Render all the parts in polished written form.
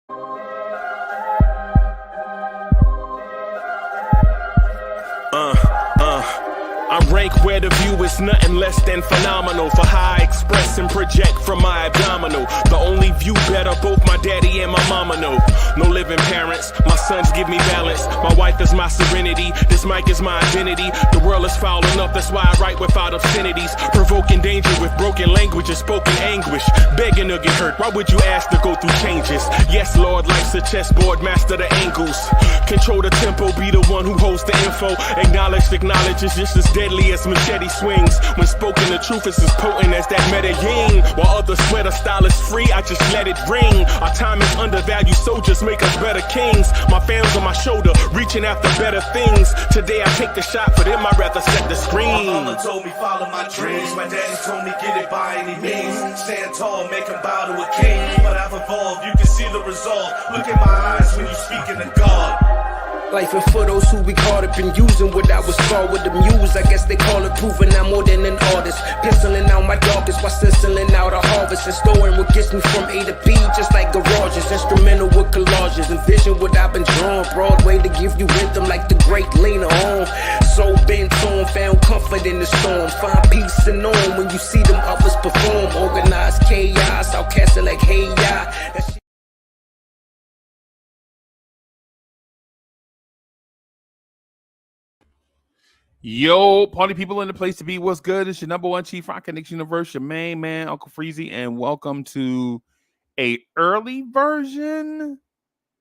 I rank where the view is nothing less than phenomenal for how I express and project from my abdominal. The only view better, both my daddy and my mama know. No living parents, my sons give me balance. My wife is my serenity, this mic is my identity. The world is foul enough, that's why I write without obscenities. Provoking danger with broken language and spoken anguish. Begging to get hurt, why would you ask to go through changes? Yes, Lord, life's a chessboard, master the angles. Control the tempo, be the one who holds the info. Acknowledged knowledge is just as deadly as machete swings. When spoken, the truth is as potent as that Medellin. While others swear the style is free, I just let it ring. Our time is undervalued, soldiers make us better kings. My fans on my shoulder, reaching after better things. Today I take the shot, for them I'd rather set the screen. My mama told me follow my dreams. My daddy told me get it by any means. Stand tall, make him bow to a king. But I've evolved, you can see the result. Look in my eyes when you speaking to God. Life and for those who we caught up in using what I was taught with the muse. I guess they call it proving I'm more than an artist. Penciling out my darkest while stenciling out a harvest. And storing what gets me from A to B, just like garages. Instrumental with collages. Envision what I've been drawing. Broadway to give you rhythm like the great Lena on. So bent on, found comfort in the storm. Find peace and on when you see them others perform. Organized chaos, outcasted like hey ya. Yo, party people in the place to be. What's good? It's your number one chief rock Knicks universe, your main man, Uncle Freezy, and welcome to a early version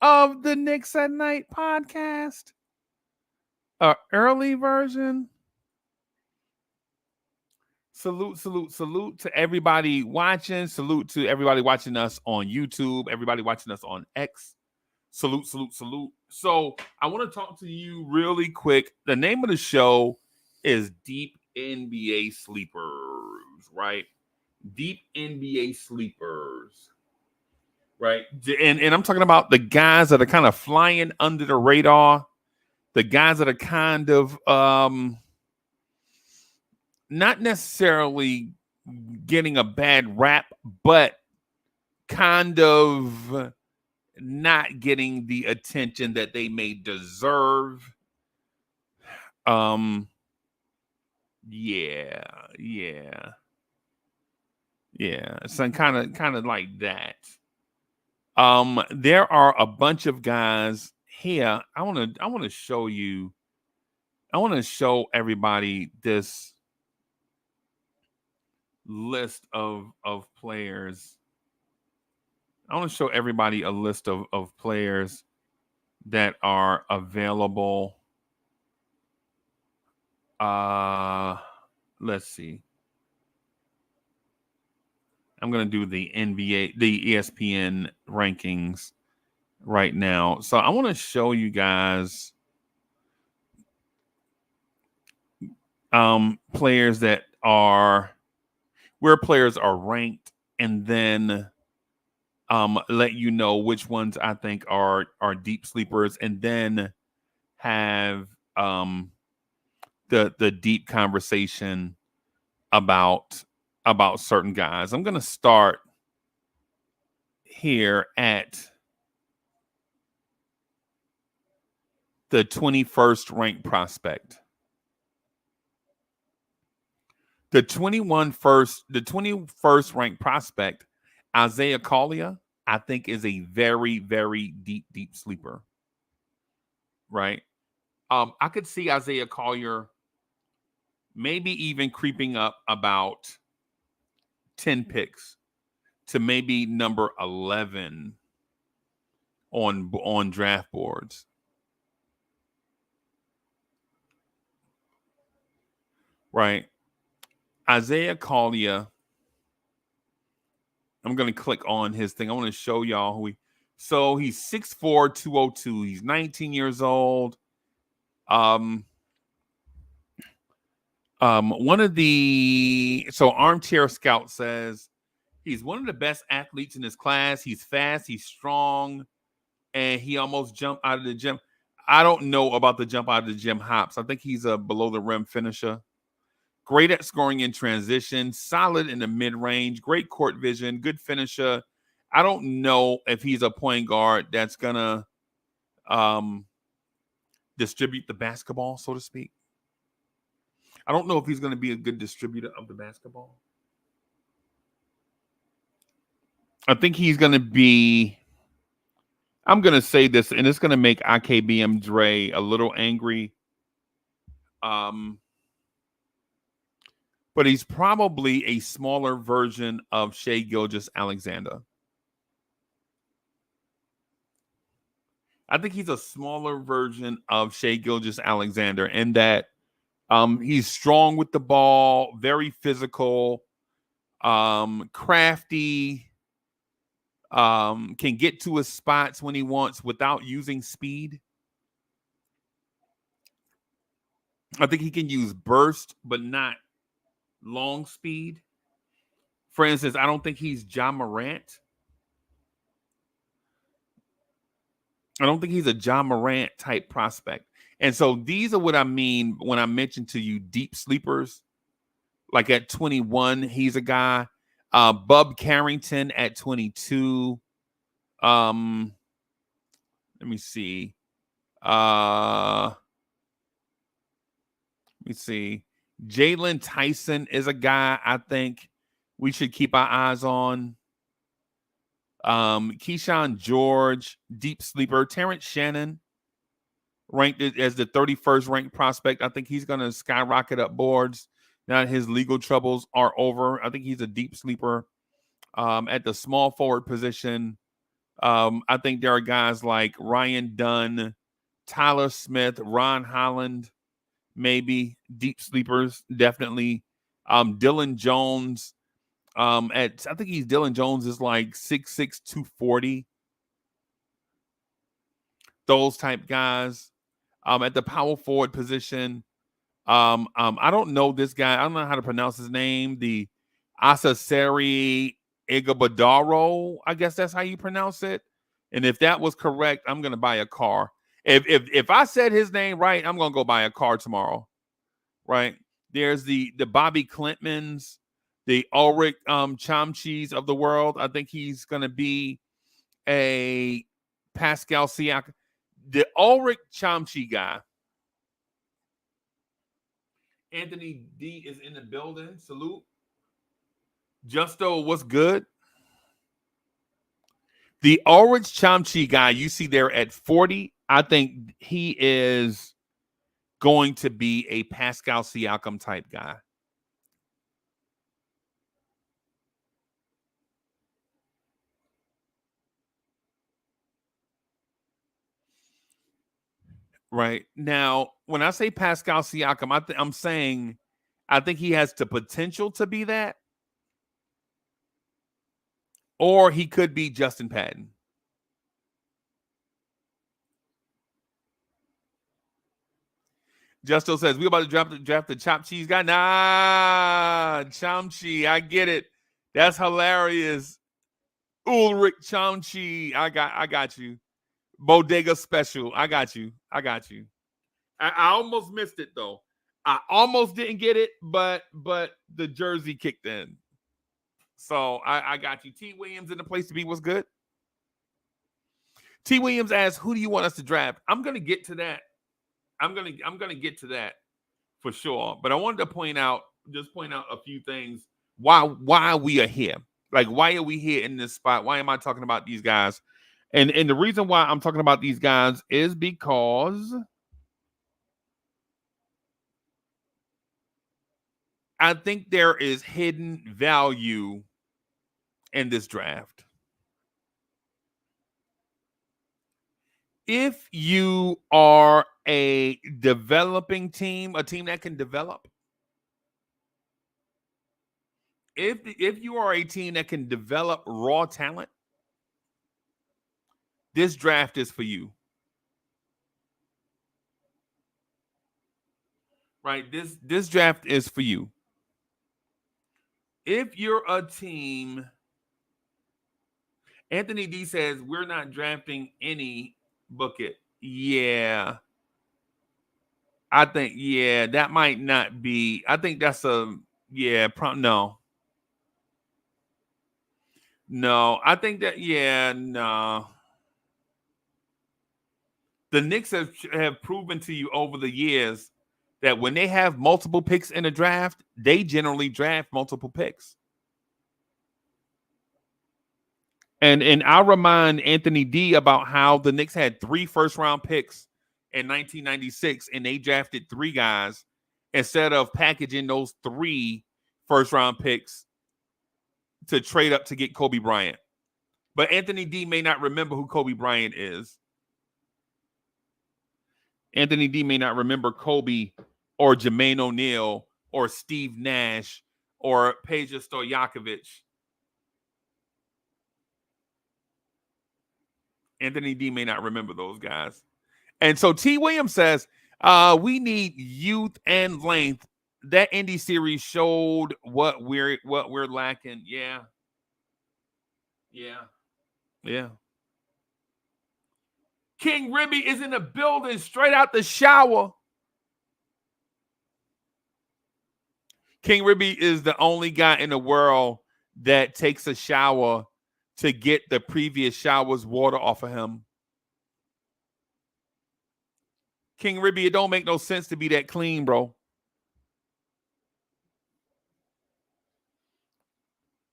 of the Knicks at Night podcast. Early version. Salute to everybody watching. Salute to everybody watching us on YouTube. Everybody watching us on X. Salute. So I want to talk to you really quick. The name of the show is Deep NBA Sleepers, right? Deep NBA Sleepers, right? And I'm talking about the guys that are kind of flying under the radar, the guys that are kind of not necessarily getting a bad rap, but kind of not getting the attention that they may deserve. Yeah. Some kind of like that. There are a bunch of guys here. I want to show you. I want to show everybody this list of players. I want to show everybody a list of players that are available. Let's see. I'm going to do the NBA, the ESPN rankings right now. So I want to show you guys players that are where players are ranked, and then let you know which ones I think are deep sleepers, and then have the deep conversation about certain guys. I'm going to start here at the 21st ranked prospect. The 21st ranked prospect, Isaiah Collier, I think is a very, very deep sleeper. Right? I could see Isaiah Collier maybe even creeping up about 10 picks to maybe number 11 on draft boards. Right? Isaiah Collier, I'm going to click on his thing. I want to show y'all so he's 6'4", 202. He's 19 years old. Armchair Scout says he's one of the best athletes in his class. He's fast, he's strong, and he almost jumped out of the gym. I don't know about the jump out of the gym hops. I think he's a below the rim finisher. Great at scoring in transition, solid in the mid-range, great court vision, good finisher. I don't know if he's a point guard that's gonna distribute the basketball, so to speak. I don't know if he's gonna be a good distributor of the basketball. I think he's gonna be. I'm gonna say this, and it's gonna make IKBM Dre a little angry. But he's probably a smaller version of Shai Gilgeous-Alexander. I think he's a smaller version of Shai Gilgeous-Alexander in that he's strong with the ball, very physical, crafty, can get to his spots when he wants without using speed. I think he can use burst, but not long speed. For instance, I don't think he's Ja Morant. I don't think he's a Ja Morant type prospect. And so these are what I mean when I mention to you deep sleepers. Like at 21, he's a guy. Bub Carrington at 22. Let me see. Jalen Tyson is a guy I think we should keep our eyes on. Keyshawn George, deep sleeper. Terrence Shannon, ranked as the 31st ranked prospect. I think he's going to skyrocket up boards now that his legal troubles are over. I think he's a deep sleeper. At the small forward position, I think there are guys like Ryan Dunn, Tyler Smith, Ron Holland, maybe deep sleepers, definitely. Dylan Jones. I think Dylan Jones is like 6'6", 240. Those type guys. At the power forward position, I don't know this guy. I don't know how to pronounce his name. The Asaseri Igabadaro, I guess that's how you pronounce it. And if that was correct, I'm gonna buy a car. If I said his name right, I'm gonna go buy a car tomorrow. Right? There's the Bobby Clintmans, the Ulrich Chomchis of the world. I think he's gonna be a Pascal Siakam. The Ulrich Chomchi guy. Anthony D is in the building. Salute. Justo, what's good? The Ulrich Chomchi guy you see there at 40, I think he is going to be a Pascal Siakam type guy. Right. Now, when I say Pascal Siakam, I'm saying I think he has the potential to be that. Or he could be Justin Patton. Justo says, we about to draft the chopped cheese guy. Nah, Chomchi, I get it. That's hilarious. Ulrich Chomchi, I got you. Bodega special. I got you. I almost missed it though. I almost didn't get it, but the jersey kicked in. So I got you. T. Williams in the place to be. What's good? T. Williams asks, who do you want us to draft? I'm gonna get to that. I'm gonna get to that for sure. But I wanted to point out a few things why we are here. Like, why are we here in this spot? Why am I talking about these guys? And the reason why I'm talking about these guys is because I think there is hidden value in this draft. If you are a developing team, a team that can develop, if you are a team that can develop raw talent, this draft is for you. Right? This draft is for you. If you're a team, Anthony D says, we're not drafting any bucket. Yeah. I think, that might not be. I think that's no. No, I think that no. The Knicks have proven to you over the years that when they have multiple picks in a draft, they generally draft multiple picks. And I'll remind Anthony D about how the Knicks had 3 first-round picks in 1996, and they drafted 3 guys instead of packaging those 3 first-round picks to trade up to get Kobe Bryant. But Anthony D may not remember who Kobe Bryant is. Anthony D may not remember Kobe or Jermaine O'Neal or Steve Nash or Peja Stojakovic. Anthony D may not remember those guys. And so T. Williams says, we need youth and length. That indie series showed what we're lacking. Yeah. King Ribby is in the building straight out the shower. King Ribby is the only guy in the world that takes a shower to get the previous shower's water off of him. King Ribby, it don't make no sense to be that clean, bro.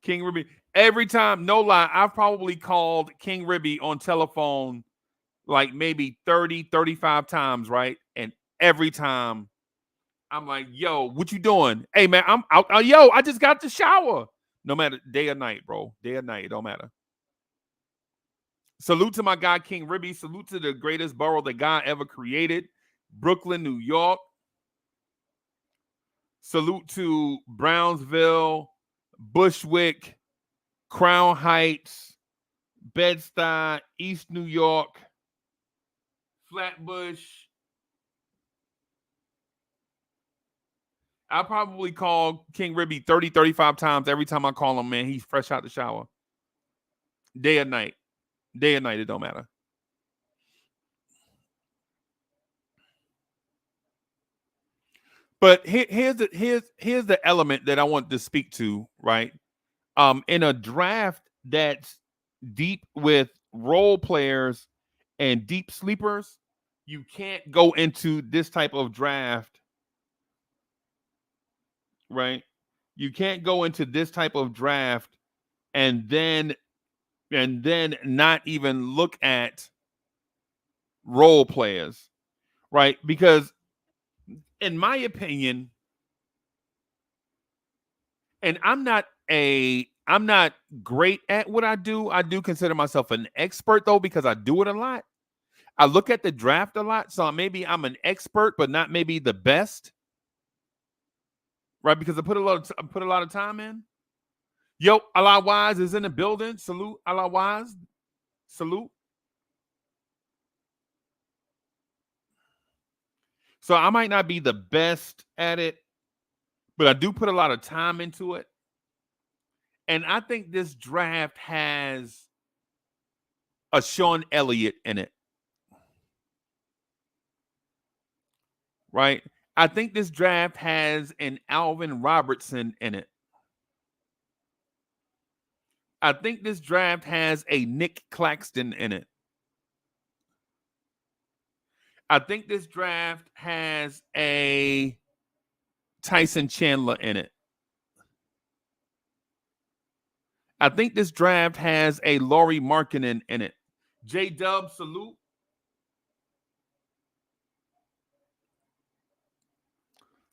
King Ribby, every time, no lie, I've probably called King Ribby on telephone like maybe 30, 35 times, right? And every time I'm like, yo, what you doing? Hey, man, I'm out. Yo, I just got the shower. No matter day or night, bro. Day or night, it don't matter. Salute to my guy, King Ribby. Salute to the greatest borough that God ever created, Brooklyn, New York. Salute to Brownsville, Bushwick, Crown Heights, Bed-Stuy, East New York, Flatbush. I'll probably call King Ribby 30, 35 times. Every time I call him, man, he's fresh out the shower. Day or night. Day or night, it don't matter. But here's the element that I want to speak to, right? In a draft that's deep with role players and deep sleepers, you can't go into this type of draft, right? You can't go into this type of draft and then not even look at role players, right? Because in my opinion, and I'm not great at what I do. I do consider myself an expert though, because I do it a lot. I look at the draft a lot. So maybe I'm an expert, but not maybe the best. Right? Because I put a lot of time in. Yo, Allah Wise is in the building. Salute, Allah Wise. Salute. So I might not be the best at it, but I do put a lot of time into it. And I think this draft has a Sean Elliott in it. Right? I think this draft has an Alvin Robertson in it. I think this draft has a Nick Claxton in it. I think this draft has a Tyson Chandler in it. I think this draft has a Lauri Markkanen in it. J-Dub, salute.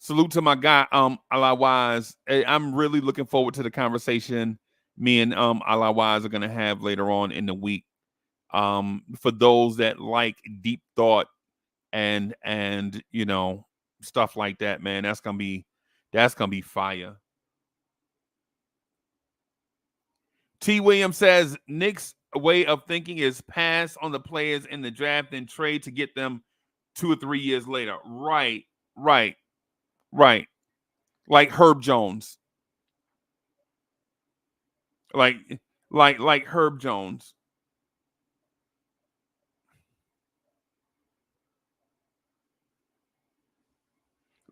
Salute to my guy, Allah Wise. I'm really looking forward to the conversation me and Allah Wise are going to have later on in the week. For those that like deep thought and you know, stuff like that, man, that's gonna be fire. T. Williams says Knicks' way of thinking is pass on the players in the draft and trade to get them 2 or 3 years later. Right. Like Herb Jones. Like Herb Jones.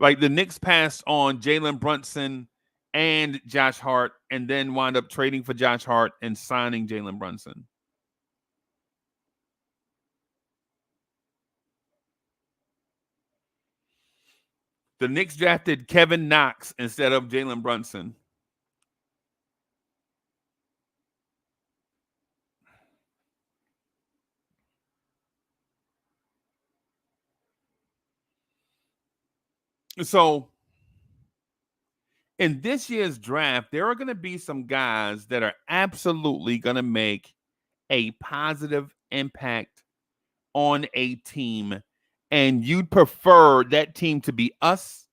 Like the Knicks passed on Jalen Brunson and Josh Hart, and then wind up trading for Josh Hart and signing Jalen Brunson. The Knicks drafted Kevin Knox instead of Jalen Brunson. So in this year's draft, there are going to be some guys that are absolutely going to make a positive impact on a team, and you'd prefer that team to be us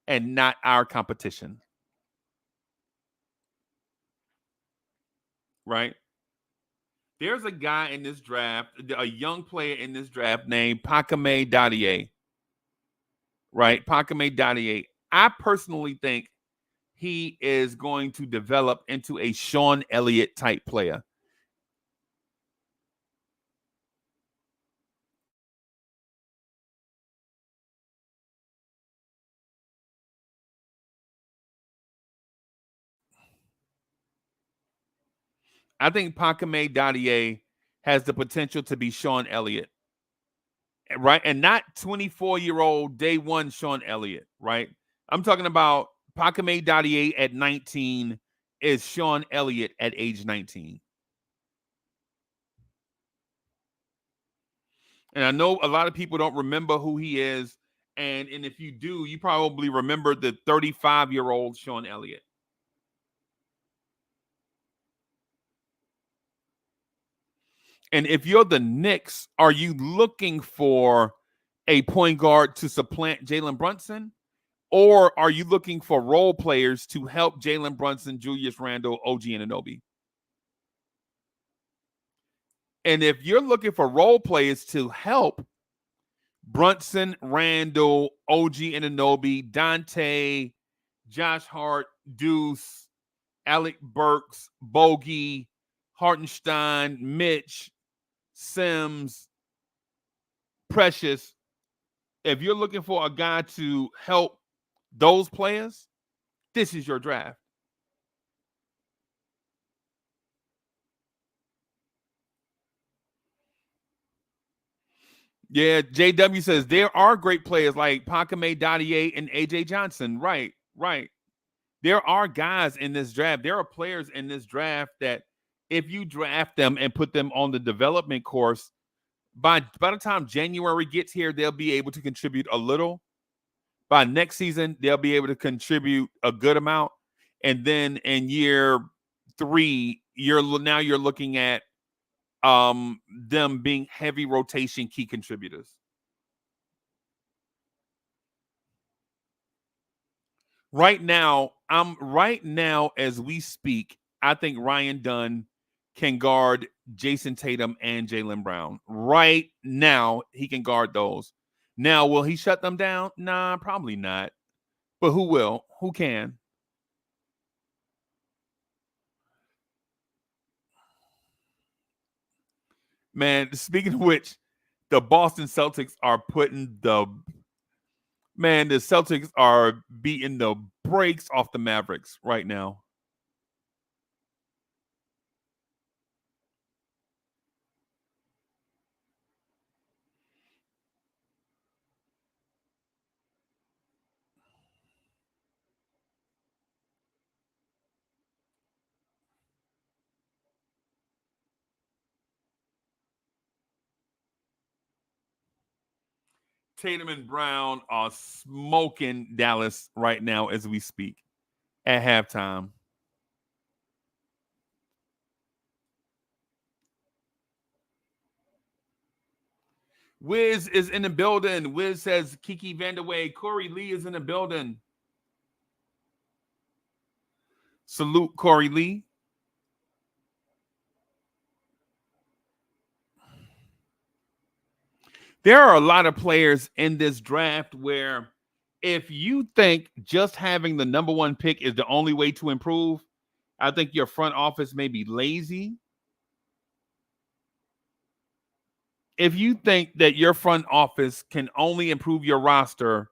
and not our competition. Right? There's a guy in this draft, a young player in this draft named Pakame Dadier. Right? Pakame Dadier. I personally think he is going to develop into a Sean Elliott type player. I think Pakame Dadier has the potential to be Sean Elliott, right? And not 24-year-old day one Sean Elliott, right? I'm talking about Pakame Dadier at 19 is Sean Elliott at age 19. And I know a lot of people don't remember who he is. And if you do, you probably remember the 35-year-old Sean Elliott. And if you're the Knicks, are you looking for a point guard to supplant Jalen Brunson? Or are you looking for role players to help Jalen Brunson, Julius Randle, OG Anunoby? And if you're looking for role players to help Brunson, Randle, OG Anunoby, Dante, Josh Hart, Deuce, Alec Burks, Bogey, Hartenstein, Mitch, Sims, Precious, if you're looking for a guy to help those players, this is your draft. Yeah, JW says there are great players like Pakame Dadier and AJ Johnson. Right, right. There are guys in this draft. There are players in this draft that if you draft them and put them on the development course, by the time January gets here, they'll be able to contribute a little. By next season, they'll be able to contribute a good amount. And then in year 3, you're looking at them being heavy rotation key contributors. Right now as we speak, I think Ryan Dunn can guard Jason Tatum and Jaylen Brown. Right now, he can guard those. Now, will he shut them down? Nah, probably not. But who will? Who can? Man, speaking of which, the Boston Celtics are the Celtics are beating the brakes off the Mavericks right now. Tatum and Brown are smoking Dallas right now as we speak at halftime. Wiz is in the building. Wiz says Kiki Vandeweghe. Corey Lee is in the building. Salute Corey Lee. There are a lot of players in this draft where if you think just having the number 1 pick is the only way to improve, I think your front office may be lazy. If you think that your front office can only improve your roster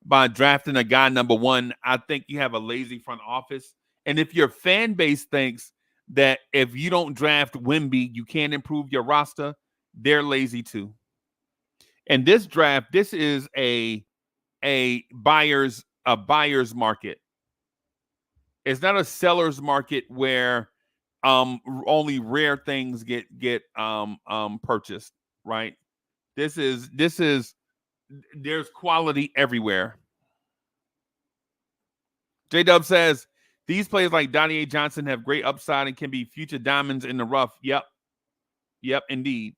by drafting a guy number one. I think you have a lazy front office. And if your fan base thinks that if you don't draft Wemby, you can't improve your roster, they're lazy too. And this draft, this is a buyer's market. It's not a seller's market where only rare things get purchased, right? This is there's quality everywhere. J-Dub says these players like Donnie A. Johnson have great upside and can be future diamonds in the rough. Yep, indeed.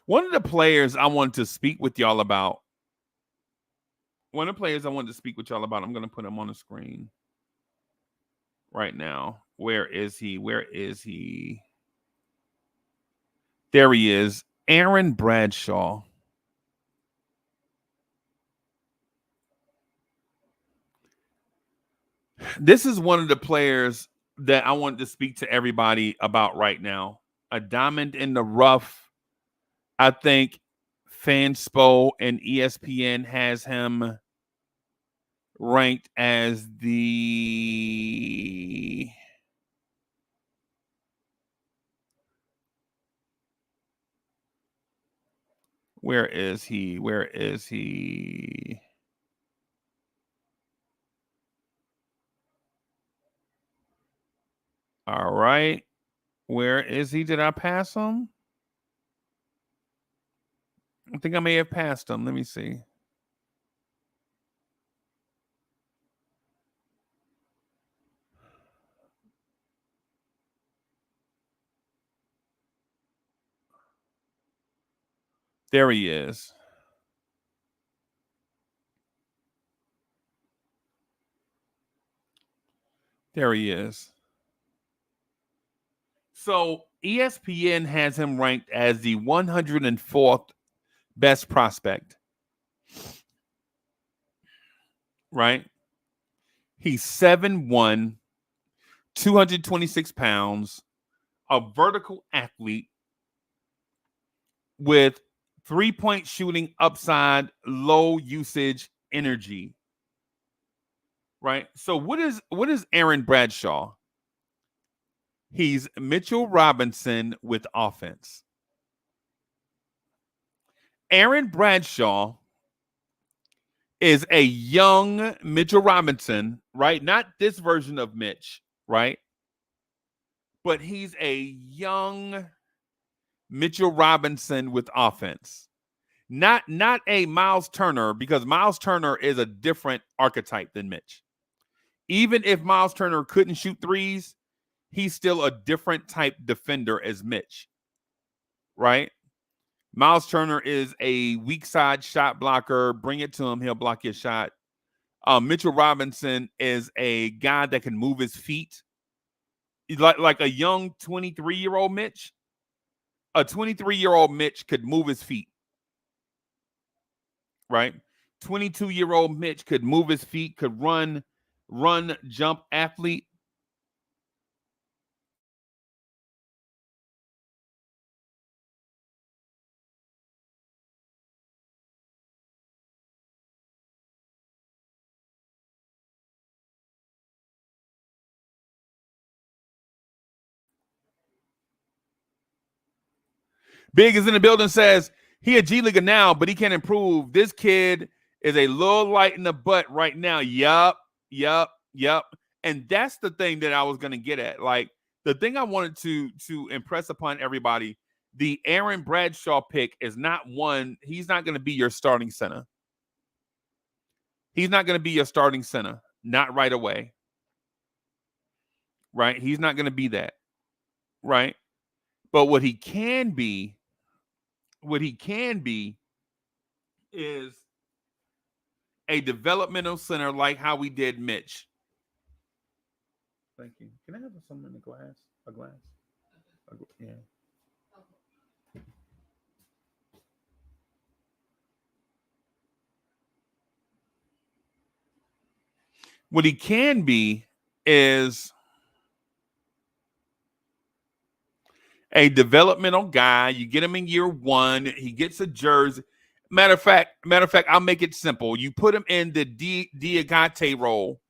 One of the players I wanted to speak with y'all about. I'm going to put him on the screen right now. Where is he? There he is. Aaron Bradshaw. This is one of the players that I wanted to speak to everybody about right now. A diamond in the rough. I think Fanspo and ESPN has him ranked as the where is he? All right. Where is he? Did I pass him? I think I may have passed him. Let me see. There he is. So ESPN has him ranked as the 104th best prospect. Right? He's 7'1", 226 pounds, a vertical athlete with 3-point shooting upside, low usage energy. Right? So what is Aaron Bradshaw? He's Mitchell Robinson with offense. Aaron Bradshaw is a young Mitchell Robinson, right? Not this version of Mitch, right? But he's a young Mitchell Robinson with offense. Not a Miles Turner, because Miles Turner is a different archetype than Mitch. Even if Miles Turner couldn't shoot threes, he's still a different type defender as Mitch, right? Miles Turner is a weak side shot blocker. Bring it to him, he'll block your shot. Mitchell Robinson is a guy that can move his feet. He's like a young 23-year-old Mitch. A 23-year-old Mitch could move his feet, right? 22-year-old Mitch could move his feet, could run, jump athlete. Big is in the building, says he a G Leaguer now, but he can improve. This kid is a little light in the butt right now. Yup. And that's the thing that I was going to get at. Like, the thing I wanted to impress upon everybody, the Aaron Bradshaw pick is not one. He's not going to be your starting center. Not right away. Right? He's not going to be that. Right? But what he can be is a developmental center like how we did Mitch. Thank you. Can I have some in the glass? A glass? Yeah. What he can be is A developmental guy. You get him in year 1. He gets a jersey. Matter of fact, I'll make it simple. You put him in the Diakate role.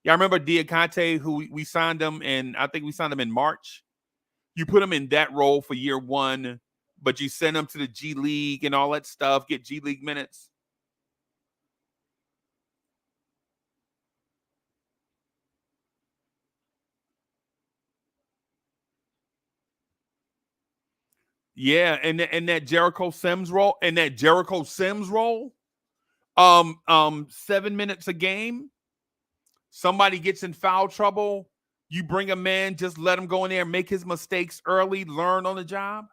Y'all remember Diakate, who we signed him in? I think we signed him in March. You put him in that role for year 1, but you send him to the G League and all that stuff. Get G League minutes. Yeah, and that Jericho Sims role, 7 minutes a game. Somebody gets in foul trouble, you bring him in, just let him go in there, make his mistakes early, learn on the job.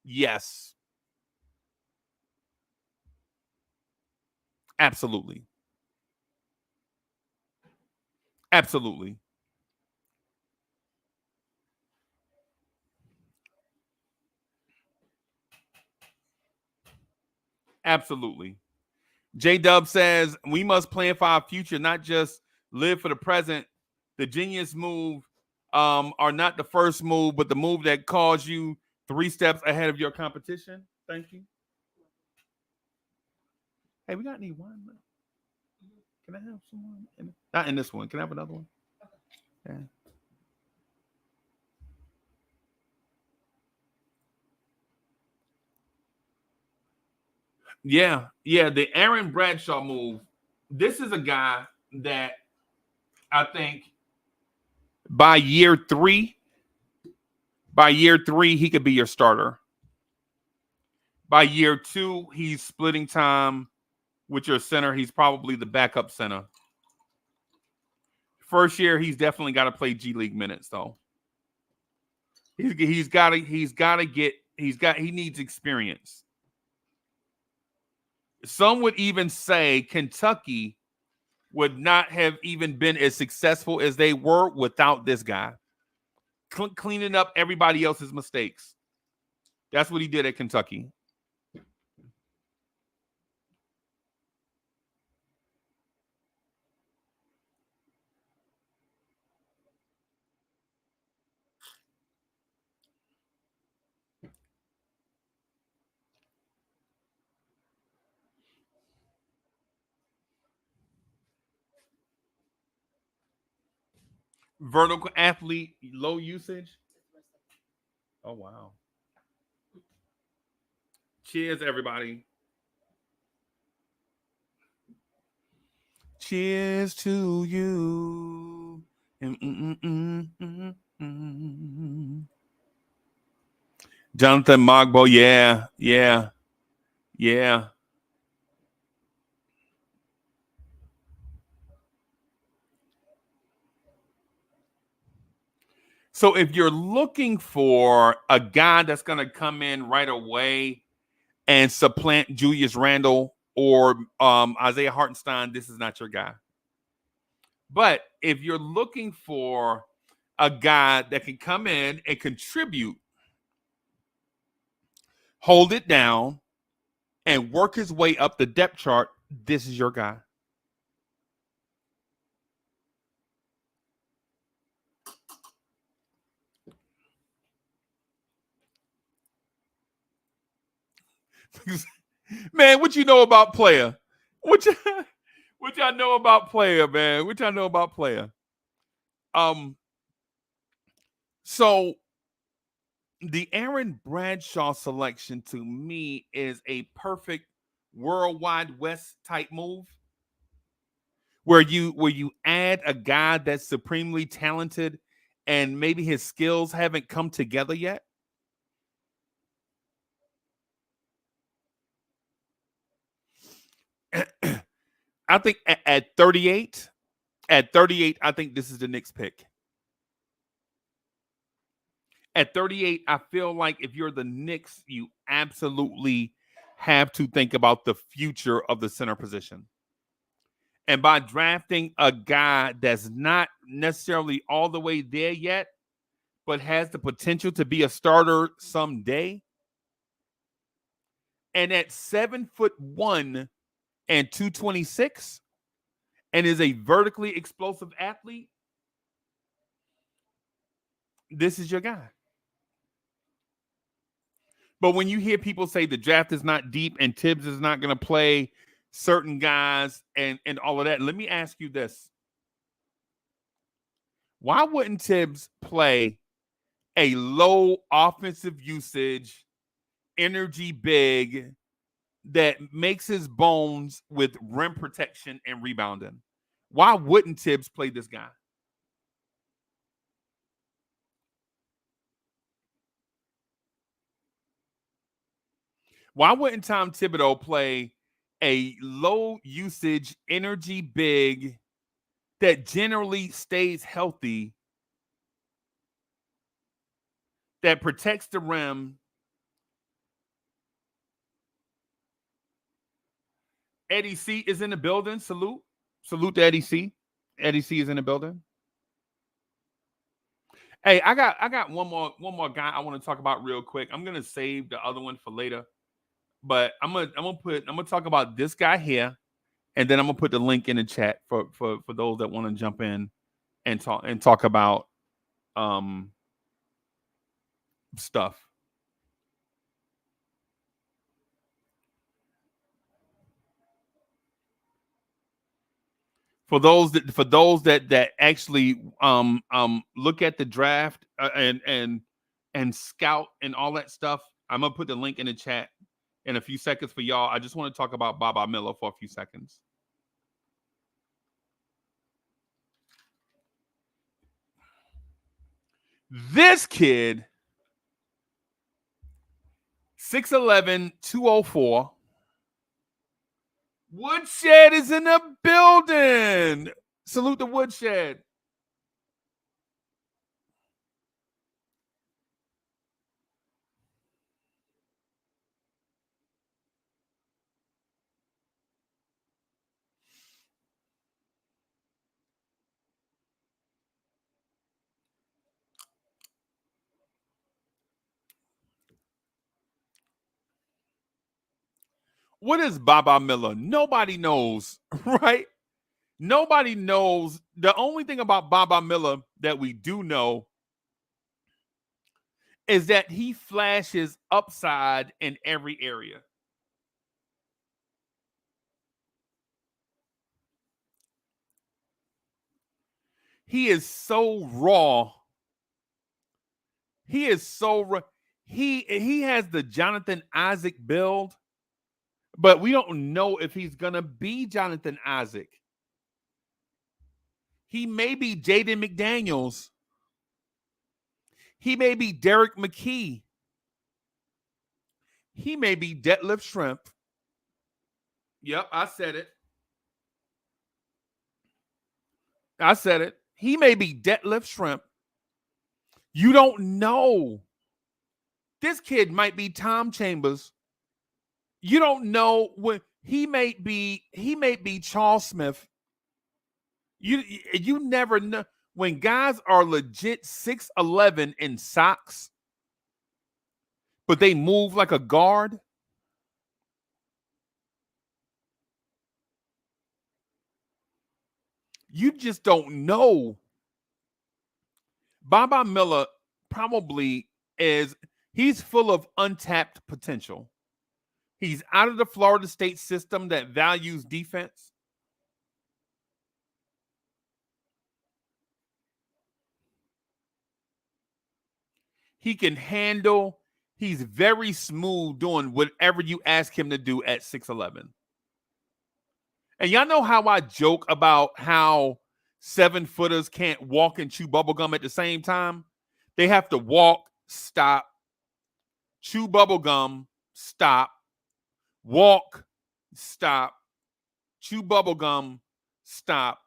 Yes. Absolutely. Absolutely. Absolutely. J-Dub says, we must plan for our future, not just live for the present. The genius move are not the first move, but the move that calls you 3 steps ahead of your competition. Thank you. Hey, we got any wine? Can I have some wine? Not in this one. Can I have another one? Yeah. Yeah, the Aaron Bradshaw move. This is a guy that I think by year 3, he could be your starter. By year 2, he's splitting time with your center. He's probably the backup center. First year, he's definitely got to play G League minutes, though. He needs experience. Some would even say Kentucky would not have even been as successful as they were without this guy. Cleaning up everybody else's mistakes. That's what he did at Kentucky. Vertical athlete, low usage. Oh, wow. Cheers, everybody. Cheers to you. Jonathan Mogbo, yeah. So if you're looking for a guy that's going to come in right away and supplant Julius Randle or Isaiah Hartenstein, this is not your guy. But if you're looking for a guy that can come in and contribute, hold it down, and work his way up the depth chart, this is your guy. Man, what you know about player? What y'all know about player, man? What y'all know about player? So the Aaron Bradshaw selection to me is a perfect Worldwide West type move, where you add a guy that's supremely talented and maybe his skills haven't come together yet. I think at 38, I think this is the Knicks pick. At 38, I feel like if you're the Knicks, you absolutely have to think about the future of the center position. And by drafting a guy that's not necessarily all the way there yet, but has the potential to be a starter someday, and at 7'1" and 226, and is a vertically explosive athlete, this is your guy. But when you hear people say the draft is not deep and Tibbs is not going to play certain guys and all of that, let me ask you this. Why wouldn't Tibbs play a low offensive usage, energy big that makes his bones with rim protection and rebounding? Why wouldn't Tibbs play this guy? Why wouldn't Tom Thibodeau play a low usage energy big that generally stays healthy, that protects the rim? Eddie C is in the building. Salute to Eddie C. Eddie C is in the building. Hey, I got one more guy I want to talk about real quick. I'm gonna save the other one for later, but I'm gonna talk about this guy here, and then I'm gonna put the link in the chat for those that want to jump in and talk about stuff. For those that actually look at the draft and scout and all that stuff, I'm gonna put the link in the chat in a few seconds for y'all. I just want to talk about Baba Miller for a few seconds. This kid, 6'11", 204. Woodshed is in the building. Salute the Woodshed. What is Baba Miller? Nobody knows, right? Nobody knows. The only thing about Baba Miller that we do know is that he flashes upside in every area. He is so raw. He is so raw. He has the Jonathan Isaac build, but we don't know if he's gonna be Jonathan Isaac. He may be Jaden McDaniels. He may be Derek McKee. He may be Detlef Shrimp. Yep, I said it. I said it. He may be Detlef Shrimp. You don't know. This kid might be Tom Chambers. You don't know when he may be Charles Smith. You never know. When guys are legit 6'11" in socks, but they move like a guard. You just don't know. Baba Miller probably he's full of untapped potential. He's out of the Florida State system that values defense. He can handle. He's very smooth doing whatever you ask him to do at 6'11". And y'all know how I joke about how 7-footers can't walk and chew bubblegum at the same time? They have to walk, stop, chew bubblegum, stop, walk, stop, chew bubblegum, stop.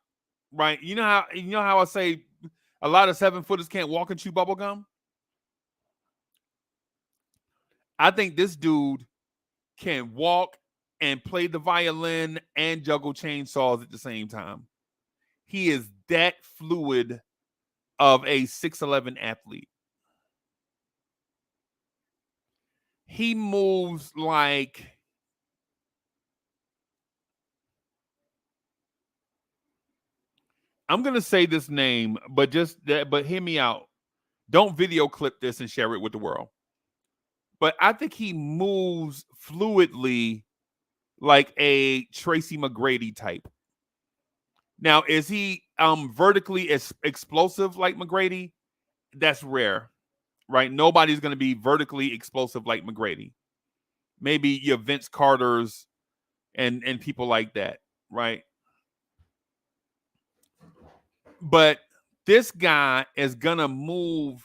Right? You know how I say a lot of 7-footers can't walk and chew bubblegum? I think this dude can walk and play the violin and juggle chainsaws at the same time. He is that fluid of a 6'11" athlete. He moves like I'm gonna say this name, but hear me out. Don't video clip this and share it with the world. but I think he moves fluidly like a Tracy McGrady type. Now, is he vertically explosive like McGrady? That's rare, right? Nobody's going to be vertically explosive like McGrady. Maybe your Vince Carters and people like that, right? But this guy is going to move.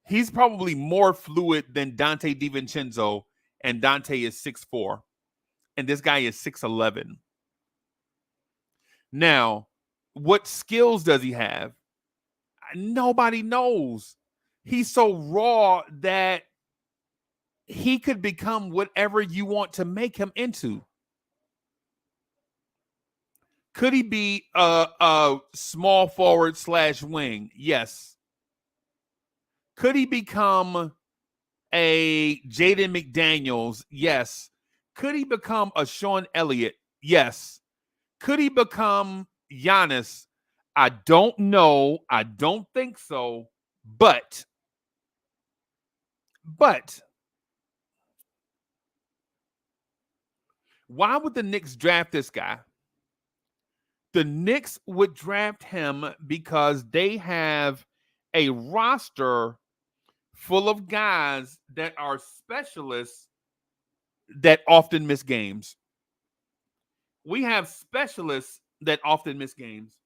He's probably more fluid than Dante DiVincenzo, and Dante is 6'4", and this guy is 6'11". Now, what skills does he have? Nobody knows. He's so raw that he could become whatever you want to make him into. Could he be a small forward / wing? Yes. Could he become a Jaden McDaniels? Yes. Could he become a Sean Elliott? Yes. Could he become Giannis? I don't know. I don't think so. But why would the Knicks draft this guy? The Knicks would draft him because they have a roster full of guys that are specialists that often miss games. We have specialists that often miss games.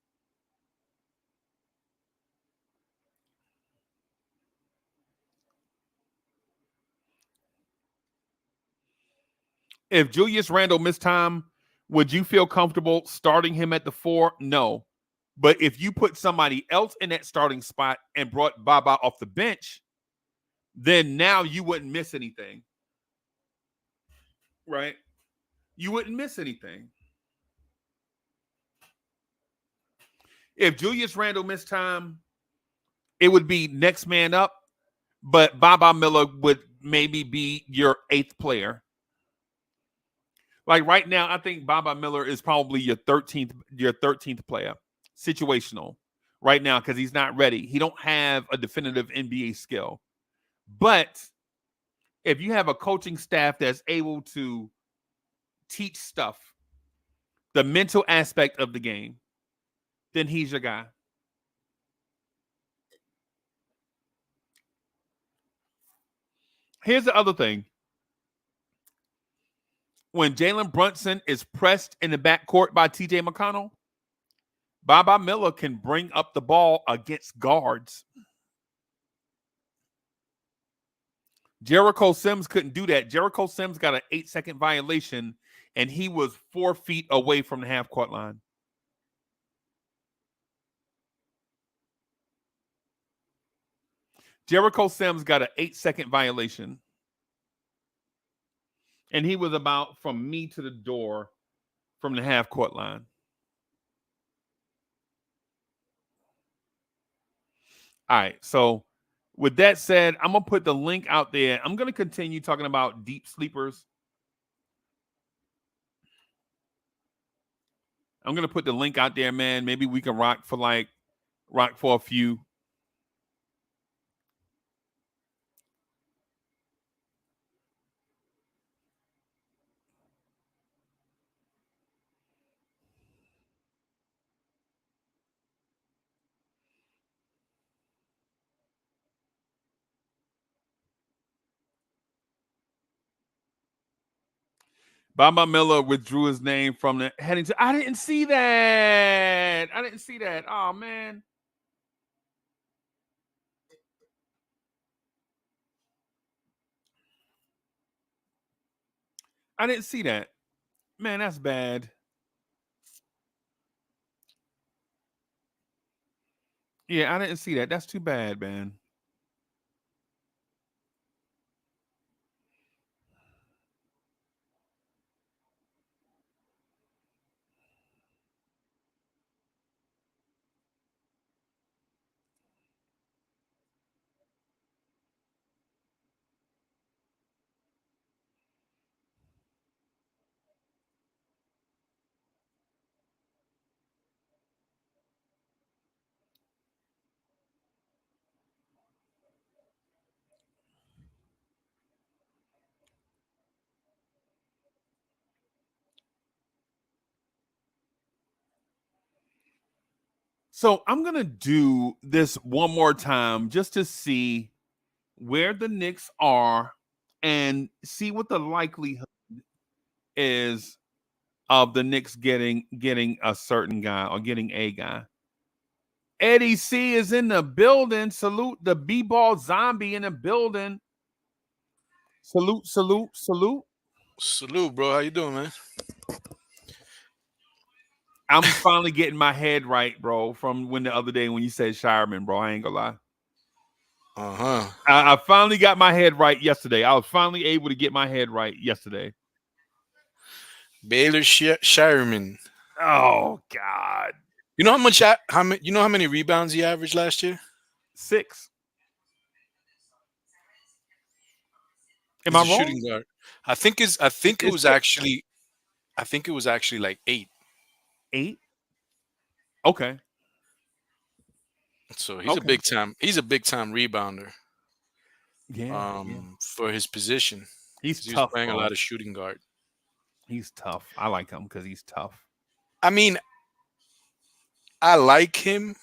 If Julius Randle missed time, would you feel comfortable starting him at the 4? No. But if you put somebody else in that starting spot and brought Baba off the bench, then now you wouldn't miss anything. Right? You wouldn't miss anything. If Julius Randle missed time, it would be next man up, but Baba Miller would maybe be your 8th player. Like right now, I think Baba Miller is probably your 13th player. Situational right now because he's not ready. He don't have a definitive NBA skill. But if you have a coaching staff that's able to teach stuff, the mental aspect of the game, then he's your guy. Here's the other thing. When Jalen Brunson is pressed in the backcourt by TJ McConnell, Baba Miller can bring up the ball against guards. Jericho Sims couldn't do that. Jericho Sims got an 8-second violation, and he was 4 feet away from the half-court line. Jericho Sims got an 8-second violation, and he was about from me to the door from the half-court line. All right, so with that said, I'm going to put the link out there. I'm going to continue talking about deep sleepers. I'm going to put the link out there, man. Maybe we can rock for a few. Baba Miller withdrew his name from the heading to. I didn't see that. Oh, man. I didn't see that. Man, that's bad. Yeah, I didn't see that. That's too bad, man. So I'm gonna do this one more time just to see where the Knicks are and see what the likelihood is of the Knicks getting a certain guy or getting a guy. Eddie C is in the building. Salute the B-ball zombie in the building. Salute, salute, salute. Salute, bro. How you doing, man? I'm finally getting my head right, bro, from when the other day when you said Scheierman, bro. I ain't gonna lie. Uh-huh. I finally got my head right yesterday. I was finally able to get my head right yesterday. Baylor Scheierman. Oh God. You know how many rebounds he averaged last year? 6. Am He's I a wrong? shooting guard. I think it was actually like 8. 8? Okay. So he's a big time rebounder. Yeah. For his position. He's He was tough, playing bro. a lot of shooting guard. He's tough. I like him because he's tough. I mean, I like him.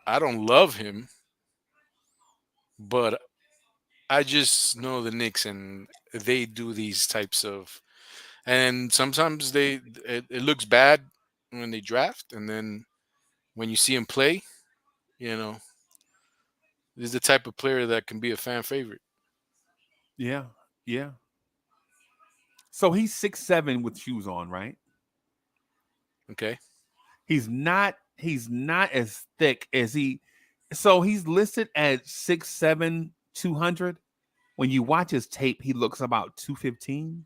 I don't love him. But I just know the Knicks, and they do these types of, and sometimes it looks bad when they draft, and then when you see him play, you know, this is the type of player that can be a fan favorite. Yeah. Yeah. So he's 6'7" with shoes on, right? Okay. He's not as thick as he. So he's listed at 6'7", 200. When you watch his tape, he looks about 215.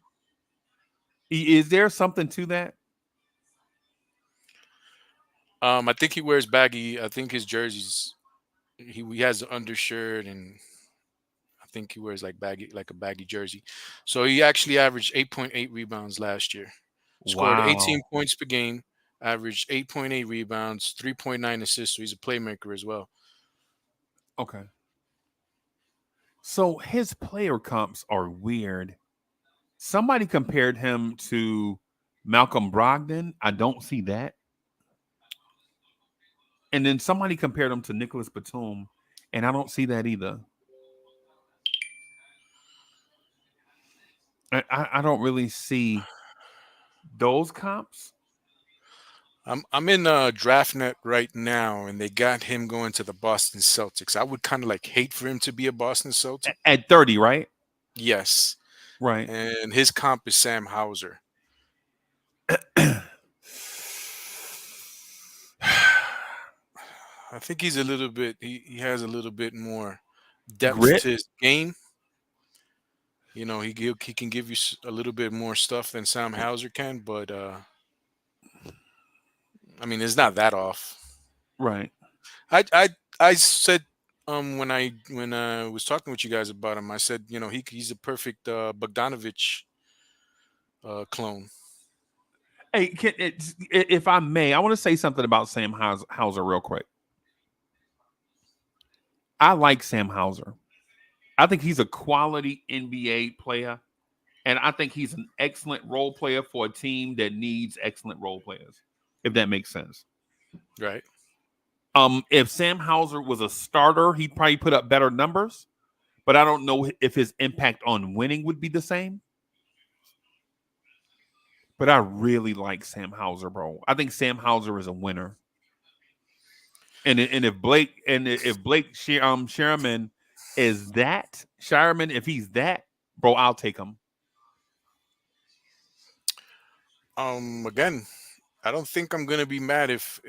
Is there something to that? I think he wears baggy. I think his jerseys. He has an undershirt, and I think he wears like a baggy jersey. So he actually averaged 8.8 rebounds last year. Scored 18 Wow. points per game. Averaged 8.8 rebounds, 3.9 assists. So he's a playmaker as well. Okay. So his player comps are weird. Somebody compared him to Malcolm Brogdon. I don't see that. And then somebody compared him to Nicholas Batum, and I don't see that either. I don't really see those comps. I'm in DraftNet right now, and they got him going to the Boston Celtics. I would kind of like hate for him to be a Boston Celtic. At 30, right? Yes. Right. And his comp is Sam Hauser. I think he's a little bit. He has a little bit more depth Grit? to his game. You know, he can give you a little bit more stuff than Sam Hauser can, but I mean, it's not that off. Right. I said when I was talking with you guys about him, I said, you know, he's a perfect Bogdanovich clone. Hey, if I may, I want to say something about Sam Hauser real quick. I like Sam Hauser. I think he's a quality NBA player, and I think he's an excellent role player for a team that needs excellent role players, if that makes sense. Right. If Sam Hauser was a starter, he'd probably put up better numbers, but I don't know if his impact on winning would be the same. But I really like Sam Hauser, bro. I think Sam Hauser is a winner. And if Blake Scheierman is that Scheierman, if he's that, bro, I'll take him. Again, I don't think I'm gonna be mad if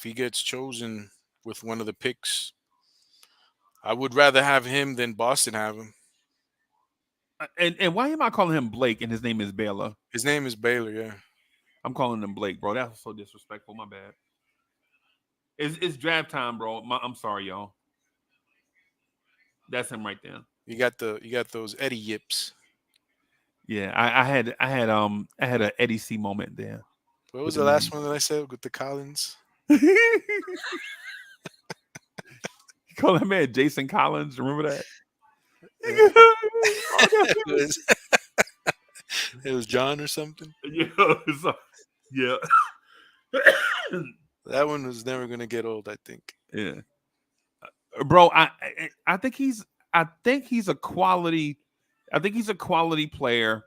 he gets chosen with one of the picks. I would rather have him than Boston have him. And why am I calling him Blake and his name is Baylor? His name is Baylor, yeah. I'm calling him Blake, bro. That's so disrespectful. My bad. It's draft time, bro. I'm sorry, y'all. That's him right there. You got those Eddie yips. Yeah, I had an Eddie C moment there. What was the last one that I said with the Collins? You call that man Jason Collins? Remember that? It was John or something. Yeah. That one was never gonna get old, I think. Yeah, bro. I think he's a quality. I think he's a quality player.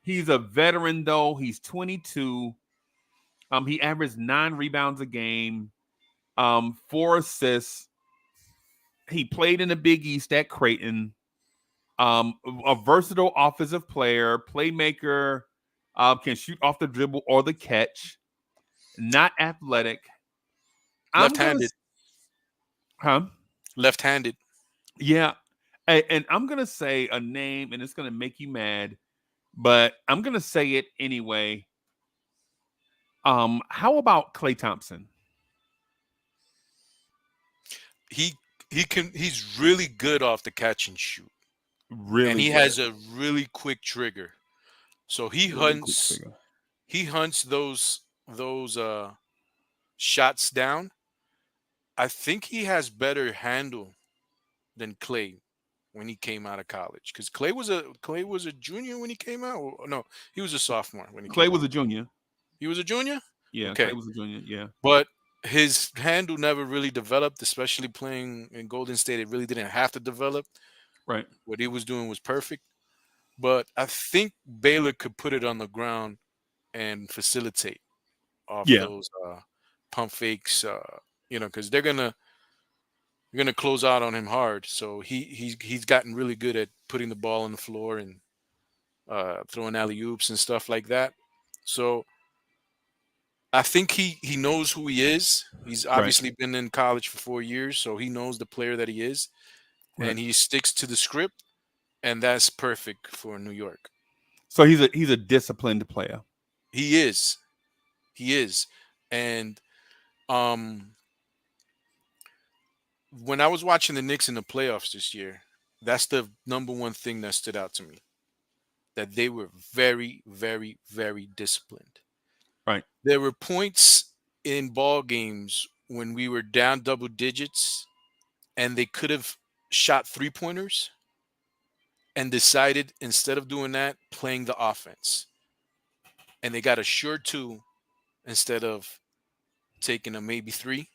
He's a veteran though. He's 22. He averaged 9 rebounds a game. 4 assists. He played in the Big East at Creighton. A versatile offensive player, playmaker, can shoot off the dribble or the catch. Not athletic. I'm gonna, Left-handed. huh? Left-handed. Yeah, and I'm gonna say a name, and it's gonna make you mad, but I'm gonna say it anyway. How about Klay Thompson? He he's really good off the catch and shoot. And Really he good. has a really quick trigger. So Really quick figure. he hunts those shots down. I think he has better handle than Clay when he came out of college. Because Clay was a junior when he came out. No, he was a sophomore when he Klay came was out. a junior. He was a junior? Yeah, Okay. Klay was a junior. Yeah, But his handle never really developed, especially playing in Golden State. It really didn't have to develop. right. What he was doing was perfect. But I think Baylor could put it on the ground and facilitate off Yeah, those pump fakes, because they're gonna close out on him hard. So he's gotten really good at putting the ball on the floor and throwing alley oops and stuff like that. So I think he knows who he is. He's right, obviously been in college for 4 years, so he knows the player that he is, right. and he sticks to the script, and that's perfect for New York. So he's a disciplined player. He is, and um, when I was watching the Knicks in the playoffs this year, that's the number one thing that stood out to me. That they were very, very, very disciplined. Right. There were points in ball games when we were down double digits and they could have shot 3-pointers and decided instead of doing that, playing the offense. And they got a sure 2 instead of taking a maybe 3.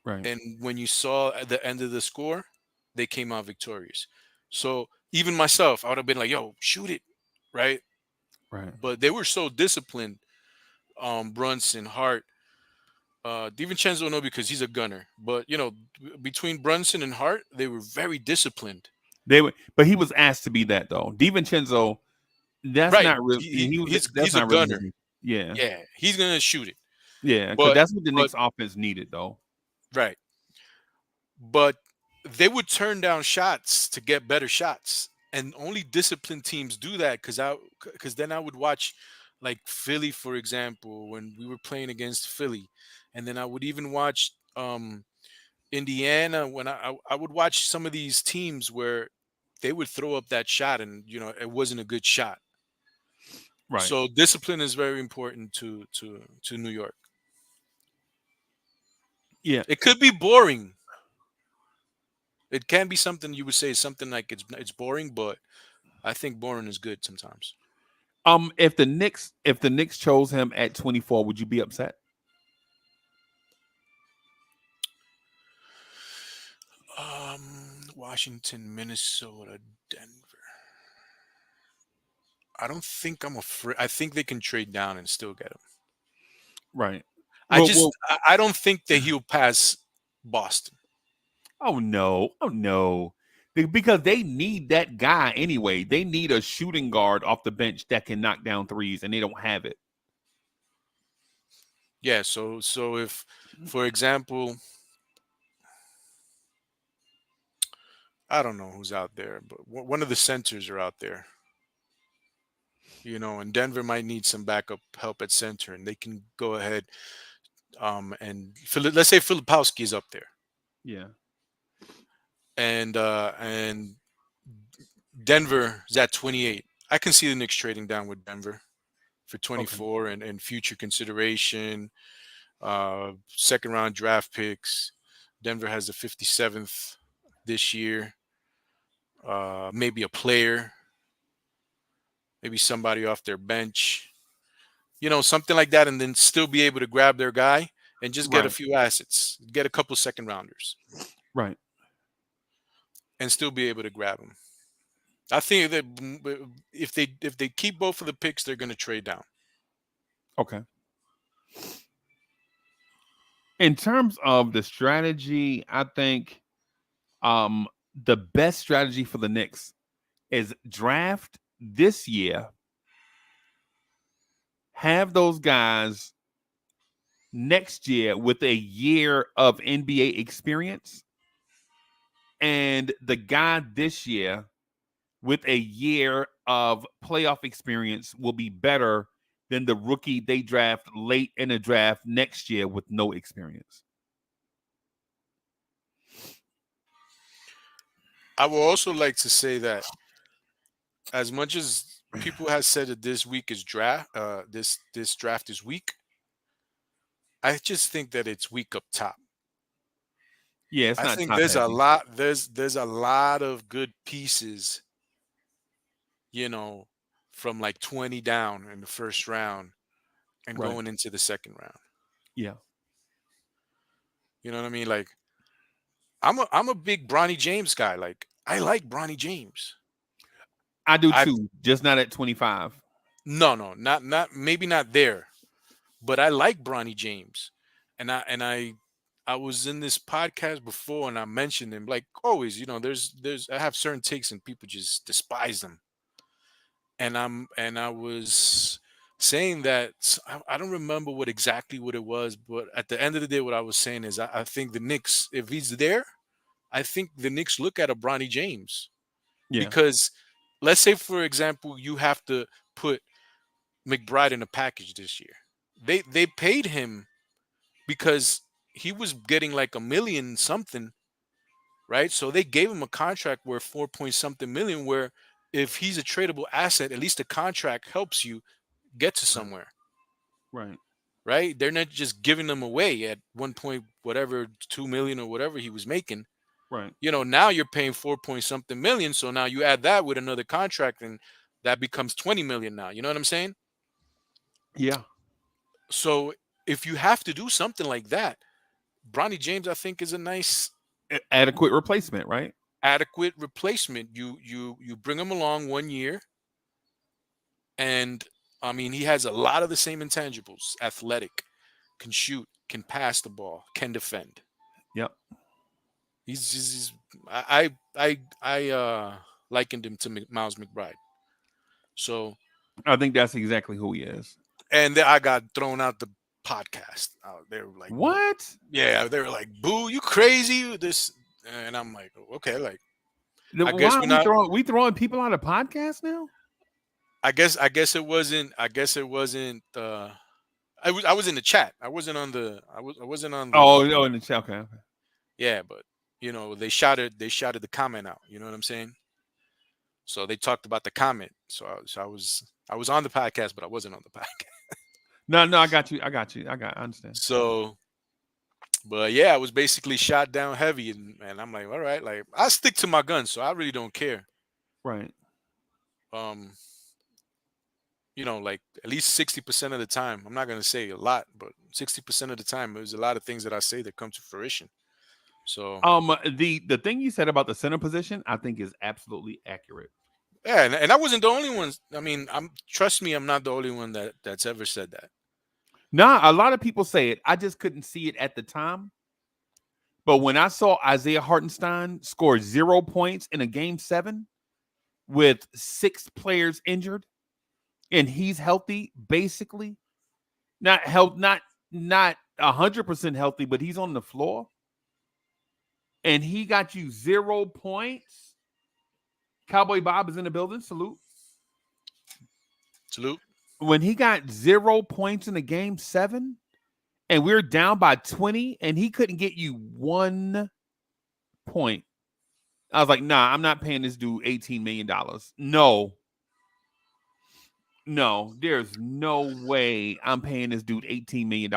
Right. And when you saw at the end of the score, they came out victorious. So even myself, I would have been like, yo, shoot it. Right. Right. But they were so disciplined. Brunson, Hart, DiVincenzo, no, because he's a gunner. But between Brunson and Hart, they were very disciplined. They were, but he was asked to be that though. DiVincenzo, that's Right. not really. That's He's a not really. gunner. Yeah. Yeah, he's gonna shoot it. Yeah. Because But that's what the but Knicks offense needed though. right. But they would turn down shots to get better shots. And only disciplined teams do that because then I would watch like Philly, for example, when we were playing against Philly. And then I would even watch Indiana when I would watch some of these teams where they would throw up that shot and it wasn't a good shot. Right. So discipline is very important to New York. Yeah. It could be boring. It can be something you would say something like it's boring, but I think boring is good sometimes. If the Knicks chose him at 24, would you be upset? Washington, Minnesota, Denver. I don't think I'm afraid. I think they can trade down and still get him. Right. I don't think that he'll pass Boston. Oh no. Because they need that guy anyway. They need a shooting guard off the bench that can knock down threes, and they don't have it. Yeah, so if, for example, I don't know who's out there, but one of the centers are out there. And Denver might need some backup help at center, and they can go ahead and let's say Filipowski is up there. Yeah. And Denver is at 28. I can see the Knicks trading down with Denver for 24 and future consideration, second round draft picks. Denver has the 57th this year. Maybe a player, maybe somebody off their bench, something like that, and then still be able to grab their guy and just get a Right. few assets, get a couple second rounders, Right. and still be able to grab them. I think that if they keep both of the picks, they're going to trade down. Okay. In terms of the strategy, I think the best strategy for the Knicks is draft this year, have those guys next year with a year of NBA experience, and the guy this year with a year of playoff experience will be better than the rookie they draft late in the draft next year with no experience. I would also like to say that as much as people have said that this week is this draft is weak, I just think that it's weak up top. Yeah, it's I not think top there's a heavy. lot there's a lot of good pieces, you know, from like 20 down in the first round and Right. going into the second round. Yeah. You know what I mean? Like I'm a big Bronny James guy. Like I like Bronny James. I do I too, just not at 25. no, not maybe not there, but I like Bronny James. And I was in this podcast before and I mentioned him like always, there's I have certain takes and people just despise them. And I was saying that I don't remember what it was, but at the end of the day, what I was saying is I think the Knicks, if he's there, I think the Knicks look at a Bronny James Yeah. because let's say, for example, you have to put McBride in a package this year. They paid him because he was getting like a million something, right? So they gave him a contract worth 4 point something million, where if he's a tradable asset, at least the contract helps you get to Right. somewhere, Right. right? They're not just giving them away at 1 point whatever 2 million or whatever he was making. Right. Now you're paying 4 point something million. So now you add that with another contract and that becomes 20 million now. You know what I'm saying? Yeah. So if you have to do something like that, Bronny James, I think, is a nice Adequate replacement, right? adequate replacement. You bring him along 1 year, and I mean he has a lot of the same intangibles: athletic, can shoot, can pass the ball, can defend. Yep. He's I likened him to Miles McBride. So I think that's exactly who he is. and then I got thrown out the podcast. They were like, What? yeah, they were like, boo, you crazy? This, and I'm like, okay, like I Why guess are we're not. we throwing people out of podcasts now? I guess it wasn't. I was in the chat. I wasn't on the. I wasn't on the. Oh, no, in the chat. Okay, okay. Yeah, but they shouted the comment out. You know what I'm saying? So they talked about the comment. So I was on the podcast, but I wasn't on the podcast. No, I got you. I understand. So, but yeah, I was basically shot down heavy, and I'm like, all right, like I stick to my guns, so I really don't care. Right. Um, like at least 60% of the time, I'm not gonna say a lot, but 60% of the time, there's a lot of things that I say that come to fruition. So The thing you said about the center position, I think is absolutely accurate. yeah, and I wasn't the only one. I mean, trust me, I'm not the only one that's ever said that. Nah, a lot of people say it. I just couldn't see it at the time. But when I saw Isaiah Hartenstein score 0 points in a game 7 with 6 players injured, and he's healthy, basically, not 100% healthy, but he's on the floor, and he got you 0 points. Cowboy Bob is in the building. Salute. When he got 0 points in the game 7, and we're down by 20, and he couldn't get you 1 point. I was like, nah, I'm not paying this dude $18 million. No, there's no way I'm paying this dude $18 million.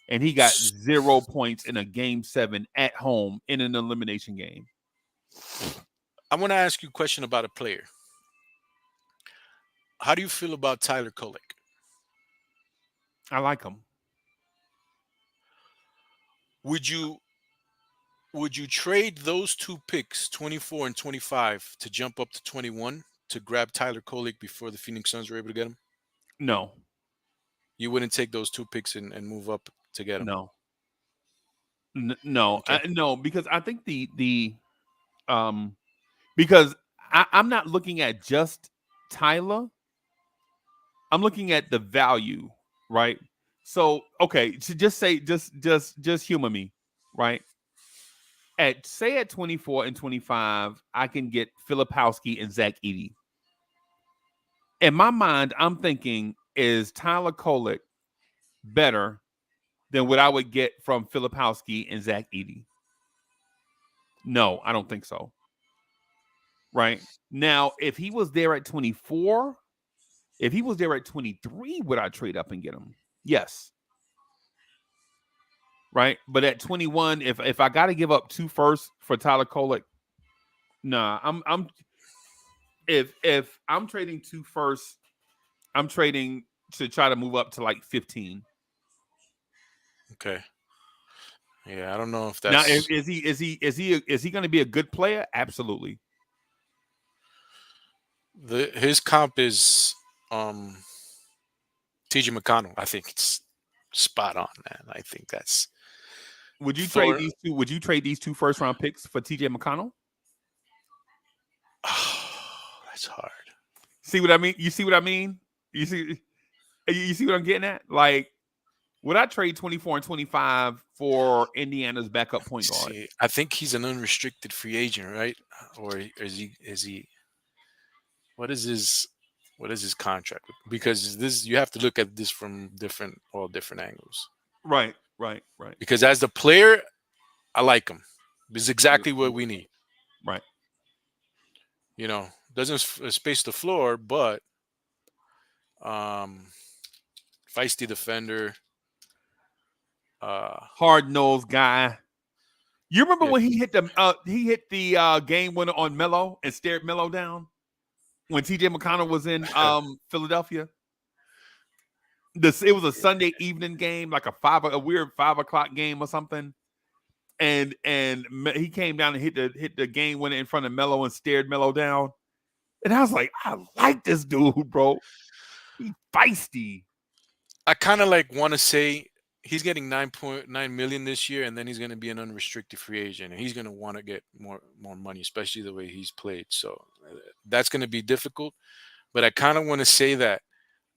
And he got 0 points in a game 7 at home in an elimination game. I want to ask you a question about a player. How do you feel about Tyler Kolek? I like him. Would you trade those two picks, 24 and 25, to jump up to 21 to grab Tyler Kolek before the Phoenix Suns were able to get him? No, You wouldn't take those two picks and move up to get him. no, no, Okay. no, because I think because I'm not looking at just Tyler. I'm looking at the value, right? So, okay, to just say, just humor me, right? At 24 and 25, I can get Filipowski and Zach Edey. In my mind, I'm thinking, is Tyler Kolek better than what I would get from Filipowski and Zach Edey? No, I don't think so. Right now, if he was there at 24, if he was there at 23, would I trade up and get him? Yes. Right. But at 21, if I got to give up 2 firsts for Tyler Kolek, nah, if I'm trading 2 firsts, I'm trading to try to move up to like 15. Okay. Yeah, I don't know if Now, that's is he going to be a good player? Absolutely. his comp is TJ McConnell. I think it's spot on, man. I think that's Would you trade for these two? Would you trade these 2 first round picks for TJ McConnell? that's hard. See what I mean? You see what I mean? You see what I'm getting at? Like, would I trade 24 and 25 for Indiana's backup point guard? See, I think he's an unrestricted free agent, right? Or is he what is his contract? Because this you have to look at this from all different angles. Right. Because as the player, I like him. This is exactly what we need. Right. Doesn't space the floor, but feisty defender. Hard nosed guy. You remember Yeah. when he hit the game winner on Melo and stared Melo down when TJ McConnell was in Philadelphia? It was a Sunday evening game, like a weird 5 o'clock game or something. And he came down and hit the game winner in front of Melo and stared Melo down. And I was like, I like this dude, bro. He feisty. I kind of want to say he's getting 9.9 million this year, and then he's going to be an unrestricted free agent, and he's going to want to get more money, especially the way he's played. So that's going to be difficult. But I kind of want to say that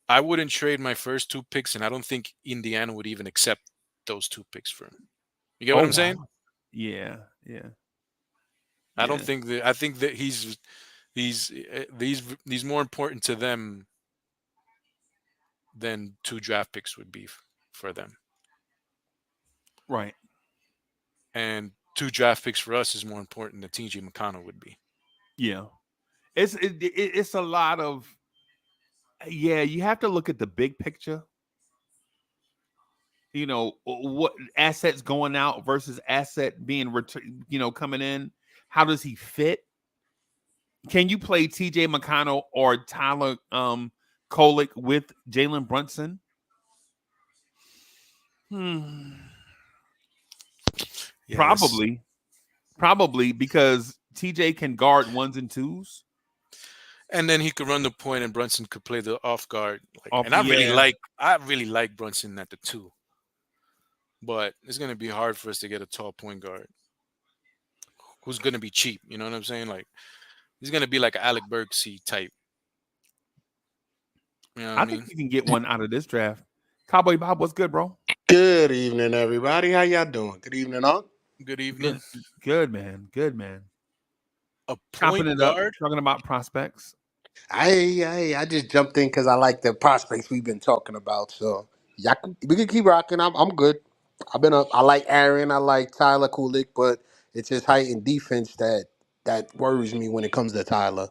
I wouldn't trade my first 2 picks, and I don't think Indiana would even accept those 2 picks for him. You get what I'm saying? Yeah. I don't think that. I think that he's more important to them than 2 draft picks would be for them. Right. And 2 draft picks for us is more important than TJ McConnell would be. Yeah. It's a lot of, you have to look at the big picture. What assets going out versus asset being coming in. How does he fit? Can you play TJ McConnell or Tyler Kolek with Jalen Brunson? Yeah, Probably because TJ can guard 1s and 2s. And then he could run the point, and Brunson could play the off guard. I really like Brunson at the 2. But it's going to be hard for us to get a tall point guard who's going to be cheap. You know what I'm saying? He's going to be like an Alec Burksy type. You know what I mean? think you can get one out of this draft. Cowboy Bob, what's good, bro? Good evening, everybody. How y'all doing? Good evening, all. Good evening. Good, man. A Chopping point it up, guard? talking about prospects. I just jumped in because I like the prospects we've been talking about. So we can keep rocking. I'm good. I like Aaron. I like Tyler Kulik, but it's his height and defense that worries me when it comes to Tyler.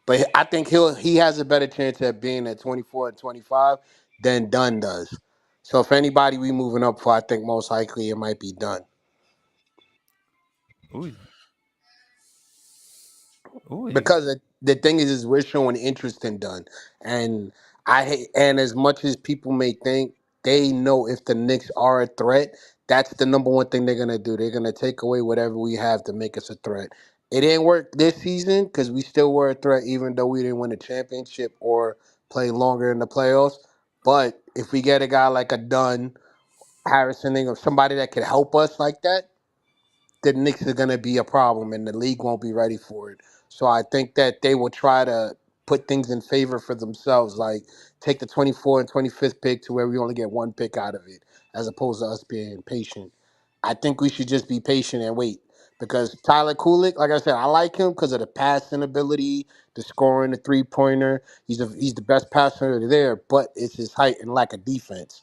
But I think he has a better chance at being at 24 and 25 than Dunn does. So if anybody we moving up for, I think most likely it might be Dunn. Ooh. Because the thing is we're showing interest in Dunn, and and as much as people may think they know if the Knicks are a threat, that's the number one thing they're gonna do. They're gonna take away whatever we have to make us a threat. It didn't work this season because we still were a threat, even though we didn't win a championship or play longer in the playoffs. But if we get a guy like a Dunn, Harrison, or somebody that could help us like that, the Knicks are going to be a problem and the league won't be ready for it. So I think that they will try to put things in favor for themselves, like take the 24 and 25th pick to where we only get one pick out of it, as opposed to us being patient. I think we should just be patient and wait because Tyler Kulik, like I said, I like him because of the passing ability, the scoring, the 3-pointer. He's the best passer there, but it's his height and lack of defense.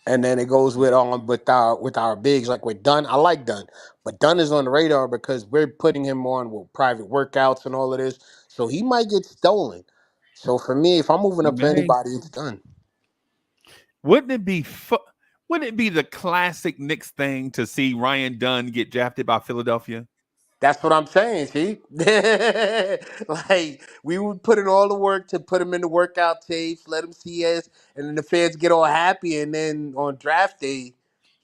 And then it goes with our bigs, like with Dunn. I like Dunn, but Dunn is on the radar because we're putting him on with private workouts and all of this, so he might get stolen. So for me, if I'm moving up for Hey, anybody, it's Dunn. wouldn't it be wouldn't it be the classic Knicks thing to see Ryan Dunn get drafted by Philadelphia? That's what I'm saying. See, like we would put in all the work to put him in the workout tapes, let him see us, and then the fans get all happy, and then on draft day,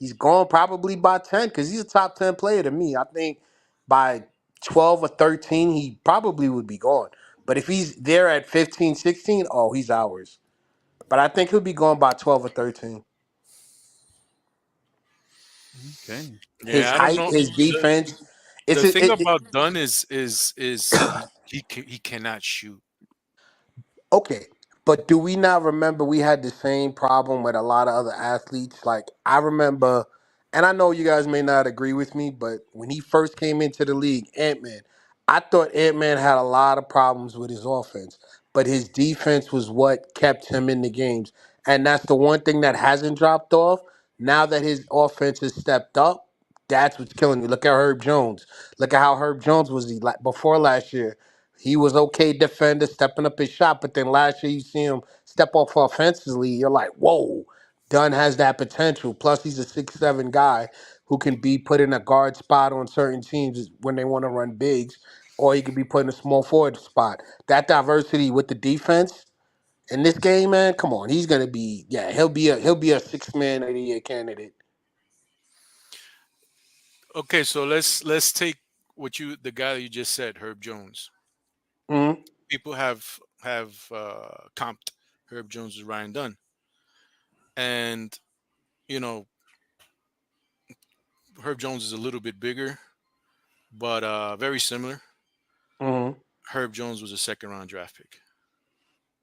he's gone probably by 10 because he's a top 10 player to me. I think by 12 or 13, he probably would be gone. But if he's there at 15, 16, oh, he's ours. But I think he'll be gone by 12 or 13. Okay. His Yeah, I don't height, know. his the defense. It's The thing it, about Dunn is he cannot shoot. Okay, but do we not remember we had the same problem with a lot of other athletes? Like I remember, and I know you guys may not agree with me, but when he first came into the league, Ant-Man, I thought Ant-Man had a lot of problems with his offense, but his defense was what kept him in the games. And that's the one thing that hasn't dropped off. Now that his offense has stepped up, that's what's killing me. Look at Herb Jones. Look at how Herb Jones was before last year. He was okay defender, stepping up his shot, but then last year you see him step off offensively. You're like, whoa, Dunn has that potential. Plus, he's a 6'7" guy who can be put in a guard spot on certain teams when they want to run bigs, or he could be put in a small forward spot. That diversity with the defense in this game, man, come on, he's gonna be he'll be a 6-man of the year candidate. Okay, so let's take the guy that you just said, Herb Jones. Mhm. People have comped Herb Jones with Ryan Dunn, and you know Herb Jones is a little bit bigger, but very similar. Mhm. Herb Jones was a second round draft pick.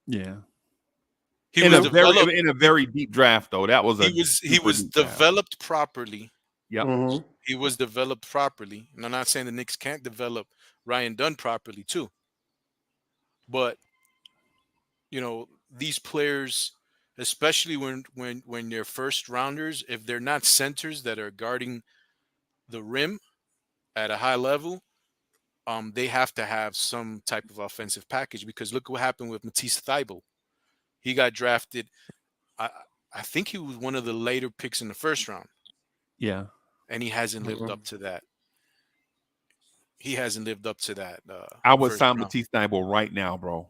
Yeah. He was developed. In a very deep draft though. That was He a was he super was deep draft. developed properly. Yep. Mhm. He was developed properly. And I'm not saying the Knicks can't develop Ryan Dunn properly too, but these players, especially when they're first rounders, if they're not centers that are guarding the rim at a high level, they have to have some type of offensive package because look what happened with Matisse Thybulle. He got drafted. I I think he was one of the later picks in the first round, Yeah. and he hasn't lived Mhm. up to that. He hasn't lived up to that I would first sign round. Matisse Thybulle right now, bro.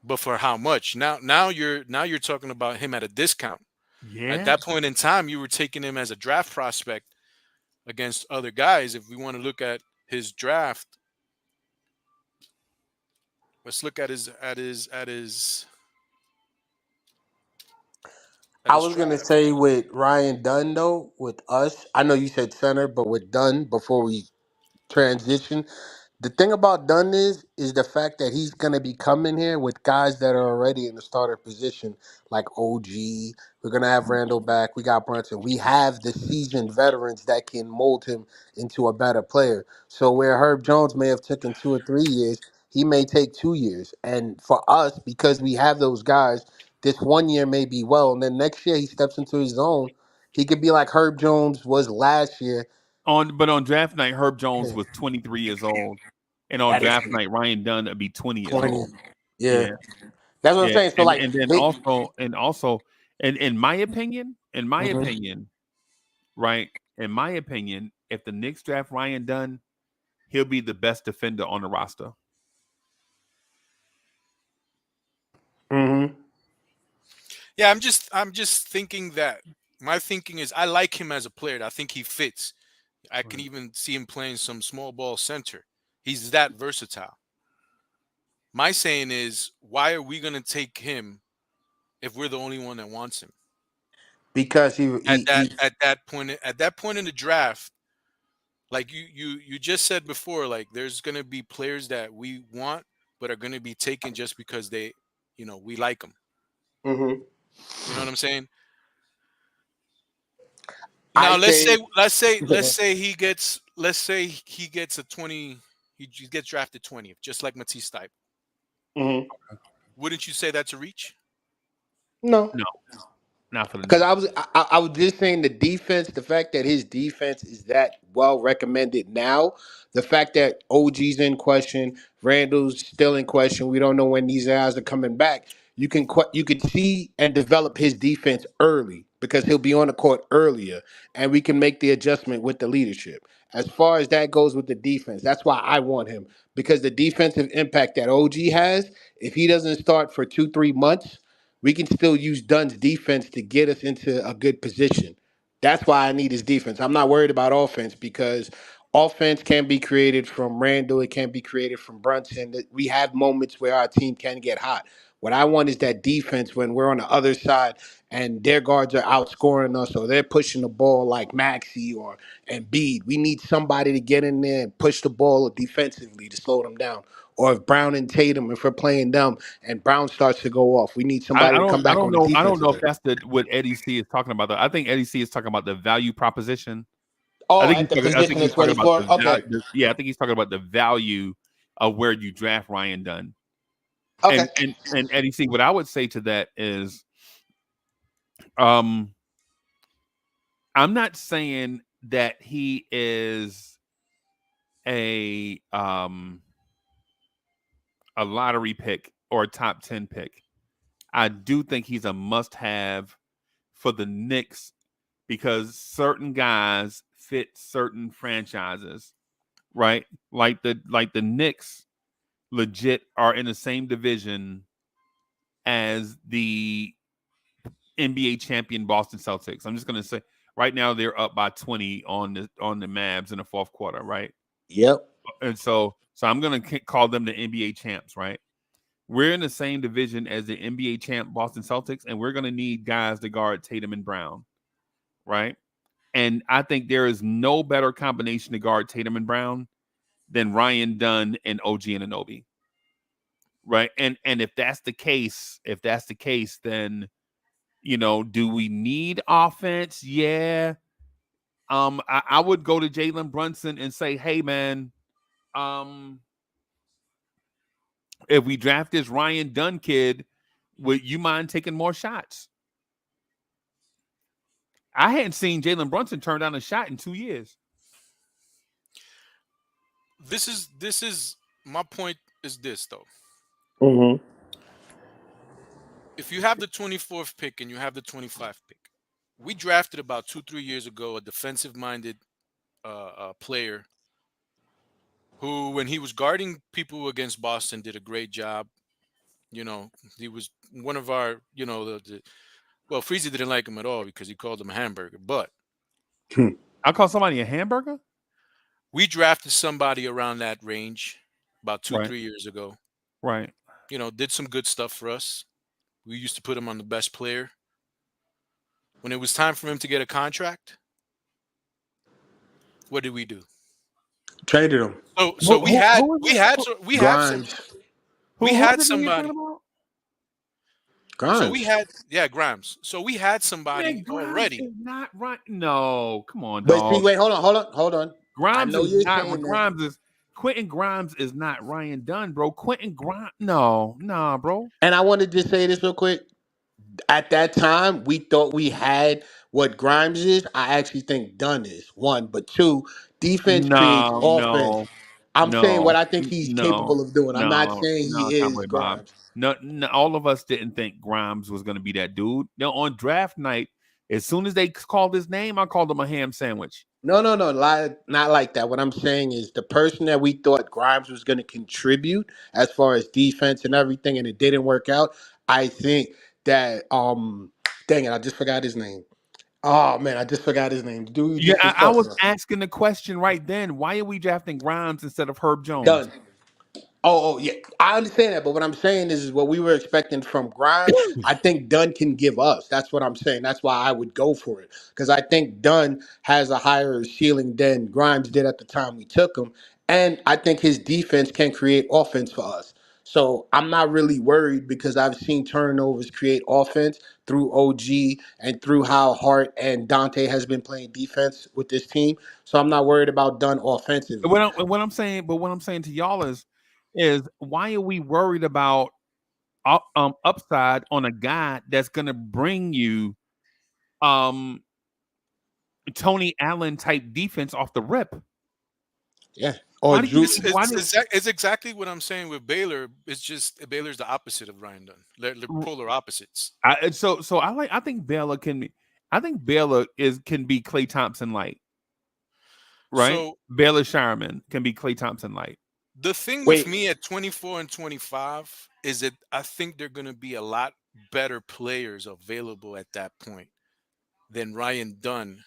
But for how much? Now you're talking about him at a discount. At Yeah. that point in time, you were taking him as a draft prospect against other guys. If we want to look at his draft, let's look at I his was gonna draft. say with Ryan Dunn though, with us, I know you said center, but with Dunn before we transition, the thing about Dunn is the fact that he's gonna be coming here with guys that are already in the starter position, like OG. We're gonna have Randall back. We got Brunson. We have the seasoned veterans that can mold him into a better player. So where Herb Jones may have taken 2 or 3 years, he may take 2 years. And for us, because we have those guys, this one year may be well, and then next year he steps into his own. He could be like Herb Jones was last year. On draft night, Herb Jones was 23 years old. And on At his draft night, Ryan Dunn would be 20 years 20. old. Yeah. Yeah. That's what I'm Yeah. saying. So And like and then they, also and in my Mhm. opinion, right? In my opinion, if the Knicks draft Ryan Dunn, he'll be the best defender on the roster. Mhm. Yeah, I'm just thinking that my thinking is I like him as a player. I think he fits. I can even see him playing some small ball center. He's that versatile. My saying is, why are we going to take him if we're the only one that wants him? Because At that point in the draft, like you just said before, like there's going to be players that we want but are going to be taken just because they, we like them. Mhm. You know what I'm saying? I Now think. let's say he gets a 20, he gets drafted 20th, just like Matisse type. Mhm. Wouldn't you say that's a reach? No. No, not for the Because Knicks. I was just saying the defense, the fact that his defense is that well recommended now, the fact that OG's in question, Randall's still in question, we don't know when these guys are coming back. You can see and develop his defense early because he'll be on the court earlier, and we can make the adjustment with the leadership. As far as that goes with the defense, that's why I want him because the defensive impact that OG has, if he doesn't start for 2-3 months we can still use Dunn's defense to get us into a good position. That's why I need his defense. I'm not worried about offense because offense can be created from Randall. It can be created from Brunson. We have moments where our team can get hot. What I want is that defense when we're on the other side and their guards are outscoring us or they're pushing the ball like Maxey or Embiid. We need somebody to get in there and push the ball defensively to slow them down. Or if Brown and Tatum, if we're playing them and Brown starts to go off, we need somebody to come I back don't on the know. I don't defensive know if end. that's what Eddie C is talking about. Though. I think Eddie C is talking about the value proposition. Oh, at the I think position he's is what talking he's about for? the Okay. value. Yeah, I think he's talking about the value of where you draft Ryan Dunn. Okay. And Eddie C, what I would say to that is, um, I'm not saying that he is a a lottery pick or a top 10 pick. I do think he's a must have for the Knicks because certain guys fit certain franchises, right? Like the Knicks legit are in the same division as the NBA champion Boston Celtics. I'm just gonna say right now they're up by 20 on the Mavs in the fourth quarter, right? Yep. And so I'm gonna call them the NBA champs, right? We're in the same division as the NBA champ Boston Celtics, and we're gonna need guys to guard Tatum and Brown, right? And I think there is no better combination to guard Tatum and Brown than Ryan Dunn and OG Anunoby, right? And if that's the case, then do we need offense? Yeah. I would go to Jalen Brunson and say, hey man, um, if we draft this Ryan Dunn kid, would you mind taking more shots? I hadn't seen Jalen Brunson turn down a shot in 2 years. This is my point is this though. Mm-hmm. If you have the 24th pick and you have the 25th pick, we drafted about 2-3 years ago a defensive minded player who, when he was guarding people against Boston, did a great job. He was one of our, well, Freezy didn't like him at all because he called him a hamburger. But I call somebody a hamburger? we drafted somebody around that range about two, Right. 3 years ago. Right. Did some good stuff for us. We used to put him on the best player. When it was time for him to get a contract, what did we do? Traded him. So we had Who we is had it? so we have some Grimes. we Who had is it you're talking somebody. about? So we Grimes. had Grimes. So we had Man, somebody Grimes already. is not right. No, come on, But see, dog. wait, hold on. I Grimes know is you're not. saying that. Grimes is Quentin Grimes is not Ryan Dunn, bro. Quentin Grimes, no, nah, bro. And I wanted to say this real quick. At that time, we thought we had what Grimes is. I actually think Dunn is one, but two, defense creates No, offense. no, I'm saying what no, I think he's no, capable of doing. I'm not no, saying no, he is Cowboy Bob. Grimes. No, no, all of us didn't think Grimes was going to be that dude. No, on draft night, as soon as they called his name, I called him a ham sandwich. No, not like that. What I'm saying is the person that we thought Grimes was going to contribute as far as defense and everything, and it didn't work out. I think that dang it, I just forgot his name. Oh man, I just forgot his name. The dude you Yeah, just was I talking was about. asking the question right then. Why are we drafting Grimes instead of Herb Jones? Done. Oh, yeah, I understand that, but what I'm saying is what we were expecting from Grimes. I think Dunn can give us. That's what I'm saying. That's why I would go for it because I think Dunn has a higher ceiling than Grimes did at the time we took him, and I think his defense can create offense for us. So I'm not really worried because I've seen turnovers create offense through OG and through how Hart and Dante has been playing defense with this team. So I'm not worried about Dunn offensively. What I'm saying, but what I'm saying to y'all is why are we worried about upside on a guy that's gonna bring you um Tony Allen type defense off the rip? Yeah. Or Why do you Drew. why do It's exactly what I'm saying with Baylor. It's just Baylor's the opposite of Ryan Dunn. They're polar opposites. I think Baylor can be I think Baylor can be Klay Thompson light, right? So Baylor Scheierman can be Klay Thompson light. the thing with Wait. me at 24 and 25 is that I think they're going to be a lot better players available at that point than Ryan Dunn,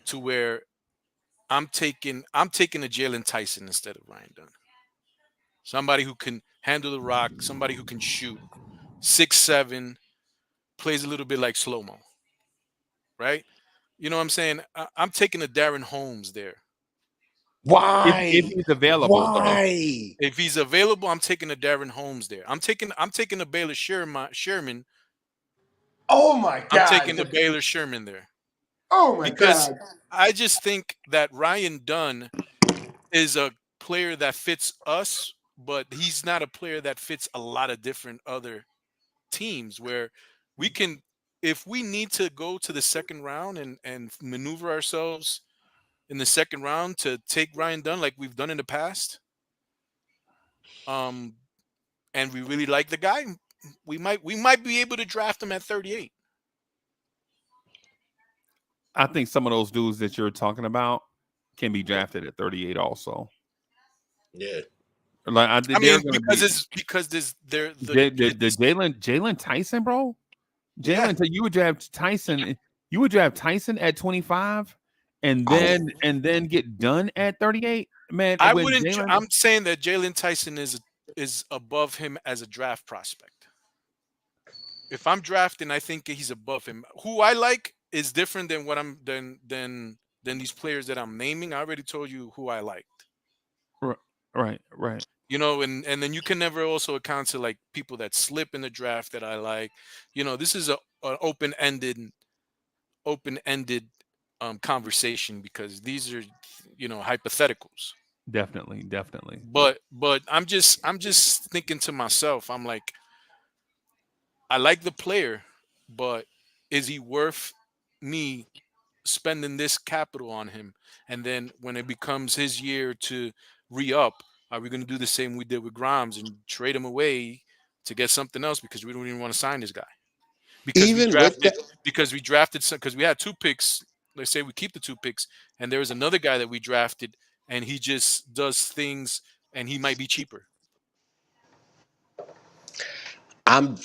to where I'm taking a Jalen Tyson instead of Ryan Dunn. Somebody who can handle the rock, somebody who can shoot, 6'7", plays a little bit like slow mo, right? You know what I'm saying? I'm taking a Darren Holmes there. If Why? he's available though. Why? If he's available, I'm taking a Darren Holmes there. I'm taking a Baylor Sherman. Oh my I'm God. taking the Baylor Sherman there Oh my because God. I just think that Ryan Dunn is a player that fits us, but he's not a player that fits a lot of different other teams where we can, if we need to go to the second round and maneuver ourselves in the second round to take Ryan Dunn like we've done in the past, um, and we really like the guy, we might be able to draft him at 38. I think some of those dudes that you're talking about can be drafted at 38 also. Yeah. I They're mean, going to because be it's because there's there the it's, Jalen Tyson, bro. yeah. You would draft Tyson. You would draft Tyson at 25, and Oh, then get done at 38. Man, I when wouldn't. Jalen, I'm saying that Jalen Tyson is above him as a draft prospect. If I'm drafting, I think he's above him. Who I like is different than what I'm than these players that I'm naming. I already told you who I liked. r- right. And then you can never also account to like people that slip in the draft that I like. This is an open ended conversation because these are hypotheticals. Definitely. But I'm just thinking to myself, I'm like, I like the player, but is he worth me spending this capital on him? And then when it becomes his year to re-up, are we going to do the same we did with Grimes and trade him away to get something else because we don't even want to sign this guy? Because we even with drafted that, because we had 2 picks. Let's say we keep the 2 picks, and there was another guy that we drafted, and he just does things, and he might be cheaper. I'm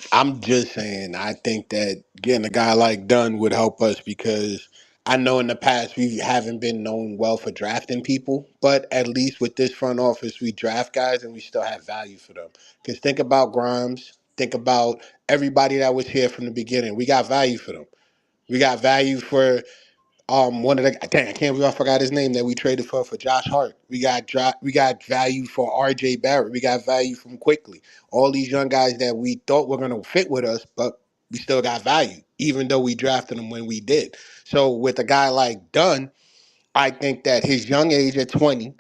just saying I think that getting a guy like Dunn would help us because I know in the past we haven't been known well for drafting people, but at least with this front office we draft guys and we still have value for them. Because think about Grimes, think about everybody that was here from the beginning. We got value for them. We got value for one of the dang, I can't believe I forgot his name that we traded for Josh Hart. We got value for RJ Barrett. We got value from Quickly. All these young guys that we thought were gonna fit with us, but we still got value, even though we drafted them when we did. So with a guy like Dunn, I think that his young age at 20,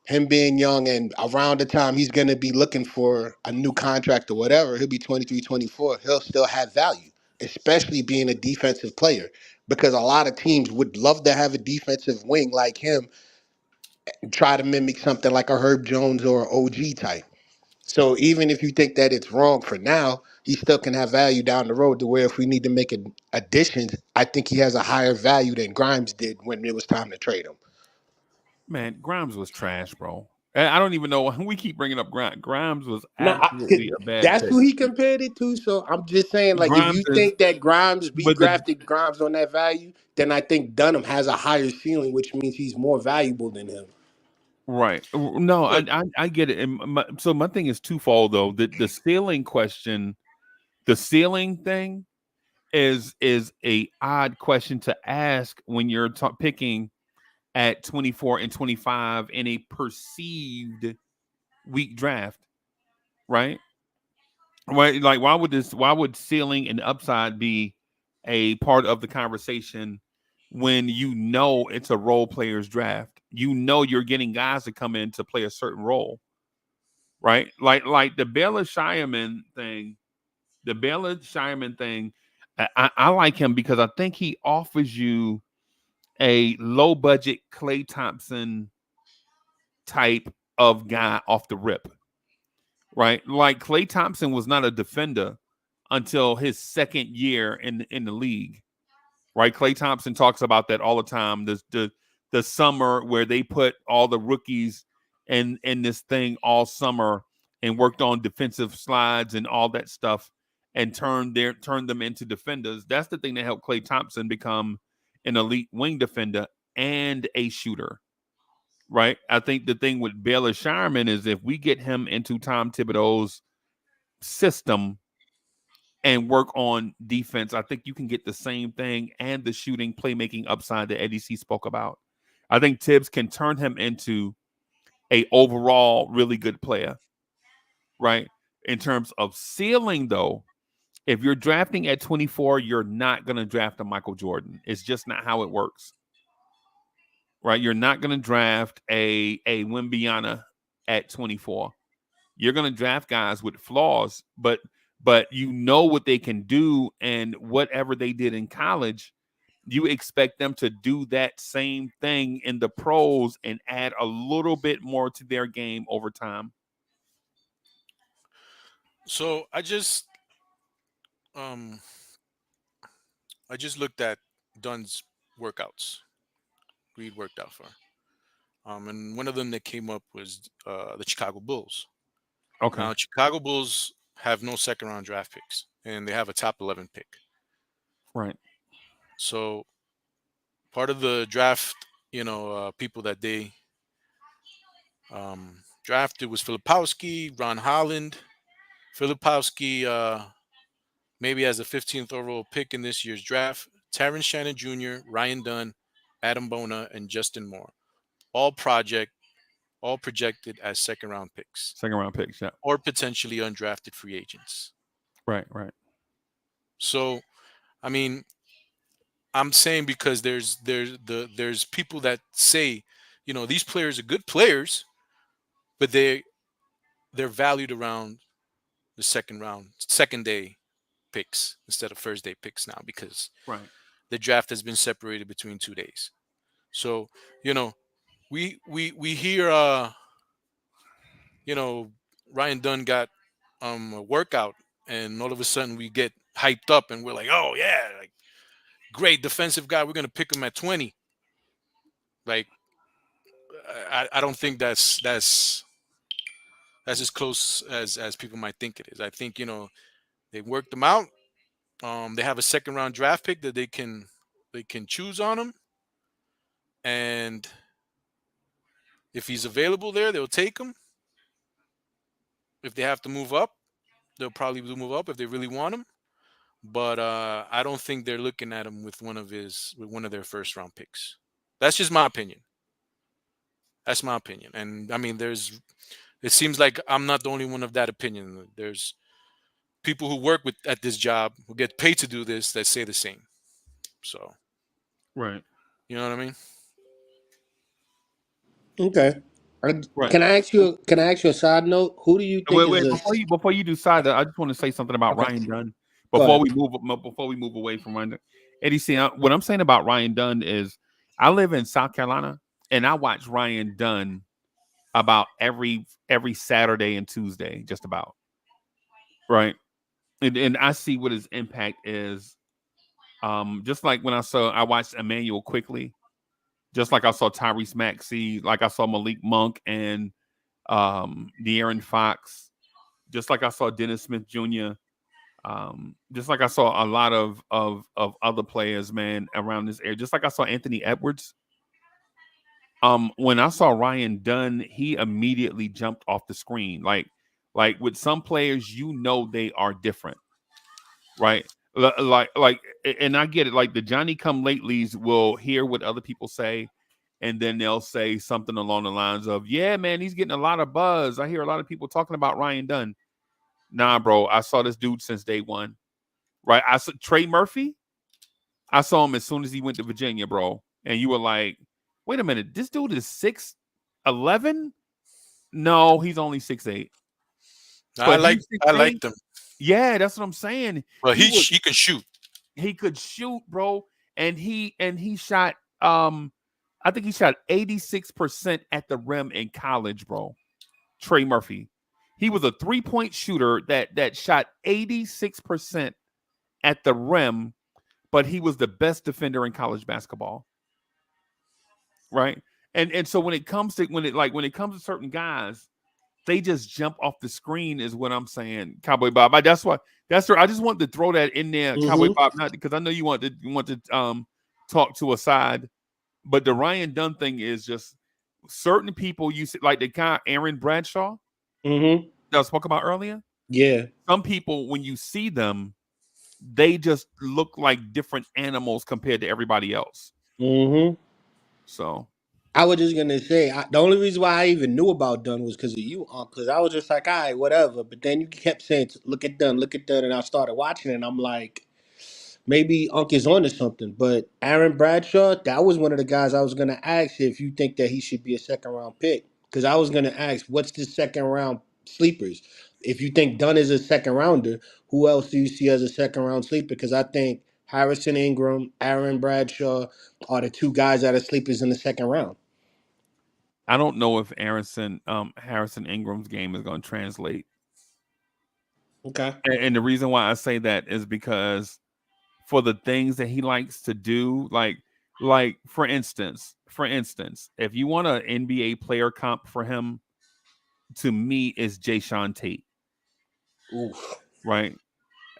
him being young and around the time he's going to be looking for a new contract or whatever, he'll be 23, 24. He'll still have value, especially being a defensive player, because a lot of teams would love to have a defensive wing like him and try to mimic something like a Herb Jones or OG type. So even if you think that it's wrong for now, he still can have value down the road to where if we need to make additions, I think he has a higher value than Grimes did when it was time to trade him. Man, Grimes was trash, bro. And I don't even know why we keep bringing up Grimes. Grimes was Nah, absolutely a bad that's pick. who he compared it to. So I'm just saying, like, if Grimes you is, think that Grimes, we but the drafted Grimes on that value, then I think Dunham has a higher ceiling, which means he's more valuable than him. right. No, But I get it. And so my thing is twofold though. The ceiling question, the ceiling thing is a odd question to ask when you're picking at 24 and 25 in a perceived weak draft, right? Right, like why would ceiling and upside be a part of the conversation when you know it's a role players draft? You know you're getting guys to come in to play a certain role, right? Like the Baylor Scheierman thing, the Baylor Scheierman thing, I like him because I think he offers you a low budget Klay Thompson type of guy off the rip, right? Like Klay Thompson was not a defender until his second year in the league, right? Klay Thompson talks about that all the time. The summer where they put all the rookies in this thing all summer and worked on defensive slides and all that stuff and turned them into defenders. That's the thing that helped Klay Thompson become an elite wing defender and a shooter. Right. I think the thing with Baylor Scheierman is if we get him into Tom Thibodeau's system and work on defense, I think you can get the same thing and the shooting playmaking upside that Eddie C spoke about. I think Tibbs can turn him into a overall really good player, right? In terms of ceiling, though, if you're drafting at 24, you're not going to draft a Michael Jordan. It's just not how it works, right? You're not going to draft a Wembyana at 24. You're going to draft guys with flaws, but you know what they can do, and whatever they did in college, you expect them to do that same thing in the pros and add a little bit more to their game over time. so um I just looked at Dunn's workouts. Who he worked out for. And one of them that came up was the Chicago Bulls. Okay. Now, Chicago Bulls have no second round draft picks, and they have a top 11 pick. Right. So part of the draft, people that they drafted was Filipowski, Ron Holland. Filipowski maybe as a 15th overall pick in this year's draft. Terrence Shannon Jr., Ryan Dunn, Adam Bona, and Justin Moore. All projected as second round picks Second round picks. Yeah. or potentially undrafted free agents. Right. Right. So, I mean, I'm saying because there's people that say, these players are good players, but they're valued around the second day picks instead of first day picks now because Right. the draft has been separated between 2 days. So, we hear Ryan Dunn got a workout, and all of a sudden we get hyped up and we're like, oh yeah, like great defensive guy, we're gonna pick him at 20. Like I don't think that's as close as people might think it is. I think they worked them out. They have a second round draft pick that they can choose on him, and if he's available there, they'll take him. If they have to move up, they'll probably move up if they really want him. But I don't think they're looking at him with one of their first round picks. That's just my opinion. That's my opinion. And I mean, it seems like I'm not the only one of that opinion. There's people who work at this job who get paid to do this that say the same. So, Right. you know what I mean? Okay. Right. Can I ask you a side note? Who do you think Wait, is wait. the Before you decide that, I just want to say something about okay? Ryan Dunn Go before ahead. we move away from Ryan Dunn. Eddie, see, what I'm saying about Ryan Dunn is, I live in South Carolina and I watch Ryan Dunn about every Saturday and Tuesday, just about. Right. And I see what his impact is. Just like when I watched Emmanuel Quickly, just like I saw Tyrese Maxey, like I saw Malik Monk and De'Aaron Fox, just like I saw Dennis Smith Jr., just like I saw a lot of other players, man, around this area. Just like I saw Anthony Edwards. When I saw Ryan Dunn, he immediately jumped off the screen. Like with some players, they are different, right? And I get it. Like the Johnny Come Latelys will hear what other people say, and then they'll say something along the lines of, "Yeah, man, he's getting a lot of buzz. I hear a lot of people talking about Ryan Dunn." Nah, bro, I saw this dude since day one. Right? I saw Trey Murphy. I saw him as soon as he went to Virginia, bro. And you were like, "Wait a minute, this dude is 6'11"? No, he's only 6'8". I But like he's I 6'8". like them. Yeah, that's what I'm saying. Well, He was he can shoot. he could shoot, bro, and he shot I think he shot 86% at the rim in college, bro. Trey Murphy. He was a three-point shooter that shot 86% at the rim, but he was the best defender in college basketball. Right? And so when it comes to certain guys, they just jump off the screen is what I'm saying, Cowboy Bob. That's why I just want to throw that in there, Cowboy Bob, not because I know you want to talk to a side, but the Ryan Dunn thing is just certain people you see, like the guy Aaron Bradshaw that I spoke about earlier. Yeah. Some people, when you see them, they just look like different animals compared to everybody else. So I was just gonna say the only reason why I even knew about Dunn was because of you, because I was just like, all right, whatever. But then you kept saying, look at Dunn, and I started watching it, and I'm like, maybe Unc is on to something. But Aaron Bradshaw, that was one of the guys I was gonna ask if you think that he should be a second round pick, because I was gonna ask what's the second round sleepers. If you think Dunn is a second rounder, who else do you see as a second round sleeper? Because I think Harrison Ingram, Aaron Bradshaw are the two guys that are sleepers in the second round. I don't know if Harrison Ingram's game is going to translate. Okay. And the reason why I say that is because for the things that he likes to do, like for instance, if you want an NBA player comp for him, to me is Jayshawn Tate. Oof. Right?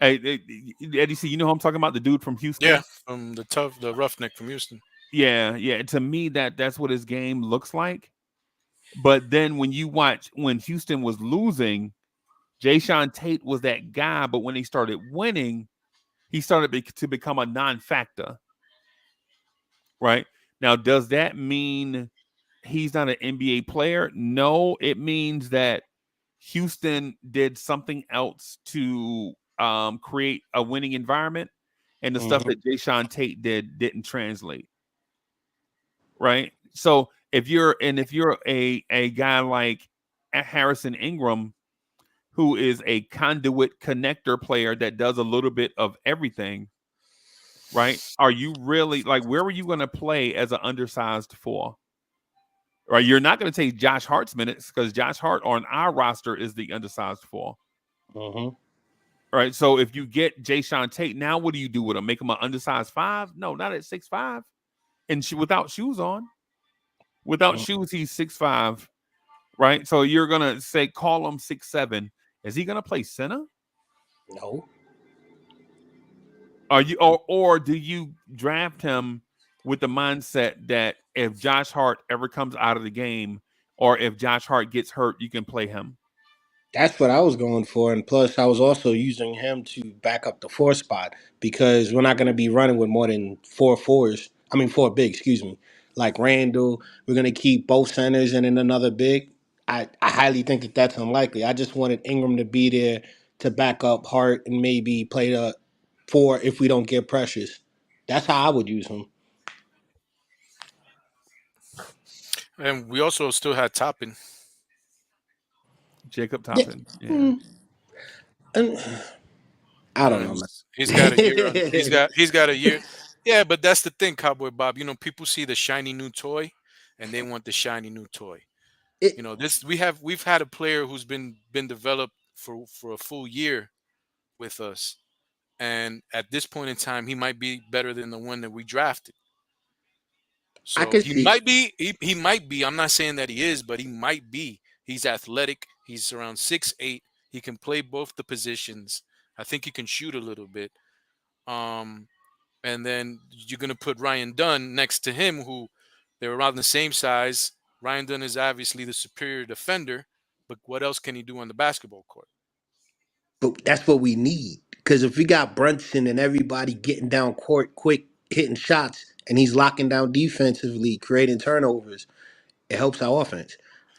Hey, Eddie, see, you know who I'm talking about? The dude from Houston? Yeah, the roughneck from Houston. Yeah. To me, that's what his game looks like. But then when Houston was losing, Jayshawn Tate was that guy. But when they started winning, he started to become a non-factor. Right? Now, does that mean he's not an NBA player? No, it means that Houston did something else to create a winning environment, and the stuff that Jayshawn Tate didn't translate. Right? So if you're a guy like Harrison Ingram, who is a conduit connector player that does a little bit of everything, right? Are you really like where were you going to play as an undersized four? Right, you're not going to take Josh Hart's minutes because Josh Hart on our roster is the undersized four. Right, so if you get Jayshawn Tate, now what do you do with him? Make him an undersized 5? No, not at 6'5", and without shoes on. Without shoes, he's 6'5", right? So you're gonna say call him 6'7". Is he gonna play center? No. Are you or do you draft him with the mindset that if Josh Hart ever comes out of the game, or if Josh Hart gets hurt, you can play him? That's what I was going for. And plus, I was also using him to back up the 4 spot because we're not going to be running with more than 4 fours. I mean, 4 big, excuse me. Like Randall, we're going to keep both centers and then another big. I highly think that that's unlikely. I just wanted Ingram to be there to back up Hart and maybe play the 4 if we don't get pressures. That's how I would use him. And we also still had Toppin. Jacob Toppin. Yeah. And I don't know, man. He's got a year. He's got a year. Yeah, but that's the thing, Cowboy Bob. You know, people see the shiny new toy, and they want the shiny new toy. You know, we've had a player who's been developed for a full year with us, and at this point in time, he might be better than the one that we drafted. I So could he see. might be. He might be. I'm not saying that he is, but he might be He's athletic. He's around 6'8". He can play both the positions. I think he can shoot a little bit. Um, and then you're gonna put Ryan Dunn next to him, who they're around the same size. Ryan Dunn is obviously the superior defender, but what else can he do on the basketball court? But that's what we need. Because if we got Brunson and everybody getting down court quick, hitting shots, and he's locking down defensively, creating turnovers, it helps our offense.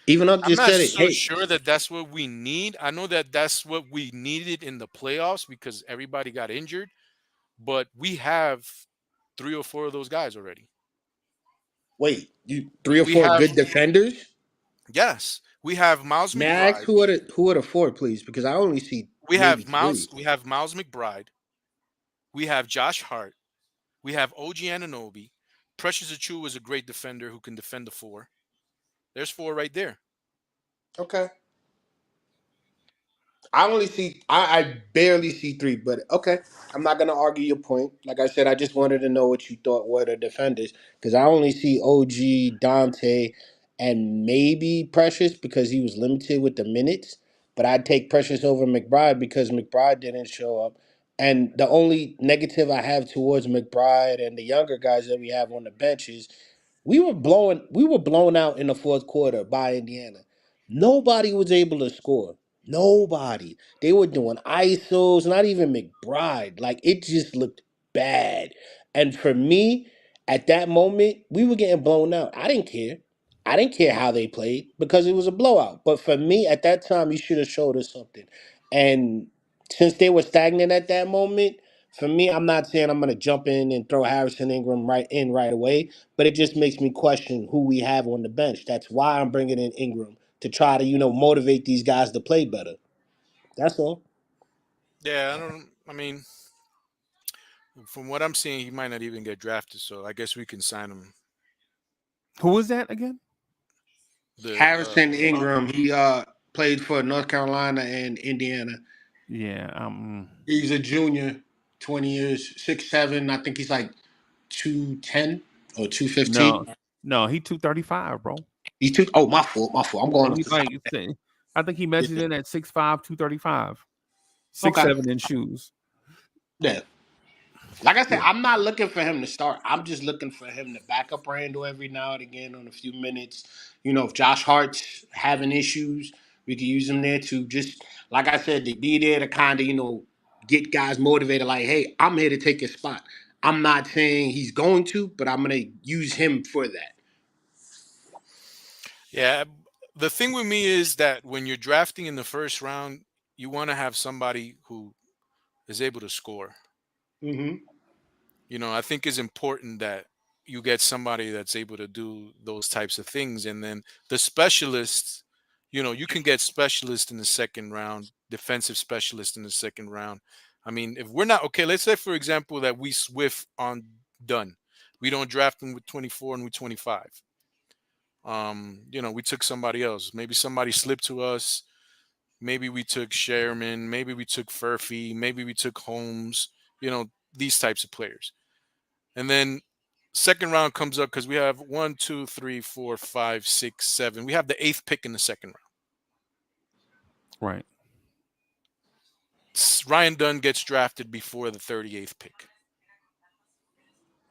Even up I'm just not said it. so Hey, sure that that's what we need. I know that that's what we needed in the playoffs because everybody got injured, but we have 3 or 4 of those guys already. wait, you three or We four have good defenders? Yes, we have Miles May I ask McBride. who are the four, please? Because I only see maybe three. We have Miles McBride. We have Josh Hart. We have OG Ananobi. Precious Achua is a great defender who can defend the four. There's 4 right there. Okay. I barely see three, but okay. I'm not gonna argue your point. Like I said, I just wanted to know what you thought were the defenders. Because I only see OG, Dante, and maybe Precious because he was limited with the minutes. But I'd take Precious over McBride because McBride didn't show up. And the only negative I have towards McBride and the younger guys that we have on the bench is we were blown out in the fourth quarter by Indiana. Nobody was able to score. Nobody. They were doing ISOs, not even McBride. Like it just looked bad. And for me, at that moment, we were getting blown out. I didn't care. I didn't care how they played because it was a blowout. But for me, at that time, you should have showed us something. And since they were stagnant at that moment, for me, I'm not saying I'm gonna jump in and throw Harrison Ingram right away, but it just makes me question who we have on the bench. That's why I'm bringing in Ingram to try to motivate these guys to play better. That's all. Yeah, I mean, from what I'm seeing, he might not even get drafted. So I guess we can sign him. Who was that again? The Harrison Ingram, he played for North Carolina and Indiana. Yeah. He's a junior, 20 years, 6'7". I think he's like 210 or 215. No, no, he 235, bro. He's too. Oh, my fault, my fault. I'm going And off he's the top. like, I think he measured in at 6'5", 235. Okay. 6'7" in shoes. Yeah. Like I said, Yeah. I'm not looking for him to start. I'm just looking for him to back up Randall every now and again on a few minutes. If Josh Hart's having issues, we can use him there to just, like I said, to be there to kind of, get guys motivated. Like, hey, I'm here to take his spot. I'm not saying he's going to, but I'm going to use him for that. Yeah, the thing with me is that when you're drafting in the first round, you want to have somebody who is able to score. Mm-hmm. I think it's important that you get somebody that's able to do those types of things. And then the specialists, you can get specialists in the second round, defensive specialists in the second round. I mean, if we're not okay, let's say, for example, that we swift on Dunn. We don't draft him with 24 and with 25. We took somebody else. Maybe somebody slipped to us. Maybe we took Scheierman. Maybe we took Furphy. Maybe we took Holmes. These types of players. And then second round comes up because we have 1, 2, 3, 4, 5, 6, 7. We have the 8th pick in the second round. Right. Ryan Dunn gets drafted before the 38th pick.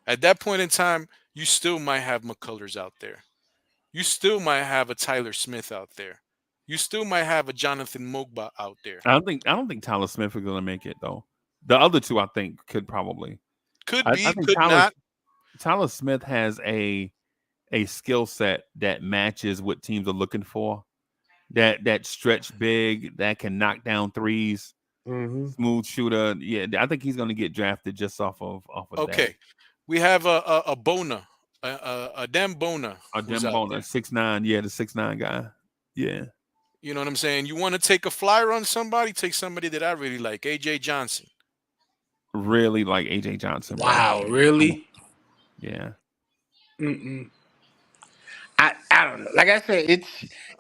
At that point in time, you still might have McCullers out there. You still might have a Tyler Smith out there. You still might have a Jonathan Mogba out there. I don't think Tyler Smith is gonna make it though. The other two I think could probably. Could I be, think could not. Tyler Smith has a skill set that matches what teams are looking for. That stretch big, that can knock down threes, Mm-hmm. smooth shooter. Yeah, I think he's gonna get drafted just off of that. Okay. We have a Bona, a damn Bona. Dem Bona, 6'9". Yeah, the 6'9" guy. Yeah. You know what I'm saying? You want to take a flyer on somebody? Take somebody that I really like, AJ Johnson. Really like AJ Johnson. Bro. Wow, really? Yeah. Mm-mm. I don't know. Like I said, it's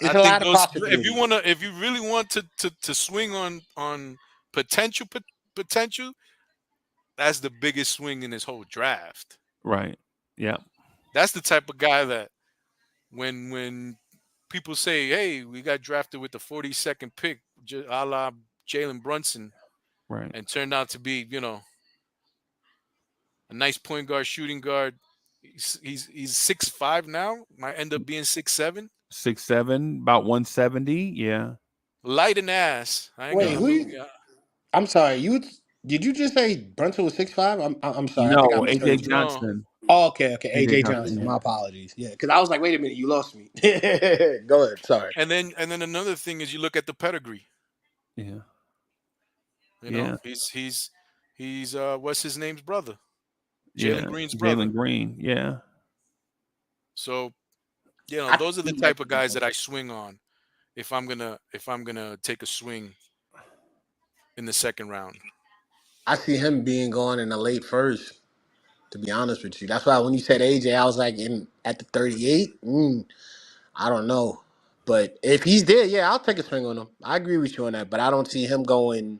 I a think lot of those. possibilities. If you really want to swing on potential, that's the biggest swing in this whole draft. Right. Yeah. That's the type of guy that when people say, hey, we got drafted with the 42nd pick, a la Jalen Brunson, Right. and turned out to be, a nice point guard, shooting guard. He's 6'5" now. Might end up being 6'7". 6'7", about 170. Yeah. Light and ass. I ain't Wait, gonna. who? I'm sorry. Did you just say Brunson was 6'5"? I'm sorry. I think I No, AJ misheard you. No. Johnson. Oh, okay. AJ AJ Johnson. Johnson. Yeah. My apologies. Yeah, because I was like, wait a minute, you lost me. Go ahead. Sorry. And then another thing is you look at the pedigree. Yeah. You know, Yeah. he's what's his name's brother, Yeah. Jalen Green's brother. Jalen Green. Yeah. So I those are the think that type of guys that I swing on if I'm gonna take a swing in the second round. I see him being gone in the late first. To be honest with you, that's why when you said AJ, I was like, in at the 38. I don't know, but if he's there, yeah, I'll take a swing on him. I agree with you on that, but I don't see him going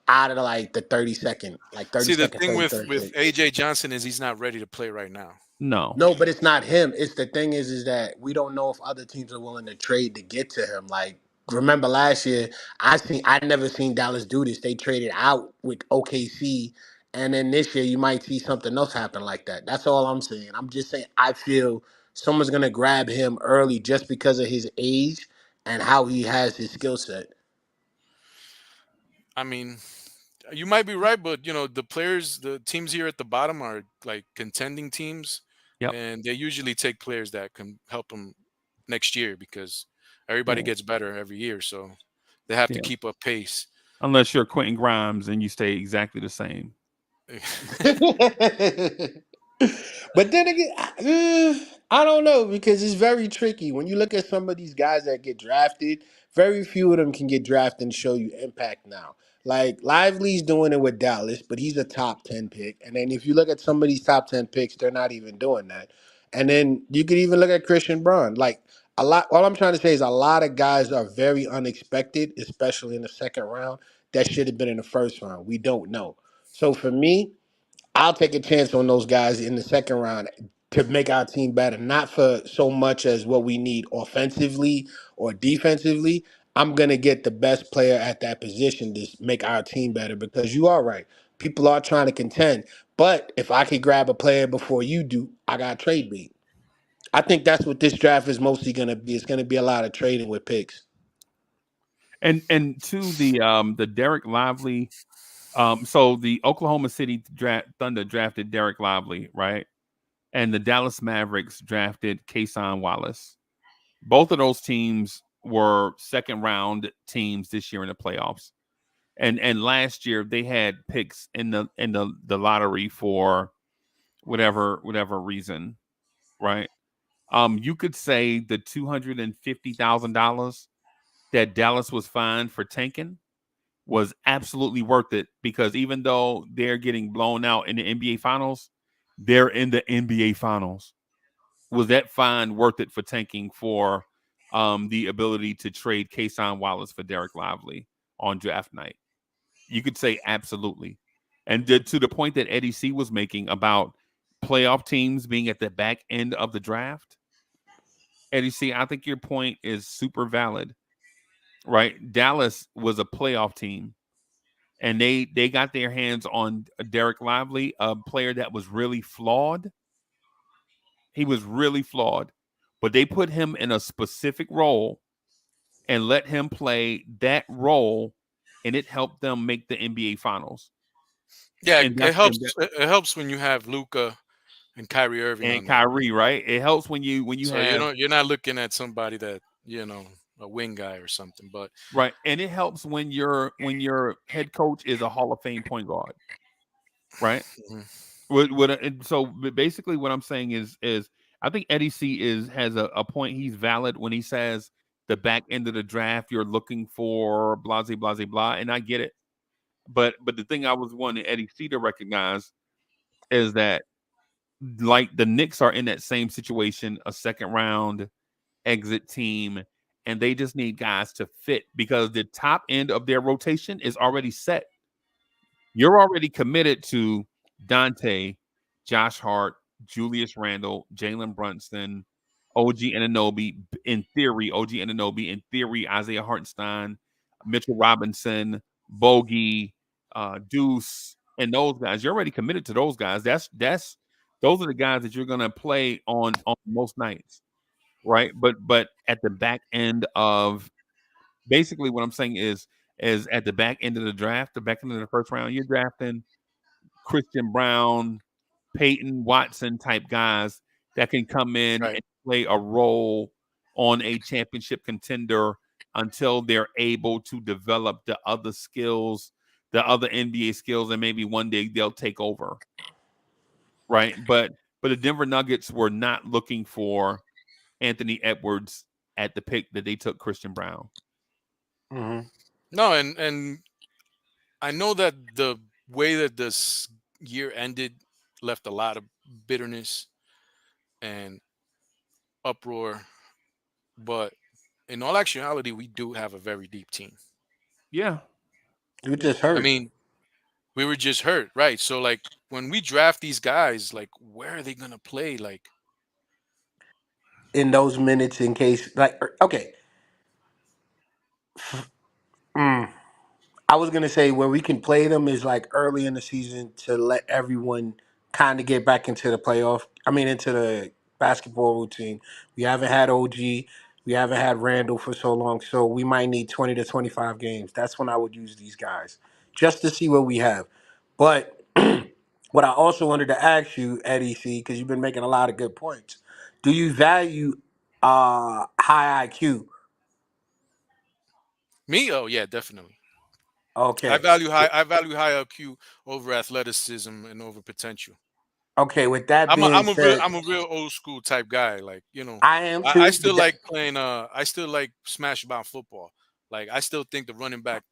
out of like the 32nd, like See, the 32nd, thing with 33rd with pick. AJ Johnson is he's not ready to play right now. No. No, but it's not him. It's the thing is that we don't know if other teams are willing to trade to get to him. Like remember last year, I never seen Dallas do this. They traded out with OKC, and then this year you might see something else happen like that. That's all I'm saying. I'm just saying I feel someone's gonna grab him early just because of his age and how he has his skill set. I mean, you might be right, but the teams here at the bottom are like contending teams, Yep. and they usually take players that can help them next year because everybody Yeah. gets better every year, so they have to Yeah. keep up pace. Unless you're Quentin Grimes and you stay exactly the same. But then again, I don't know because it's very tricky. When you look at some of these guys that get drafted, very few of them can get drafted and show you impact now. Like Lively's doing it with Dallas, but he's a top 10 pick. And then if you look at some of these top 10 picks, they're not even doing that. And then you could even look at Christian Braun. Like a lot, all I'm trying to say is a lot of guys are very unexpected, especially in the second round, that should have been in the first round. We don't know. So for me, I'll take a chance on those guys in the second round to make our team better, not for so much as what we need offensively or defensively. I'm going to get the best player at that position to make our team better because you are right. People are trying to contend. But if I could grab a player before you do, I got trade bait. I think that's what this draft is mostly going to be. It's going to be a lot of trading with picks. And to the Derek Lively, so the Oklahoma City Thunder drafted Derek Lively, right? And the Dallas Mavericks drafted Kason Wallace. Both of those teams were second round teams this year in the playoffs. And last year they had picks in the lottery for whatever reason, right? You could say the $250,000 that Dallas was fined for tanking was absolutely worth it because even though they're getting blown out in the NBA finals, they're in the NBA finals. Was that fine worth it for tanking for the ability to trade Kason Wallace for Derek Lively on draft night? You could say absolutely. And to the point that Eddie C was making about playoff teams being at the back end of the draft, Eddie C, I think your point is super valid, right? Dallas was a playoff team, and they got their hands on Derek Lively, a player that was really flawed. He was really flawed, but they put him in a specific role and let him play that role, and it helped them make the NBA Finals. Yeah, And it that's helps. It helps when you have Luca and Kyrie Irving and on there. Kyrie, right? It helps when you So have you're not looking at somebody that a wing guy or something. But right, and it helps when your head coach is a Hall of Fame point guard, right? mhm. So basically, what I'm saying is I think Eddie C has a point. He's valid when he says the back end of the draft you're looking for blah blah blah blah, and I get it. But the thing I was wanting Eddie C to recognize is that like the Knicks are in that same situation, a second round exit team, and they just need guys to fit because the top end of their rotation is already set. You're already committed to Dante, Josh Hart, Julius Randle, Jalen Brunson, OG Anunoby, in theory, Isaiah Hartenstein, Mitchell Robinson, Bogey, Deuce, and those guys. You're already committed to those guys. Those are the guys that you're gonna play on most nights, right? But at the back end of basically what I'm saying is at the back end of the draft, the back end of the first round, you're drafting Christian Brown, Peyton Watson type guys that can come in Right. and play a role on a championship contender until they're able to develop the other skills, the other NBA skills, and maybe one day they'll take over. Right. But the Denver Nuggets were not looking for Anthony Edwards at the pick that they took Christian Brown. Mm-hmm. No, and I know that the way that this year ended left a lot of bitterness and uproar, but in all actuality, we do have a very deep team. Yeah. You just I heard mean, we were just hurt, right? So like when we draft these guys, like where are they gonna play? Like in those minutes in case, like, okay. Mm. I was gonna say where we can play them is like early in the season to let everyone kind of get back into the playoff. I mean, into the basketball routine. We haven't had OG, we haven't had Randall for so long, so we might need 20 to 25 games. That's when I would use these guys just to see what we have. But what I also wanted to ask you, Eddie C, because you've been making a lot of good points. Do you value high IQ? me, oh yeah, definitely. Okay. I value high IQ over athleticism and over potential. Okay, with that being said, I'm a real old school type guy. Like, you know, I am I too. still like playing I still like smash about football. Like I still think the running back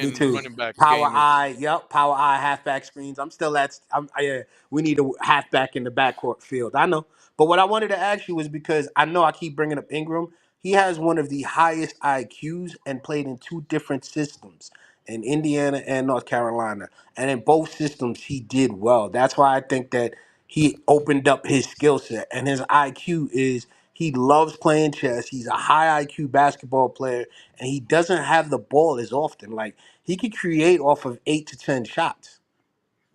Me playing too. running back Power game is eye, yep. Power eye, halfback screens. I'm still at. Yeah, we need a halfback in the backcourt field. I know, but what I wanted to ask you was because I know I keep bringing up Ingram. He has one of the highest IQs and played in two different systems in Indiana and North Carolina, and in both systems he did well. That's why I think that he opened up his skill set and his IQ is. He loves playing chess. He's a high IQ basketball player, and he doesn't have the ball as often. Like he could create off of 8 to 10 shots.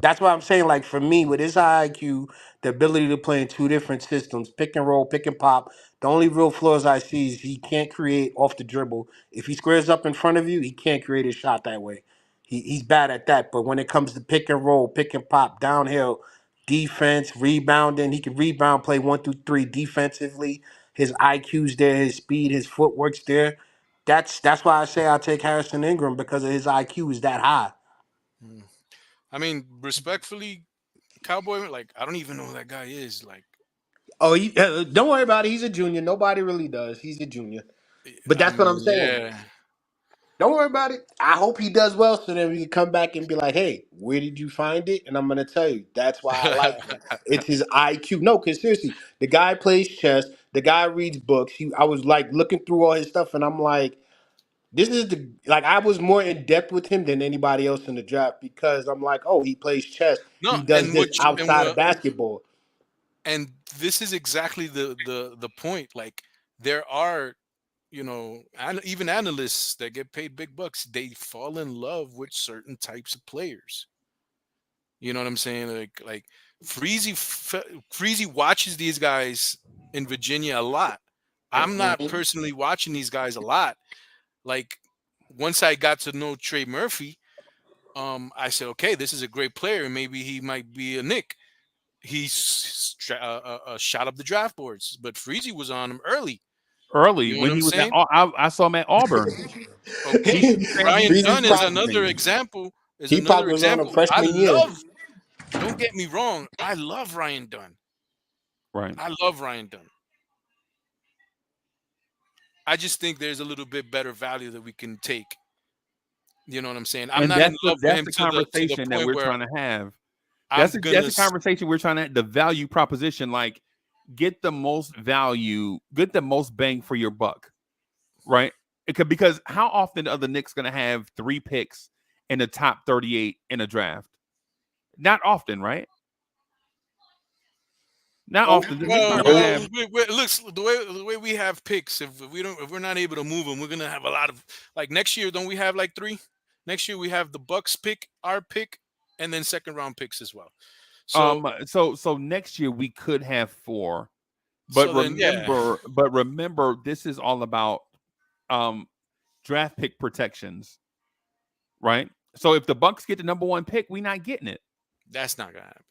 That's why I'm saying, like, for me, with his high IQ, the ability to play in two different systems, pick and roll, pick and pop, the only real flaws I see is he can't create off the dribble. If he squares up in front of you, he can't create a shot that way. He's bad at that. But when it comes to pick and roll, pick and pop, downhill, defense, rebounding, he can rebound, play 1 through 3 defensively. His IQ's there, his speed, his footwork's there. That's why I say I'll take Harrison Ingram because of his IQ is that high. mm. I mean, respectfully, Cowboy, like I don't even know who that guy is. Like Oh, don't worry about it. He's a junior. Nobody really does. He's a junior. But I that's what I'm mean, saying. yeah. Don't worry about it. I hope he does well so then we can come back and be like, hey, where did you find it? And I'm going to tell you, that's why I like him. It's his IQ. No, because seriously, the guy plays chess. The guy reads books. I was like looking through all his stuff and I'm like, this is I was more in depth with him than anybody else in the draft because I'm like, oh, he plays chess. No, He does and this which and outside of what basketball. and this is exactly the point. Like there are, you know, and even analysts that get paid big bucks, they fall in love with certain types of players. You know what I'm saying? Like Freezy watches these guys in Virginia a lot. I'm not Mhm. personally watching these guys a lot. Like once I got to know Trey Murphy, I said, okay, this is a great player. Maybe he might be a Nick. Shot up the draft boards, but Freezy was on him early. Early You know what when I'm he was at, saying? I saw him at Auburn. He Okay, should be saying he Ryan Freezy Dunn is Pop, another example. Is he another probably was on a example. I freshman year. love. Don't get me wrong. I love Ryan Dunn. right. I love Ryan Dunn. I just think there's a little bit better value that we can take. You know what I'm saying? I'm And not in love with that's him the to the conversation that point we're where trying to have. I'm That's gonna. the conversation we're trying to, the value proposition. Like, get the most value, get the most bang for your buck, right? Because how often are the Knicks going to have 3 picks in the top 38 in a draft? Not often, right? Not often. The Knicks Well, not gonna have. it looks the way we have picks. If we're not able to move them, we're gonna have a lot of like next year. Don't we have like 3? Next year we have the Bucks pick, our pick, and then second round picks as well. So So next year we could have 4, but so then yeah, remember, this is all about draft pick protections, right? So if the Bucks get the number 1 pick, we're not getting it. that's not gonna happen.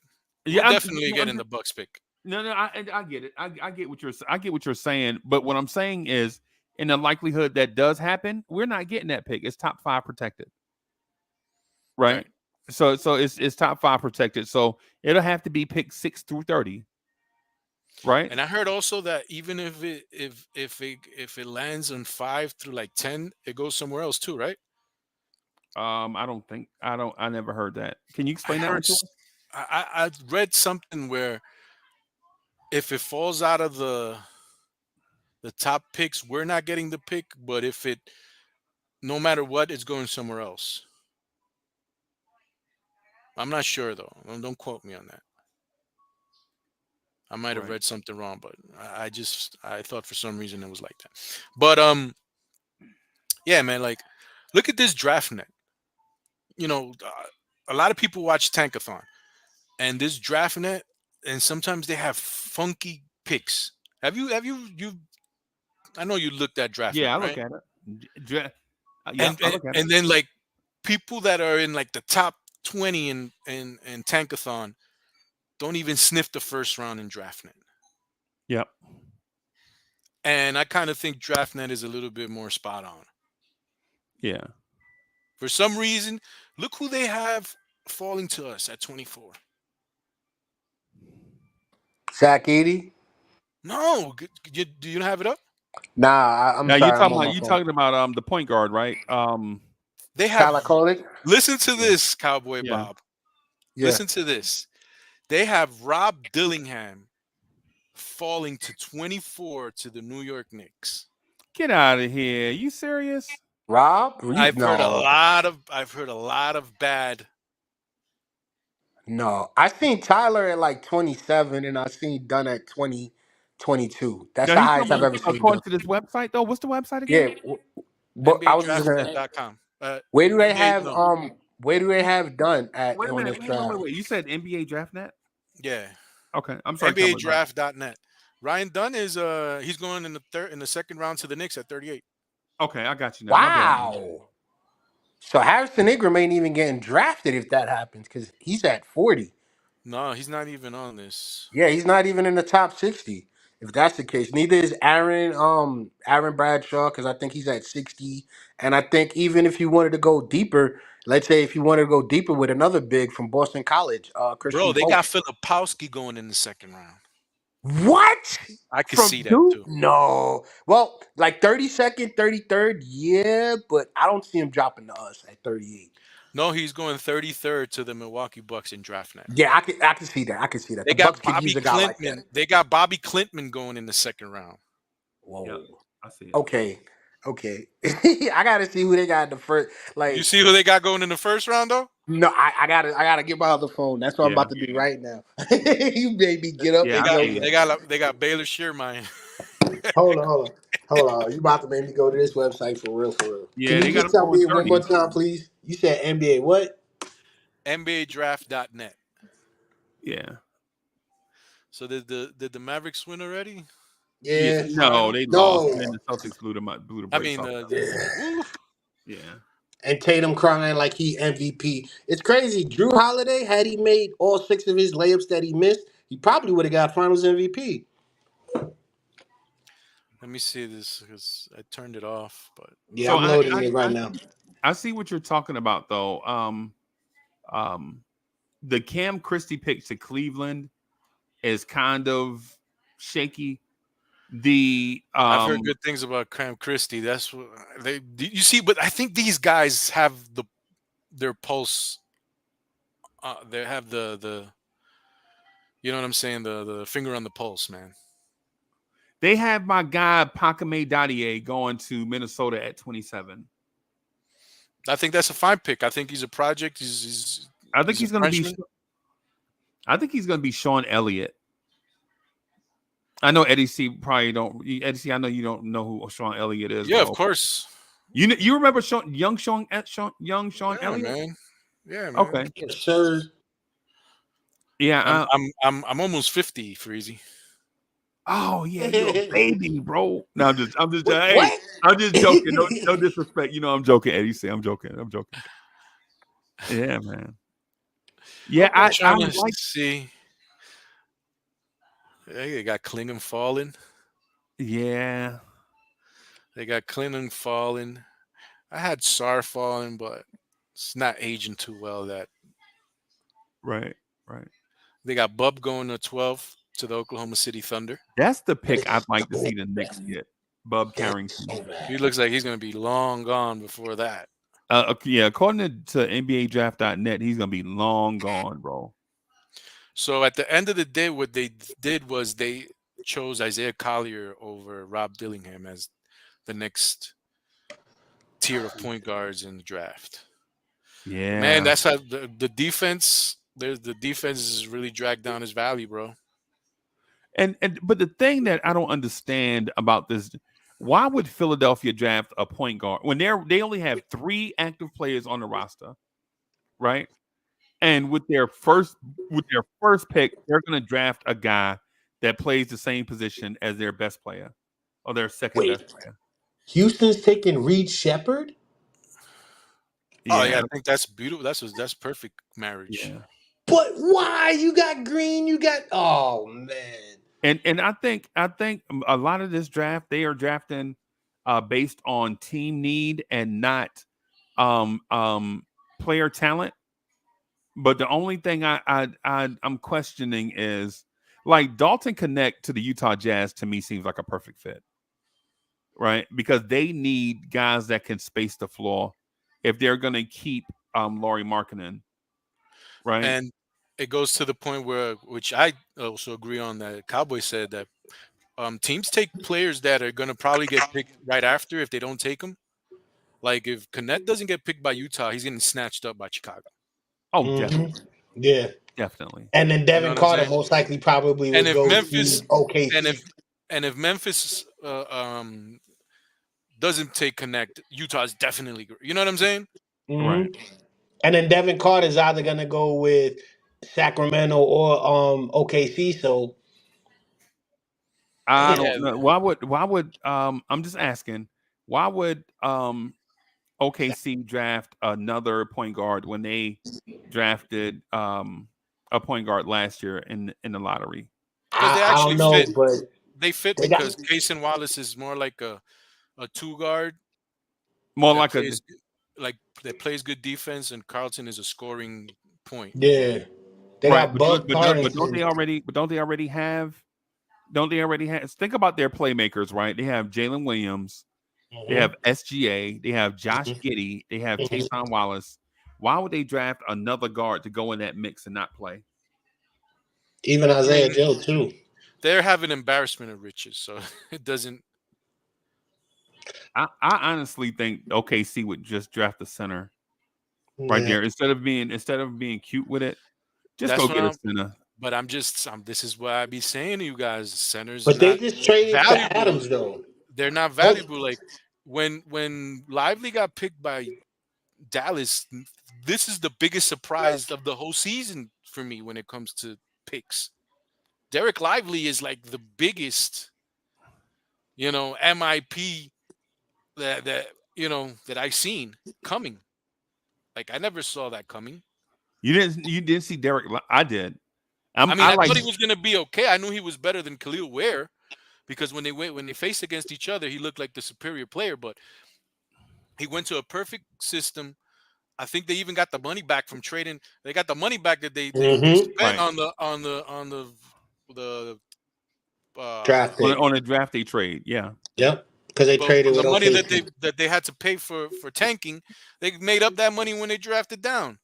Yeah, We're definitely getting the Bucks pick. No, I get it. I get what you're saying. But what I'm saying is, in the likelihood that does happen, we're not getting that pick. It's top 5 protected, right? So it's top 5 protected. So it'll have to be picked 6 through 30, right? And I heard also that even if it lands on 5 through like 10, it goes somewhere else too, right? I never heard that. Can you explain that one to us? I read something where if it falls out of the top picks, we're not getting the pick, but if it no matter what, it's going somewhere else. I'm not sure though. Don't quote me on that. I might have read something wrong, but I thought for some reason it was like that. But yeah, man, like look at this draft net. You know, a lot of people watch Tankathon, and this draft net, and sometimes they have funky picks. Have you I know you looked at draft Yeah, net, I look right? at it. I look at And it. then like people that are in like the top 20 in Tankathon don't even sniff the first round in DraftNet. Yep. And I kind of think DraftNet is a little bit more spot on. Yeah. For some reason, look who they have falling to us at 24. Zach Edey? No, do you have it up? Nah, I'm Now you're sorry. I'm talking on about my phone. the point guard, right? They have. Tyler Kolek? Listen to this, Cowboy Yeah. Bob. Yeah. Listen to this. They have Rob Dillingham falling to 24 to the New York Knicks. Get out of here. You serious? Rob? I've heard a No. lot of bad. No. I seen Tyler at like 27 and I seen Dunn at 20, 22. That's Now the he's highest talking I've about ever seen Dunn. according to this website though. What's the website Yeah. again? But I was just gonna NBADraftNet.com. where do they NBA, have no. where do they have Dunn at Wait a on minute. this draft? Wait. You said NBA DraftNet? Yeah. Okay. I'm sorry. Cowboy Bob. NBADraft.net. Ryan Dunn is he's going in the second round to the Knicks at 38. Okay, I got you now. My bad. Wow. So Harrison Ingram ain't even getting drafted if that happens because he's at 40. No, he's not even on this. Yeah, he's not even in the top 60. If that's the case, neither is Aaron Bradshaw because I think he's at 60. And I think even if you wanted to go deeper, let's say if you wanted to go deeper with another big from Boston College, Christian Bro, they Pope. got Filipowski going in the second round. What? I could From see that Duke? too. No. Well, like 32nd, 33rd, yeah, but I don't see him dropping to us at 38. No, he's going 33rd to the Milwaukee Bucks in DraftNet. Yeah, I can see that. I can see that. They The got Bucks could use a guy like that. They got Bobby Clintman going in the second round. Whoa. Yep, I see it. Okay. I gotta see who they got in the first. Like, You see who they got going in the first round though? no, I gotta get my other phone. That's what I'm Yeah. about to do right now. You made me get up Yeah, and I go. see it. They got Baylor Scheierman. Hold on. You about to make me go to this website for real, for real. Yeah, Can they you got just him tell going me one 30. more time, please? You said NBA what? NBADraft.net. Yeah. So did the Mavericks win already? Yeah. No, they lost. And then the Celtics blew the I brakes mean, off. Yeah. And Tatum crying like he MVP. It's crazy. Drew Holiday, had he made all 6 of his layups that he missed, he probably would have got Finals MVP. let me see this because I turned it off. But Yeah, So I'm loading it right now. I see what you're talking about though. The Cam Christie pick to Cleveland is kind of shaky. I've heard good things about Cam Christie. That's what you see. But I think these guys have their pulse. They have the you know what I'm saying, the finger on the pulse, man. They have my guy Pakame Dadier going to Minnesota at 27. I think that's a fine pick. I think he's a project. I think he's going to be. freshman. I think he's going to be Sean Elliott. I know Eddie C probably don't. Eddie C, I know you don't know who Sean Elliott is, Yeah, of bro. course. You remember young Sean Yeah, Elliott? man. Yeah, man. Okay, Yes, sir. yeah. I'm almost 50, Freezy. Oh yeah, you're a baby, bro. No, I'm just, Wait, hey, what? I'm just joking. No disrespect. You know, I'm joking, Eddie C. I'm joking. Yeah, man. Yeah, Okay. I Trying to like. see. They got Klingon falling. Yeah, They got Klingon falling. I had SAR falling, but it's not aging too well. That right, right. they got Bub going to 12 to the Oklahoma City Thunder. That's the That pick I'd is like to so see the Knicks bad. get. Bub That's Carrington. so He bad. looks like he's going to be long gone before that. Yeah, according to NBADraft.net, he's gonna be long gone, bro. So at the end of the day, what they did was they chose Isaiah Collier over Rob Dillingham as the next tier of point guards in the draft. But man, Yeah, that's how the defense. There's the defense is really dragged down his value, bro. and but the thing that I don't understand about this, why would Philadelphia draft a point guard when they only have 3 active players on the roster, right? And with their first pick, they're gonna draft a guy that plays the same position as their best player or their second best Wait, player. Houston's taking Reed Shepard? Oh Yeah, yeah, I think that's beautiful. That's perfect marriage. yeah. But why? You got Green, you got oh man. And I think a lot of this draft they are drafting based on team need and not um um player talent. But the only thing I'm questioning is like Dalton Connect to the Utah Jazz to me seems like a perfect fit, right? Because they need guys that can space the floor if they're gonna keep Laurie Markkinen, right? And it goes to the point where, which I also agree on, that Cowboy said that teams take players that are going to probably get picked right after if they don't take them. Like if Connect doesn't get picked by Utah, he's getting snatched up by Chicago. Oh, Hmm. definitely, Yeah. definitely. And then You know Devin what I'm Carter saying? most likely probably And would if go to Memphis, and OKC. if Memphis doesn't take Connect, Utah's definitely. You know what I'm saying? Hmm. Right. And then Devin Carter is either gonna go with Sacramento or OKC. So I damn. Yeah, don't know. Why would I'm just asking, why would OKC draft another point guard when they drafted a point guard last year in the lottery? because they I actually don't know, fit. but They fit they got because Cason Wallace is more like a two guard More that like a plays like that plays good defense, and Carlton is a scoring point. yeah. They right, got Bud but Carrington. don't they already have think about their playmakers, right? They have Jalen Williams, they Hmm. have SGA, they have Josh Giddey, they have Hmm. Tayson Wallace. Why would they draft another guard to go in that mix and not play? Even I Isaiah mean, Joe too. they're having embarrassment of riches, so it doesn't. I honestly think OKC would just draft the center right Yeah. there instead of being cute with it. Just That's go what get a I'm. center. But I'm just. This is what I be saying to you guys. Center's But they not just traded for valuable. Adams though. They're not Oh, valuable. Like when Lively got picked by Dallas, this is the biggest surprise of the whole season for me when it comes to picks. Derek Lively is like the biggest, MIP that I've seen coming. Like I never saw that coming. You didn't see Derek. I did. I mean, I I like thought he was gonna be okay. I knew he was better than Khalil Ware because when they faced against each other, he looked like the superior player. But he went to a perfect system. I think they even got the money back from trading. They got the money back that they mm-hmm. spent right the Draft pick. on a draft day trade. Yeah, Yep. Because they but traded from the with money OKC. that they had to pay for tanking, they made up that money when they drafted down.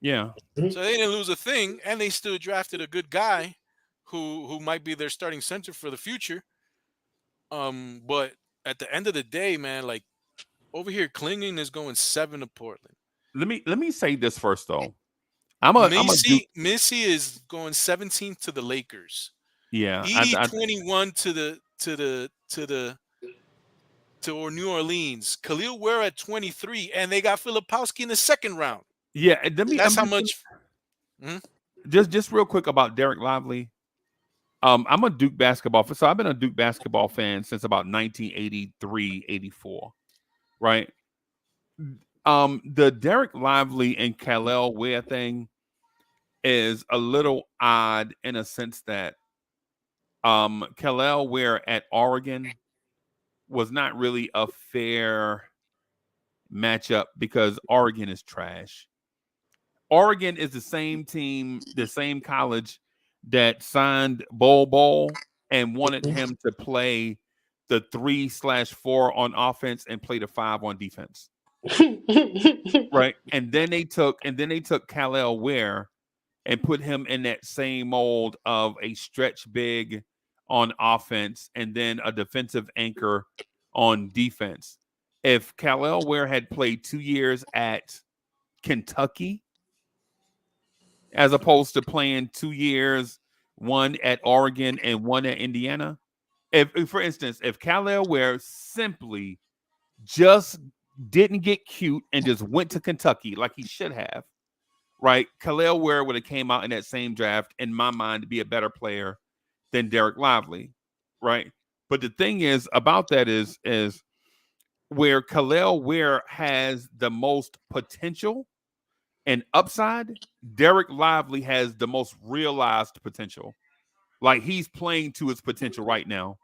yeah. So they didn't lose a thing, and they still drafted a good guy who might be their starting center for the future. But at the end of the day, man, like over here, Klingon is going 7 to Portland. Let me say this first though. I'm a Duke. Missy is going 17th to the Lakers. Yeah, Edie 21 to New Orleans. Khalil Ware at 23, and they got Filipowski in the second round. yeah. And let me. That's how much. Mhm. Just real quick about Derek Lively. I'm a Duke basketball fan. So I've been a Duke basketball fan since about 1983, 84, right? The Derek Lively and Khalil Ware thing is a little odd in a sense that Khalil Ware at Oregon was not really a fair matchup because Oregon is trash. Oregon is the same team, the same college that signed Bol and wanted him to play the 3/4 on offense and play the 5 on defense. Right. And then they took Khalil Ware and put him in that same mold of a stretch big on offense and then a defensive anchor on defense. If Khalil Ware had played 2 years at Kentucky, as opposed to playing 2 years, one at Oregon and one at Indiana. If for instance, if Khalil Ware simply just didn't get cute and just went to Kentucky like he should have, right? Khalil Ware would have came out in that same draft, in my mind, to be a better player than Derek Lively, right? But the thing is about that is where Khalil Ware has the most potential and upside, Derek Lively has the most realized potential. Like he's playing to his potential right now.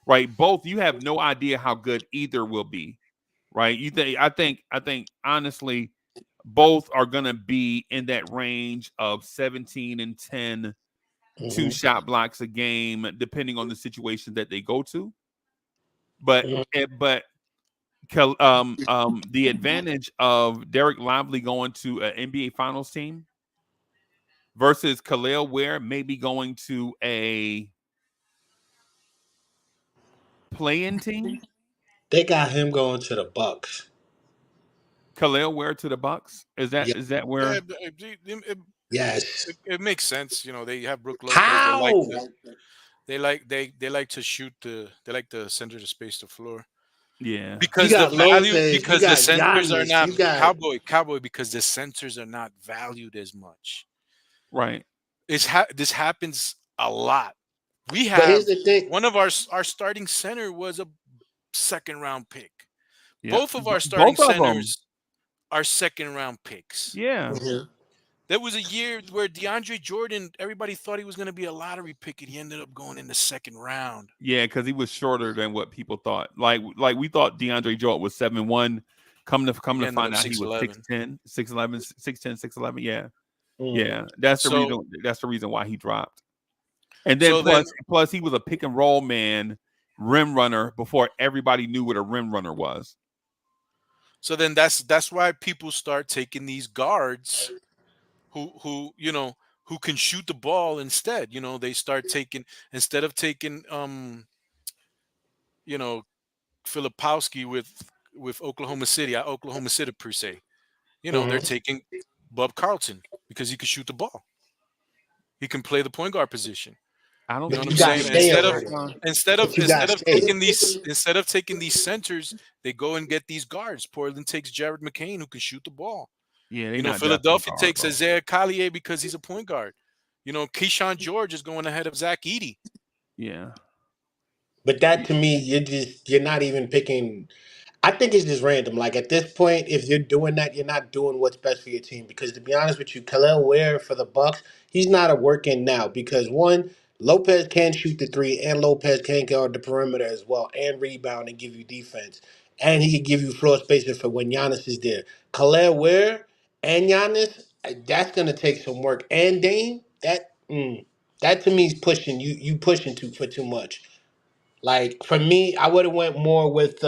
Right? Both you have no idea how good either will be. Right? I think honestly, both are gonna be in that range of 17 and 10, 2 shot blocks a game, depending on the situation that they go to. But the advantage of Derek Lively going to an NBA Finals team versus Khalil Ware maybe going to a play-in team. They got him going to the Bucks. Khalil Ware to the Bucks. Is Yeah. that where? Yes. It makes sense. You know, they have Brook Lopez. How? They like to shoot they like the center to space the floor. Yeah, Because You the got value Lopez, because you the got centers are Giannis, not you got cowboy because the centers are not valued as much. right. This happens a lot. We But have here's the thing. one of our starting center was a second round pick. Yeah. Both of our starting Both of them. centers are second round picks. Yeah. There was a year where DeAndre Jordan, everybody thought he was going to be a lottery pick, and he ended up going in the second round. Yeah, because he was shorter than what people thought. Like we thought DeAndre Jordan was 7'1". Come to find out he was 6'10", 6'11", 6'10", 6'11". Yeah. Yeah. That's the reason why he dropped. And then plus he was a pick and roll man, rim runner before everybody knew what a rim runner was. So then that's why people start taking these guards who can shoot the ball instead. They start taking instead of taking Filipowski with Oklahoma City per se. They're taking Bub Carlton because he can shoot the ball. He can play the point guard position. I don't You know know what I'm saying? Instead of taking these centers, they go and get these guards. Portland takes Jared McCain, who can shoot the ball. Yeah, Philadelphia takes Isaiah Collier because he's a point guard. Keyshawn George is going ahead of Zach Edey. Yeah. But that to me, you're not even picking. I think it's just random. Like at this point, if you're doing that, you're not doing what's best for your team. Because to be honest with you, Khalil Ware for the Bucks, he's not a work-in now. Because one, Lopez can shoot the three, and Lopez can guard the perimeter as well, and rebound and give you defense, and he can give you floor spacing for when Giannis is there. Khalil Ware and Giannis, that's gonna take some work. And Dame, that to me is pushing you. You pushing for too much. Like for me, I would have went more with.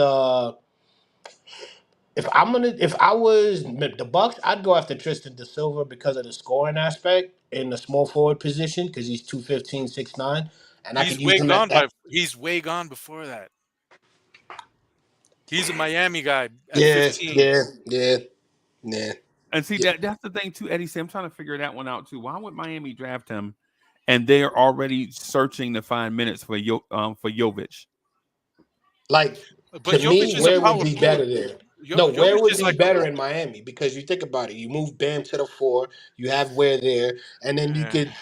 If I was the Bucks, I'd go after Tristan Da Silva because of the scoring aspect in the small forward position because he's 215, 6'9", and I could use him at that. He's way gone before that. He's a Miami guy at Yeah, 15. yeah. And see that's the thing too, Eddie. I'm trying to figure that one out too. Why would Miami draft him and they are already searching to find minutes for Jovic. Like, But to me, Jovic is a where would power be better forward. there? No, where Jovic would is be like a better in Miami? Because you think about it, you move Bam to the 4, you have Ware there, and then you eh, could,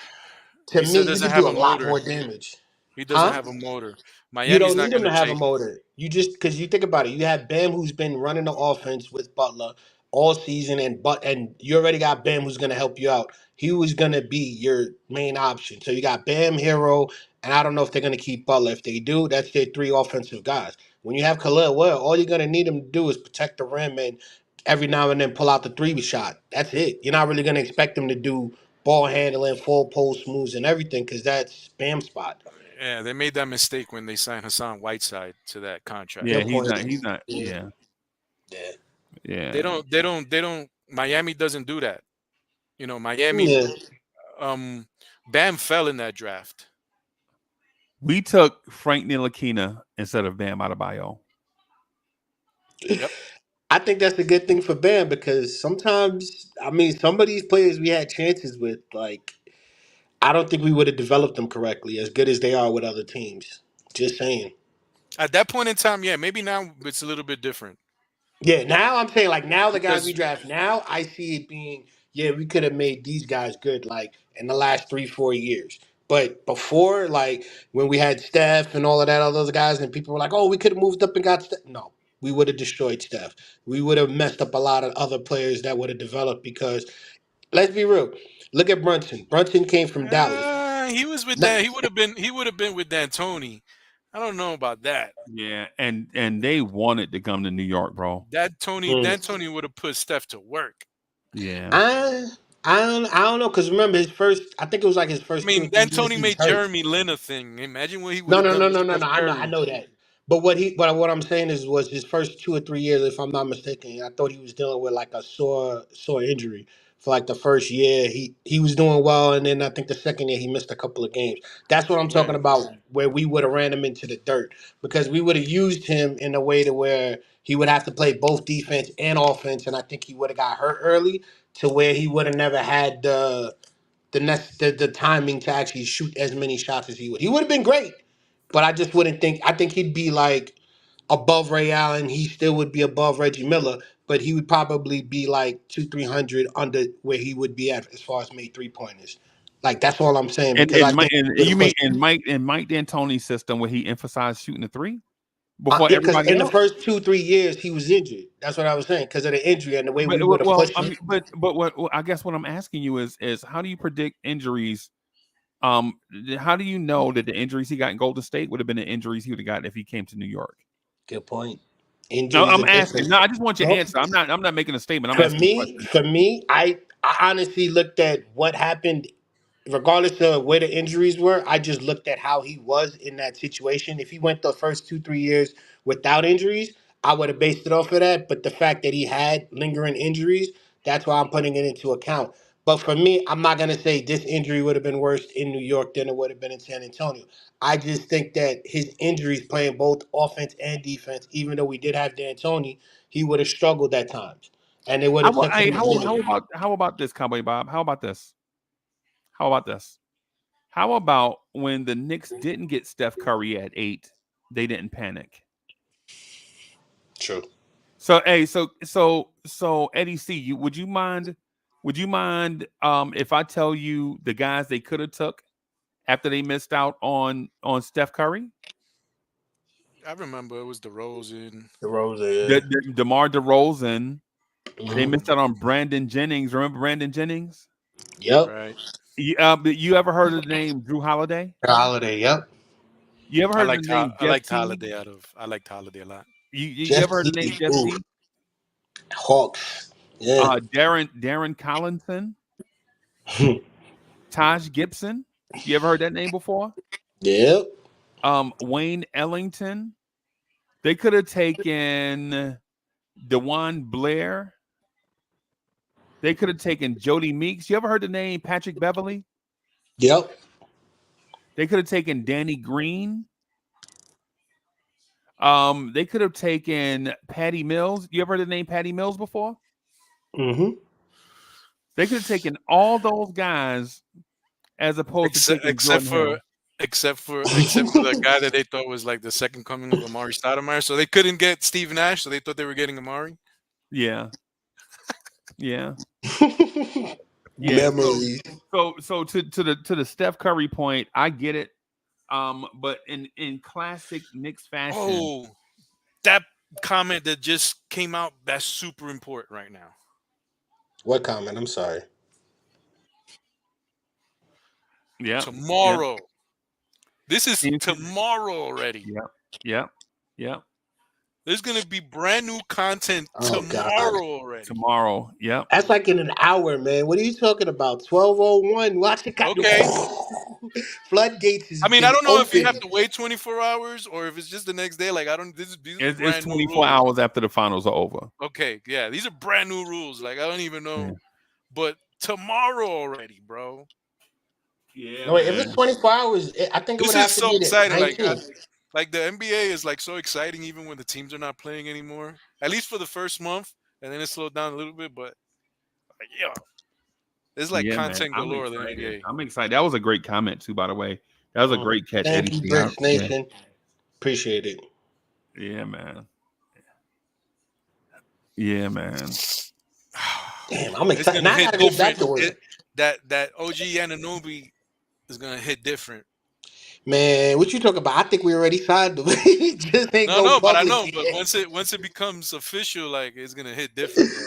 to he me, still you doesn't could do have a a lot motor. more damage. He doesn't Huh? have a motor. You Miami's don't not need him going to to have a take. motor. You just because you think about it, you have Bam who's been running the offense with Butler all season, and you already got Bam who's going to help you out. He was going to be your main option. So you got Bam, Hero, and I don't know if they're going to keep Butler. If they do, that's their three offensive guys. When you have Khalil, well, all you're going to need him to do is protect the rim and every now and then pull out the three shot. That's it. You're not really going to expect him to do ball handling, full post moves, and everything because that's Bam's spot. Yeah, they made that mistake when they signed Hassan Whiteside to that contract. Yeah, Good he's point. not. He's not. Yeah. Yeah, Yeah. They yeah. don't. They don't. They don't. Miami doesn't do that. Miami. Yeah. Um, Bam fell in that draft. We took Frank Ntilikina instead of Bam Adebayo. Yep. I think that's a good thing for Bam because sometimes, I mean, some of these players we had chances with, like, I don't think we would have developed them correctly as good as they are with other teams. Just saying. At that point in time, yeah, maybe now it's a little bit different Yeah, now I'm saying, like, now the guys we because draft now, I see it being, yeah, we could have made these guys good, like, in the last 3, 4 years. But before, like, when we had Steph and all of that other guys, and people were like, oh, we could have moved up and got Steph. No, we would have destroyed Steph. We would have messed up a lot of other players that would have developed because let's be real. Look at Brunson. Brunson came from Dallas. he was with Not- that. He would have been with D'Antoni. I don't know about that. Yeah, and they wanted to come to New York, bro. Mm. That Tony would have put Steph to work. Yeah. I, I don't know because remember his first. I think it was like his I first two or mean, three Dan years Tony he was made hurt. Jeremy Lin a thing. Imagine what he would No, have no, done no, with no, no, Steph no. I Curry. know that. But what I'm saying is, was his first 2 or 3 years, if I'm not mistaken. I thought he was dealing with like a sore injury for like the first year. He was doing well, and then I think the second year he missed a couple of games. That's what I'm Yeah. talking about, where we would have ran him into the dirt because we would have used him in a way to where he would have to play both defense and offense, and I think he would have got hurt early to where he would have never had the timing to actually shoot as many shots as he would. He would have been great, but I just wouldn't think. I think he'd be like above Ray Allen. He still would be above Reggie Miller, but he would probably be like 200-300 under where he would be at as far as made 3 pointers. Like that's all I'm saying And because I and Mike think and he would you have mean pushed. Mike D'Antoni's system where he emphasized shooting the three before Yeah, because everybody in the else? first 2, 3 years he was injured. That's what I was saying because of the injury and the way But we would have well, pushed I him. mean, but what I guess what I'm asking you is how do you predict injuries? How do you know that the injuries he got in Golden State would have been the injuries he would have gotten if he came to New York? Good point. No, Injuries I'm are asking. different. No, I just want your No, answer. I'm not making a statement. I'm for asking you a me, question. for me, I honestly looked at what happened regardless of where the injuries were, I just looked at how he was in that situation. If he went the first 2, 3 years without injuries, I would have based it off of that. But the fact that he had lingering injuries, that's why I'm putting it into account. But for me, I'm not gonna say this injury would have been worse in New York than it would have been in San Antonio. I just think that his injuries playing both offense and defense, even though we did have D'Antoni, he would have struggled at times. And it would have took Hey, him a minute. how about this, Cowboy Bob? How about this? How about this? How about when the Knicks didn't get Steph Curry at 8, they didn't panic. True. So hey, so Eddie C, would you mind if I tell you the guys they could have took after they missed out on Steph Curry? I remember it was DeRozan. The Rosa, DeMar DeRozan. yeah. They Mhm. missed out on Brandon Jennings. Remember Brandon Jennings? Yep. Right. You ever heard of the name Drew Holiday? Holiday, yep. You ever heard of the name I Jeff liked Teague? Holiday I liked Holiday a lot. You Jeff ever heard of the name Teague, Jeff ooh, Teague? Hawks. Yeah. Darren Collinson, Taj Gibson. You ever heard that name before? Yep. Wayne Ellington. They could have taken DeJuan Blair. They could have taken Jody Meeks. You ever heard the name Patrick Beverly? Yep. They could have taken Danny Green. They could have taken Patty Mills. You ever heard the name Patty Mills before? Mm-hmm. They could have taken all those guys as opposed to except taking except Jordan for Hill. except for the guy that they thought was like the second coming of Amari Stoudemire. So they couldn't get Steve Nash, so they thought they were getting Amari. Yeah, yeah, yeah. Memories. So to the Steph Curry point, I get it. But in classic Knicks fashion, Oh, that comment that just came out, that's super important right now. What comment? I'm sorry. yeah, yeah, Tomorrow. This is yeah, tomorrow already. yeah, yeah, yeah. There's gonna be brand new content Oh God. tomorrow already. Tomorrow, yeah. That's like in an hour, man. What are you talking about? 12:01. Watch it. Okay. Floodgates has I mean, I been don't know if you have open. to wait 24 hours or if it's just the next day. Like, I don't. These are It's brand new 24 rules. hours after the finals are over. Okay, yeah, these are brand new rules. Like, I don't even Yeah, know, but tomorrow already, bro. yeah, No, wait, if it's man. 24 hours, I think it This would is have to so be the exciting. 19th. Like the NBA is like so exciting even when the teams are not playing anymore. At least for the first month, and then it slowed down a little bit. But yeah, it's like Yeah, man. content I'm galore. The excited. NBA. I'm excited. That was a great comment too, by the way. That was a great catch, Thank Eddie. you, Yeah, Bricks Nation. Appreciate it. yeah, man. Yeah, man. Damn, I'm It's excited. gonna Now I hit gotta get back different. to work. That OG Ananobi is gonna hit different. Man, what you talking about? I think we already signed them. He just ain't No, go no, but I public know. But yet. once it becomes official, like it's gonna hit different, bro.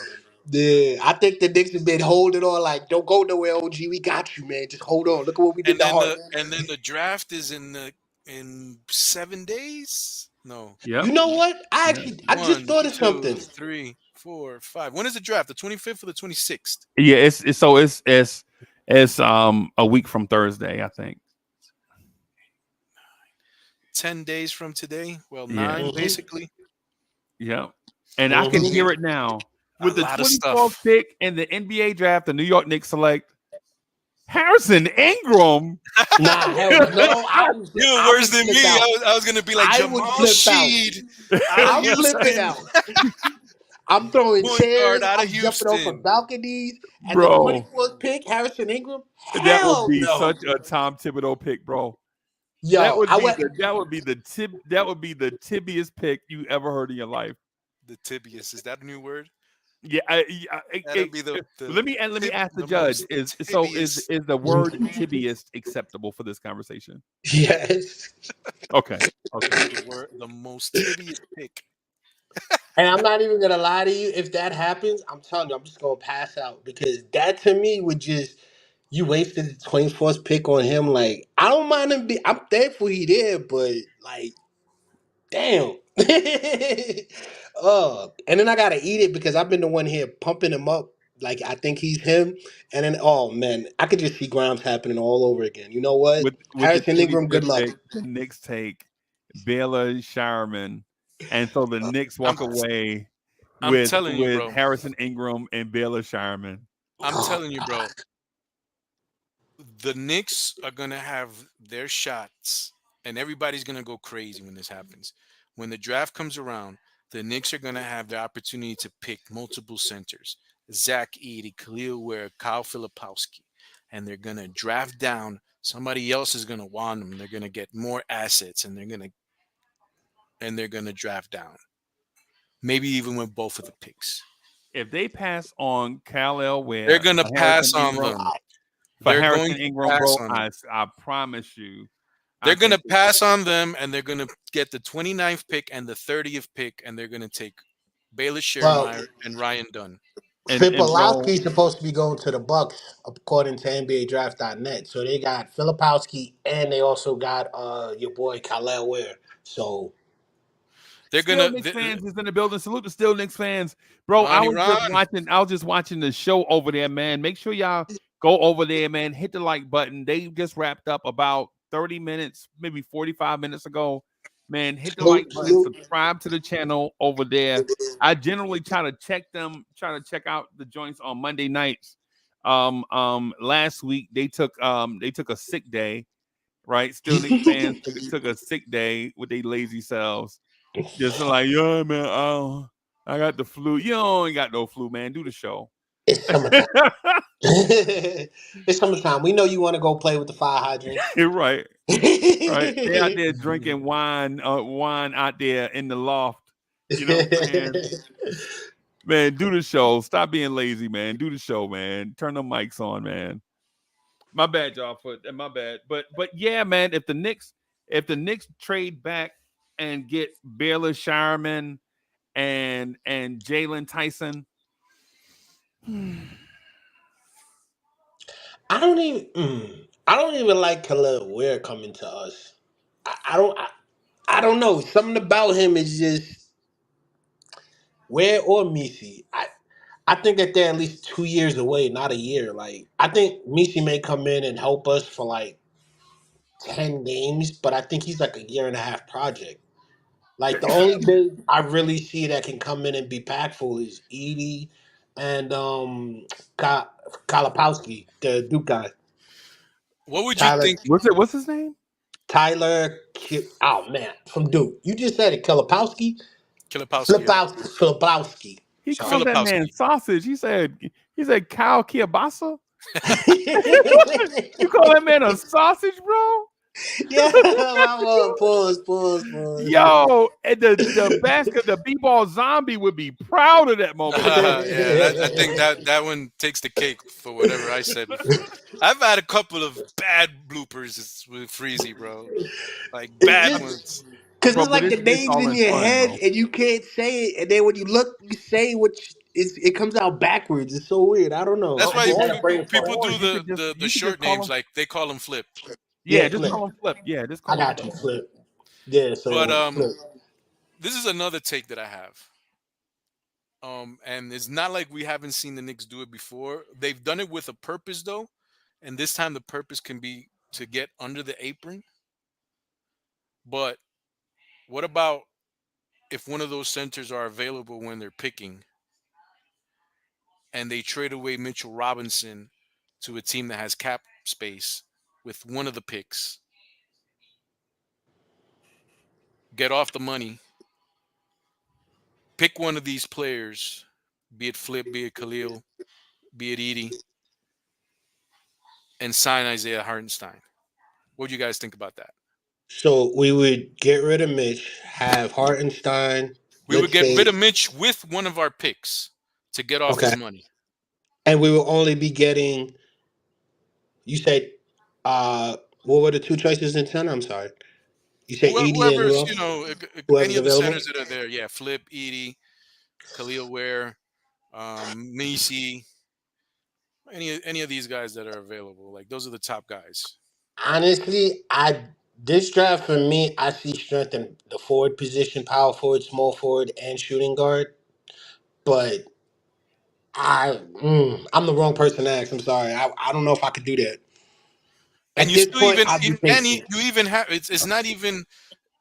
Yeah, I think the Knicks have been holding on like, don't go nowhere, OG. We got you, man. Just hold on. Look at what we did And to then Hart. the draft is in 7 days. No, Yep. You know what? Yep. I just one, thought of two, something. 3, 4, 5. When is the draft? The 25th or the 26th? Yeah, it's a week from Thursday, I think. 10 days from today. Well, Yeah. 9 hmm basically. Yep. And I can hmm hear it now. A With the lot of 24th stuff. pick in the NBA draft, the New York Knicks select Harrison Ingram. Nah, hell no. You're I worse would than flip me. out. I was gonna be like I would Jamal flip out. Sheed out of I'm flipping Houston, out. I'm throwing point guard chairs. out of I'm jumping off of Houston. balconies. And the Bro, 24th pick, Harrison Ingram. that would Hell be no. such a Tom Thibodeau pick, bro. Yo, I went. That would be the tibbiest pick you ever heard in your life. The tibius, is that a new word? Yeah, That'd be let me ask the the judge. most Is tibious. the word tibbiest acceptable for this conversation? Yes. Okay. The most tibious pick. And I'm not even gonna lie to you. If that happens, I'm telling you, I'm just gonna pass out because that to me would just you wasted the 24th pick on him. Like I don't mind him. I'm thankful he did, but like, damn. And then I gotta eat it because I've been the one here pumping him up. Like I think he's him. And then oh man, I could just see Grimes happening all over again. You know what? With the Harrison Ingram, good 25th luck. pick, the Knicks take Baylor Scheierman, and so the Knicks I'm walk away I'm with telling you, bro. Harrison Ingram and Baylor Scheierman. I'm Oh, telling you, bro. The Knicks are gonna have their shots, and everybody's gonna go crazy when this happens. When the draft comes around, the Knicks are gonna have the opportunity to pick multiple centers: Zach Edey, Khalil Ware, Kyle Filipowski, and they're gonna draft down. Somebody else is gonna want them. They're gonna get more assets, and they're gonna draft down. Maybe even with both of the picks. If they pass on Kyle Ware, They're gonna for pass Harrison on Ingram, them. for They're going Harrison to Ingram, pass bro, on them. I promise you, I They're going to think pass on them, and they're going to get the 29th pick and the 30th pick, and they're going to take Baylor well, Scheierman and Ryan Dunn. and bro, Filipowski's supposed to be going to the Bucks according to NBADraft.net. So they got Filipowski and they also got your boy Khalil Ware. So They're going Still to Knicks fans is in the building. Salute to Still Knicks fans, bro. Ronnie Ron. I was just watching the show over there, man. Make sure y'all go over there, man. Hit the like button. They just wrapped up about 30 minutes, maybe 45 minutes ago. Man, hit the like button. salute. Subscribe to the channel over there. I generally try to check out the joints on Monday nights. Last week they took a sick day, right? Still Knicks fans took a sick day with their lazy selves. Just like, yeah, man, I got the flu. You don't got no flu, man. Do the show. It's summertime. It's summertime. We know you want to go play with the fire hydrants. You're right. Right. They out there drinking wine out there in the loft. You know what I'm saying? Man, do the show. Stop being lazy, man. Do the show, man. Turn the mics on, man. My bad, y'all. My bad. But yeah, man. If the Knicks trade back and get Baylor Scheierman and Jalen Tyson, I don't even like Khalil Ware coming to us. I don't know. Something about him is just Ware or Misi. I think that they're at least 2 years away, not a year. Like I think Misi may come in and help us for like 10 games, but I think he's like a year and a half project. Like the only big I really see that can come in and be impactful is Edie and Kalapowski, the Duke guy. What would you Tyler think, what's his name? Oh man, from Duke. You just said it, Kalapowski? Kilopowski? Filipowski. He Sorry. called that man Filipowski. sausage. He said Kyle Kiabasa. You call that man a sausage, bro? Yeah, pause. Yo, and the b-ball zombie would be proud of that moment. Yeah, I think that one takes the cake for whatever I said before. I've had a couple of bad bloopers with Freezy, bro. Like bad ones. Because Bro, it's but like the it's names all in in your fun, head bro. and you can't say it, and then when you look, you say it comes out backwards. It's so weird. I don't know. That's I why just had a brain fart. people Or do you could the short call names, him. like they call him Flip. Yeah, Yeah, just Flip. call him Flip. Yeah, just I call him got Flip. you, Flip. Yeah, But so Flip. this is another take that I have. And it's not like we haven't seen the Knicks do it before. They've done it with a purpose though, and this time the purpose can be to get under the apron. But what about if one of those centers are available when they're picking, and they trade away Mitchell Robinson to a team that has cap space with one of the picks, get off the money, pick one of these players, be it Flip, be it Khalil, be it Edie, and sign Isaiah Hartenstein. What do you guys think about that? So we would get rid of Mitch, have Hartenstein, We would let's get rid say, of Mitch with one of our picks to get off okay, his money. and we will only be getting. You said, what were the two choices in center? I'm sorry. You say Edie and who Whoever's, else? any Whoever's of the available. centers that are there. Yeah, Flip, Edie, Khalil Ware, Misi, any of these guys that are available. Like those are the top guys. Honestly, this draft for me, I see strength in the forward position, power forward, small forward, and shooting guard. But I'm the wrong person to ask. I'm sorry. I don't know if I could do that. And At you this still point, even I'd be you patient. even have it's not even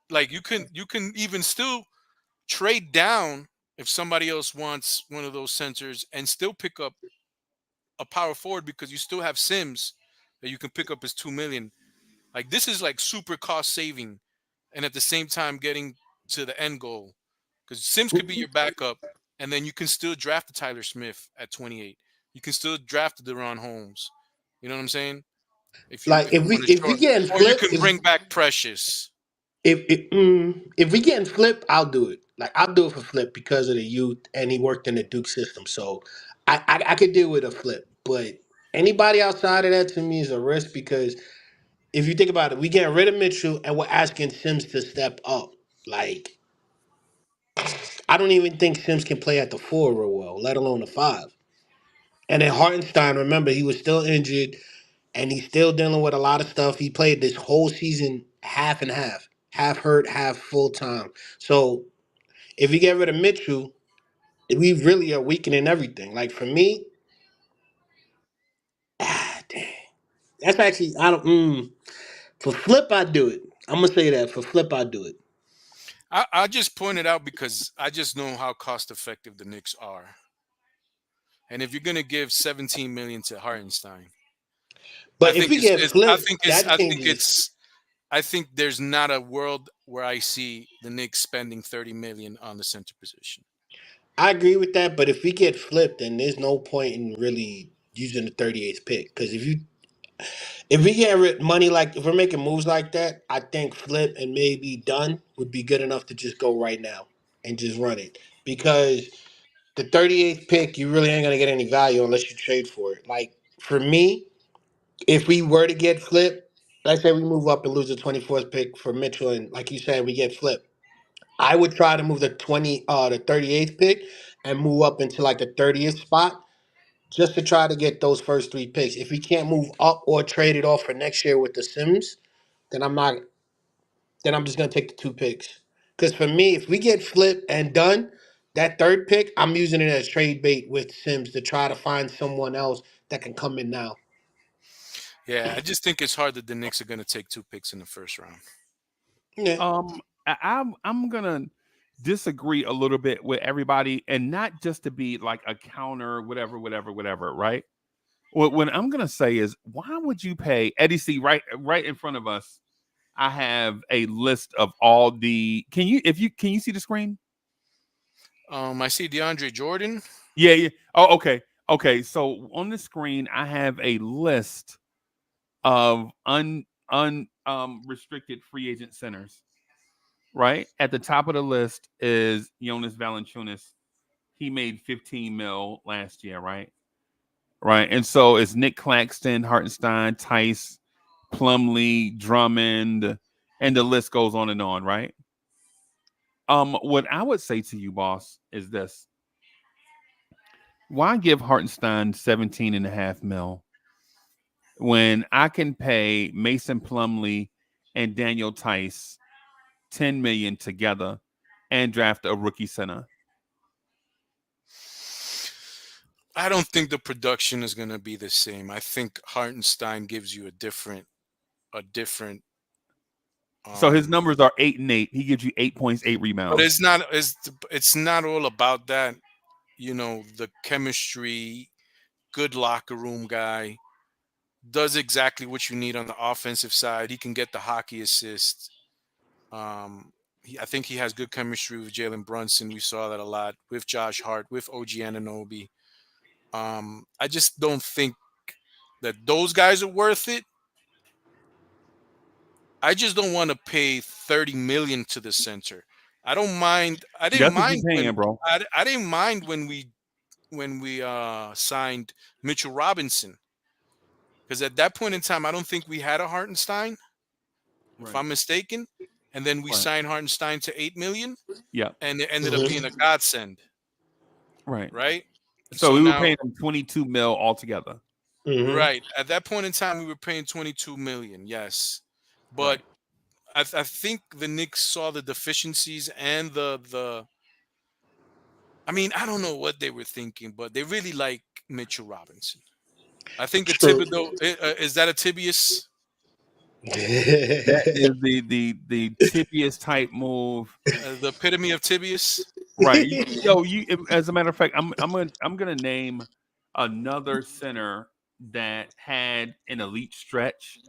like you can even still trade down if somebody else wants one of those centers and still pick up a power forward because you still have Sims that you can pick up as 2 million. Like this is like super cost saving, and at the same time getting to the end goal because Sims could be your backup, and then you can still draft the Tyler Smith at 28. You can still draft the Deron Holmes. You know what I'm saying? If you Like if you want to if we short, getting or you flipped, can bring back Precious. if we getting flipped, I'll do it. Like I'll do it for flip because of the youth, and he worked in the Duke system, so I could deal with a flip. But anybody outside of that to me is a risk because if you think about it, we getting rid of Mitchell and we're asking Sims to step up. Like I don't even think Sims can play at the four real well, let alone the five. And then Hartenstein, remember, he was still injured and he's still dealing with a lot of stuff. He played this whole season half and half hurt, half full time. So if we get rid of Mitchell, we really are weakening everything. Like for me, dang, that's actually I don't. For flip, I do it. I'm gonna say that for flip, I do it. I just pointed out because I just know how cost effective the Knicks are, and if you're gonna give 17 million to Hartenstein, I But if think we get I flip, think that changes. I think there's not a world where I see the Knicks spending 30 million on the center position. I agree with that, but if we get flipped, then there's no point in really using the 38th pick. Because if we get money like if we're making moves like that, I think flip and maybe Dunn would be good enough to just go right now and just run it. Because the 38th pick, you really ain't gonna get any value unless you trade for it. Like for me, if we were to get flipped, let's say we move up and lose the 24th pick for Mitchell, and like you said, we get flipped. I would try to move the 38th pick and move up into like the 30th spot just to try to get those first three picks. If we can't move up or trade it off for next year with the Sims, then I'm not. Then I'm just gonna take the two picks. Because for me, if we get flipped and done, that third pick, I'm using it as trade bait with Sims to try to find someone else that can come in now. Yeah, I just think it's hard that the Knicks are going to take 2 picks in the first round. Yeah. I'm gonna disagree a little bit with everybody, and not just to be like a counter, whatever, right? What I'm gonna say is, why would you pay Eddie C right in front of us? I have a list of all the. Can you see the screen? I see DeAndre Jordan. Yeah. Oh, okay. So on the screen, I have a list of restricted free agent centers. Right at the top of the list is Jonas Valanciunas. He made 15 mil last year, right? Right, and so it's Nick Claxton, Hartenstein, Tice, Plumlee, Drummond, and the list goes on, right? What I would say to you, boss, is this: why give Hartenstein 17.5 mil when I can pay Mason Plumlee and Daniel Tice 10 million together and draft a rookie center? I don't think the production is going to be the same. I think Hartenstein gives you a different. So his Um, numbers are 8 and 8. He gives you 8 points, 8 but rebounds. it's not all about that. The chemistry, good locker room guy, does exactly what you need on the offensive side. He can get the hockey assist. I think he has good chemistry with Jalen Brunson. We saw that a lot with Josh Hart, with OG Anunoby. I just don't think that those guys are worth it. I just don't want to pay 30 million to the center. I don't mind. I didn't That's what you're mind paying, bro. I didn't mind when we signed Mitchell Robinson, because at that point in time I don't think we had a Hartenstein, if Right. I'm mistaken, and then we Right. signed Hartenstein to 8 million, Yeah. and it ended up being a godsend, Right. right? So So we were now, paying him 22 mil altogether. Mm-hmm. right at that point in time, we were paying 22 million, yes, but Right. I think the Knicks saw the deficiencies and the. I mean, I don't know what they were thinking, but they really like Mitchell Robinson. I think a True. Thibodeau is that a Tibius? That is the tippiest type move. The epitome of Tibius? Right. As a matter of fact, I'm gonna name another center that had an elite stretch,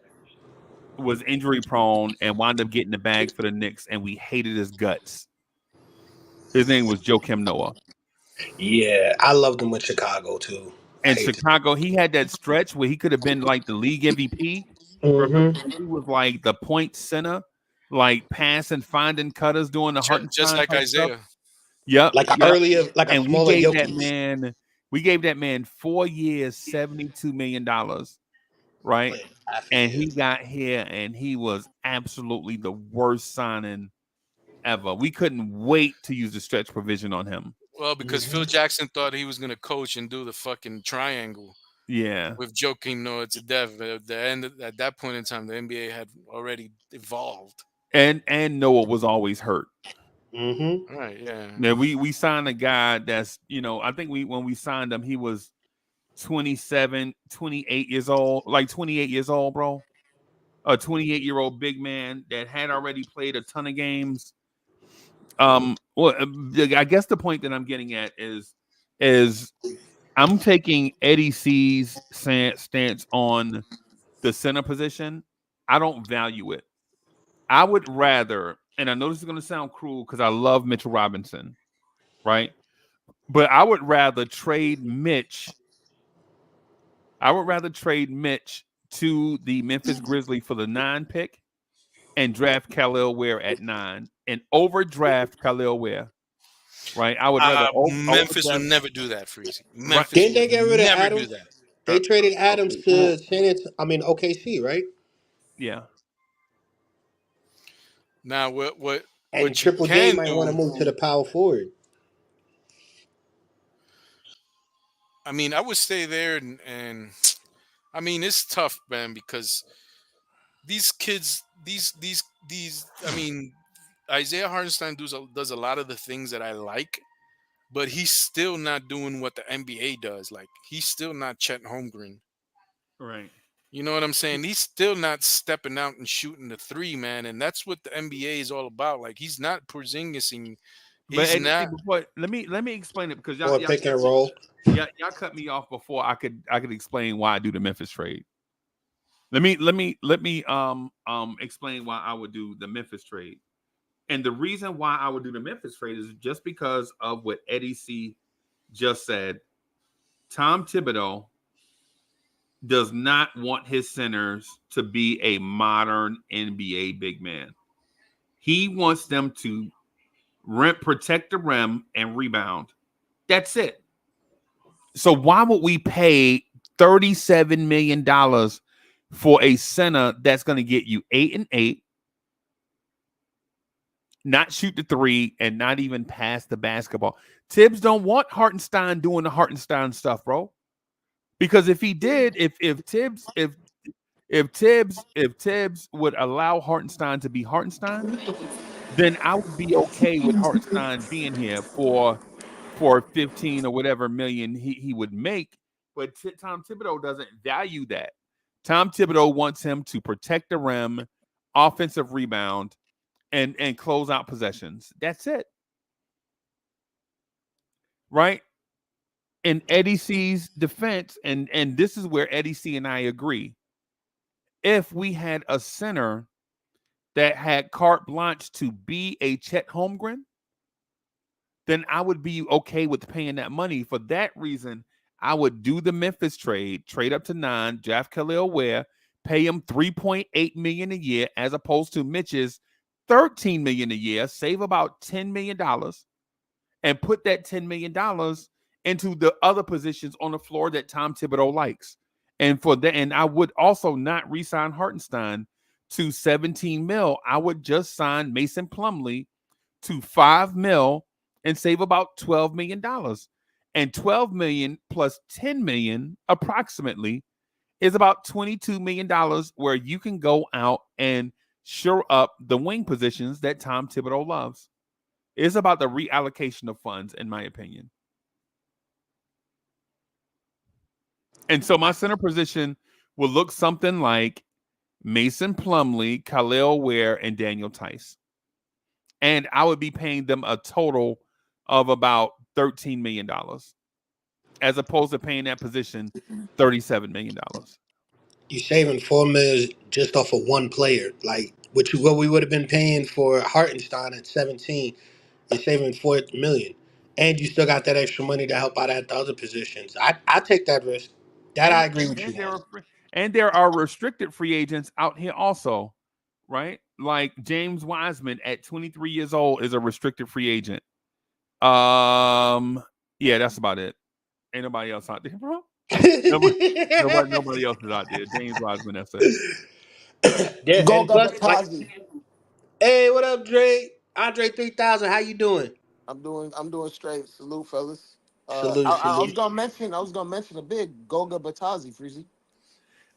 was injury prone, and wound up getting the bag for the Knicks, and we hated his guts. His name was Joakim Noah. Yeah, I loved him with Chicago too. I And hate to. Chicago, he had that stretch where he could have been like the league MVP. Remember, Mm-hmm. he was like the point center, like passing, finding cutters, doing the Just Hartenstein like type stuff. Isaiah. Yep, yep. Like a And smaller we gave that man 4 years, $72 million, right? Playing half a And year. he got here, and he was absolutely the worst signing ever. We couldn't wait to use the stretch provision on him. Well, because Phil Mm-hmm. Jackson thought he was gonna coach and do the fucking triangle Yeah, with Joakim Noah to death. At the end, at that point in time, the NBA had already evolved. and Noah was always hurt. Mm-hmm. All right, yeah. Yeah, we signed a guy that's, I think when we signed him, he was 27, 28 years old, like 28 years old, bro. A 28-year-old big man that had already played a ton of games. I guess the point that I'm getting at is I'm taking Eddie C's stance on the center position. I don't value it. I would rather, and I know this is going to sound cruel because I love Mitchell Robinson, right? But I would rather trade Mitch. I would rather trade Mitch to the Memphis Grizzlies for the 9 pick and draft Khalil Ware at 9 and overdraft Khalil Ware. Right? I would rather Memphis will overdraft. never do that, Freezy. Right? Memphis Didn't will they get rid of never do Adams? that. They traded Uh, Adams to OKC, right? yeah. Now, And what you Triple J can might want to do? move to the power forward. I mean, I would stay there, and I mean, it's tough, man, because these kids, these. I mean, Isaiah Hartenstein does a lot of the things that I like, but he's still not doing what the NBA does. Like, he's still not Chet Holmgren. Right. You know what I'm saying? He's still not stepping out and shooting the three, man, and that's what the NBA is all about. Like, he's not Porzingising. But He's and see, not. before let me explain it because Or pick and roll. y'all cut me off before I could explain why I do the Memphis trade. Let me explain why I would do the Memphis trade. And the reason why I would do the Memphis trade is just because of what Eddie C just said. Tom Thibodeau does not want his centers to be a modern NBA big man. He wants them to protect the rim and rebound. That's it. So why would we pay $37 million for a center that's going to get you 8 and 8, not shoot the three, and not even pass the basketball? Tibbs don't want Hartenstein doing the Hartenstein stuff, bro. Because if he did, if Tibbs would allow Hartenstein to be Hartenstein, then I would be okay with Hartenstein being here for 15 or whatever million he would make. But Tom Thibodeau doesn't value that. Tom Thibodeau wants him to protect the rim, offensive rebound, and close out possessions. That's it. Right? In Eddie C's defense, and this is where Eddie C and I agree. If we had a center that had carte blanche to be a Chet Holmgren, then I would be okay with paying that money. For that reason, I would do the Memphis trade up to 9, draft Khalil Ware, pay him $3.8 million a year, as opposed to Mitch's $13 million a year, save about $10 million, and put that $10 million into the other positions on the floor that Tom Thibodeau likes. And for that, and I would also not re-sign Hartenstein to 17 mil. I would just sign Mason Plumlee to 5 mil and save about $12 million. And 12 million plus 10 million approximately is about $22 million, where you can go out and shore up the wing positions that Tom Thibodeau loves. It's about the reallocation of funds, in my opinion. And so my center position will look something like Mason Plumlee, Khalil Ware, and Daniel Tice. And I would be paying them a total of about $13 million, as opposed to paying that position $37 million. You saving $4 million just off of one player. Like what we would have been paying for Hartenstein at 17. You're saving $4 million, and you still got that extra money to help out at the other positions. I take that risk. That I And agree with you and there on. are there are restricted free agents out here also, right? Like James Wiseman at 23 years old is a restricted free agent. Yeah, that's about it. Ain't nobody else out there, bro. Nobody else is out there. James Wiseman, that's it. Yeah, and Goga plus, like, Batazi. hey, what up, Dre? Andre 3000, how you doing? I'm doing straight. Salute, fellas. Salute, I was salute. gonna mention a big Goga Batazi, Freezy.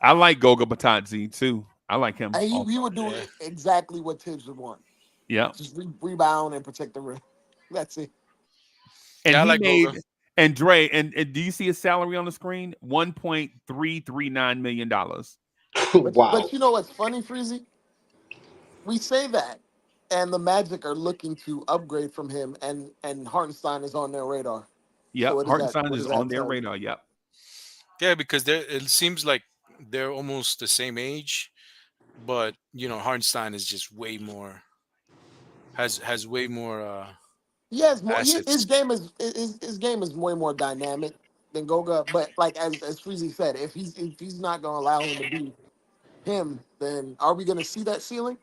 I like Goga Batadze too. I like him And he also. would do Yeah. exactly what Tibbs would want. Yeah. Just rebound and protect the rim. That's it. And Yeah, I he like Goga. made and Dre, and do you see his salary on the screen? $1.339 million. But Wow. you know what's funny, Freezy? We say that, and the Magic are looking to upgrade from him, and Hartenstein is on their radar. So Yep. what does that Hartenstein what is does on that their tell you? radar. Yep. Yeah, because it seems like they're almost the same age, but Hartenstein is just way more has way more He has more. His assets. game is his game is way more dynamic than Goga. But like as Freezy said, if he's not gonna allow him to be him, then are we gonna see that ceiling?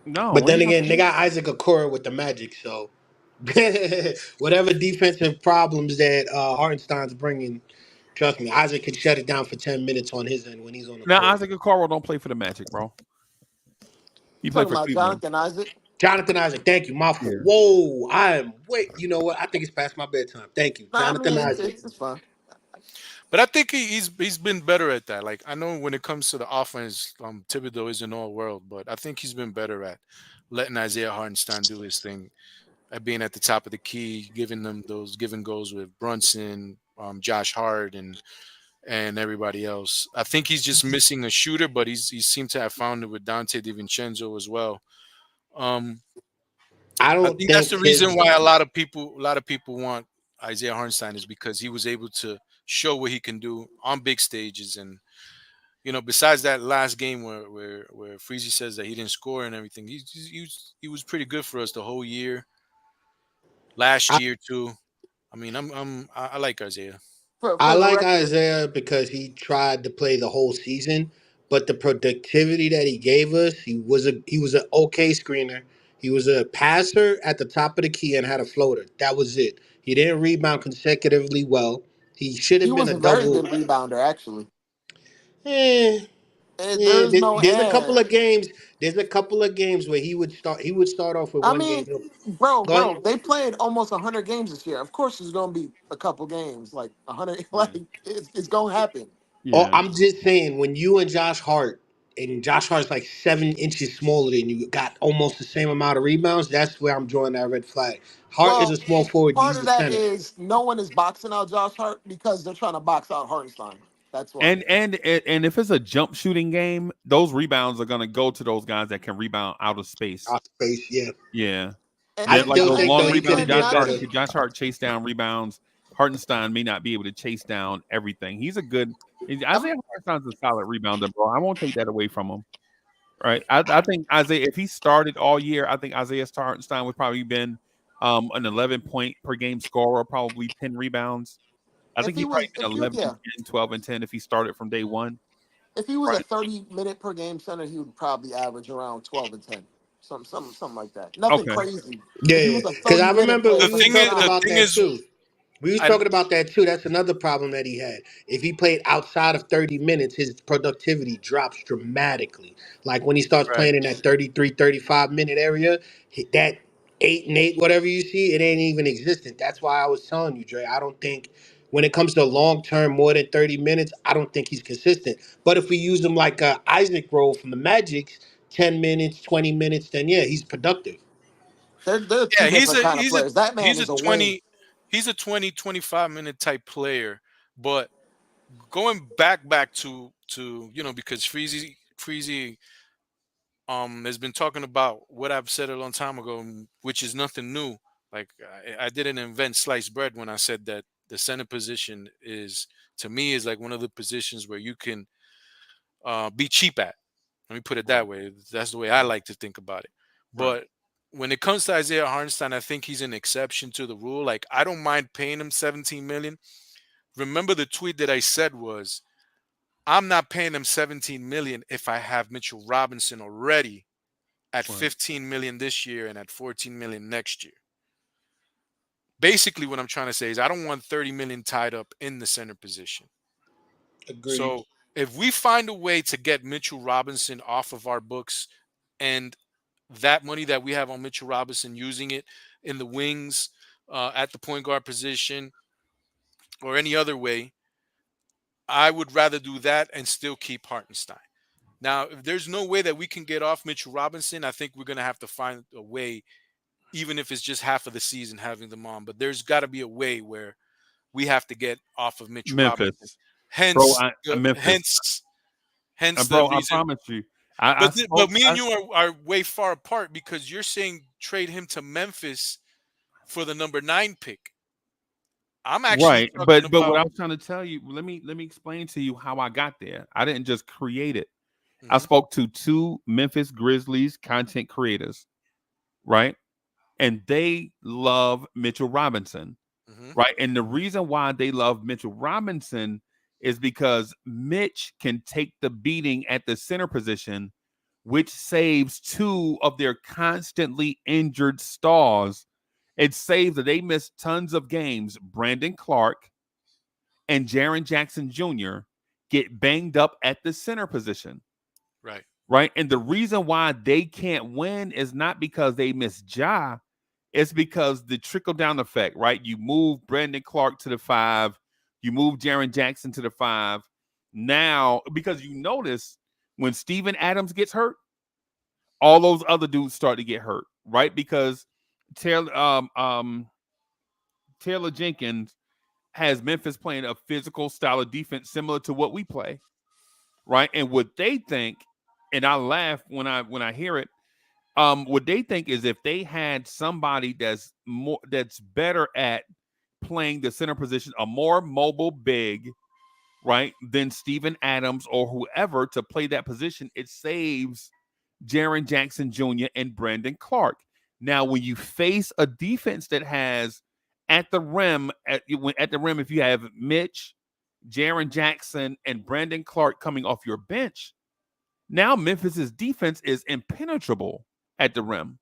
No, But we then ain't gonna again, they see. got Isaac Okoro with the Magic, so whatever defensive problems that Hartenstein's bringing, trust me, Isaac can shut it down for 10 minutes on his end when he's on the Now court. Isaac Okoro don't play for the Magic, bro. He You played talking for about Cleveland. Jonathan Isaac? Jonathan Isaac, thank you, mouthful. Yeah. Whoa, I am wait. You know what? I think it's past my bedtime. Thank you, Nah, I Jonathan mean Isaac. it's fine. But I think he's been better at that. Like I know when it comes to the offense, Thibodeau isn't all world, but I think he's been better at letting Isaiah Hartenstein do his thing, at being at the top of the key, giving them those give and goes with Brunson, Josh Hart, and everybody else. I think he's just missing a shooter, but he seemed to have found it with Dante DiVincenzo as well. Um, I I don't think that's think the reason his. why a lot of people want Isaiah Hartenstein is because he was able to show what he can do on big stages. And besides that last game where Freezy says that he didn't score and everything, he was pretty good for us the whole year. Last I, year too. I mean, I like Isaiah. I For the like record, Isaiah because he tried to play the whole season, but the productivity that he gave us, he was an okay screener. He was a passer at the top of the key and had a floater. That was it. He didn't rebound consecutively well. He should he have been was a a very double. good rebounder actually. Eh, There is There- no There's a couple and. of games. There's a couple of games where he would start. He would start off with I one mean, game. Go ahead. bro, they played almost 100 games this year. Of course, there's gonna be a couple games like 100. Like Yeah. it's gonna happen. Oh, Yeah. I'm just saying, when you and Josh Hart, and Josh Hart's like 7 inches smaller than you, got almost the same amount of rebounds. That's where I'm drawing that red flag. Hart is a Well, small forward. part He's of the that center. is no one is boxing out Josh Hart because they're trying to box out Hartenstein. That's why. And if it's a jump shooting game, those rebounds are gonna go to those guys that can rebound out of space. Off space, yeah. Yeah. And I Yeah, then like still those think long though he and could rebounds. have and did Josh not Hart better. to could Josh Hart chase down rebounds. Hartenstein may not be able to chase down everything. He's a good I'm Isaiah Hartenstein's a solid rebounder, bro. I won't take that away from him. Right. I think Isaiah, if he started all year, I think Isaiah Hartenstein would probably been an 11 point per game scorer, probably 10 rebounds. I if think he he probably was been if you 11 yeah and 10, 12 and 10 if he started from day one. if he was a Right. 30-minute per game center, he would probably average around 12 and 10. Something like that. Nothing Okay. crazy. If he Yeah, was a because I 30-minute remember player The we for was the thing is, talking the shot, about thing that is, too. We was I talking about that too. That's another problem that he had. If he played outside of 30 minutes, his productivity drops dramatically. Like when he starts right. playing in that 33, 35 minute area, that 8 and 8, whatever you see, it ain't even existent. That's why I was telling you, Dre, I don't think when it comes to long term, more than 30 minutes, I don't think he's consistent. But if we use him like a Isaac role from the Magics, 10 minutes, 20 minutes, then yeah, he's productive. they're two Yeah, he's different a kind of he's a players. That man he's a is a wing. 20 25 minute type player. But going back to because Freezy has been talking about what I've said a long time ago, which is nothing new. Like I didn't invent sliced bread when I said that the center position is, to me, is like one of the positions where you can be cheap at. Let me put it Right. that way. That's the way I like to think about it. Right. But when it comes to Isaiah Hartenstein, I think he's an exception to the rule. Like I don't mind paying him 17 million. Remember the tweet that I said was, I'm not paying him 17 million if I have Mitchell Robinson already at Right. 15 million this year and at 14 million next year. Basically, what I'm trying to say is I don't want 30 million tied up in the center position. Agreed. So if we find a way to get Mitchell Robinson off of our books, and that money that we have on Mitchell Robinson, using it in the wings, at the point guard position, or any other way, I would rather do that and still keep Hartenstein. Now, if there's no way that we can get off Mitchell Robinson, I think we're going to have to find a way, even if it's just half of the season having them on. But there's got to be a way where we have to get off of Mitchell Robinson. Memphis. Bro, Hence, Memphis. hence the Bro, I reason. promise you. I But spoke me and you are way far apart, because you're saying trade him to Memphis for the number 9 pick. I'm actually right, talking but what about. I'm trying to tell you, let me explain to you how I got there. I didn't just create it. I Mhm. spoke to two Memphis Grizzlies content creators, right? and they love Mitchell Robinson, Hmm. right? And the reason why they love Mitchell Robinson is because Mitch can take the beating at the center position, which saves two of their constantly injured stars. It saves that they miss tons of games. Brandon Clark and Jaren Jackson Jr. get banged up at the center position, Right. right? And the reason why they can't win is not because they miss Ja, it's because the trickle down effect, right? You move Brandon Clark to the 5, you move Jaren Jackson to the 5. Now, because you notice when Steven Adams gets hurt, all those other dudes start to get hurt, right? Because Taylor, Taylor Jenkins has Memphis playing a physical style of defense similar to what we play, right? And what they think, and I laugh when I hear it, what they think is if they had somebody that's better at playing the center position, a more mobile big, right, than Steven Adams or whoever to play that position, it saves Jaren Jackson Jr. and Brandon Clark. Now, when you face a defense that has at the rim, if you have Mitch, Jaren Jackson, and Brandon Clark coming off your bench, now Memphis's defense is impenetrable at the rim,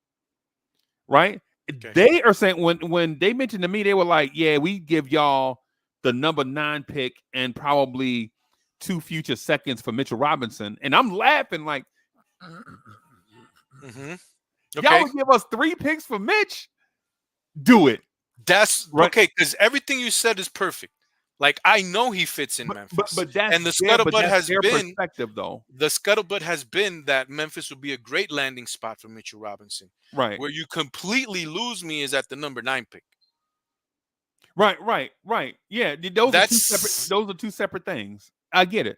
right? Okay. They are saying when they mentioned to me, they were like, "Yeah, we give y'all the number 9 pick and probably 2 future seconds for Mitchell Robinson," and I'm laughing like, Hmm. "Y'all Okay. would give us 3 picks for Mitch? Do it, That's right?" okay, because everything you said is perfect. Like, I know he fits in But but Memphis, but that's and the their scuttlebutt has been perspective, though, that Memphis would be a great landing spot for Mitchell Robinson. right? Where you completely lose me is at the number 9 pick. Right. Yeah, those are two separate. That's Those are two separate things. I get it.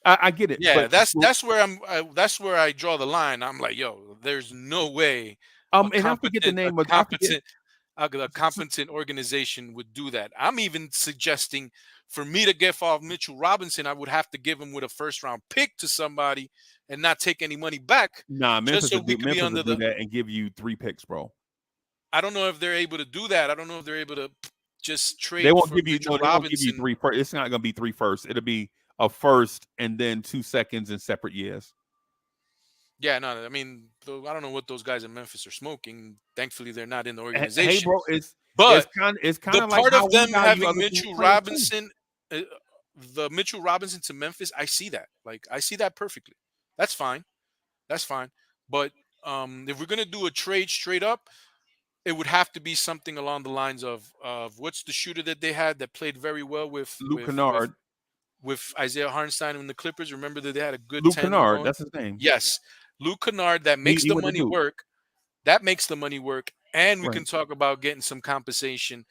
I get it. Yeah, But that's where I draw the line. I'm like, yo, there's no way a and I forget the competent a name of. I forget. competent a competent organization would do that. I'm even suggesting for me to get off Mitchell Robinson, I would have to give him with a first round pick to somebody and not take any money back, Nah, just Memphis so will we do. could be Memphis will under do the. that and give you 3 picks, bro. I don't know if they're able to do that. I don't know if they're able to just They trade won't for give you. Mitchell No, they won't give you Robinson. 3 first. It's not going to be 3 first. It'll be a first and then 2 seconds in separate years. Yeah, no, I mean, I don't know what those guys in Memphis are smoking. Thankfully, they're not in the Hey, organization. bro, it's But kind the of like part how of we them value having other people's Mitchell players too. Robinson, uh, the Mitchell Robinson to Memphis, I see that. Like, I see that perfectly. That's fine. That's fine. But if we're gonna do a trade straight up, it would have to be something along the lines of what's the shooter that they had that played very well Luke Kennard. with Isaiah Hartenstein and the Clippers. Remember that they had a good Luke tandem Kennard. going. That's his name. Yes, Luke Kennard that makes He the went to money Duke. work. That makes the money work, and we Right. can talk about getting some compensation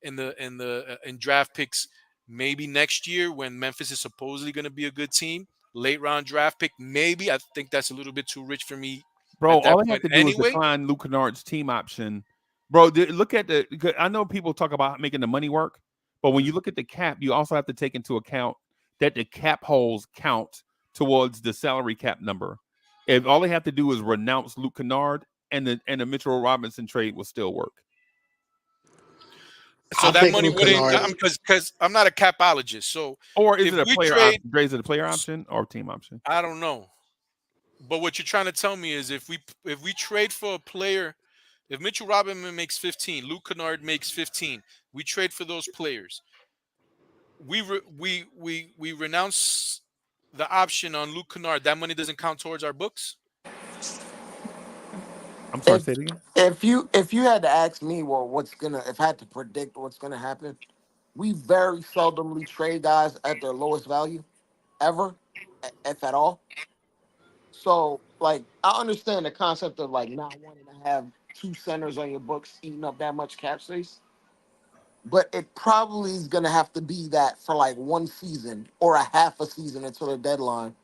in draft picks maybe next year when Memphis is supposedly going to be a good team. Late round draft pick, maybe. I think that's a little bit too rich for me Bro, at that all they have point. to do is Anyway, decline Luke Kennard's team option. Bro, look at the. 'Cause I know people talk about making the money work, but when you look at the cap, you also have to take into account that the cap holes count towards the salary cap number. If all they have to do is renounce Luke Kennard and the Mitchell Robinson trade will still work. so I'll that take money Luke wouldn't Kennard. because I'm not a capologist. So Or is if it a we player trade, option? Is it a player option or team option? I don't know. But what you're trying to tell me is if we trade for a player, if Mitchell Robinson makes 15, Luke Kennard makes 15, we trade for those players. We renounce the option on Luke Kennard. That money doesn't count towards our books. I'm sorry, If say it again. if you had to ask me, well, what's gonna if I had to predict what's gonna happen, we very seldomly trade guys at their lowest value ever, if at all. So, like, I understand the concept of like not wanting to have 2 centers on your books eating up that much cap space, but it probably is gonna have to be that for like 1 season or a half a season until the deadline,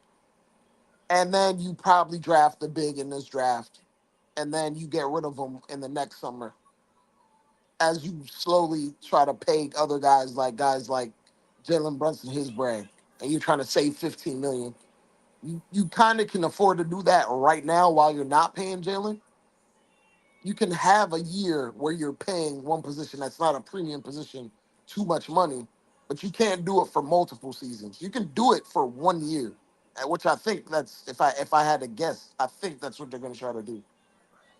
and then you probably draft the big in this draft, and then you get rid of them in the next summer as you slowly try to pay other guys like Jalen Brunson his bread, and you're trying to save 15 million. You kind of can afford to do that right now while you're not paying Jalen, you can have a year where you're paying one position that's not a premium position too much money, but you can't do it for multiple seasons. You can do it for 1 year, which I think that's if I had to guess, I think that's what they're going to try to do.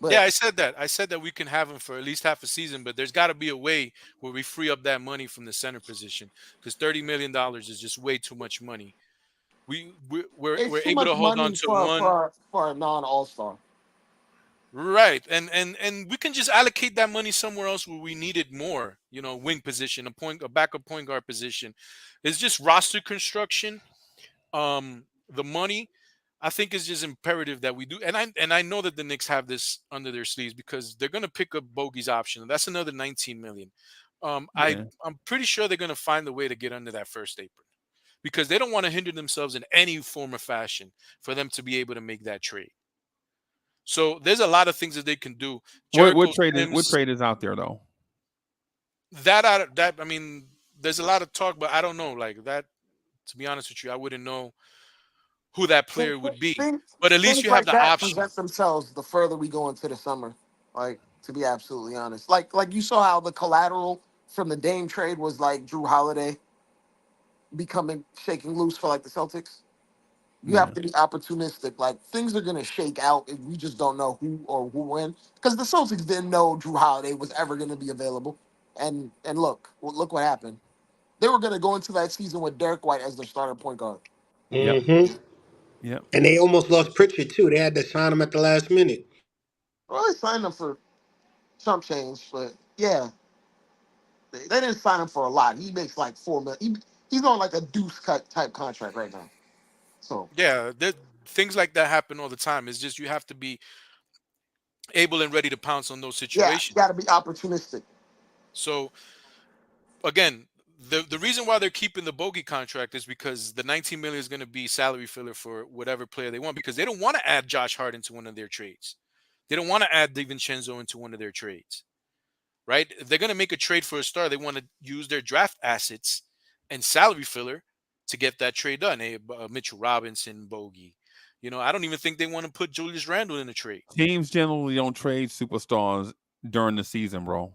Yeah, But I said that we can have him for at least half a season, but there's got to be a way where we free up that money from the center position because $30 million is just way too much money. We're it's too able much to hold on money to one. for a non All Star. Right. And we can just allocate that money somewhere else where we need it more, wing position, a backup point guard position. It's just roster construction. The money, I think is just imperative that we do. And I know that the Knicks have this under their sleeves because they're gonna pick up Bogey's option. That's another 19 million. Yeah. I'm pretty sure they're gonna find a way to get under that first apron because they don't want to hinder themselves in any form or fashion for them to be able to make that trade. So there's a lot of things that they can do. What Jericho trade is what Sims, trade is out there though? that I mean, there's a lot of talk, but I don't know. Like that, to be honest with you, I wouldn't know who that player would be. Things, But at least things you have like the that option. present themselves the further we go into the summer. Like to be absolutely honest, like you saw how the collateral from the Dame trade was like Drew Holiday becoming shaking loose for like the Celtics. You Yeah. have to be opportunistic. Like things are gonna shake out if we just don't know who or who when. Because the Celtics didn't know Drew Holiday was ever gonna be available. And look what happened. They were gonna go into that season with Derek White as their starting point guard. Yep. Mm-hmm. Yep. And they almost lost Pritchard too. They had to sign him at the last minute. Well, they signed him for some change, but yeah, they didn't sign him for a lot. He makes like 4 million. He's on like a deuce cut type contract right now. So Yeah, things like that happen all the time. It's just you have to be able and ready to pounce on those yeah, you situations. got to be opportunistic. So again, the reason why they're keeping the Bogey contract is because the 19 million is going to be salary filler for whatever player they want because they don't want to add Josh Hart into one of their trades. They don't want to add DiVincenzo into one of their trades. Right? If they're going to make a trade for a star, they want to use their draft assets and salary filler to get that trade done. Mitchell Robinson, Bogey. I don't even think they want to put Julius Randle in the trade. Teams generally don't trade superstars during the season, bro.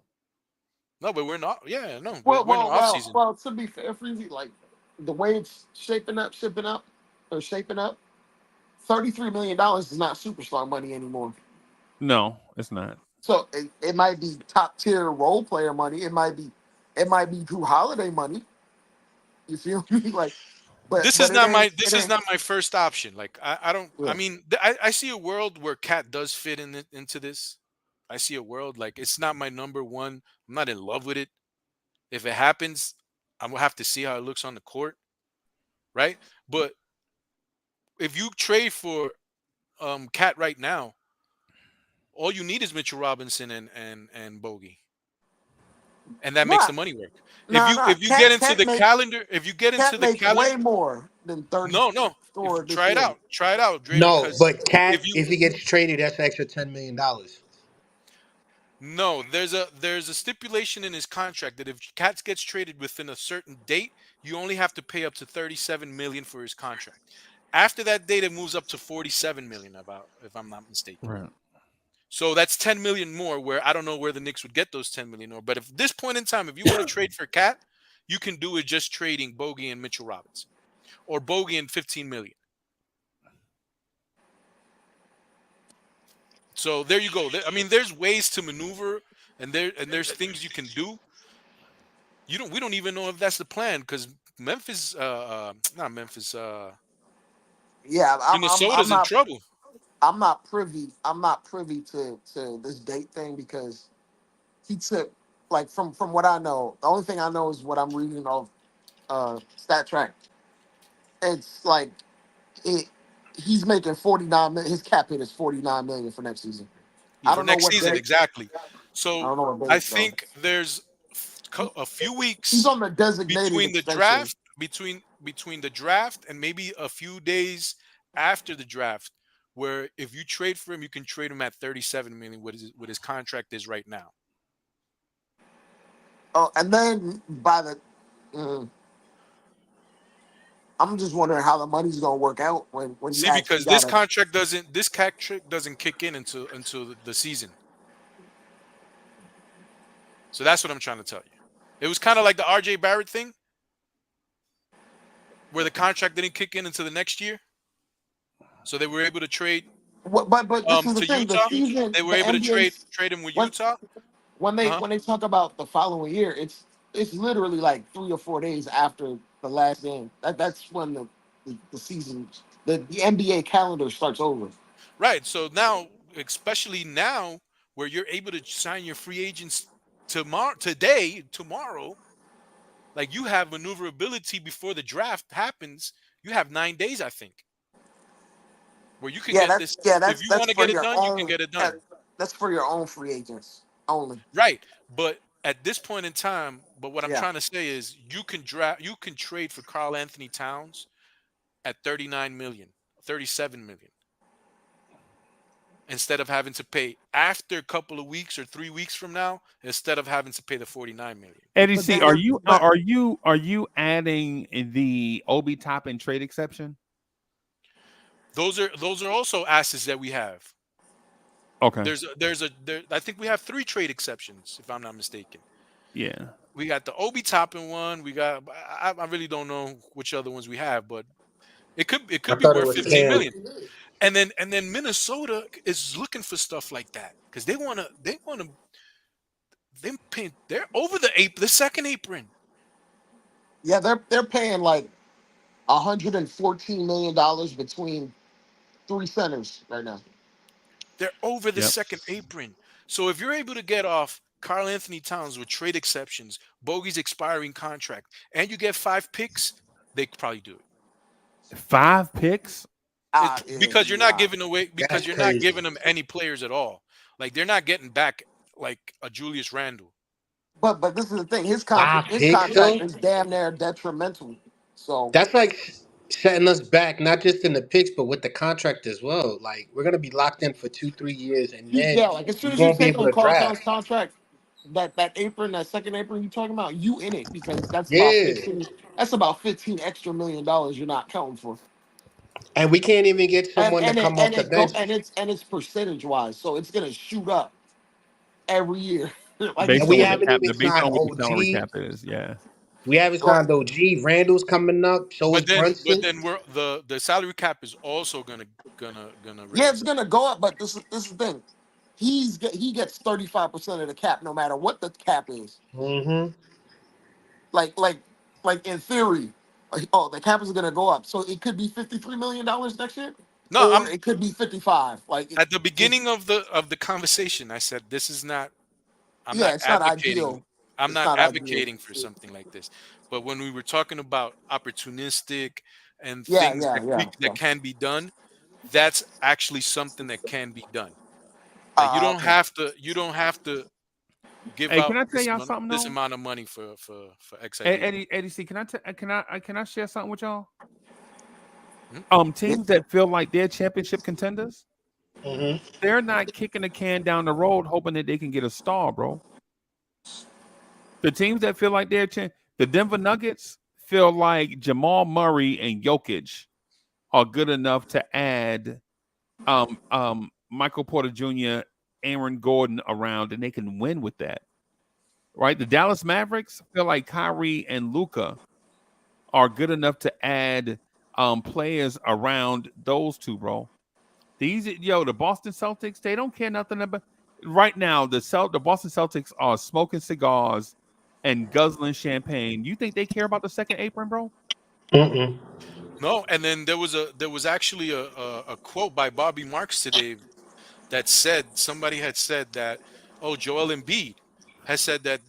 No, but we're not. Yeah, no, Well, we're in the well, off well, season. well. To be fair, Freezy, like the way it's shaping up. $33 million is not superstar money anymore. No, it's not. So it might be top tier role player money. It might be Drew Holiday money. You feel me? Like, but it ain't. This It is ain't. not my first option. Like I don't. I Yeah. mean, I see a world where Cat does fit into this. I see a world like it's not my number one. I'm not in love with it. If it happens, I'm gonna have to see how it looks on the court, right? But if you trade for Cat right now, all you need is Mitchell Robinson and Bogey, and that makes Nah, the money work. nah. If you get into Cat the make calendar, if you get into Cat the make calendar, way more than 30 no. If scored this try it year. out, Dre, No, because but Cat, if you if he gets traded, that's an extra $10 million. no, there's a stipulation in his contract that if Cats gets traded within a certain date, you only have to pay up to 37 million for his contract. After that date, it moves up to 47 million, about if I'm not mistaken. Right. So that's 10 million more. Where I don't know where the Knicks would get those 10 million more. But if this point in time, if you want to trade for Cat, you can do it just trading Bogey and Mitchell Robinson, or Bogey and 15 million. So there you go. I mean, there's ways to maneuver, and there's things you can do. We don't even know if that's the plan because Memphis, not Memphis, Yeah, Minnesota's in trouble. I'm not privy. I'm not privy to this date thing because he took like from what I know. The only thing I know is what I'm reading off Stat Track. It's like it. He's making 49 million. His cap hit is 49 million for next season. Yeah, I for don't know next what season, date. exactly. I So don't know what I date though. think there's a few He's weeks on the designated between the extension. draft, between the draft, and maybe a few days after the draft, where if you trade for him, you can trade him at 37 million. What his contract is right now. Oh, and then by the, mm, I'm just wondering how the money's gonna work out when you See, actually because this gotta. contract doesn't kick in until the season. So that's what I'm trying to tell you. It was kind of like the RJ Barrett thing, where the contract didn't kick in until the next year. So they were able to trade But this is the to thing. The Utah. season, They were the able to NBA's trade him with when Utah. Uh-huh. when they talk about the following year, it's literally like 3 or 4 days after the last game. That's when the season, the NBA calendar starts over. Right. So now, especially now, where you're able to sign your free agents tomorrow, like you have maneuverability before the draft happens. You have 9 days, I think, where you can get this. If you That's want to for get it your done, you can own. get it done. That's for your own free agents only. Right. But at this point in time, but what I'm Yeah. trying to say is you can trade for Karl Anthony Towns at 39 million, 37 million, instead of having to pay after a couple of weeks or 3 weeks from now, instead of having to pay the 49 million. Eddie But C, then you're but are you adding the Obi Toppin trade exception? Those are also assets that we have. Okay. I think we have 3 trade exceptions, if I'm not mistaken. Yeah. We got the Obi Toppin one. We got I really don't know which other ones we have, but it I could be thought it worth was 15 Cam. million. And then Minnesota is looking for stuff like that because they're over the second apron. yeah, they're paying like $114 million between 3 centers right now. They're over the Yep. second apron. So if you're able to get off Karl Anthony Towns with trade exceptions, Bogey's expiring contract, and you get 5 picks, they could probably do it. 5 picks? It's because you're not giving away That's because you're not crazy. giving them any players at all. Like they're not getting back like a Julius Randle. But this is the thing. His Five contract his picks contract though. is damn near detrimental. So That's like setting us back, not just in the picks, but with the contract as well. Like we're gonna be locked in for 2-3 years, and then yeah, like as soon we as you won't be take able on to Carl Towns' draft. contract, that second apron you talking about, you in it because Yeah, that's about 15 extra $1 million you're not counting for. and we can't even get And someone to and it come and off the it go bench. and it's percentage wise, so it's gonna shoot up every year. Like it's And Based we on gonna what the haven't cap even based signed on what the salary OG. cap is, yeah. We haven't so signed OG. Randall's coming up. So is But Brunson. then we're the salary cap is also gonna yeah, it's raise. gonna go up, but this is the thing. He gets 35% of the cap no matter what the cap is. Mm-hmm. Like like like in theory, like, oh, the cap is gonna go up, so it could be $53 million next year, No, or I'm it could be 55. Like at the it's beginning of the conversation. I said this is not. I'm yeah, not it's not advocating. ideal. I'm It's not not ideal. advocating for something like this. But when we were talking about opportunistic and Yeah, things yeah, yeah. that can be done, that's actually something that can be done. Like Okay. you don't have to give Hey, out can I tell y'all something this though? amount of money for X idea. Eddie C, can I share something with y'all? Hmm? Teams that feel like they're championship contenders, Mm-hmm. they're not kicking the can down the road hoping that they can get a star, bro. The teams that feel like the Denver Nuggets feel like Jamal Murray and Jokic are good enough to add Michael Porter Jr., Aaron Gordon around, and they can win with that. Right? The Dallas Mavericks feel like Kyrie and Luca are good enough to add players around those two, bro. The Boston Celtics, they don't care nothing about right now. The Boston Celtics are smoking cigars and guzzling champagne. You think they care about the second apron, bro? Mm-mm. No, and then there was actually a quote by Bobby Marks today that said somebody had said that Joel Embiid has said that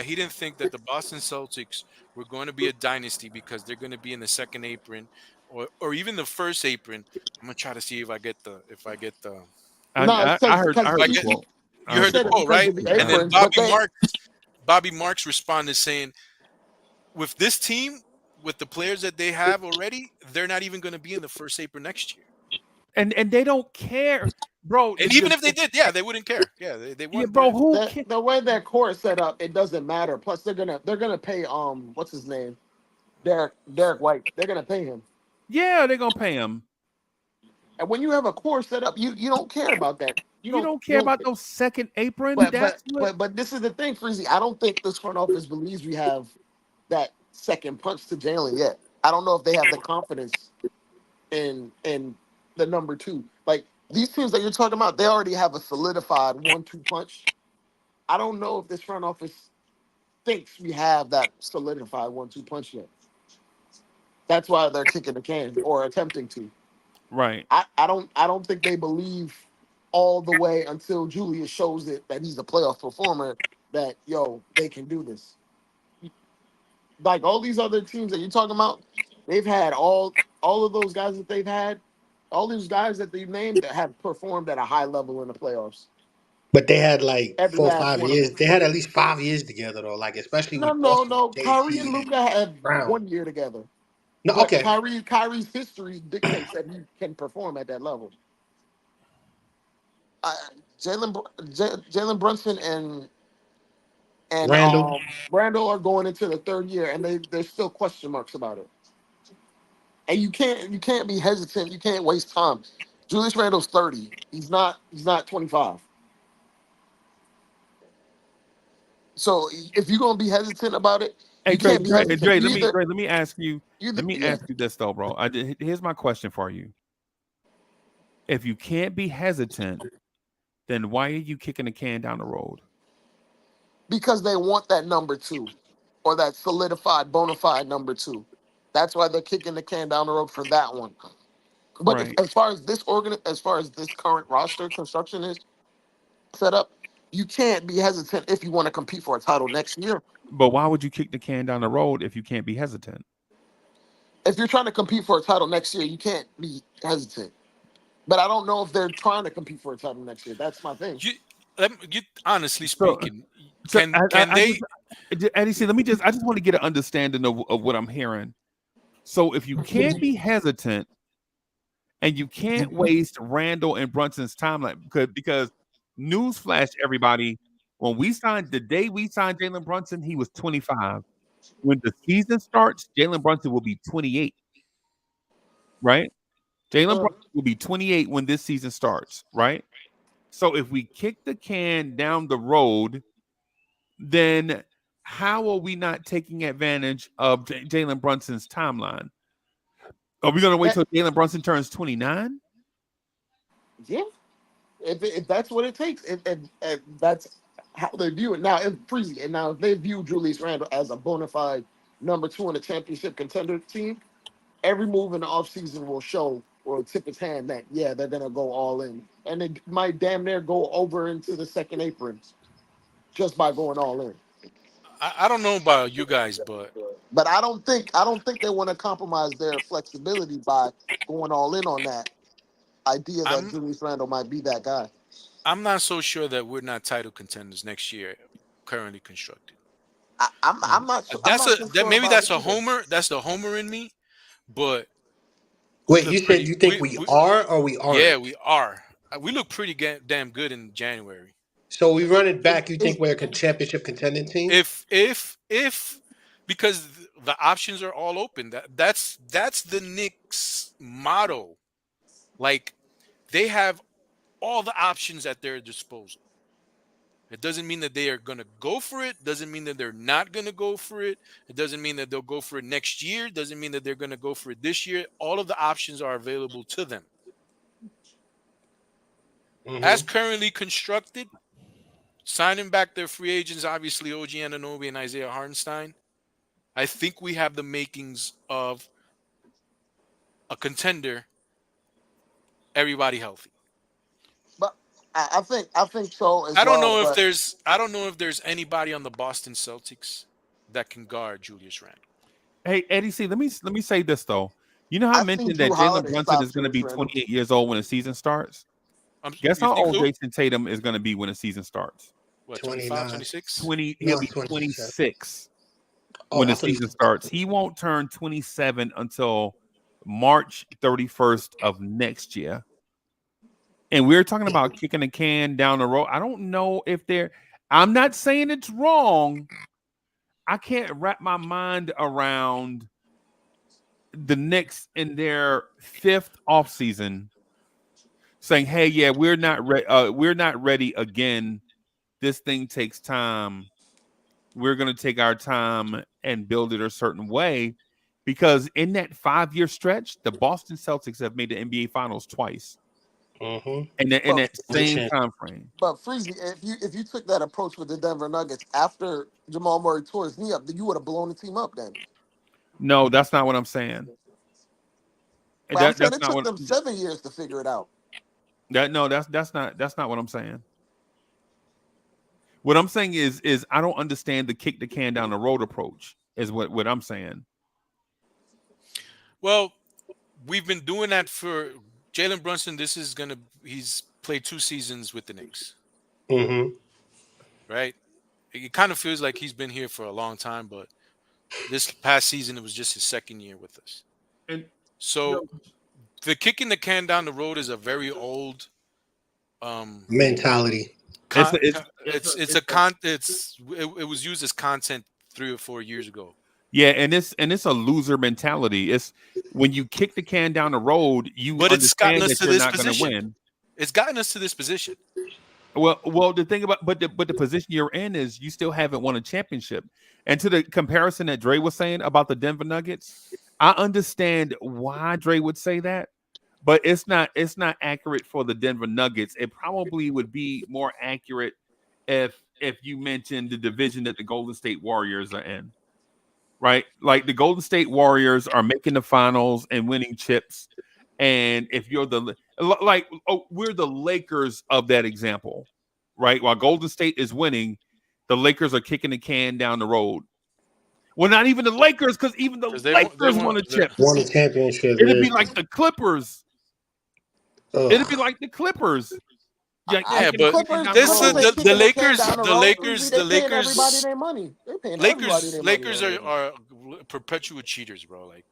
he didn't think that the Boston Celtics were going to be a dynasty because they're going to be in the second apron or even the first apron. I'm gonna try to see if I get the No, it's I heard if I the get quote. I you he heard heard the the said it quote. quote, because right? of the And then aprons, but they Bobby Marks responded saying, with this team, with the players that they have already, they're not even going to be in the first apron next year. And they don't care, bro. And even if they did, yeah, they wouldn't care. Yeah, they Yeah, want bro. the Who can? the way that core is set up, it doesn't matter. Plus, they're gonna pay what's his name, Derek White. They're gonna pay him. Yeah, they're gonna pay him. And when you have a core set up, you don't care about that. You don't care about those second apron. But this is the thing, Freezy. I don't think this front office believes we have that second punch to Jalen yet. I don't know if they have the confidence in the number two. Like these teams that you're talking about, they already have a solidified 1-2 punch. I don't know if this front office thinks we have that solidified 1-2 punch yet. That's why they're kicking the can or attempting to. Right. I don't think they believe all the way until Julius shows it that he's a playoff performer that they can do this. Like all these other teams that you're talking about, they've had all of those guys that they've had, all these guys that they've named that have performed at a high level in the playoffs. But they had like Every four or last 5 one of years. them. They had at least 5 years together though. Like especially No, with no, Boston no. with Kyrie and JT and Luca had Brown. 1 year together. No, But okay. Kyrie's history dictates that he can perform at that level. Uh, Jalen Brunson and Randall. Randall are going into the third year, and there's still question marks about it. And you can't be hesitant. You can't waste time. Julius Randle's 30. He's not 25. So if you're gonna be hesitant about it, Hey you Dre, can't be hesitant. Let me ask you. Let me Yeah. ask you this though, bro. Here's my question for you. If you can't be hesitant, then why are you kicking the can down the road? Because they want that number two, or that solidified, bona fide number two. That's why they're kicking the can down the road for that one. But Right. as far as as far as this current roster construction is set up, you can't be hesitant if you want to compete for a title next year. But why would you kick the can down the road if you can't be hesitant? If you're trying to compete for a title next year, you can't be hesitant. But I don't know if they're trying to compete for a title next year. That's my thing. You honestly So, speaking, so can they? Eddie, see, I just want to get an understanding of what I'm hearing. So if you can't be hesitant and you can't waste Randall and Brunson's timeline, because newsflash, everybody, the day we signed Jalen Brunson, he was 25. When the season starts, Jalen Brunson will be 28, right? Jalen Brunson will be 28 when this season starts, right? So if we kick the can down the road, then how are we not taking advantage of Jalen Brunson's timeline? Are we going to wait till Jalen Brunson turns 29? Yeah, if that's what it takes, if that's how they view it now. If they view Julius Randle as a bona fide number two in a championship contender team, every move in the offseason will show or tip its hand that they're gonna go all in, and it might damn near go over into the second apron just by going all in. I don't know about you guys, but But I don't think they want to compromise their flexibility by going all in on that idea that I'm Julius Randle might be that guy. I'm not so sure that we're not title contenders next year, currently constructed. I'm not. I'm That's not so sure maybe about that's it a either. homer. That's the homer in me, but we Wait, look you said you think we we are or we yeah, aren't? we are. We look pretty damn good in January. So we run it It's, back. You think it's, we're a championship contending team? If because the options are all open. That's the Knicks motto. Like they have all the options at their disposal. It doesn't mean that they are going to go for it. Doesn't mean that they're not going to go for it. It doesn't mean that they'll go for it next year. Doesn't mean that they're going to go for it this year. All of the options are available to them. As Mm-hmm. currently constructed, signing back their free agents, obviously OG Anunoby and Isaiah Hartenstein, I think we have the makings of a contender, everybody healthy. but I think so as well. But I don't know if there's anybody on the Boston Celtics that can guard Julius Randle. Hey, Eddie, see, let me say this though. You know how I I think mentioned Drew that Jalen Holiday Brunson stops is going to Julius be Randle. 28 years old when the season starts? Guess You how think old who? Jason Tatum is going to be when the season starts? What, 25, 29. 26? 20. He'll No, be 27. 26 Oh, when I the thought you season said starts. He won't turn 27 until March 31st of next year. And we're talking about kicking the can down the road. I don't know if they're. I'm not saying it's wrong. I can't wrap my mind around the Knicks in their fifth offseason saying, "Hey, yeah, we're not ready again. This thing takes time. We're going to take our time and build it a certain way." Because in that 5-year stretch, the Boston Celtics have made the NBA Finals twice, Mm-hmm. in But that same Champ. time frame. but Freezy, if you took that approach with the Denver Nuggets after Jamal Murray tore his knee up, then you would have blown the team up then. No, that's not what I'm saying. But I'm saying That's it not took what them 7 years to figure it out. that's not what I'm saying. What I'm saying is I don't understand the kick the can down the road approach. Is what I'm saying. Well, we've been doing that for Jalen Brunson. He's played 2 seasons with the Knicks, Mm-hmm. right? It kind of feels like he's been here for a long time, but this past season it was just his second year with us. And So the kicking the can down the road is a very old Mentality. it was used as content 3 or 4 years ago. yeah, and it's a loser mentality. It's when you kick the can down the road, you But it's gotten understand us that to you're this not going to position. win. It's gotten us to this position. Well, the thing about the position you're in is you still haven't won a championship. And to the comparison that Dre was saying about the Denver Nuggets, I understand why Dre would say that, but it's not accurate for the Denver Nuggets. It probably would be more accurate if you mentioned the division that the Golden State Warriors are in. Right? Like the Golden State Warriors are making the finals and winning chips. And if you're we're the Lakers of that example, right? While Golden State is winning, the Lakers are kicking the can down the road. Well, not even the Lakers, because even the 'Cause Lakers won a chip. Won a championship. It'd Yeah. be like the Clippers. Ugh. It'd be like the Clippers. Yeah, kicking but the can down this the road. is the Lakers. They paying everybody their money. They're paying everybody their money. Lakers are perpetual cheaters, bro. Like,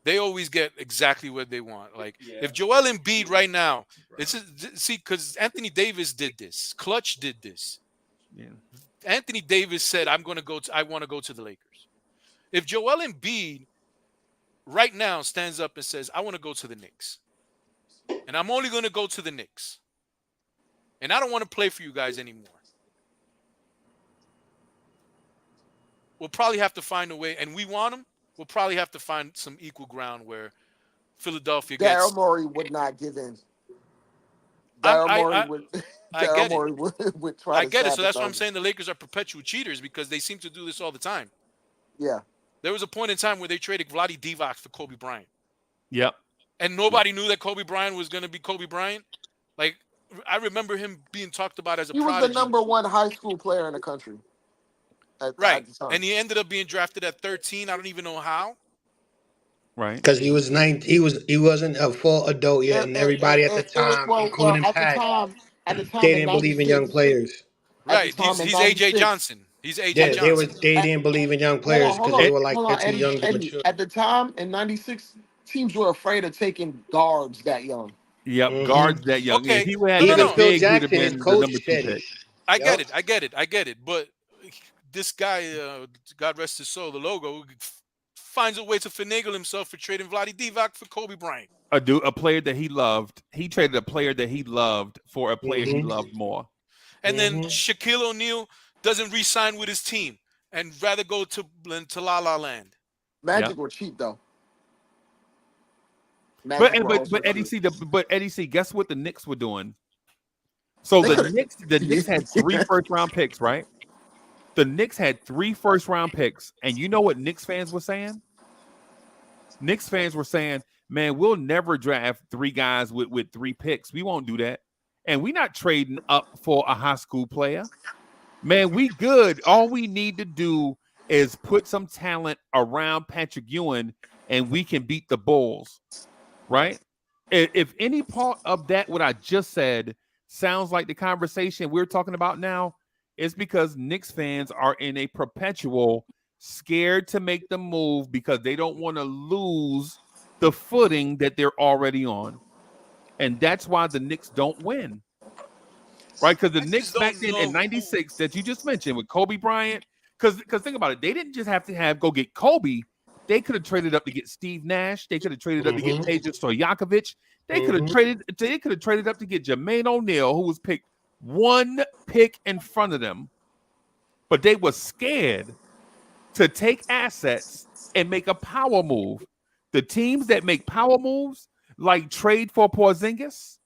they always get exactly what they want. Like, if Joel Embiid right now, because Anthony Davis did this, Clutch did this. Yeah. Anthony Davis said, I want to go to the Lakers. If Joel Embiid right now stands up and says, I want to go to the Knicks, and I'm only going to go to the Knicks, and I don't want to play for you guys anymore, we'll probably have to find a way, and we want him, we'll probably have to find some equal ground where Philadelphia gets... Daryl Morey would not give in. I get it. would try I to get it. So that's sabotage why I'm him. saying the Lakers are perpetual cheaters, because they seem to do this all the time. Yeah. There was a point in time where they traded Vlade Divac for Kobe Bryant. Yep. And nobody knew that Kobe Bryant was going to be Kobe Bryant. Like, I remember him being talked about as a He was prodigy. the number 1 high school player in the country. Right. And he ended up being drafted at 13. I don't even know how. Right. Because he was 9. He wasn't a full adult yet, and everybody at the time, including Pat, at the time they in didn't believe in young 96, players. Right. time He's in AJ 96. Johnson. He's AJ Yeah, Johnson. they didn't believe in young players because they were like, they're too Eddie, young to Eddie. mature. At the time in '96, teams were afraid of taking guards that young. Yep. Mhm. Guards that young. Okay. If he had No, no, Even no. been Phil big, he'd have Jackson, his been the coach, number 2 said pick. I get Yup. it. I get it. But this guy, God rest his soul, the logo, finds a way to finagle himself for trading Vlade Divac for Kobe Bryant. A player that he loved. He traded a player that he loved for a player he loved more. And then Shaquille O'Neal doesn't re-sign with his team and rather go to La La Land. Magic were cheap though. But Eddie C, guess what the Knicks were doing? So the Knicks had 3 first-round picks, right? The Knicks had 3 first-round picks, and you know what Knicks fans were saying? Knicks fans were saying, man, we'll never draft 3 guys with 3 picks. We won't do that. And we're not trading up for a high school player. Man, we good. All we need to do is put some talent around Patrick Ewing, and we can beat the Bulls, right? If any part of that, what I just said, sounds like the conversation we're talking about now, it's because Knicks fans are in a perpetual scared to make the move because they don't want to lose the footing that they're already on. And that's why the Knicks don't win. Right? Because the Knicks back then in 96 that you just mentioned with Kobe Bryant, because think about it, they didn't just have to go get Kobe. They could have traded up to get Steve Nash. They could have traded up to get Mm-hmm. Peja Stojakovic. They could have traded. They could have traded up to get Jermaine O'Neal, who was picked one pick in front of them, but they were scared to take assets and make a power move. The teams that make power moves, like trade for Porzingis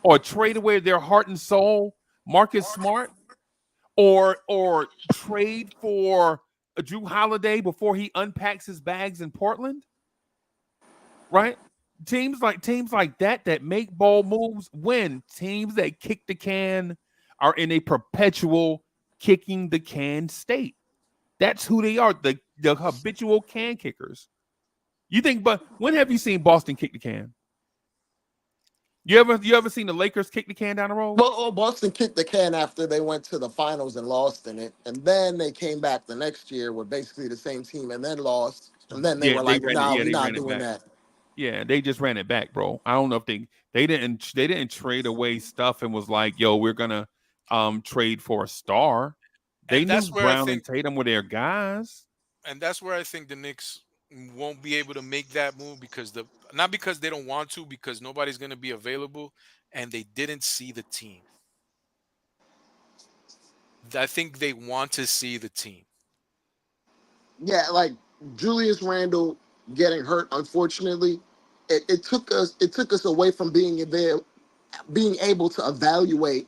or trade away their heart and soul, Marcus Smart, or trade for Drew Holiday before he unpacks his bags in Portland, right? Teams like that make bold moves win. Teams that kick the can are in a perpetual kicking the can state. That's who they are, the habitual can kickers. You think, but when have you seen Boston kick the can? You ever seen the Lakers kick the can down the road? Well, Boston kicked the can after they went to the finals and lost in it, and then they came back the next year with basically the same team and then lost, and then they Yeah, were they like, ran it. "Nah, Yeah, we're they not ran it doing back. that." Yeah, they just ran it back, bro. I don't know if they didn't trade away stuff and was like, yo, we're gonna trade for a star. They And knew that's where I Brown and think, Tatum were their guys. the Knicks won't be able to make that move because not because they don't want to, because nobody's going to be available, and they didn't see the team. I think they want to see the team. Yeah, like Julius Randle getting hurt, unfortunately, it took us away from being able to evaluate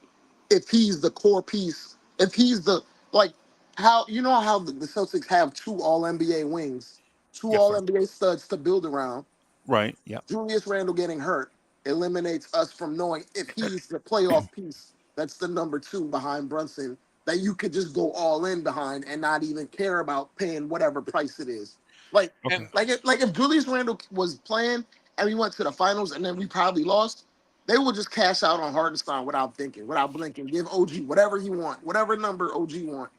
if he's the core piece, if he's the like how you know how the Celtics have two All NBA wings, two Yes, All sir. NBA studs to build around. Right. Yep. Julius Randle getting hurt eliminates us from knowing if he's the playoff piece that's the number two behind Brunson that you could just go all in behind and not even care about paying whatever price it is. Like, Okay. And if Julius Randle was playing and we went to the finals and then we probably lost, they would just cash out on Hardenstein without thinking, without blinking, give OG whatever he want, whatever number OG want,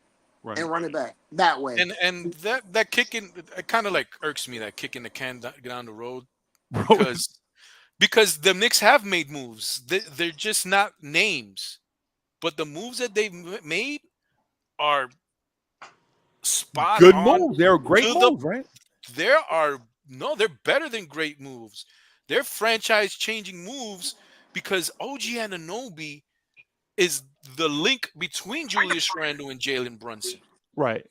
Right. and run it back that way. and that kicking, it kind of like irks me, that kicking the can down the road, Bro, because the Knicks have made moves. They're just not names, but the moves that they've made are spot good on moves. They're great to the moves, right? there are no they're better than great moves. They're franchise changing moves because OG Anunoby is the link between Julius Randle and Jalen Brunson, Right.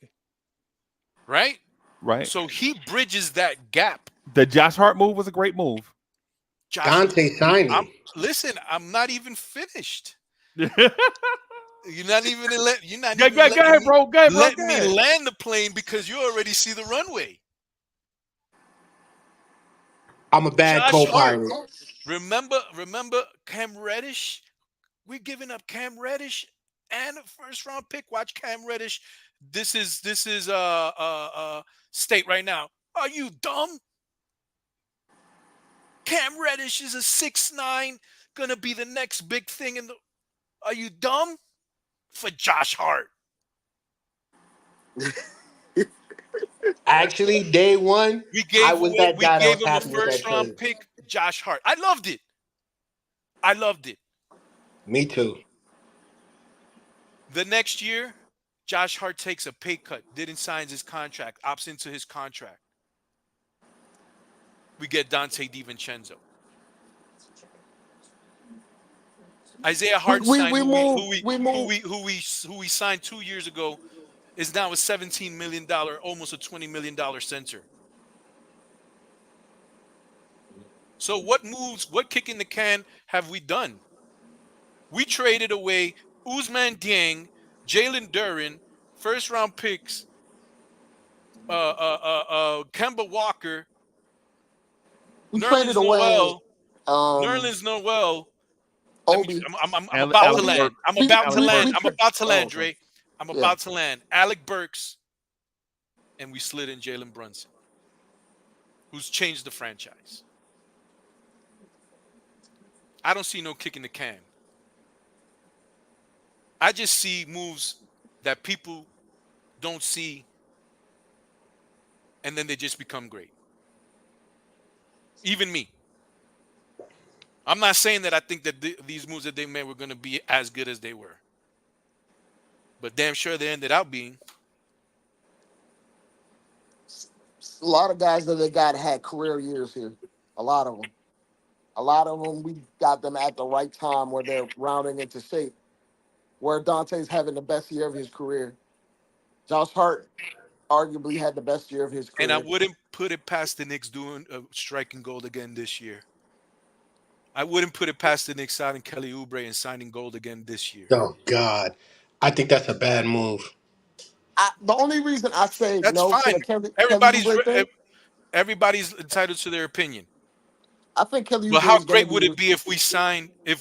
right? Right. So he bridges that gap. The Josh Hart move was a great move. Josh, Dante I'm signing. listen, I'm not even finished. Go You're not even you're not ahead, even go ahead, bro. Go ahead, bro. letting Go me ahead. land the plane because you already see the runway. I'm a bad Josh Hart, co-pilot. remember Cam Reddish? We're giving up Cam Reddish and a first round pick. Watch Cam Reddish. This is state right now. Are you dumb? Cam Reddish is a 6'9", gonna be the next big thing in the. Are you dumb? For Josh Hart. Actually, day one, We I gave was away. that We guy that gave was him a happy with that first round trade. pick, Josh Hart. I loved it. I loved it. Me too. The next year, Josh Hart takes a pay cut, didn't sign his contract, opts into his contract. We get Dante DiVincenzo. Isaiah Hartenstein, who we signed 2 years ago, is now a $17 million, almost a $20 million center. So what kick in the can have we done? We traded away Usman Dieng, Jalen Duren, first round picks, Kemba Walker, We traded Nerlens away Noel, um Nerlens Noel. Let me. Obi. I'm about to Alec land. Burks. I'm We, about to Alec we, land. we, Burks. I'm about to oh, land, okay. Dre. I'm Yeah. about to land. Alec Burks, and we slid in Jalen Brunson, who's changed the franchise. I don't see no kick in the can. I just see moves that people don't see, and then they just become great. Even me. I'm not saying that I think that these moves that they made were going to be as good as they were, but damn sure they ended up being. a lot of guys that they got had career years here. A lot of them. A lot of them, we got them at the right time where they're rounding into shape. Where Dante's having the best year of his career. Josh Hart arguably had the best year of his And I career. wouldn't put it past the Knicks doing striking gold again this year. I wouldn't put it past the Knicks signing Kelly Oubre and signing gold again this year. Oh God, I think that's a bad move. The only reason I say That's no to fine. the Kelly Everybody's Oubre thing, everybody's entitled to their opinion. I think Kelly But Oubre how is going to great would be. it be if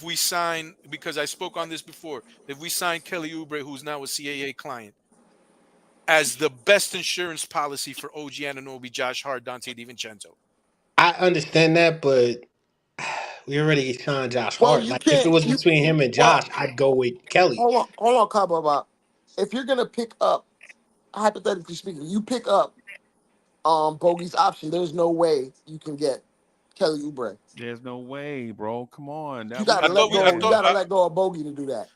we sign because I spoke on this before, if we sign Kelly Oubre, who's now a CAA client, as the best insurance policy for OG Anunoby, Josh Hart, Dante DiVincenzo. I understand that, but we already signed Josh Well, Hart. you Like if it can't. was You between him and well, Josh, I'd go with Kelly. hold on, Cabo. About if you're going to pick up, hypothetically speaking, you pick up Bogey's option. There's no way you can get Kelly Oubre. There's no way, bro. Come on. You That got would to I be thought let we I go. You thought got to crazy. let go of Bogey to do that.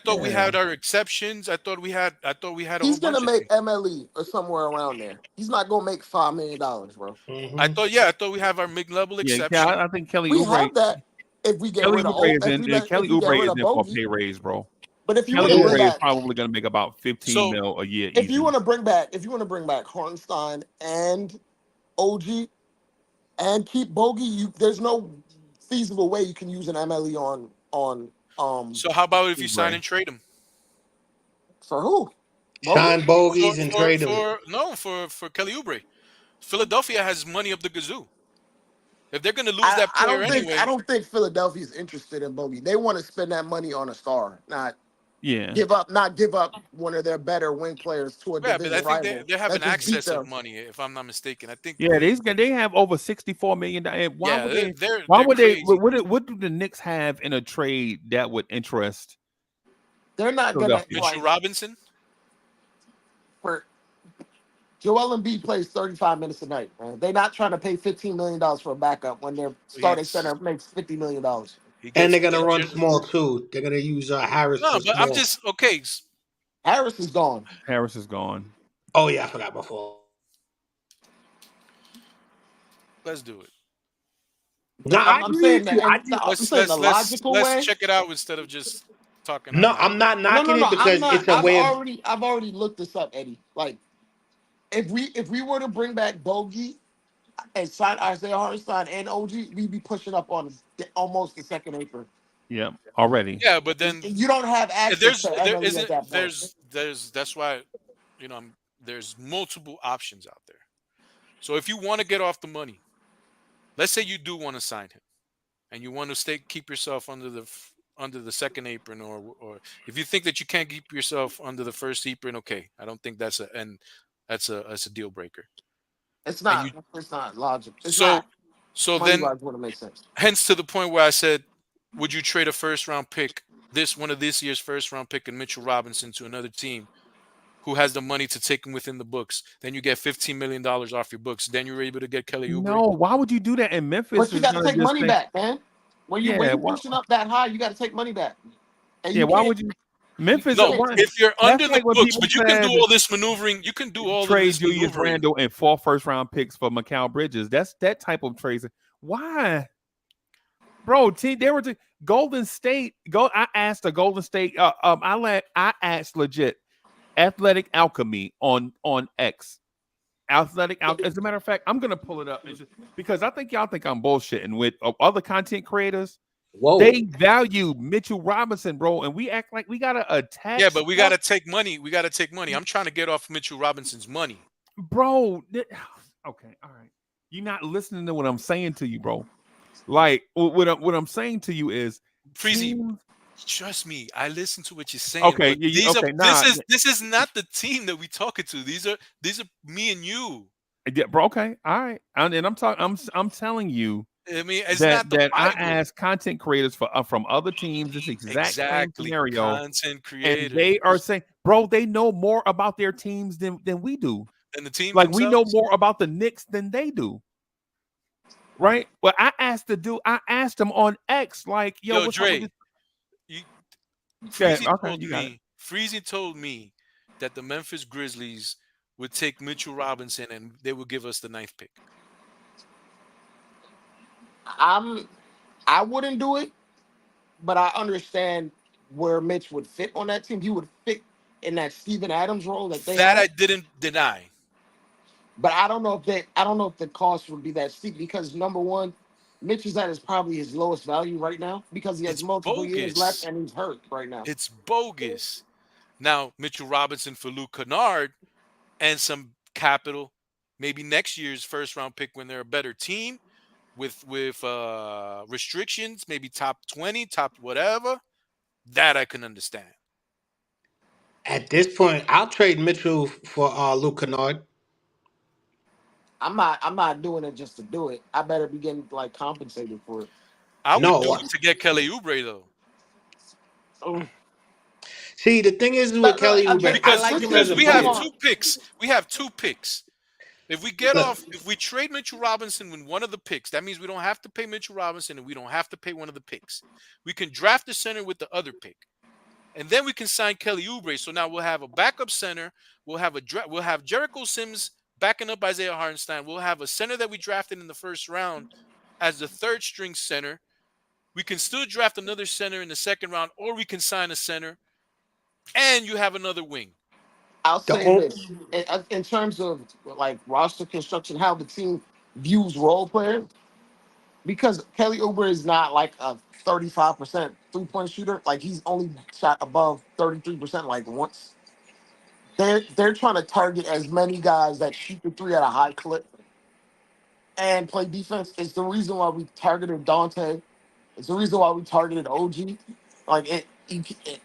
we Yeah. had our exceptions. I thought we had a whole He's bunch gonna of make things. MLE or somewhere around there. He's not gonna make $5 million, bro. Hmm. I thought we have our mid-level Yeah, exception. I think Kelly We Oubre, have that if we get Kelly rid of Oubre is if Kelly we get Oubre rid is of in for a Bogey. pay raise, bro. But if you want Kelly to Yeah. bring Oubre is back, probably going to make about 15 So mil a year if you easy. want to bring back, Hartenstein and OG and keep Bogey, there's no feasible way you can use an MLE on how about if you sign Oubre. and trade him? for who? Bogey? Sign bogeys and trade them. For Kelly Oubre. Philadelphia has money up the kazoo. If they're going to lose I, that I player don't think I anyway, don't think Philadelphia's interested in Bogey. They want to spend that money on a star, Yeah. not give up one of their better wing players to a yeah, but I division think rival they have that an just beat excess of them. money, if I'm not mistaken. I think Yeah, they have over $64 million. Why yeah, would they? Why they're would they? crazy. What do the Knicks have in a trade that would interest They're not gonna Philadelphia? Mitchell like Robinson. for Joel Embiid plays 35 minutes a night, man. They're not trying to pay $15 million for a backup when their starting He's center makes $50 million. And they're he gonna gets run you. small too. They're gonna use Harris No, for but I'm small. just okay. Harris is gone. Harris is gone. Oh yeah, I forgot before. Let's do it. No, I I'm agree saying with you. that, and I'm saying the logical Let's way. check it out instead of just talking out No, loud. I'm not No, knocking no, it no. I'm because not. it's a way of. I've already looked this up, Eddie. Like if we were to bring back Bogey and sign Isaiah Hartenstein and OG, we'd be pushing up on almost the second apron. Yeah, already. Yeah, but then You don't have access to there Emily at isn't that point. there's that's why there's multiple options out there. So if you want to get off the money, let's say you do want to sign him, and you want to keep yourself under the second apron, or if you think that you can't keep yourself under the first apron, okay, I don't think that's a deal breaker. It's And you not. It's not logic. It's so not so money then wise wouldn't make sense. hence to the point where I said, would you trade a first round pick, one of this year's first round pick, and Mitchell Robinson to another team who has the money to take him within the books? Then you get $15 million off your books. Then you're able to get Kelly Oubre. No, why would you do that? And Memphis But you is got to gonna take just money say, back, man. When yeah, you why, pushing up that high, you got to take money back. And yeah, you why can't. would you? Memphis, No, why? if you're That's under the like when books, people but you can do said all this maneuvering. You can do all of trade this Julius maneuvering. Randle and 4 first-round picks for Mikal Bridges. That's that type of trade. Why, bro? They were Golden State. I asked the Golden State. I asked legit Athletic Alchemy on X. Athletic Alchemy. As a matter of fact, I'm gonna pull it up because I think y'all think I'm bullshitting with other content creators. Whoa. They value Mitchell Robinson, bro, and we act like we gotta attack. Yeah, but we gotta take money. We gotta take money. I'm trying to get off Mitchell Robinson's money, bro. Okay, all right. You're not listening to what I'm saying to you, bro. Like what I'm saying to you is, Freezy. teams- Trust me, I listen to what you're saying. Okay, but these okay, are this is not the team that we talking to. These are me and you. Yeah, bro. Okay, all right. And I'm talking. I'm telling you. I mean, it's that not the I Bible. ask content creators from other teams this exact same scenario, content creators, and they are saying, bro, they know more about their teams than we do. and the team Like we know themselves? more about the Knicks than they do, right? But I asked them on X, like, yo, what's Dre, up with Freezy okay, you got it. Freezy told me that the Memphis Grizzlies would take Mitchell Robinson and they would give us the 9th pick? I wouldn't do it, but I understand where Mitch would fit on that team. He would fit in that Steven Adams role that they That I have. didn't deny. But I don't know if the cost would be that steep because number one, Mitch is at his probably his lowest value right now because he has It's multiple years left bogus. and he's hurt right now. It's bogus. Now, Mitchell Robinson for Luke Kennard and some capital, maybe next year's first round pick when they're a better team with restrictions, maybe top 20, top whatever. That I can understand. At this point, I'll trade Mitchell for Luke Kennard. I'm not doing it just to do it. I better be getting like compensated for it. I would do No, it to get Kelly Oubre though. Oh, see the thing is with Kelly Oubre, I Because like him as because a we have player. two picks. We have two picks. Look, If we trade Mitchell Robinson with one of the picks, that means we don't have to pay Mitchell Robinson and we don't have to pay one of the picks. We can draft the center with the other pick. And then we can sign Kelly Oubre. So now we'll have a backup center. We'll have Jericho Sims backing up Isaiah Hartenstein. We'll have a center that we drafted in the first round as the third string center. We can still draft another center in the second round, or we can sign a center, and you have another wing. I'll the say o- this in terms of like roster construction, how the team views role players. Because Kelly Oubre is not like a 35% 3-point shooter. Like he's only shot above 33% like once. They're trying to target as many guys that shoot the three at a high clip and play defense. It's the reason why we targeted Dante. It's the reason why we targeted OG. Like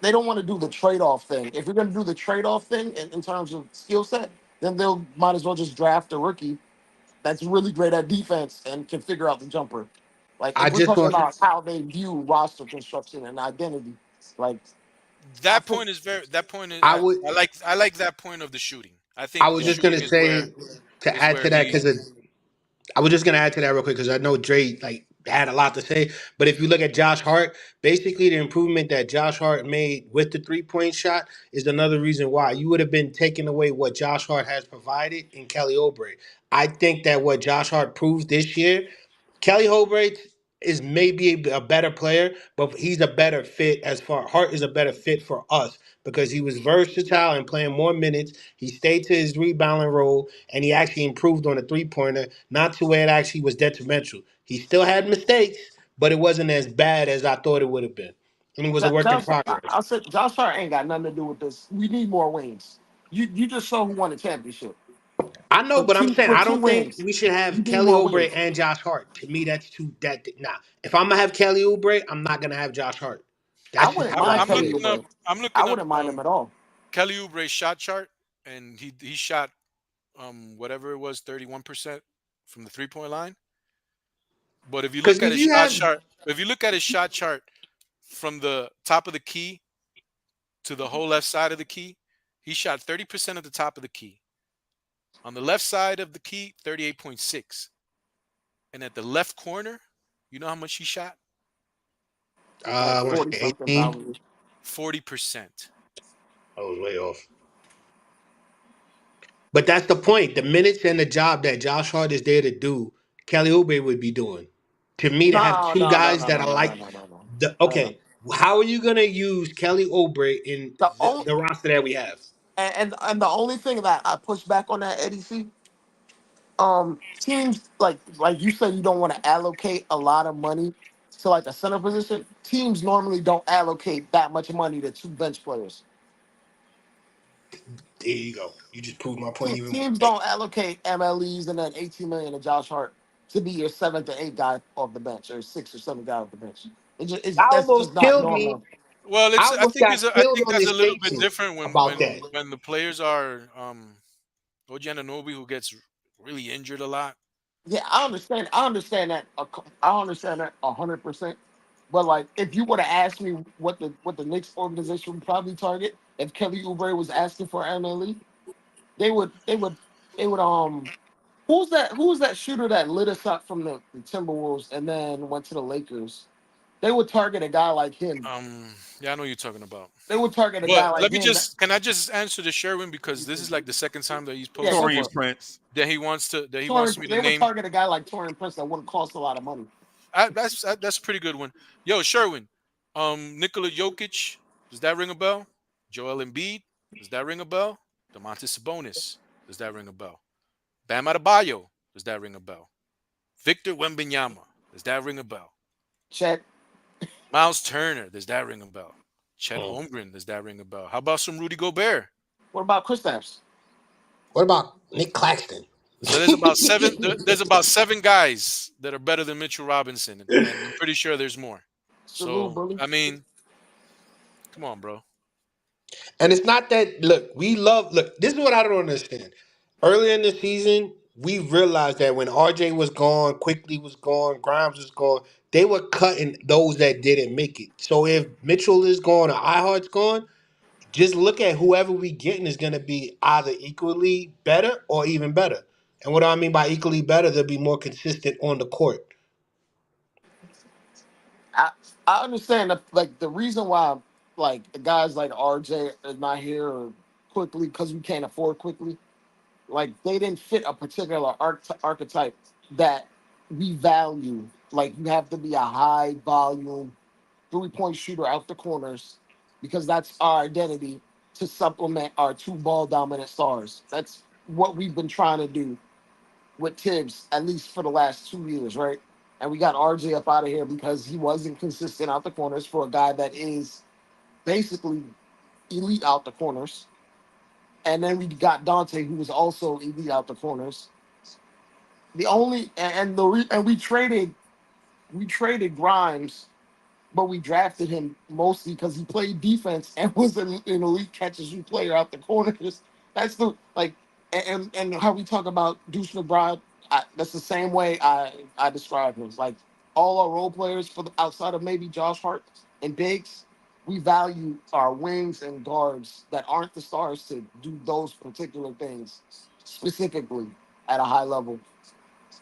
they don't want to do the trade off thing. If you're going to do the trade off thing in terms of skill set, then they'll might as well just draft a rookie that's really great at defense and can figure out the jumper. Like I if we're just talking want about how they view roster construction and identity, like I That think point is very. That point is. I would I like that point of the shooting. I I think was the just gonna shooting say to is add where to that he. because I was just gonna add to that real quick because I know Dre like had a lot to say. But if you look at Josh Hart, basically the improvement that Josh Hart made with the 3-point shot is another reason why you would have been taking away what Josh Hart has provided in Kelly Oubre. I think that what Josh Hart proved this year, Kelly Oubre is maybe a better player, but he's a better fit as far Hart is a better fit for us because he was versatile and playing more minutes. He stayed to his rebounding role and he actually improved on a 3-pointer, not to where it actually was detrimental. He still had mistakes, but it wasn't as bad as I thought it would have been. And it was a work in progress. I said Josh Hart ain't got nothing to do with this. We need more wings. You just saw who won the championship I know, but I'm saying for I two don't think wins. we should You have need Kelly more Oubre wings. and Josh Hart. To me, that's too that nah. If I'm gonna have Kelly Oubre, I'm not gonna have Josh Hart. I That's just wouldn't how mind I I'm see Kelly it. looking up. Oubre. I'm I looking up wouldn't mind him at all. Kelly Oubre's shot chart, and he shot whatever it was 31% from the 3-point line. But if you Because look at if his you shot have chart, if you look at his shot chart from the top of the key to the whole left side of the key, he shot 30% of the top of the key. On the left side of the key, 38.6. And at the left corner, you know how much he shot? Like I want to 40 say something 18. probably. 40%. I was way off. But that's the point. The minutes and the job that Josh Hart is there to do, Kelly Oubre would be doing. To me, to have No, two no, no, guys no, that no, are no, no, like no, no, no. the No. okay, how are you gonna use Kelly Oubre in The only the roster that we have? and the only thing that I push back on that Eddie C, teams like you said you don't want to allocate a lot of money to like the center position. Teams normally don't allocate that much money to two bench players. There you go. You just proved my point even more. Teams don't allocate MLEs and then 18 million to Josh Hart to be your 7 to 8 guy off the bench or 6 or 7 guy off the bench. That That's just almost not killed me. normal. Well, I it's almost got I killed think on that's a this little bit statement different about that. when the players are OG Anunoby who gets really injured a lot. Yeah, I understand. I understand that 100%. But like, if you would have asked me what the Knicks organization would probably target if Kelly Oubre was asking for MLE, they would they would they would who's that shooter that lit us up from the Timberwolves and then went to the Lakers? they would target a guy like him. Yeah, I know what you're talking about. They would target a guy But like let me him. can I just answer the Sherwin, because this is like the second time that he's Yeah, go posted for Torian it. Prince. that he wants me to They would name. target a guy like Torian Prince that wouldn't cost a lot of money. That's a pretty good one. Yo, Sherwin, Nikola Jokic, does that ring a bell? Joel Embiid, does that ring a bell? Domantas Sabonis, does that ring a bell? Bam Adebayo, does that ring a bell? Victor Wembanyama, does that ring a bell? Chet, Miles Turner, does that ring a bell? Chet Holmgren, does that ring a bell? How about some Rudy Gobert? what about Kristaps? What about Nick Claxton? So there's about seven. There's about 7 guys that are better than Mitchell Robinson, and I'm pretty sure there's more. Salute, So bully. I mean, come on, bro. And it's not that, look, this is what I don't understand. Earlier in the season, we realized that when RJ was gone, Quickly was gone, Grimes was gone, they were cutting those that didn't make it. So if Mitchell is gone or iHeart's gone, just look at whoever we getting is going to be either equally better or even better. And what do I mean by equally better? They'll be more consistent on the court. I I understand like the reason why like the guys like RJ is not here or quickly because we can't afford quickly. Like they didn't fit a particular archetype that we value. Like you have to be a high volume 3-point shooter out the corners because that's our identity to supplement our 2 ball dominant stars. That's what we've been trying to do with Tibbs, at least for the last 2 years, right? And we got RJ up out of here because he wasn't consistent out the corners for a guy that is basically elite out the corners. And then we got Dante, who was also elite out the corners. The only and the and we traded Grimes, but we drafted him mostly because he played defense and was an elite catch and shoot player out the corners. That's the like, and how we talk about Deuce McBride. That's the same way I describe him. Like all our role players for the outside of maybe Josh Hart and Biggs, we value our wings and guards that aren't the stars to do those particular things specifically at a high level.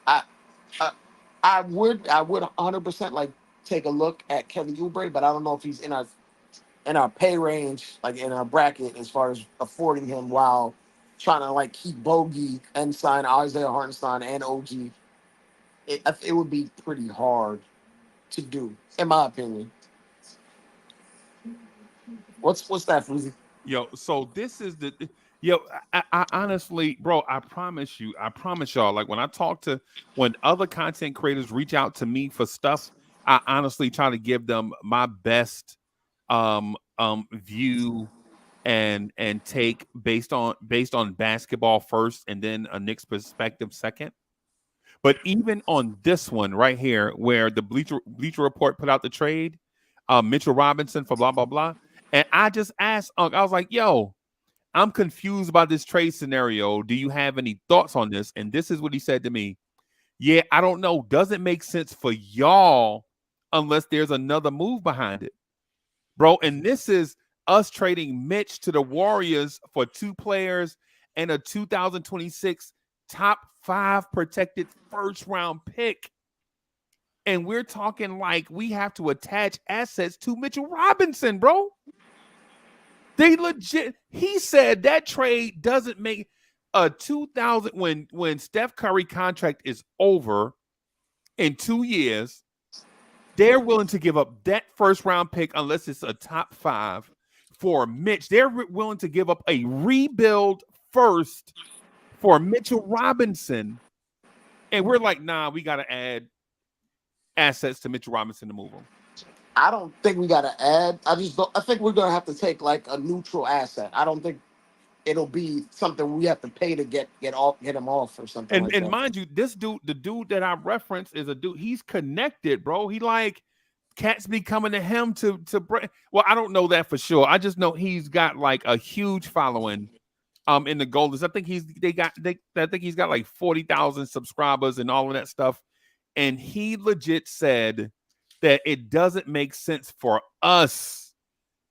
I I, I would 100% like take a look at Kelly Oubre, but I don't know if he's in our pay range, like in our bracket, as far as affording him while trying to like keep Bogey and sign Isaiah Hartenstein and OG. It would be pretty hard to do, in my opinion. What's that, Fuzi? Yo, so this is the yo. I honestly, bro, I promise y'all. Like when other content creators reach out to me for stuff, I honestly try to give them my best view and take based on basketball first, and then a Knicks perspective second. But even on this one right here, where the Bleacher Report put out the trade, Mitchell Robinson for blah blah blah. And I just asked Unc, I was like, yo, I'm confused about this trade scenario. Do you have any thoughts on this? And this is what he said to me. Yeah, I don't know. Doesn't make sense for y'all unless there's another move behind it. Bro, and this is us trading Mitch to the Warriors for 2 players and a 2026 top 5 protected first round pick. And we're talking like we have to attach assets to Mitchell Robinson, bro. They legit. He said that trade doesn't make a 2000 when Steph Curry contract is over in 2 years. They're willing to give up that first round pick unless it's a top 5 for Mitch. They're willing to give up a rebuild first for Mitchell Robinson. And we're like, nah, we got to add assets to Mitchell Robinson to move him. I don't think we got to add. I think we're gonna have to take like a neutral asset. I don't think it'll be something we have to pay to get him off or something. And like that. mind you, this dude, the dude that I reference is a dude. He's connected, bro. He like cats be coming to him to well, I don't know that for sure. I just know he's got like a huge following in the Goldens. I think I think he's got like 40,000 subscribers and all of that stuff. And he legit said that it doesn't make sense for us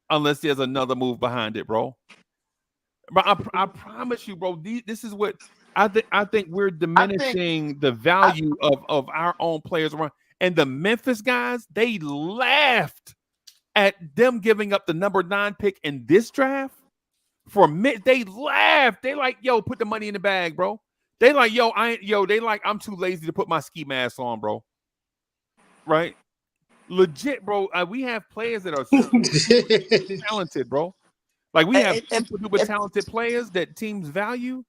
unless there's another move behind it, bro. But I promise you, bro, this is what I think we're diminishing the value of our own players around. and the Memphis guys, they laughed at them giving up the number 9 pick in this draft. They laughed. They like, yo, put the money in the bag, bro. They like, I'm too lazy to put my ski mask on, bro. Right? Legit, bro. We have players that are super talented, bro. Like we have super duper talented players that teams value,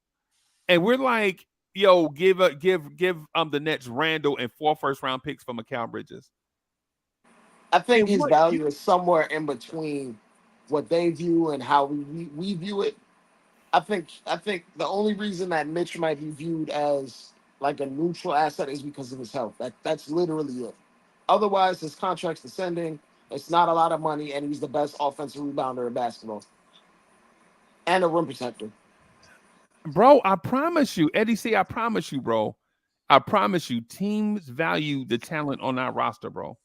and we're like, yo, give the Nets Randall and 4 first-round picks for Mikal Bridges. I think his value is somewhere in between what they view and how we view it. I think the only reason that Mitch might be viewed as like a neutral asset is because of his health. That's literally it. Otherwise, his contract's descending. It's not a lot of money, and he's the best offensive rebounder in basketball and a rim protector. Bro, I promise you, Eddie C, I promise you, bro. I promise you, teams value the talent on our roster, bro.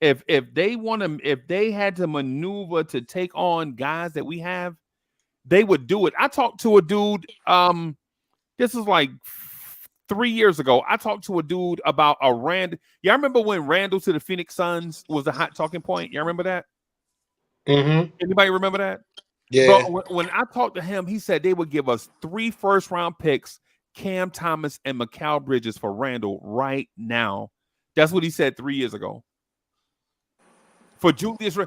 If they had to maneuver to take on guys that we have, they would do it. I talked to a dude. This is like 3 years ago. I talked to a dude about a Rand. Y'all remember when Randall to the Phoenix Suns was the hot talking point? Y'all remember that? Mm-hmm. Anybody remember that? Yeah. Bro, when I talked to him, he said they would give us 3 first-round picks, Cam Thomas and Mikal Bridges for Randall right now. That's what he said 3 years ago. For Julius,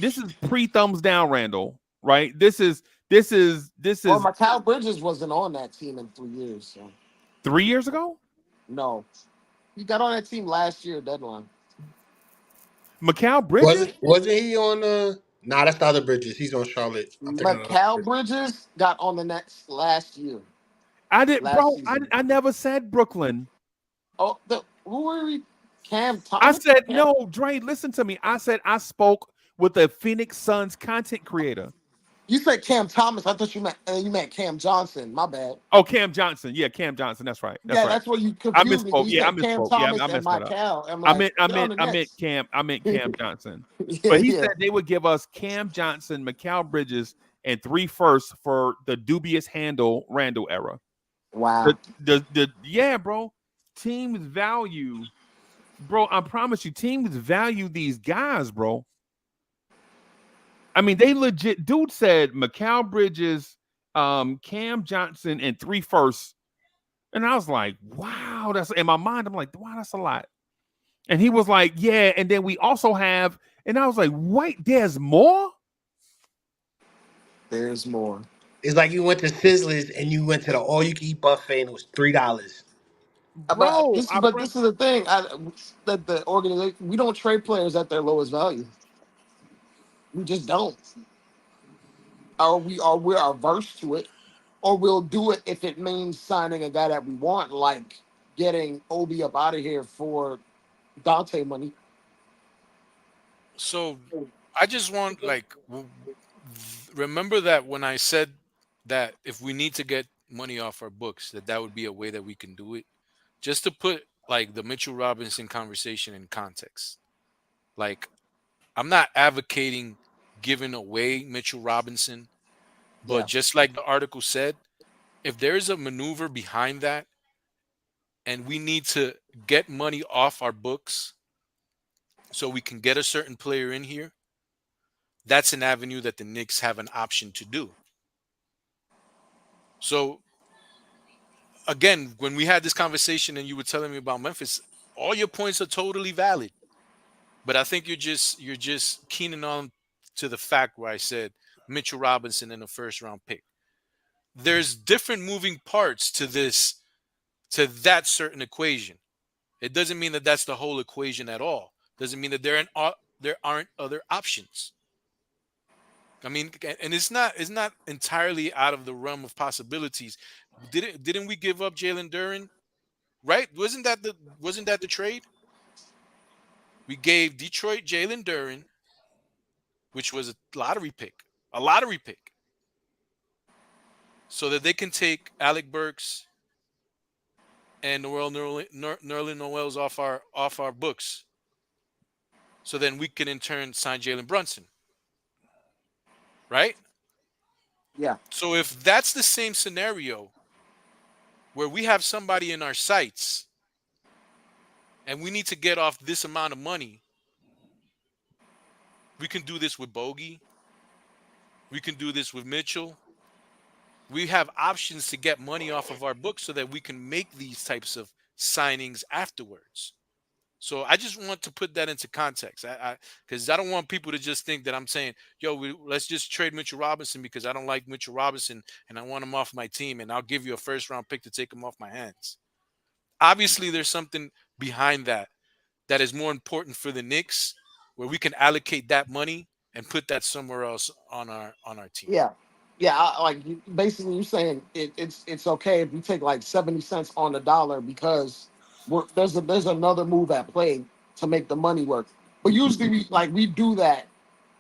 this is pre-thumbs down Randall, right? This is. Well, Mikal Bridges wasn't on that team in 3 years. So. 3 years ago? No, he got on that team last year deadline. Mikal Bridges wasn't he on Nah, that's the other Bridges. He's on Charlotte. Mikal Bridges got on the Nets last year. I did, bro. I never said Brooklyn. Oh, who were we? Cam Thomas? I said, no, Dre, listen to me. I said I spoke with the Phoenix Suns content creator. You said Cam Thomas. I thought you meant Cam Johnson. My bad. Oh, Cam Johnson. Yeah, Cam Johnson. That's right. That's right. That's what you confused me. Yeah, I misspoke. Cam Thomas and Mikal. I meant Cam Johnson. But he said they would give us Cam Johnson, Mikal Bridges, and 3 firsts for the dubious Randall era. Wow. Yeah, bro. Teams value, bro. I promise you, teams value these guys, bro. I mean, they legit. Dude said Mikal Bridges, Cam Johnson, and 3 firsts, and I was like, "Wow!" That's in my mind. I'm like, "Wow, that's a lot." And he was like, "Yeah," and then we also have, and I was like, "Wait, there's more." There's more. It's like you went to Sizzlers and you went to the all-you-can-eat buffet and it was $3. Bro, this is the thing. That the organization, we don't trade players at their lowest value. We just don't. Or we're averse to it, or we'll do it if it means signing a guy that we want, like getting Obi up out of here for Dante money. So I just want remember that when I said that if we need to get money off our books, that would be a way that we can do it. Just to put like the Mitchell Robinson conversation in context. Like, I'm not advocating giving away Mitchell Robinson, but just like the article said, if there's a maneuver behind that and we need to get money off our books so we can get a certain player in here, that's an avenue that the Knicks have an option to do. So again, when we had this conversation and you were telling me about Memphis, all your points are totally valid. But I think you're just keening on to the fact where I said Mitchell Robinson in a first-round pick. There's different moving parts to that certain equation. It doesn't mean that that's the whole equation at all. Doesn't mean that there aren't other options. I mean, and it's not entirely out of the realm of possibilities. Didn't we give up Jalen Duren? Right? Wasn't that the trade? We gave Detroit Jalen Duren, which was a lottery pick, so that they can take Alec Burks and Nerlens Noel's off our books. So then we can in turn sign Jalen Brunson. Right? Yeah. So if that's the same scenario where we have somebody in our sights and we need to get off this amount of money. We can do this with Bogey. We can do this with Mitchell. We have options to get money off of our books so that we can make these types of signings afterwards. So I just want to put that into context. Because I don't want people to just think that I'm saying, yo, let's just trade Mitchell Robinson because I don't like Mitchell Robinson and I want him off my team and I'll give you a first round pick to take him off my hands. Obviously, there's something behind that is more important for the Knicks, where we can allocate that money and put that somewhere else on our team. Yeah, yeah. Basically, you're saying it's okay if you take like 70 cents on the dollar because there's another move at play to make the money work. But usually we do that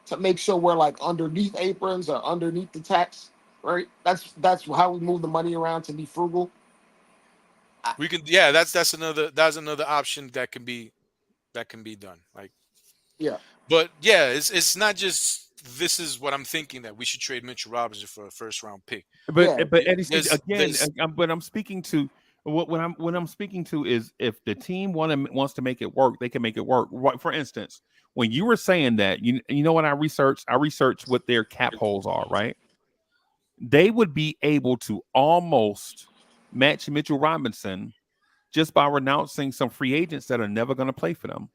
to make sure we're like underneath aprons or underneath the tax, right? That's how we move the money around to be frugal. We can, yeah. That's another option that can be done. Like, Yeah. but yeah, it's not just this is what I'm thinking that we should trade Mitchell Robinson for a first round pick. Yeah. But Eddie, see, There's- again, there's- but I'm speaking to what I'm speaking to is if the team wants to make it work, they can make it work. Right, for instance, when you were saying that, you know what I researched? I researched what their cap holes are, right? They would be able to almost match Mitchell Robinson just by renouncing some free agents that are never going to play for them.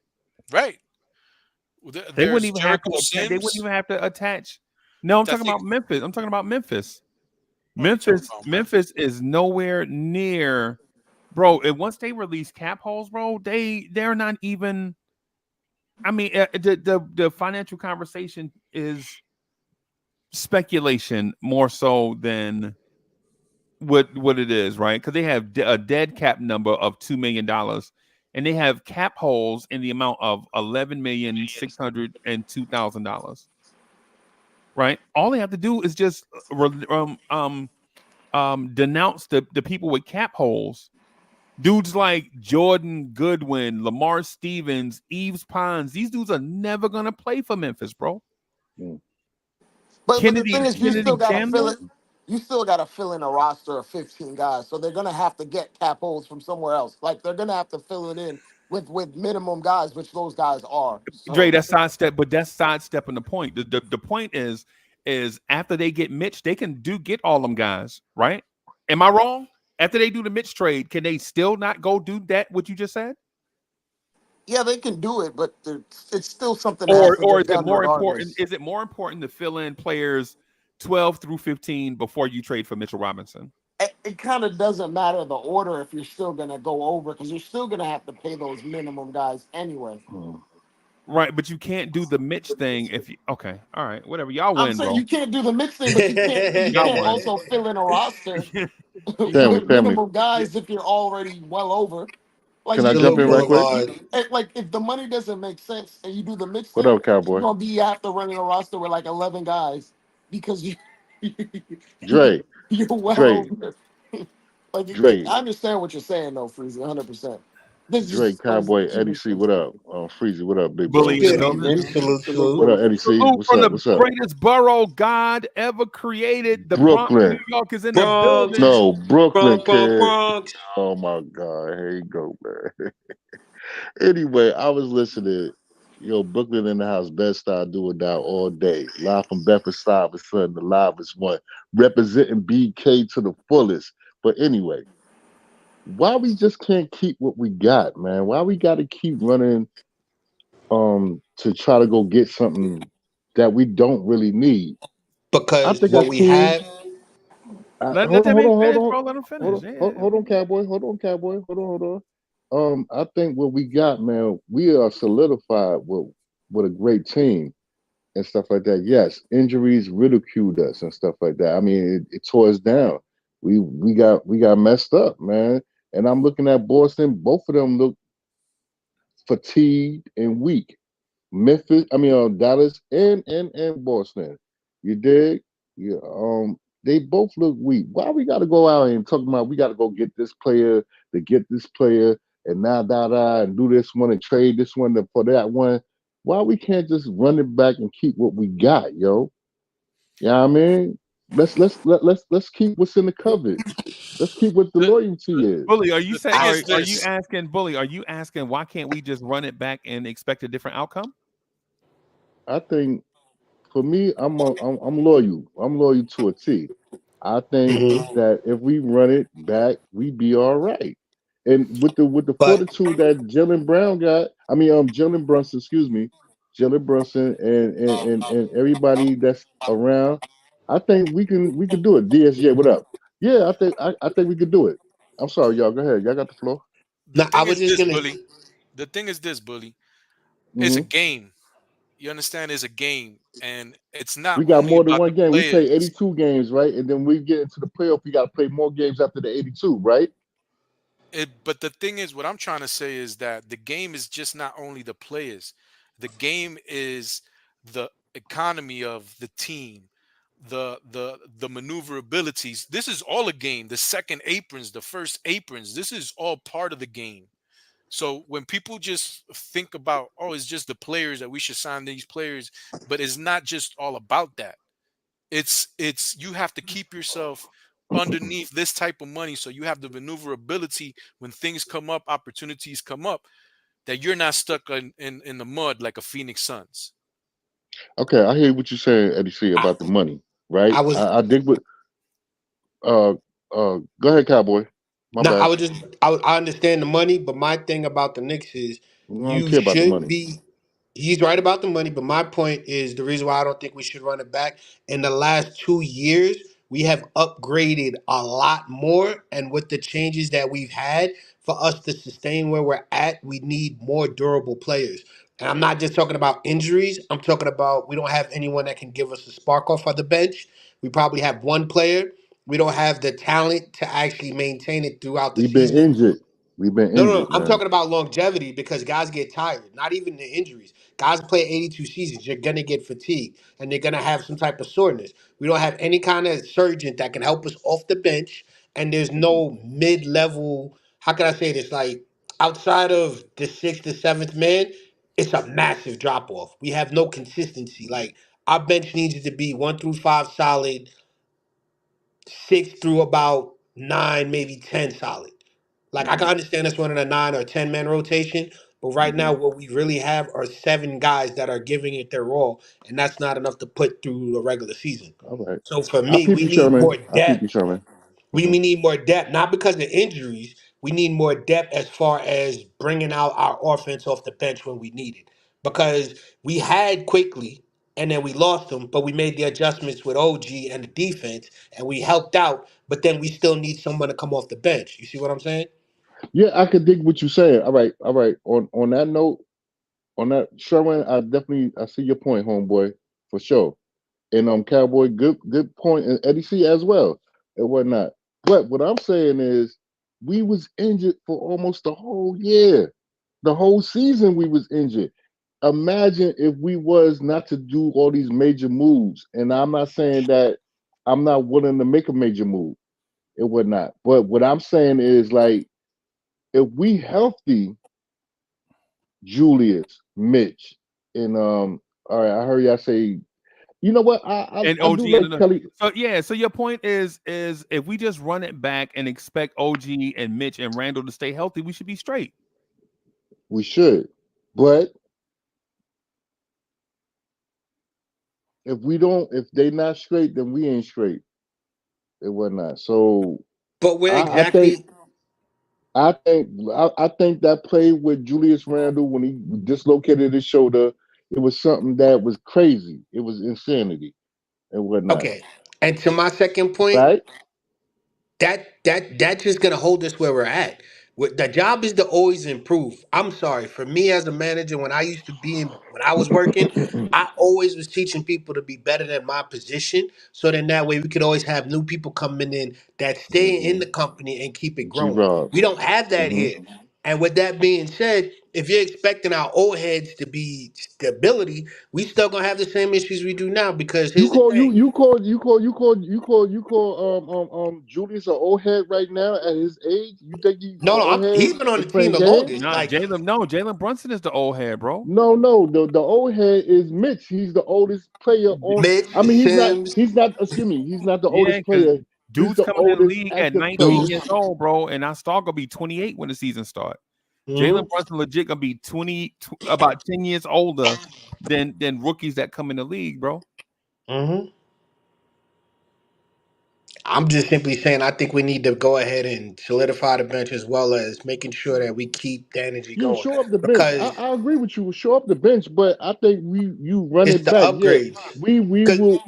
Right. They wouldn't even have to. Jericho They wouldn't Sims. even have to attach. No, I'm talking about Memphis. I'm talking about Memphis. Memphis is nowhere near, bro. And once they release cap holes, bro, they're not even. I mean, the financial conversation is speculation more so than what it is, right? Because they have a dead cap number of $2 million, and they have cap holes in the amount of $11,602,000. Right? All they have to do is just denounce the people with cap holes. Dudes like Jordan Goodwin, Lamar Stevens, Yves Pons. These dudes are never gonna play for Memphis, bro. But the thing is, you Kennedy still gotta fill Chandler? it. You still gotta fill in a roster of 15 guys, so they're gonna have to get cap holes from somewhere else. Like they're gonna have to fill it in with minimum guys, which those guys are. So, Dre, that's sidestepping the point. The point is after they get Mitch, they can get all them guys, right? Am I wrong? After they do the Mitch trade, can they still not go do that? What you just said? yeah, they can do it, but it's still something that has to Or get is it done more regardless. important? Is it more important to fill in players 12 through 15 before you trade for Mitchell Robinson? It kind of doesn't matter the order if you're still gonna go over because you're still gonna have to pay those minimum guys anyway. Right, but you can't do the Mitch thing if you. Okay, all right, whatever. Y'all win, I'm saying bro. you can't do the mix thing, but you can't also fill in a roster with minimum guys if you're already well over. Like, Can I jump in right quick? Like if the money doesn't make sense and you do the mix What thing, up, Cowboy? you're gonna be after running a roster with like 11 guys because Dre, you're well Dre, over. Like Dre, I understand what you're saying though, Freezy, 100%. This Dre, just Cowboy, Eddie C, what up? Freezy, what up, big bro? Bully in the building. What up, Eddie C? Salute What's from up? the What's up? greatest borough God ever created. The Bronx, Brooklyn. New York is in the building. No, Brooklyn, kid. Oh my God, here you go, man. Anyway, I was listening. Yo, Brooklyn in the house, best I do it now all day. Live from Bedford-Stuyvesant, son, the live is one. Representing BK to the fullest. But anyway, why we just can't keep what we got, man? Why we got to keep running to try to go get something that we don't really need? Because I think what we have. Let them finish, bro. Let them finish. Hold on, Cowboy. Hold on. I think what we got, man, we are solidified with a great team and stuff like that. Yes, injuries ridiculed us and stuff like that. I mean, it tore us down. We got messed up, man. And I'm looking at Boston. Both of them look fatigued and weak. Dallas and Boston. You dig? Yeah. They both look weak. Why we got to go out and talk about we got to go get this player to get this player and and do this one and trade this one for that one? Why we can't just run it back and keep what we got, yo? You know what I mean? Let's keep what's in the covet. Let's keep what the The, loyalty is. Bully, are you the saying thing is are you this. asking Bully, are you asking why can't we just run it back and expect a different outcome? I think for me, I'm loyal. I'm loyal to a T. I think Hmm. that if we run it back, we be all right. And with the But fortitude that Jalen Brown got, I mean Jalen Brunson, excuse me, Jalen Brunson and everybody that's around, I think we can do it. DSJ, what up? Yeah, I think we could do it. I'm sorry, y'all. Go ahead. Y'all got the floor. The no, I thing was is just this, gonna. bully. The thing is this, bully. It's a Hmm. game. You understand? It's a game, and it's not We got only more than about the one game. We play players. 82 games, right? And then we get into the playoff. We got to play more games after the 82, right? But the thing is, what I'm trying to say is that the game is just not only the players. The game is the economy of the team, the maneuverabilities. This is all a game. The second aprons, the first aprons. This is all part of the game. So when people just think about, oh, it's just the players that we should sign these players, but it's not just all about that. It's you have to keep yourself underneath this type of money so you have the maneuverability when things come up, opportunities come up, that you're not stuck in the mud like a Phoenix Suns. Okay, I hear what you're saying, Eddie C, I, about the money, right? I was I dig what. Uh, go ahead, Cowboy. My No, I bad. was just I understand the money, but my thing about the Knicks is I don't you care about the should money. be. He's right about the money, but my point is the reason why I don't think we should run it back. In the last 2 years, we have upgraded a lot more, and with the changes that we've had, for us to sustain where we're at, we need more durable players. And I'm not just talking about injuries. I'm talking about we don't have anyone that can give us a spark off of the bench. We probably have one player. We don't have the talent to actually maintain it throughout the We've been season. injured. We've been No. injured, I'm man. talking about longevity because guys get tired, not even the injuries. Guys play 82 seasons. You're going to get fatigued and they're going to have some type of soreness. We don't have any kind of surgeon that can help us off the bench. And there's no mid level, how can I say this? Like outside of the sixth to seventh man, it's a massive drop off. We have no consistency. Like our bench needs to be 1 through 5 solid, 6 through about 9, maybe 10 solid. Like I can Hmm. understand us running a 9 or 10 man rotation, but right Hmm. now what we really have are 7 guys that are giving it their all, and that's not enough to put through the regular season. All right. So for I me, peep we you, need Sherman. more I peep you, depth. Sherman. We, Hmm. we need more depth, not because of injuries. We need more depth as far as bringing out our offense off the bench when we need it. Because we had quickly and then we lost them, but we made the adjustments with OG and the defense and we helped out, but then we still need someone to come off the bench. You see what I'm saying? Yeah, I could dig what you're saying. All right, all right. On that note, on that, Sherman, I see your point, homeboy, for sure. And Cowboy, good point, and Eddie C as well, and whatnot. But what I'm saying is, we was injured for almost the whole year, the whole season. We was injured. Imagine if we was not to do all these major moves. And I'm not saying that I'm not willing to make a major move and whatnot. But what I'm saying is like, if we healthy, Julius, Mitch, and all right, I heard y'all say, you know what? And I OG do and like Kelly. so yeah, so your point is if we just run it back and expect OG and Mitch and Randall to stay healthy, we should be straight. We should, but if we don't, if they not straight, then we ain't straight and whatnot. So But where I, I think exactly I think that play with Julius Randle when he dislocated his shoulder, it was something that was crazy. It was insanity and whatnot. okay. And to my second point, Right? that's just gonna hold us where we're at. The job is to always improve. I'm sorry, for me as a manager, when I used to be when I was working, I always was teaching people to be better than my position. So then that way we could always have new people coming in that stay in Hmm. the company and keep it G growing. Rob. We don't have that Hmm. here. And with that being said, if you're expecting our old heads to be stability, we still gonna have the same issues we do now. Because You here's the call thing. Julius an old head right now at his age? You think he an No, old head he's been on is the team playing the games? longest. Nah, Like, Jalen Brunson is the old head, bro. No, the old head is Mitch. He's the oldest player on. Mitch I mean, Sims, he's not. Excuse me, he's not the Yeah, oldest because player. He's dude's the coming in the oldest league at active 19 player. years old, bro, and our star gonna be 28 when the season start. Jalen mhm, Brunson legit gonna be about 10 years older than rookies that come in the league, bro. mhm. I'm just simply saying I think we need to go ahead and solidify the bench as well as making sure that we keep the energy You going show up the bench. because I agree with you. Show up the bench, but I think you run it's it the back. Yeah, upgrades. we Because will.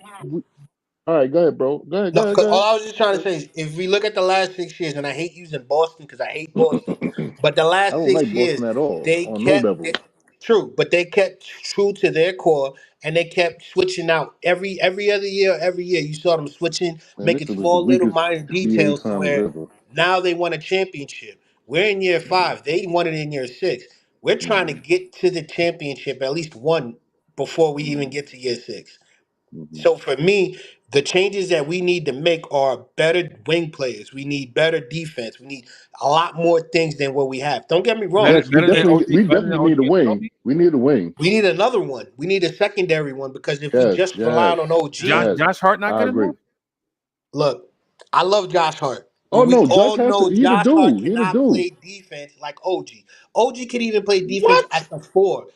All right, go ahead, bro. Go ahead, no, go ahead, 'cause go all ahead. I was just trying to say is if we look at the last 6 years, and I hate using Boston because I hate Boston, but the I last don't like 6 years Boston at all they on no kept level. true, but they kept true to their core and they kept switching out every other year, every year. You saw them switching, Man, making this was the small little weakest minor NBA details to finals where ever. now they won a championship. We're in year 5. They won it in year 6. We're trying to Mm-hmm, get to the championship at least one before we even mm-hmm, get to year 6. mm-hmm. So for me, the changes that we need to make are better wing players. We need better defense. We need a lot more things than what we have. Don't get me wrong. Yes, we definitely Better than OG need a wing. Anunoby. We need a wing. We need another one. We need a secondary one because if we Yes, just rely yes, on OG, yes. Josh Hart not I good agree. enough. look, I love Josh Hart, but Oh we no, Josh all has to. know He the Josh Hart dude. He the cannot dude. play defense like OG. OG can even play defense What? at the 4.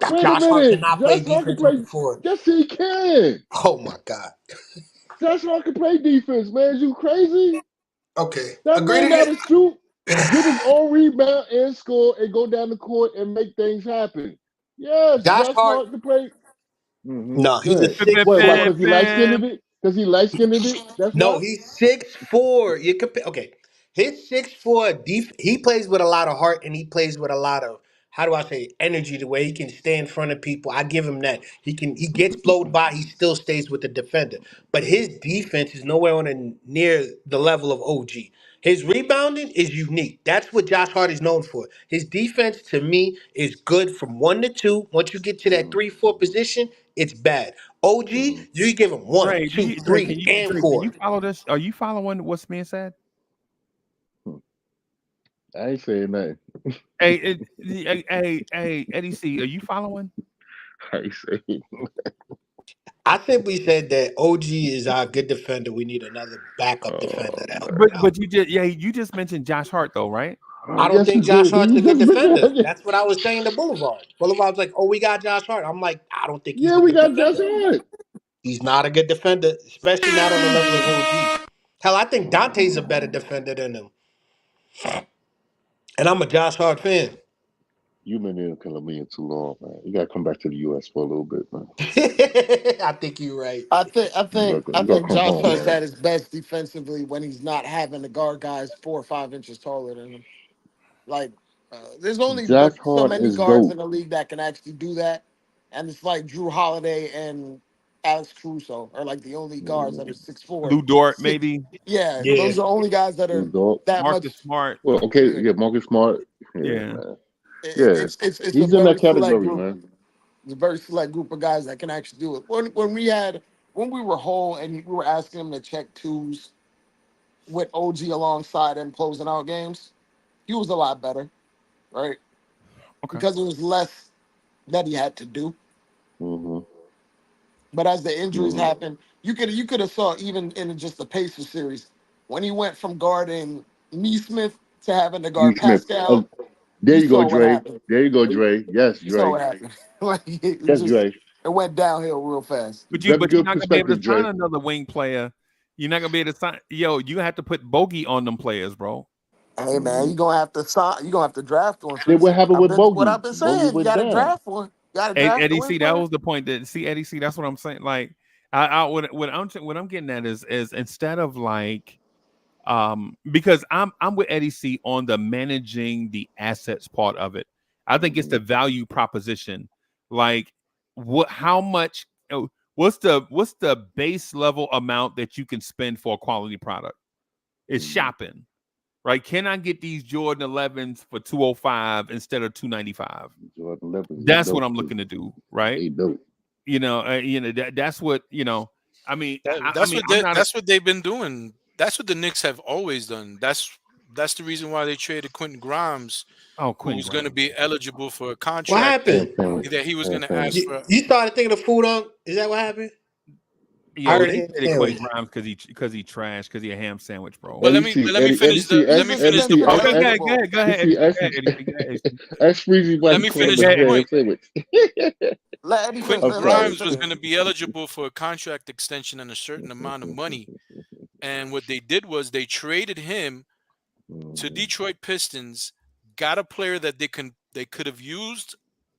Wait a Josh Hart minute. cannot play Josh Hart can defense at the play. 4. Yes, he can. Oh my God. Josh Hart can play defense, man. You crazy? Okay. That Agree man to got to shoot, get his own rebound, and score, and go down the court and make things happen. Yes, Josh Josh Hart. Hart can play. Mm-hmm. No, Go he's a ahead. six What? four. Because he light skinned it? Because he light skinned it? That's No, why. he's 6'4". You compare okay. His 6'4" he plays with a lot of heart and he plays with a lot of how do I say energy the way he can stay in front of people. I give him that. He gets blowed by, he still stays with the defender. But his defense is nowhere on near the level of OG. His rebounding is unique. That's what Josh Hart is known for. His defense to me is good from 1 to 2. Once you get to that 3-4 position, it's bad. OG, Mm-hmm. you give him one, Dre, two, Can three, you and Can you 4. follow this? Are you following what's being said? I ain't saying nothing. Eddie C, are you following? I ain't saying. I simply said that OG is our good defender. We need another backup defender Oh to help him man. out. You just mentioned Josh Hart though, right? I don't Yes, you think Josh did. Hart's You a good just defender. mentioned. That's what I was saying to Boulevard. Boulevard's like, oh, we got Josh Hart. I'm like, I don't think he's Yeah, a we good got Josh defender. Hart. He's not a good defender, especially not on the level of OG. Hell, I think Dante's a better defender than him. And I'm a Josh Hart fan. You've been in Colombia too long, man. You gotta come back to the U.S. for a little bit, man. I think you're right. I think I You think gotta, I you gotta think come Josh home, Hart's man. at his best defensively when he's not having to guard guys 4 or 5 inches taller than him. Like, there's only Josh but so Hart many is guards dope. in the league that can actually do that, and it's like Drew Holiday and Alex Caruso are like the only guards that are Mm, 6'4", Lou Dort, 6. maybe Yeah, Yeah. those are the only guys that Lou are Dort. that much. Marcus Smart. Well, okay, Yeah, yeah, Marcus Smart. Yeah, Yeah. man. Yeah, it's a he's in very that select category, group. man. It's a very select group of guys that can actually do it. When we were whole and we were asking them to check twos with OG alongside him closing out games, he was a lot better, right? Okay. Because it was less that he had to do. Mm-hmm. But as the injuries Mm-hmm. happened, you could have saw even in just the Pacers series when he went from guarding Neesmith to having to D. guard Smith. Pascal. There You you go, saw what Dre. happened. There you go, Dre. Yes, You saw Dre. what happened. Like Yes, Dre. it went downhill real fast. Very But you're good not gonna be able to perspective, sign Dre. another wing player. You're not gonna be able to sign. Yo, you have to put bogey on them players, bro. Hey man, Mm-hmm. you're gonna have to sign. You're gonna have to draft one Then for. what happened with What I've Bogey? been Bogey saying. You went got to down. draft one. You got to draft the Eddie wing C, that player. was the point. That see, Eddie C, that's what I'm saying. Like, what I'm getting at is instead of like, because I'm with Eddie C on the managing the assets part of it. I think it's Mm-hmm. the value proposition. Like, how much? What's the base level amount that you can spend for a quality product? It's Mm-hmm. shopping. right? Can I get these Jordan 11s for 205 instead of 295? Jordan 11 is That's what dope I'm too. looking to do, right? They dope. That's what I mean. That's what they've been doing. That's what the Knicks have always done. That's the reason why they traded Quentin Grimes, Oh, who Quentin was going to Grimes. be eligible for a What contract Ham happened? sandwich. that he was Ham going to ask sandwich. for. You started thinking of food on? Is that what happened? I Yo, heard they him traded sandwich. Quentin Grimes because he trashed because he a ham sandwich, bro. But Eddie let me C. but let me Eddie finish the C. let He's me just Eddie finish the C. been point. Okay, predictable. go You ahead, see, Eddie. Go ahead, Eddie. Go ahead, Eddie. That's Freezy why Let he me called finish him the a ham point. sandwich. Let Eddie Quentin I'm sorry. Grimes was finish. going to be eligible for a contract extension and a certain amount of money, and what they did was they traded him to Detroit Pistons, got a player that they could have used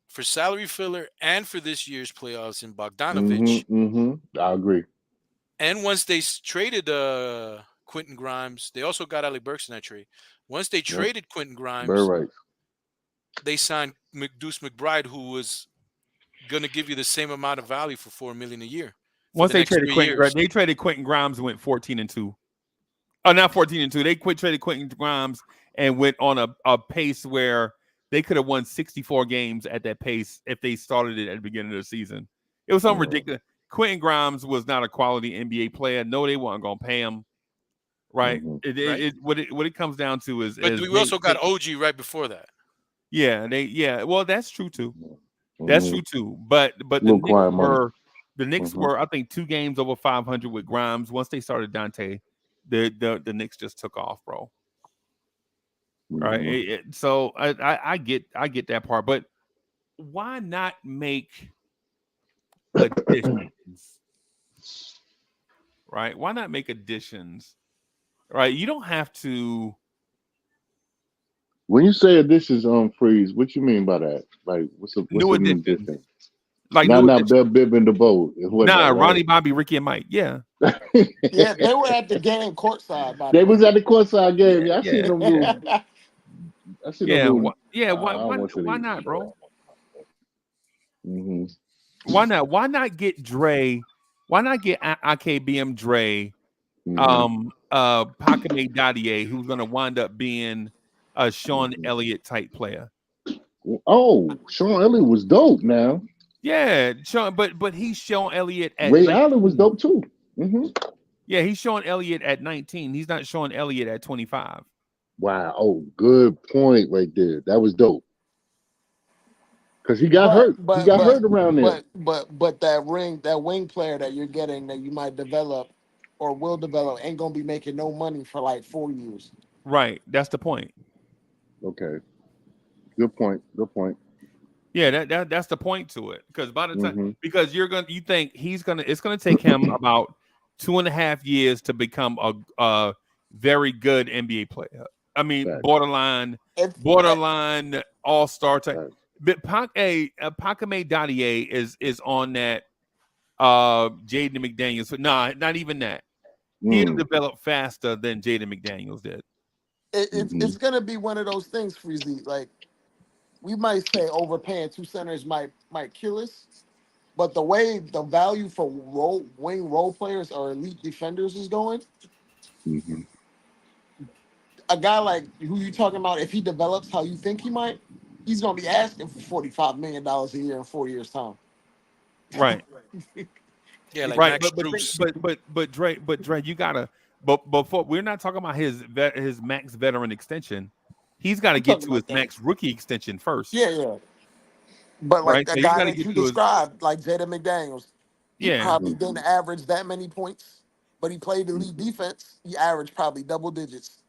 for salary filler and for this year's playoffs in Bogdanovich. I agree. And once they traded Quentin Grimes, they also got Alec Burks in that trade. Once they Yep. traded Quentin Very Grimes, right. they signed Deuce McBride, who was going to give you the same amount of value for $4 million a year for Once the they next traded 3 Quentin, years. they traded Quentin Grimes and went 14-2. Oh, not 14-2. They traded Quentin Grimes and went on a pace where they could have won 64 games at that pace if they started it at the beginning of the season. It was something ridiculous. Quentin Grimes was not a quality NBA player. No, they weren't going to pay him. Right. Right. What it comes down to is But we also got OG right before that. well, that's true too. That's true too. But the Little Knicks quiet money. were I think 2 games over 500 with Grimes. Once they started Dante, the Knicks just took off, bro. Right. So I get that part, but why not make additions? Right? Why not make additions? Right? You don't have to. When you say additions on Freeze, what you mean by that? Like, what's New a new additions. addition? Like Not new additions. Bell Biv and DeVoe and whatnot, right? Ronnie, Bobby, Ricky, and Mike. Yeah. Yeah, they were at the game courtside. By the They way. was at the courtside game. I seen Yeah. them little. I seen them little. Why not, bro? Mm-hmm. Why not? Why not get Dre? Why not get IKBM Dre? Pakame Dadier, who's gonna wind up being a Sean Elliott type player. Oh, Sean Elliott was dope. Now, Yeah, Sean, but he's Sean Elliott at Ray 19. Allen was dope too. Yeah, he's Sean Elliott at 19. He's not Sean Elliott at 25. Wow. Oh, good point right there. That was dope. Because he got hurt. He got hurt around there. But that wing player that you're getting that you might develop or will develop ain't gonna be making no money for like 4 years. Right. That's the point. Okay. Good point. Good point. Yeah, that's the point to it. Because by the time because you think it's gonna take him about 2.5 years to become a very good NBA player. I mean, Right. borderline all-star type. Right. But Pakame Dadier is on that Jaden McDaniels. But not even that. He'll develop faster than Jaden McDaniels did. It's gonna be one of those things, Freezy. Like we might say overpaying 2 centers might kill us, but the way the value for wing role players or elite defenders is going, a guy like who you talking about, if he develops how you think he might, he's gonna be asking for $45 million a year in 4 years' time. Right. Yeah, like Right. Max Strus. But Dre, you gotta. But before we're not talking about his max veteran extension. He's got to get to his max rookie extension first. Yeah. But like right? the So guy that you described, like Jaden McDaniels, he probably Mm-hmm. didn't average that many points, but he played elite defense. He averaged probably double digits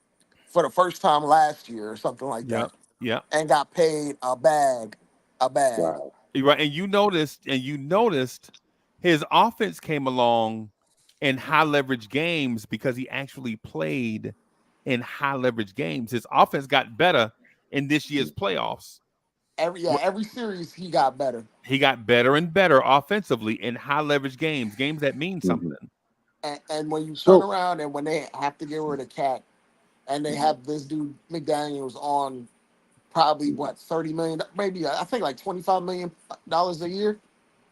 for the first time last year or something like that. Yeah. And got paid a bag. Wow. Right. And you noticed his offense came along in high leverage games because he actually played in high leverage games. His offense got better in this year's playoffs. Every series he got better. He got better and better offensively in high leverage games that mean something. And when you turn around and when they have to get rid of Cat and they have this dude McDaniels on probably $30 million, maybe I think like $25 million a year.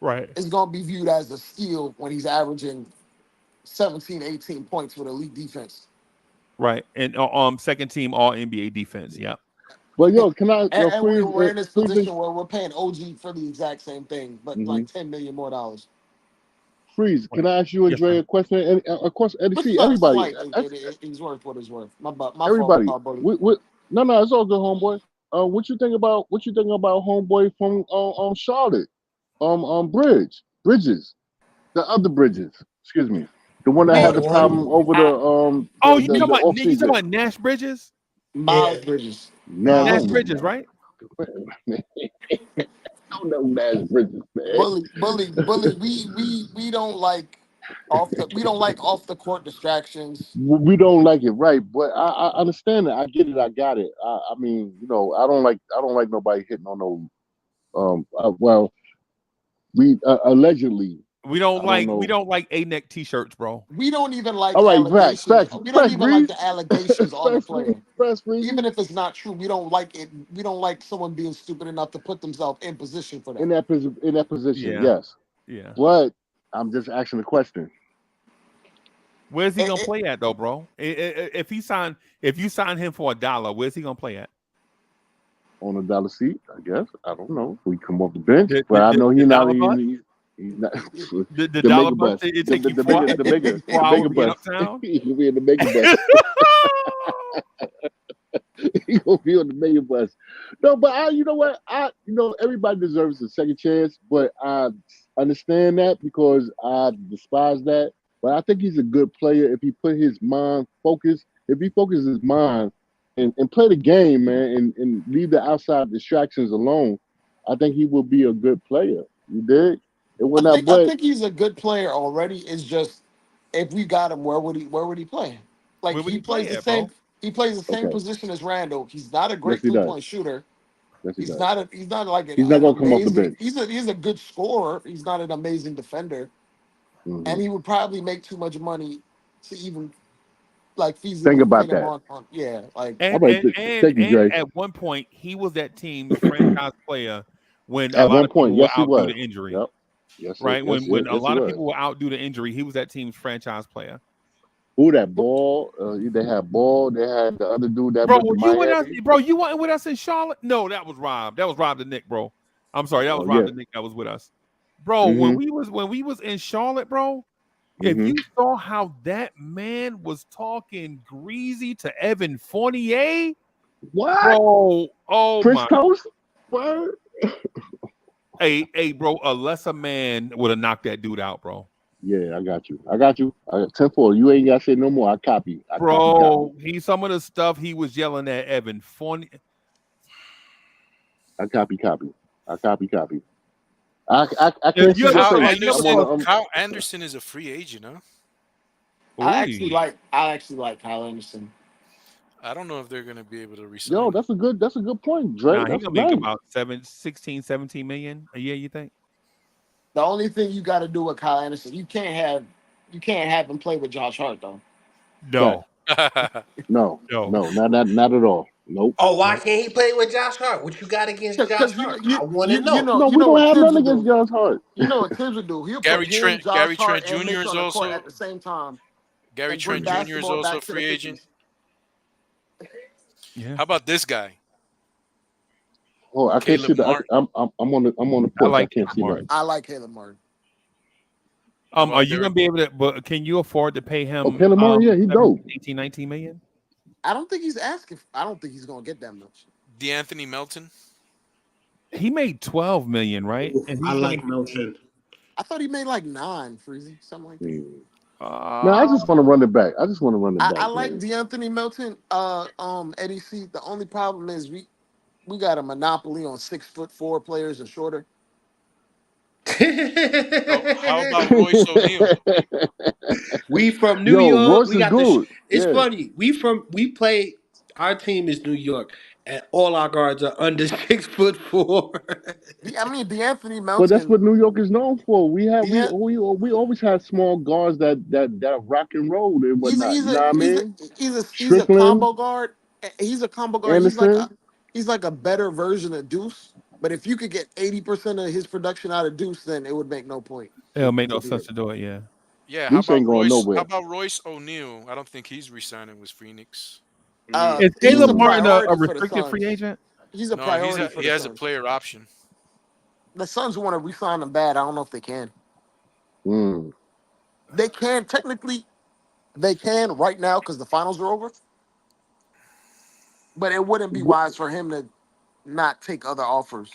Right. It's gonna be viewed as a steal when he's averaging 17, 18 points with elite defense. Right, and second team All NBA defense. Yeah. But yo, can I And freeze? we're in this Freeze, position where we're paying OG for the exact same thing, but like $10 million more dollars. freeze. Can I ask you, Yes, Dre, sir. a question? And of course, Eddie But C, everybody, he's worth what he's worth. My everybody. fault, buddy. No, it's all good, homeboy. What you think about homeboy from Charlotte? Bridges, the other Bridges. Excuse me, the one that Oh, had the the one. problem over the Oh, you talking the about off you talking season. about Nash Bridges? Miles Yeah. Bridges. Man, Nash Miles. don't Bridges, right? don't know Nash Bridges, man. Bully. We don't like off the court distractions. We don't like it, right? But I understand it. I get it. I got it. I mean, I don't like nobody hitting on no. Well, we allegedly. We I don't know. don't like A-neck t-shirts, bro. We don't even like All right, allegations. facts, We don't even like Breeze. the allegations on the player. Fresh Breeze. Even if it's not true, we don't like it. We don't like someone being stupid enough to put themselves in position for that. In that position, Yeah. yes. Yeah. But I'm just asking the question. Where's he gonna play at though, bro? If you sign him for $1, where's he gonna play at? On a dollar seat, I guess. I don't know. We come off the bench, but I know he's not. He's not the dollar bus. It take you the 4 bigger hours bus. uptown. He gonna be in the mega bus. He gonna be on the mega bus. No, but you know what? Everybody deserves a second chance, but I understand that because I despise that. But I think he's a good player if he put his mind focus. If he focuses his mind and play the game, man, and leave the outside distractions alone, I think he will be a good player. You dig? I think he's a good player already. It's just if we got him, where would he play? Like he plays the same. Bro? He plays the same Okay. position as Randall. He's not a great Yes, he does. 3-point shooter. Yes, he He's does. not. He's not like He's not gonna come off the bench. He's a good scorer. He's not an amazing defender, Mhm. and he would probably make too much money to even like feasibly Think about fit him that. on. Yeah, like All right, thank you, Dre. At one point he was that team's franchise player when a At lot one of people point, were yes, he out was. due to injury. Yep. Yes, Right? yes, When a yes, lot he of was. people were out due to injury, he was that team's franchise player. Who that Ball? They had Ball. They had the other dude that Bro, went to you with us, Miami. bro? You weren't with us in Charlotte? No, that was Rob. That was Rob the Nick, bro. I'm sorry, that was Rob the Nick that was with us, bro. When we was in Charlotte, bro. If you saw how that man was talking greasy to Evan Fournier, What? bro? Oh Chris my! Toast? What? Hey, bro, a lesser man would have knocked that dude out, bro. Yeah, I got you. 10-4. You ain't got to say no more. I copy. Bro, some of the stuff he was yelling at Evan Fournier. I copy. I can't see your face. Kyle Anderson is a free agent, huh? I actually like Kyle Anderson. I don't know if they're gonna be able to resign. Yo, that's a good point, Dre. Nah, he's gonna make about 17 million a year, you think? The only thing you got to do with Kyle Anderson, you can't have him play with Josh Hart though. No. No, not at all. Nope. Oh, why can't he play with Josh Hart? What you got against Josh Hart? I want to know. No, we don't have nothing against Josh Hart. You know what Tibbs would do? He'll Gary put him, Trent Josh Hart, Jr. is also at the same time. Gary Trent Jr. is also a free agent. Yeah. How about this guy? Oh, I can't see that. I'm on the porch. I can't see that. I like Caleb Martin. Are you gonna be able to? But can you afford to pay him? Oh, Caleb Martin, yeah, he dope. 18, 19 million. I don't think he's asking. I don't think he's gonna get that much. DeAnthony Melton. He made 12 million, right? And I like Melton. I thought he made like 9, Freezy, something like that. No, I just want to run it back. I like DeAnthony Melton. Eddie C. The only problem is we got a monopoly on 6'4" players and shorter. How about Royce O'Neal? We from New York. Royce we got is good. It's funny. We play. Our team is New York, and all our guards are under 6'4". I mean, DeAnthony Melton. But that's what New York is known for. We always have small guards that rock and roll and whatnot. You know what I mean? He's a combo guard. He's a combo guard. Anderson. He's like a better version of Deuce. But if you could get 80% of his production out of Deuce, then it would make no point. It'll make no sense to do it. Yeah. Yeah, Reese ain't going How nowhere. about Royce O'Neal? I don't think he's resigning with Phoenix. Is He's a Caleb Martin a priority for the restricted free Suns. agent? He's a No, priority for he the has a Suns. player option. The Suns want to re-sign him bad. I don't know if they can. Mm. They can technically. They can right now because the finals are over. But it wouldn't be wise for him to not take other offers.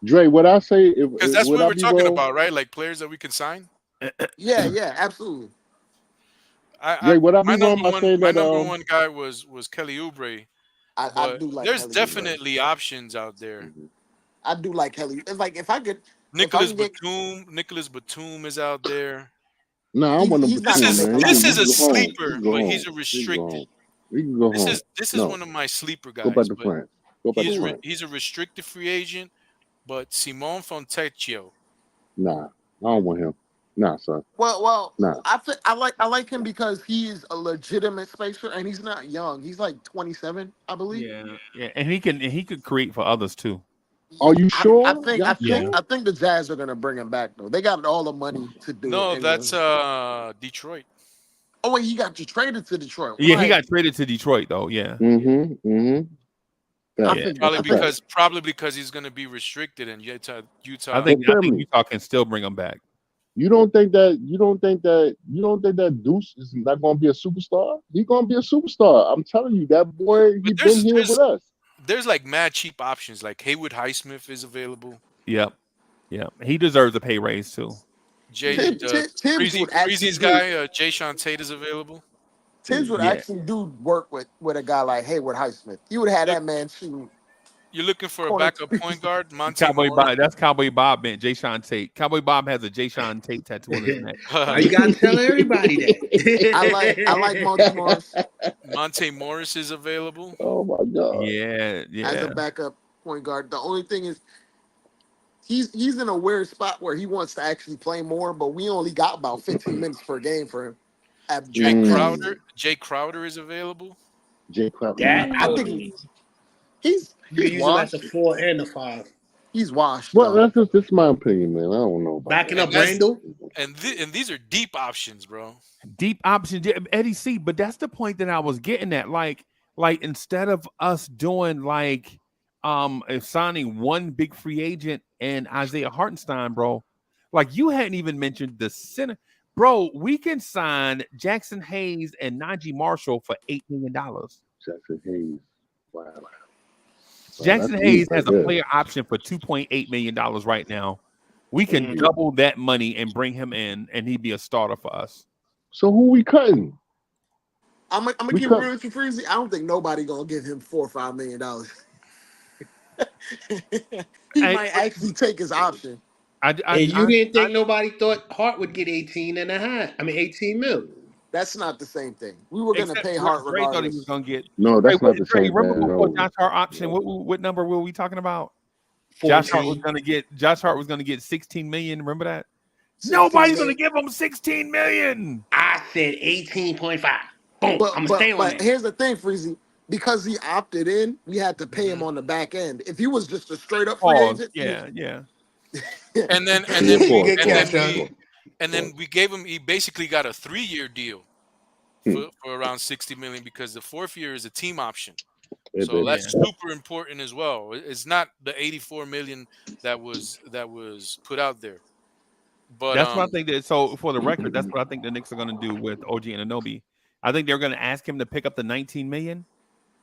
Dre, what I say? If Because that's would what I we're be talking wrong? about, right? Like players that we can sign. Yeah, absolutely. Dre, would I be My wrong by saying that? number one guy was Kelly Oubre, I but do like there's Kelly Oubre. definitely options out there. I do like Kelly. It's like if I Nicholas can get, Batum is out there. No, I don't want no he's not This gonna Batum, is make a man. lot of this He is money. a can go home. He sleeper, can go but home. he's a He can go restricted. home. He can go home. This is No, one of my sleeper go back guys, to but France. Go back to France. he's a restricted free agent. But Simone Fontecchio, Nah, I don't want him. Nah, son. Well, Nah. I like him because he is a legitimate spacer and he's not young. He's like 27, I believe. Yeah, and he could create for others too. Are you I sure? think Y'all sure? I think the Jazz are gonna bring him back though. They got all the money to do it no, anyway. that's Detroit. Oh wait, he got you traded to Detroit, Yeah, he right? got traded to Detroit though. Yeah, Mm-hmm. I Facts. yeah. think Probably I think because he's going to be restricted, and I Utah. think But I think family, Utah can still bring him back. you don't think that Deuce is not gonna be a superstar? He's gonna be a superstar. I'm telling you, that boy, he But been here with us. there's like mad cheap options. Like Haywood Highsmith is available. Yep, yep. He deserves a pay raise too. Tibbs would actually Freezy's guy, Jay Sean Tate is available. Tibbs would Yeah, actually do work with a guy like Hayward Highsmith. He would have Look, that man shooting you're looking for a corner backup threes. point guard, Monte Cowboy Morris. Bob. That's Cowboy Bob, man. Jay Sean Tate. Cowboy Bob has a Jay Sean Tate tattoo on his neck. Why you gotta tell everybody I like Monty that? Morris Monte Morris is available. Oh my God. Yeah, as a yeah. backup point guard. The only thing is he's in a weird spot where he wants to actually play more, but we only got about 15 minutes per game for him. Jay Crowder is available. Jay Crowder. That I I would think he's you use him as washed. a 4 and a 5. He's washed Well, though. this is my opinion, man. I don't know about Backing that. up Randall. And these are deep options, bro. Deep options, yeah, Eddie C. But that's the point that I was getting at. Like instead of us doing signing one big free agent and Isaiah Hartenstein, bro. Like you hadn't even mentioned the center, bro. We can sign Jackson Hayes and Najee Marshall for $8 million. Jackson Hayes. Wow. Jackson That's Hayes deep has right a there. player option for $2.8 million right now. We can double that money and bring him in, and he'd be a starter for us. So who we cutting? I'm gonna keep it real with you, Freezy. I don't think nobody gonna give him $4 or $5 million. He might actually take his option. And you didn't think nobody thought Hart would get 18 and a half. I mean 18 mil. That's not the same thing. We were gonna Except pay Hart Dre thought he regardless. was gonna get. No, that's not the same Remember thing. before No. Josh Hart option? What number were we talking about? Josh Hart was gonna get 16 million. Remember that? Nobody's gonna give him 16 million. I said 18.5. Boom. But I'm gonna stay on that. here's the thing, Freezy. Because he opted in, we had to pay him on the back end. If he was just a straight up free agent, yeah. And then we gave him. He basically got a 3-year deal for around 60 million because the 4th year is a team option. So that's super important as well. It's not the 84 million that was put out there. But That's what I think that. So for the record, that's what I think the Knicks are going to do with OG Anunoby. I think they're going to ask him to pick up the 19 million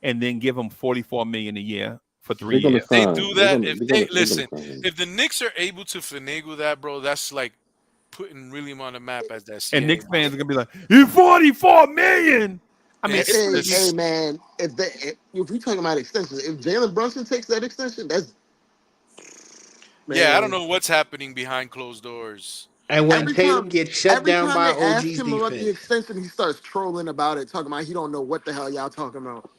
and then give him 44 million a year for 3 years. If they do that, if the Knicks are able to finagle that, bro, that's like putting William on the map as that. And Knicks fans are gonna be like, "You 44 million." I mean, hey man, if we talking about extensions, if Jalen Brunson takes that extension, that's I don't know what's happening behind closed doors. And when Tatum gets shut down by every time they ask OG's him about the defense. extension, he starts trolling about it, talking about he don't know what the hell y'all talking about.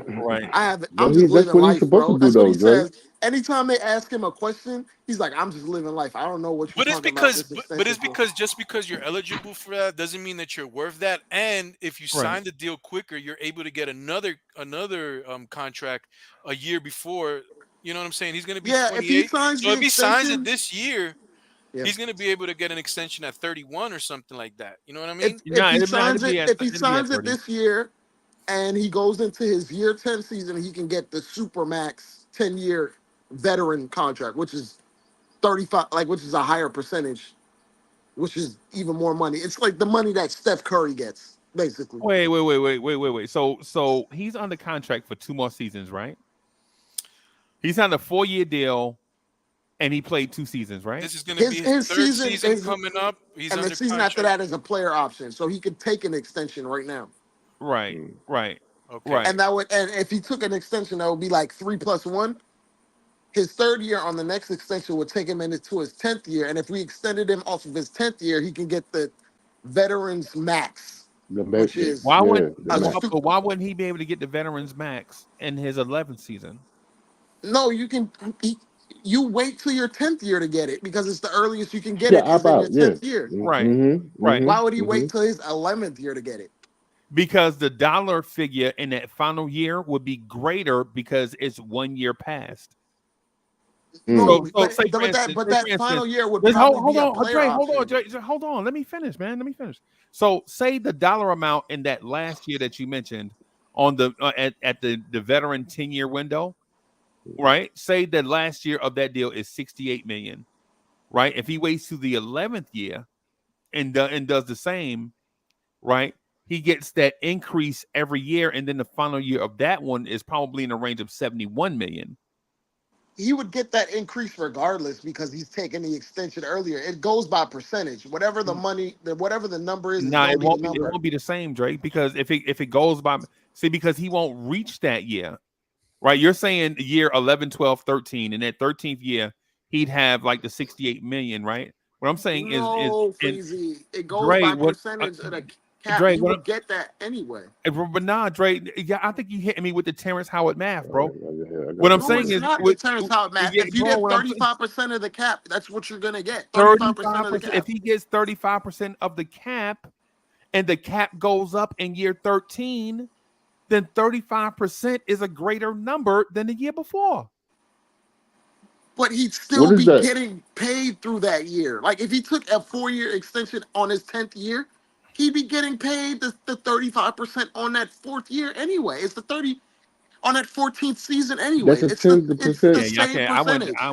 Right. I'm Well, just that's living what life, he's supposed bro. to do, That's what though, he Dre. says. Anytime they ask him a question, he's like, "I'm just living life. I don't know what you're talking about." It's because just because you're eligible for that doesn't mean that you're worth that. And if you sign the deal quicker, you're able to get another contract a year before. You know what I'm saying? He's going to be 28. If he signs so if he signs it this year, Yeah. He's going to be able to get an extension at 31 or something like that. You know what I If mean? if he it'll signs be it, at if he it'll be at signs it 30. this year, and he goes into his year 10 season, he can get the supermax 10-year veteran contract, which is 35, like which is a higher percentage, which is even more money. It's like the money that Steph Curry gets, basically. Wait. So he's under contract for 2 more seasons, right? He's on a 4-year deal, and he played 2 seasons, right? This is going to be His his his third season season is, coming up. He's and the under season after contract. that is a player option, so he could take an extension right now. Right. Okay. And that would, and if he took an extension, that would be like 3+1. His third year on the next extension would take him into his 10th year, and if we extended him off of his 10th year, he can get the veterans max, which is Why would a max. super, why wouldn't he be able to get the veterans max in his 11th season? no, you can. You wait till your 10th year to get it because it's the earliest you can get Yeah, it is opt in your out. Yeah. 10th year. Right. Mm-hmm. Why would he wait till his 11th year to get it? Because the dollar figure in that final year would be greater because it's 1 year past. No, So but, say for but instance, that final year would hold probably be a on, player Dre, option. hold on. Let me finish, man. Let me finish. So say the dollar amount in that last year that you mentioned on the at the veteran 10-year window, right? Say the last year of that deal is 68 million, right? If he waits to the 11th year and does the same, right? He gets that increase every year, and then the final year of that one is probably in the range of 71 million. He would get that increase regardless because he's taking the extension earlier. It goes by percentage. Whatever the money, whatever the number is No, going it to be the won't be. It number. won't be the same, Drake, because if it goes by, see, because he won't reach that year, right? You're saying year 11, 12, 13, and that 13th year he'd have like the 68 million, right? What I'm saying is No, in Freezy. It goes Dre, by what percentage of the cap. Dre, He would get that anyway. but nah, Dre, yeah, I think you hitting me with the Terrence Howard math, bro. Yeah, What I'm No, saying it's is, not the Terrence Howard math. yeah, If you bro, get what I'm saying, 35% of the cap, that's what you're gonna get. 35% of the 35%. cap. If he gets 35% of the cap, and the cap goes up in year 13, then 35% is a greater number than the year before. But he'd What still is be that? getting paid through that year. Like if he took a 4-year extension on his 10th year, he'd be getting paid the 35% on that 4th year anyway. It's the 30 on that 14th season anyway. That's a It's the 10%. Yeah, same okay. percentage. I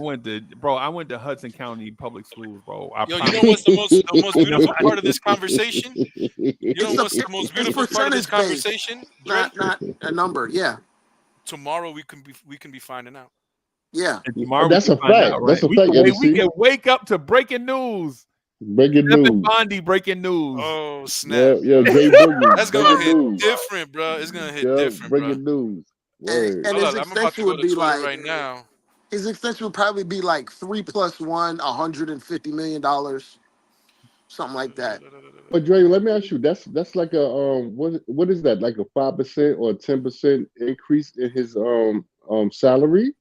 went to Hudson County Public Schools, bro. I Yo, you promise. know what's the most beautiful part of this conversation? You know It's what's the most it's beautiful part of this percentage based, conversation, Dre? not a number. Yeah, Tomorrow we can be finding out. yeah. And tomorrow we That's can a find fact. out, That's right? a fact, We NC. can wake up to breaking news. Breaking Stephen news. Bondi breaking news. Oh snap! Yeah, Jay Boogie. That's gonna Breaking hit news. different, bro. It's gonna hit Yeah, different, bro. breaking news. And Word. Hold his on, I'm about to extension go would to be Twitter like right now. his extension would probably be like 3+1, $150 million, something like that. But Dre, let me ask you. That's like a what is that? Like a 5% or 10% increase in his salary?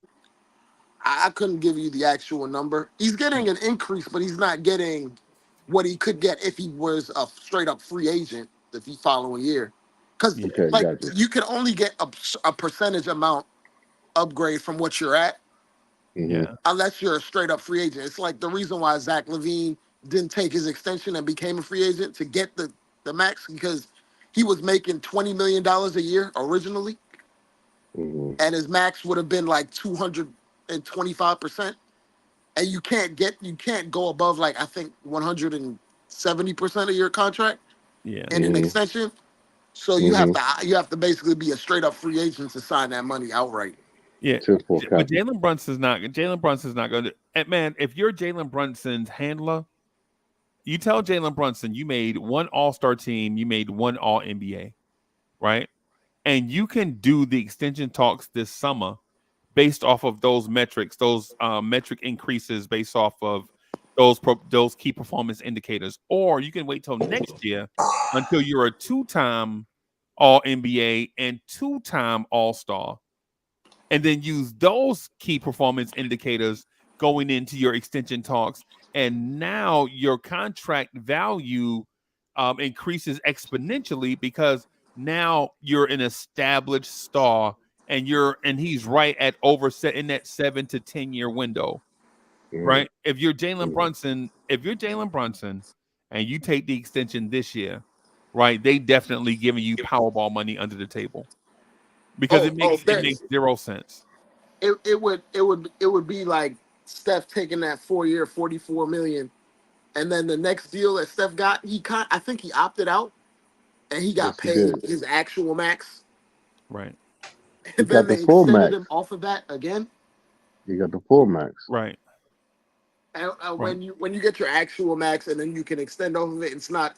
I couldn't give you the actual number. He's getting an increase, but he's not getting what he could get if he was a straight up free agent the following year. Because Okay, like gotcha. you can only get a percentage amount upgrade from what you're at Yeah. unless you're a straight up free agent. It's like the reason why Zach LaVine didn't take his extension and became a free agent to get the max because he was making $20 million a year originally, and his max would have been like 225%. And you can't go above like I think 170% of your contract Yeah. in an extension. So you have to basically be a straight up free agent to sign that money outright. Yeah. 10-4 But copy. Jalen Brunson's not going to. And man, if you're Jalen Brunson's handler, you tell Jalen Brunson you made one All-Star team, you made one All-NBA, right? And you can do the extension talks this summer based off of those metrics, those metric increases based off of those key performance indicators, or you can wait till next year until you're a 2-time All-NBA and 2-time All-Star, and then use those key performance indicators going into your extension talks, and now your contract value increases exponentially because now you're an established star, and he's right at over set in that 7 to 10 year window. right? If you're Jalen Brunson, and you take the extension this year, right? They definitely giving you Powerball money under the table because Oh, it oh, makes zero sense. it would be like Steph taking that 4 year, 44 million, and then the next deal that Steph got, I think he opted out and he got Yes, he paid did. his actual max, Right. He and then got the they full extended max. him off of that again. He got the full max. Right. And Right. when you get your actual max and then you can extend off of it, it's not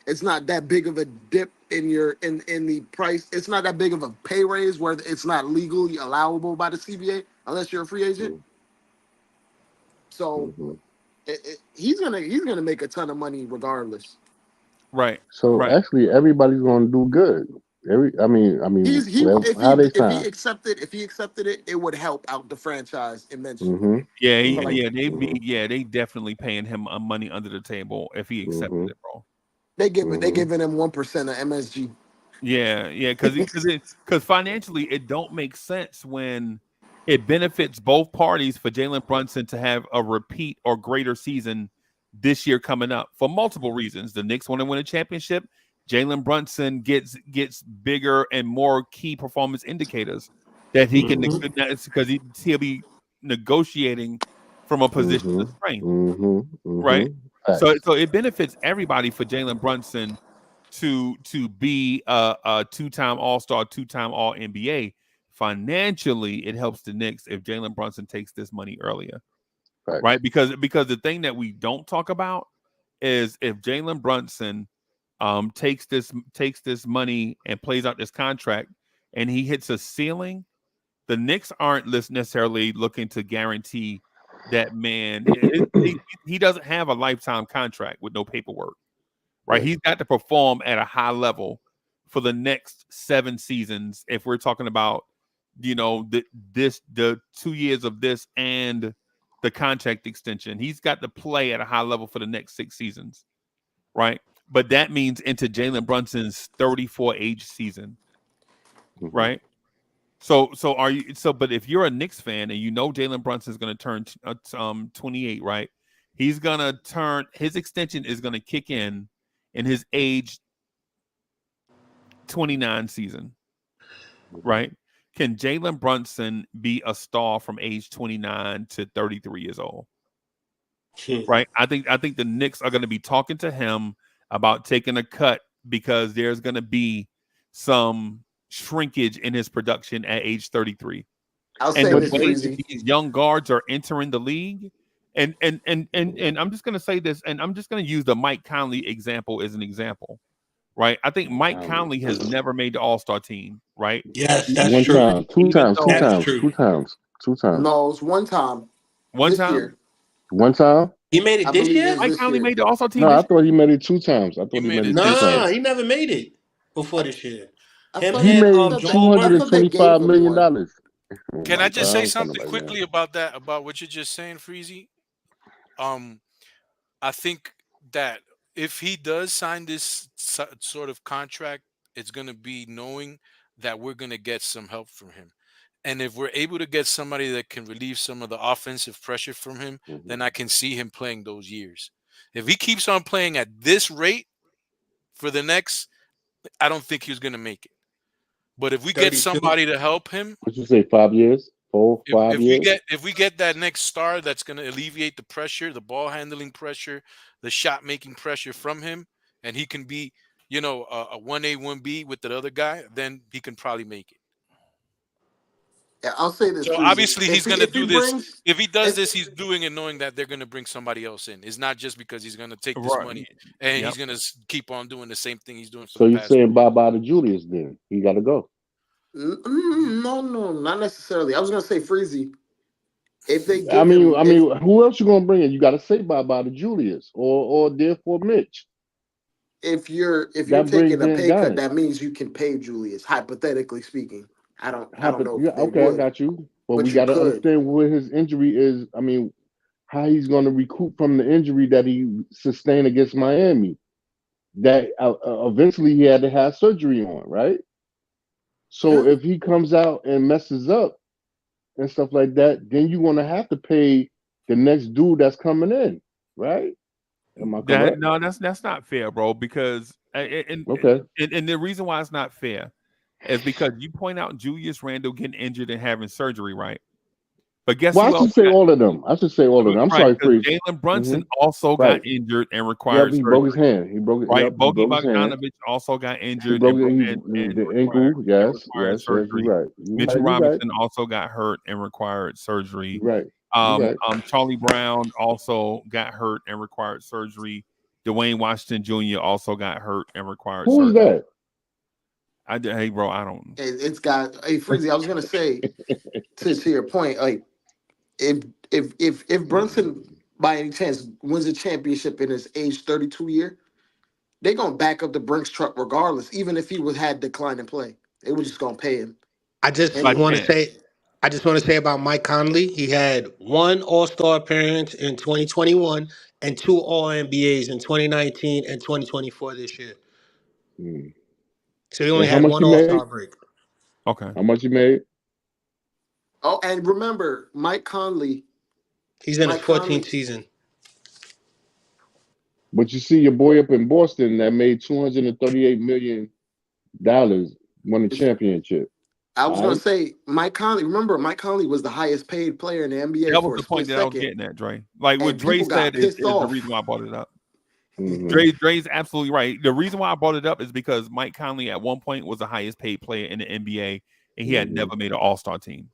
that big of a dip in the price. It's not that big of a pay raise where it's not legally allowable by the CBA unless you're a free agent. So Mm-hmm. he's gonna make a ton of money regardless. Right. So Right. actually, everybody's gonna do good. If How they he sign? accepted it, it would help out the franchise immensely. Mm-hmm. Yeah. But like They definitely paying him money under the table if he accepted Mm-hmm. it, bro. they Mm-hmm. giving him 1% of MSG. Yeah, because financially it don't make sense when it benefits both parties for Jalen Brunson to have a repeat or greater season this year coming up for multiple reasons. The Knicks want to win a championship. Jalen Brunson gets bigger and more key performance indicators that he can because he'll be negotiating from a position Mm-hmm. of strength, Mm-hmm. right? Mm-hmm. So it benefits everybody for Jalen Brunson to be a two-time All-Star, two-time All NBA. Financially, it helps the Knicks if Jalen Brunson takes this money earlier, Facts. right? Because the thing that we don't talk about is if Jalen Brunson takes this money and plays out this contract and he hits a ceiling, the Knicks aren't necessarily looking to guarantee that man. He doesn't have a lifetime contract with no paperwork, right? Right. He's got to perform at a high level for the next 7 seasons. If we're talking about, the 2 years of this and the contract extension, he's got to play at a high level for the next 6 seasons, right? But that means into Jalen Brunson's 34 age season, Mm-hmm. right? But if you're a Knicks fan and you know Jalen Brunson's going to turn 28, right? His extension is going to kick in his age 29 season, right? Can Jalen Brunson be a star from age 29 to 33 years old? Right? I think the Knicks are going to be talking to him about taking a cut because there's going to be some shrinkage in his production at age 33. I'll And say the this, way that Freezy. these young guards are entering the league, and I'm just going to say this, and I'm just going to use the Mike Conley example as an example, right? I think Mike Conley has never made the All-Star team, right? Yes, that's One true. time, two Even times, two though That is times, true. two times, two times. No, it's one time one this time year. One time? He made it I this believe year? it's Mike this Conley year. made the All-Star team No, I this thought he made it 2 times. I thought He he made made it it 2 this Nah, times. he never made it before this year. I Him thought, He and made I thought Jamal they, I Murray. thought they gave $225 him million. one. Oh Can my I just God, say I'm something right quickly now. about that, about what you're just saying, Freezy? I think that if he does sign this sort of contract, it's going to be knowing that we're going to get some help from him. And if we're able to get somebody that can relieve some of the offensive pressure from him, then I can see him playing those years. If he keeps on playing at this rate for the next, I don't think he's going to make it. But if we get 32. somebody to help him, What you say, 5 years? 4, if 5 if we years? get if we get that next star that's going to alleviate the pressure, the ball handling pressure, the shot making pressure from him, and he can be, a 1A 1B with the other guy, then he can probably make it. Yeah, I'll say this, So Freezy. obviously If he's he going to if he do this. brings If he does if this, he's doing it knowing that they're going to bring somebody else in. It's not just because he's going to take this right. money and Yep. he's going to keep on doing the same thing he's doing for So the you're past 2 saying years. bye-bye to Julius then? He got to go. no, not necessarily. I was gonna say Freezy. If they I give mean, him I mean, who else you gonna bring in? You got to say bye-bye to Julius or therefore Mitch. if you're That taking brings a in pay cut, Giannis. that means you can pay Julius, hypothetically speaking. I don't know Yeah, if they okay, I would, got you. But we but you got to could. understand where his injury is. I mean, how he's going to recoup from the injury that he sustained against Miami. That eventually he had to have surgery on, right? So Yeah. if he comes out and messes up and stuff like that, then you're going to have to pay the next dude that's coming in, right? Am I correct? No, that's not fair, bro. Because Okay. and the reason why it's not fair is because you point out Julius Randle getting injured and having surgery, right? But guess Well, I who else should say got all of them. I should say all of them. I'm right? sorry, Because Freeze. Jalen Brunson Hmm. also Right. got injured and Yep. required He broke his surgery. hand. He broke it. Right, Yep. He Bogey broke his hand. Bogdanovich also got He injured broke it. and The ankle. Yes. required Yes. Yes. You're surgery. right. You're Mitchell right. You're right. Robinson also got hurt and required surgery. You're right. You're right. Charlie Brown also got hurt and required surgery. Dwayne Washington Jr. also got hurt and required Who is surgery. that? Hey, bro, I don't. It's got. Hey, Freezy, I was gonna say to your point, like if Brunson by any chance wins a championship in his age 32 year, they gonna back up the Brinks truck regardless, even if he had decline in play. They were just gonna pay him. I just By want to chance. say, about Mike Conley. He had one All Star appearance in 2021 and two All NBAs in 2019 and 2024 this year. Mm. So he only And how had much one you All made? Star break. Okay. How much you made? Oh, and remember, Mike Conley. He's in his Mike 14th Conley. season. But you see your boy up in Boston that made $238 million won a championship. I was All gonna right. say Mike Conley. Remember, Mike Conley was the highest paid player in the NBA That was for a the point split that I was second, getting at, Dre. Like what and Dre people got said is pissed the off. reason why I brought it up. Mm-hmm. Dre's absolutely right. The reason why I brought it up is because Mike Conley at one point was the highest paid player in the NBA, and he had never made an All-Star team.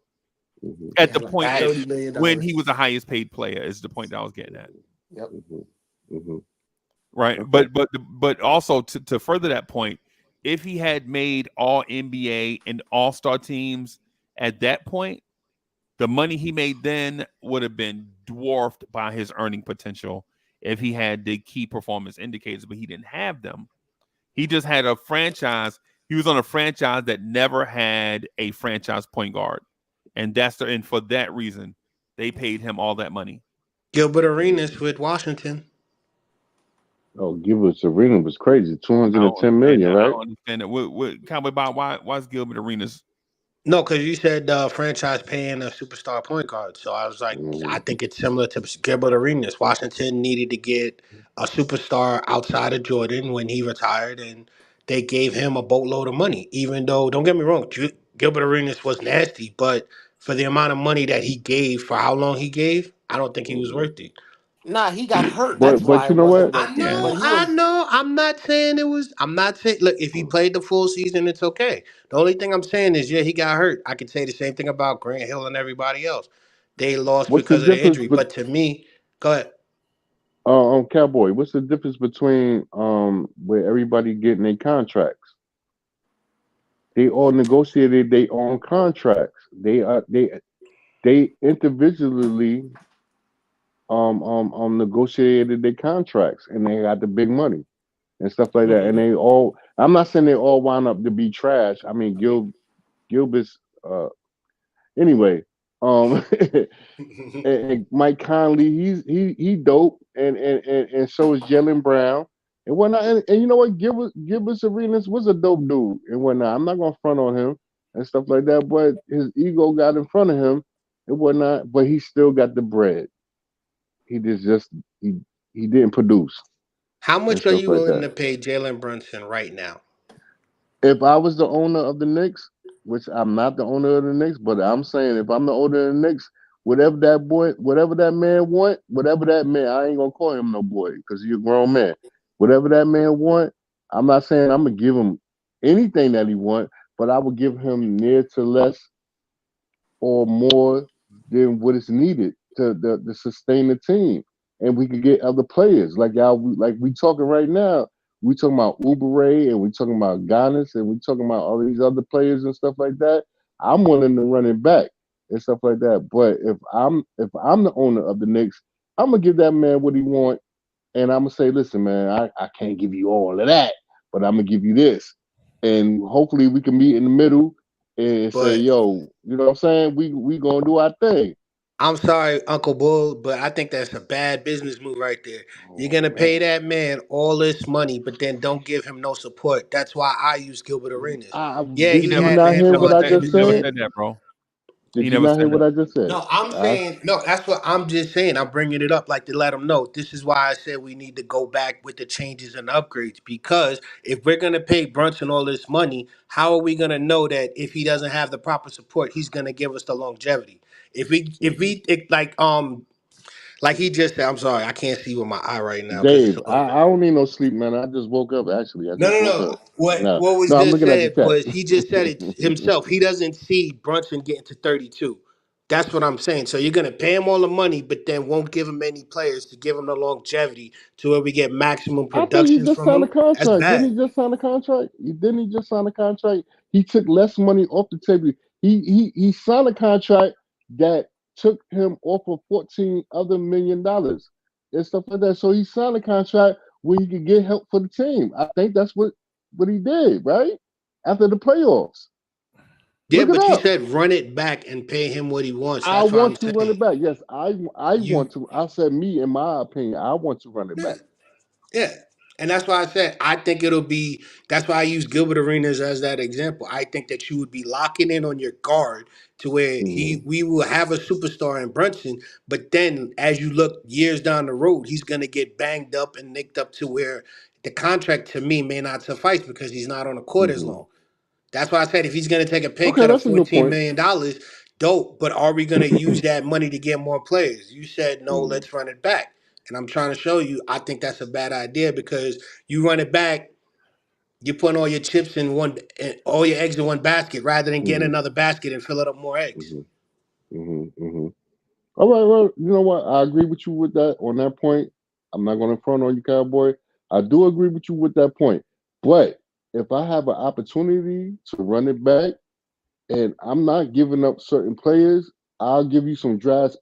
Mm-hmm. At the point $30 million. when he was the highest paid player is the point that I was getting at. Yep. Mm-hmm. Mm-hmm. Right. Okay. But also to further that point, if he had made all NBA and All-Star teams at that point, the money he made then would have been dwarfed by his earning potential if he had the key performance indicators, but he didn't have them. He just had a franchise. He was on a franchise that never had a franchise point guard. And for that reason, they paid him all that money. Gilbert Arenas with Washington. Oh, Gilbert Arenas was crazy. $210 million, I right? don't understand that. What Cowboy Bob, why is Gilbert Arenas? No, because you said franchise paying a superstar point guard. So I was like, I think it's similar to Gilbert Arenas. Washington needed to get a superstar outside of Jordan when he retired, and they gave him a boatload of money. Even though, don't get me wrong, Gilbert Arenas was nasty, but for the amount of money that he gave, for how long he gave, I don't think he was worth it. Nah, he got hurt. That's But why you it know wasn't what? worth it. But he I was. know. I'm not saying it was. I'm not saying. Look, if he played the full season, it's okay. The only thing I'm saying is, yeah, he got hurt. I could say the same thing about Grant Hill and everybody else. They lost What's the because of the difference? injury. But to me, go ahead. Cowboy, what's the difference between where everybody getting their contracts? They all negotiated their own contracts. They individually negotiated their contracts, and they got the big money and stuff like that. And they all, I'm not saying they all wound up to be trash. I mean, Gilbert's anyway. And Mike Conley, he dope, and so is Jalen Brown and whatnot. And you know what, Gilbert Arenas was a dope dude and whatnot. I'm not gonna front on him and stuff like that, but his ego got in front of him and whatnot. But he still got the bread. He he didn't produce How and much are stuff you like willing that. to pay Jalen Brunson right now? If I was the owner of the Knicks, which I'm not the owner of the Knicks, but I'm saying if I'm the owner of the Knicks, whatever that man want, whatever that man, I ain't gonna call him no boy because he's a grown man. Whatever that man want, I'm not saying I'm gonna give him anything that he want, but I would give him near to less or more than what is needed to sustain the team. And we could get other players like we talking right now. We talking about Uber and we talking about Giannis and we talking about all these other players and stuff like that. I'm willing to run it back and stuff like that. But if I'm the owner of the Knicks, I'm gonna give that man what he want, and I'm gonna say, listen, man, I can't give you all of that, but I'm gonna give you this, and hopefully we can meet in the middle and say, But yo, you know what I'm saying? We gonna do our thing. I'm sorry, Uncle Bull, but I think that's a bad business move right there. You're Oh gonna pay man. that man all this money, but then don't give him no support. That's why I use Gilbert Arenas. Yeah, Did He he you never had not man hear what I margin in he the just never said? beginning. said that, bro. Did He you never not hear said what that. I just said? No, I'm saying no. That's what I'm just saying. I'm bringing it up like to let them know. This is why I said we need to go back with the changes and upgrades because if we're gonna pay Brunson all this money, how are we gonna know that if he doesn't have the proper support, he's gonna give us the longevity? Mhm. Like he just said, I'm sorry, I can't see with my eye right now because it's Dave, a little bit. I don't need no sleep, man. I just woke up. Actually, I No, just no, woke no. up. What No, what was no, I'm just looking at the said chat. was he just said it himself. He doesn't see Brunson getting to 32. That's what I'm saying. So you're gonna pay him all the money, but then won't give him any players to give him the longevity to where we get maximum I think he production just from signed a him. That's contract. Didn't bad. he just sign a contract? Didn't he just sign a contract? He took less money off the table. He signed a contract that took him off of $14 million and stuff like that. So he signed a contract where he could get help for the team. I think that's what he did, right? After the playoffs. Yeah, Look it but you up. said run it back and pay him what he wants. I That's what I'm want to run saying. it back. Yes, I You want to. I said me, in my opinion, I want to run it yeah. back. Yeah. And that's why I said I think it'll be that's why I use Gilbert Arenas as that example. I think that you would be locking in on your guard to where Hmm. we will have a superstar in Brunson, but then as you look years down the road, he's gonna get banged up and nicked up to where the contract to me may not suffice because he's not on the court as Hmm. long. That's why I said if he's going to take a pay Okay, cut of that's a good $14 point. million, dope. But are we going to use that money to get more players? You said no, Hmm. let's run it back. And I'm trying to show you, I think that's a bad idea because you run it back, you're putting all your chips in one, all your eggs in one basket rather than getting Hmm. another basket and fill it up more eggs. Hmm. Hmm. Hmm. All right, well, you know what? I agree with you with that on that point. I'm not going to front on you, Cowboy. I do agree with you with that point. But if I have an opportunity to run it back and I'm not giving up certain players, I'll give you some draft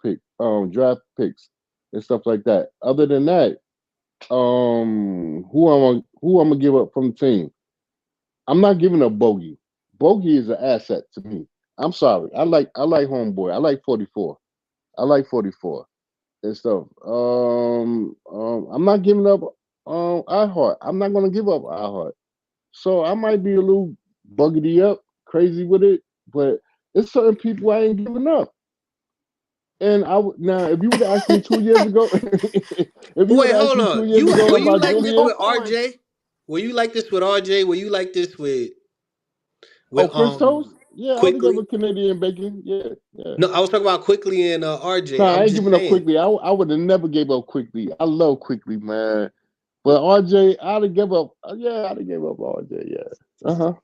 picks and stuff like that. Other than that, who I'm gonna give up from the team? I'm not giving up Bogey. Bogey is an asset to me. I'm sorry. I like Homeboy. I like 44. I like 44 and stuff. I'm not giving up iHeart. I'm not gonna give up iHeart. So I might be a little buggedy up, crazy with it, but it's certain people I ain't giving up. And now, if you would have asked me 2 years ago, if you would Wait, have asked hold me on. 2 years You ago were you about like this Julius, with Horn. RJ? Were you like this with RJ? Were you like this oh, with French toast, yeah, I would give quickly? a Canadian bacon, yeah, yeah. No, I was talking about quickly and RJ. No, I I'm ain't just giving up saying. quickly. I would have never gave up quickly. I love quickly, man. But RJ, I'd have give up. Yeah, I'd have gave up RJ. Yeah. Uh-huh.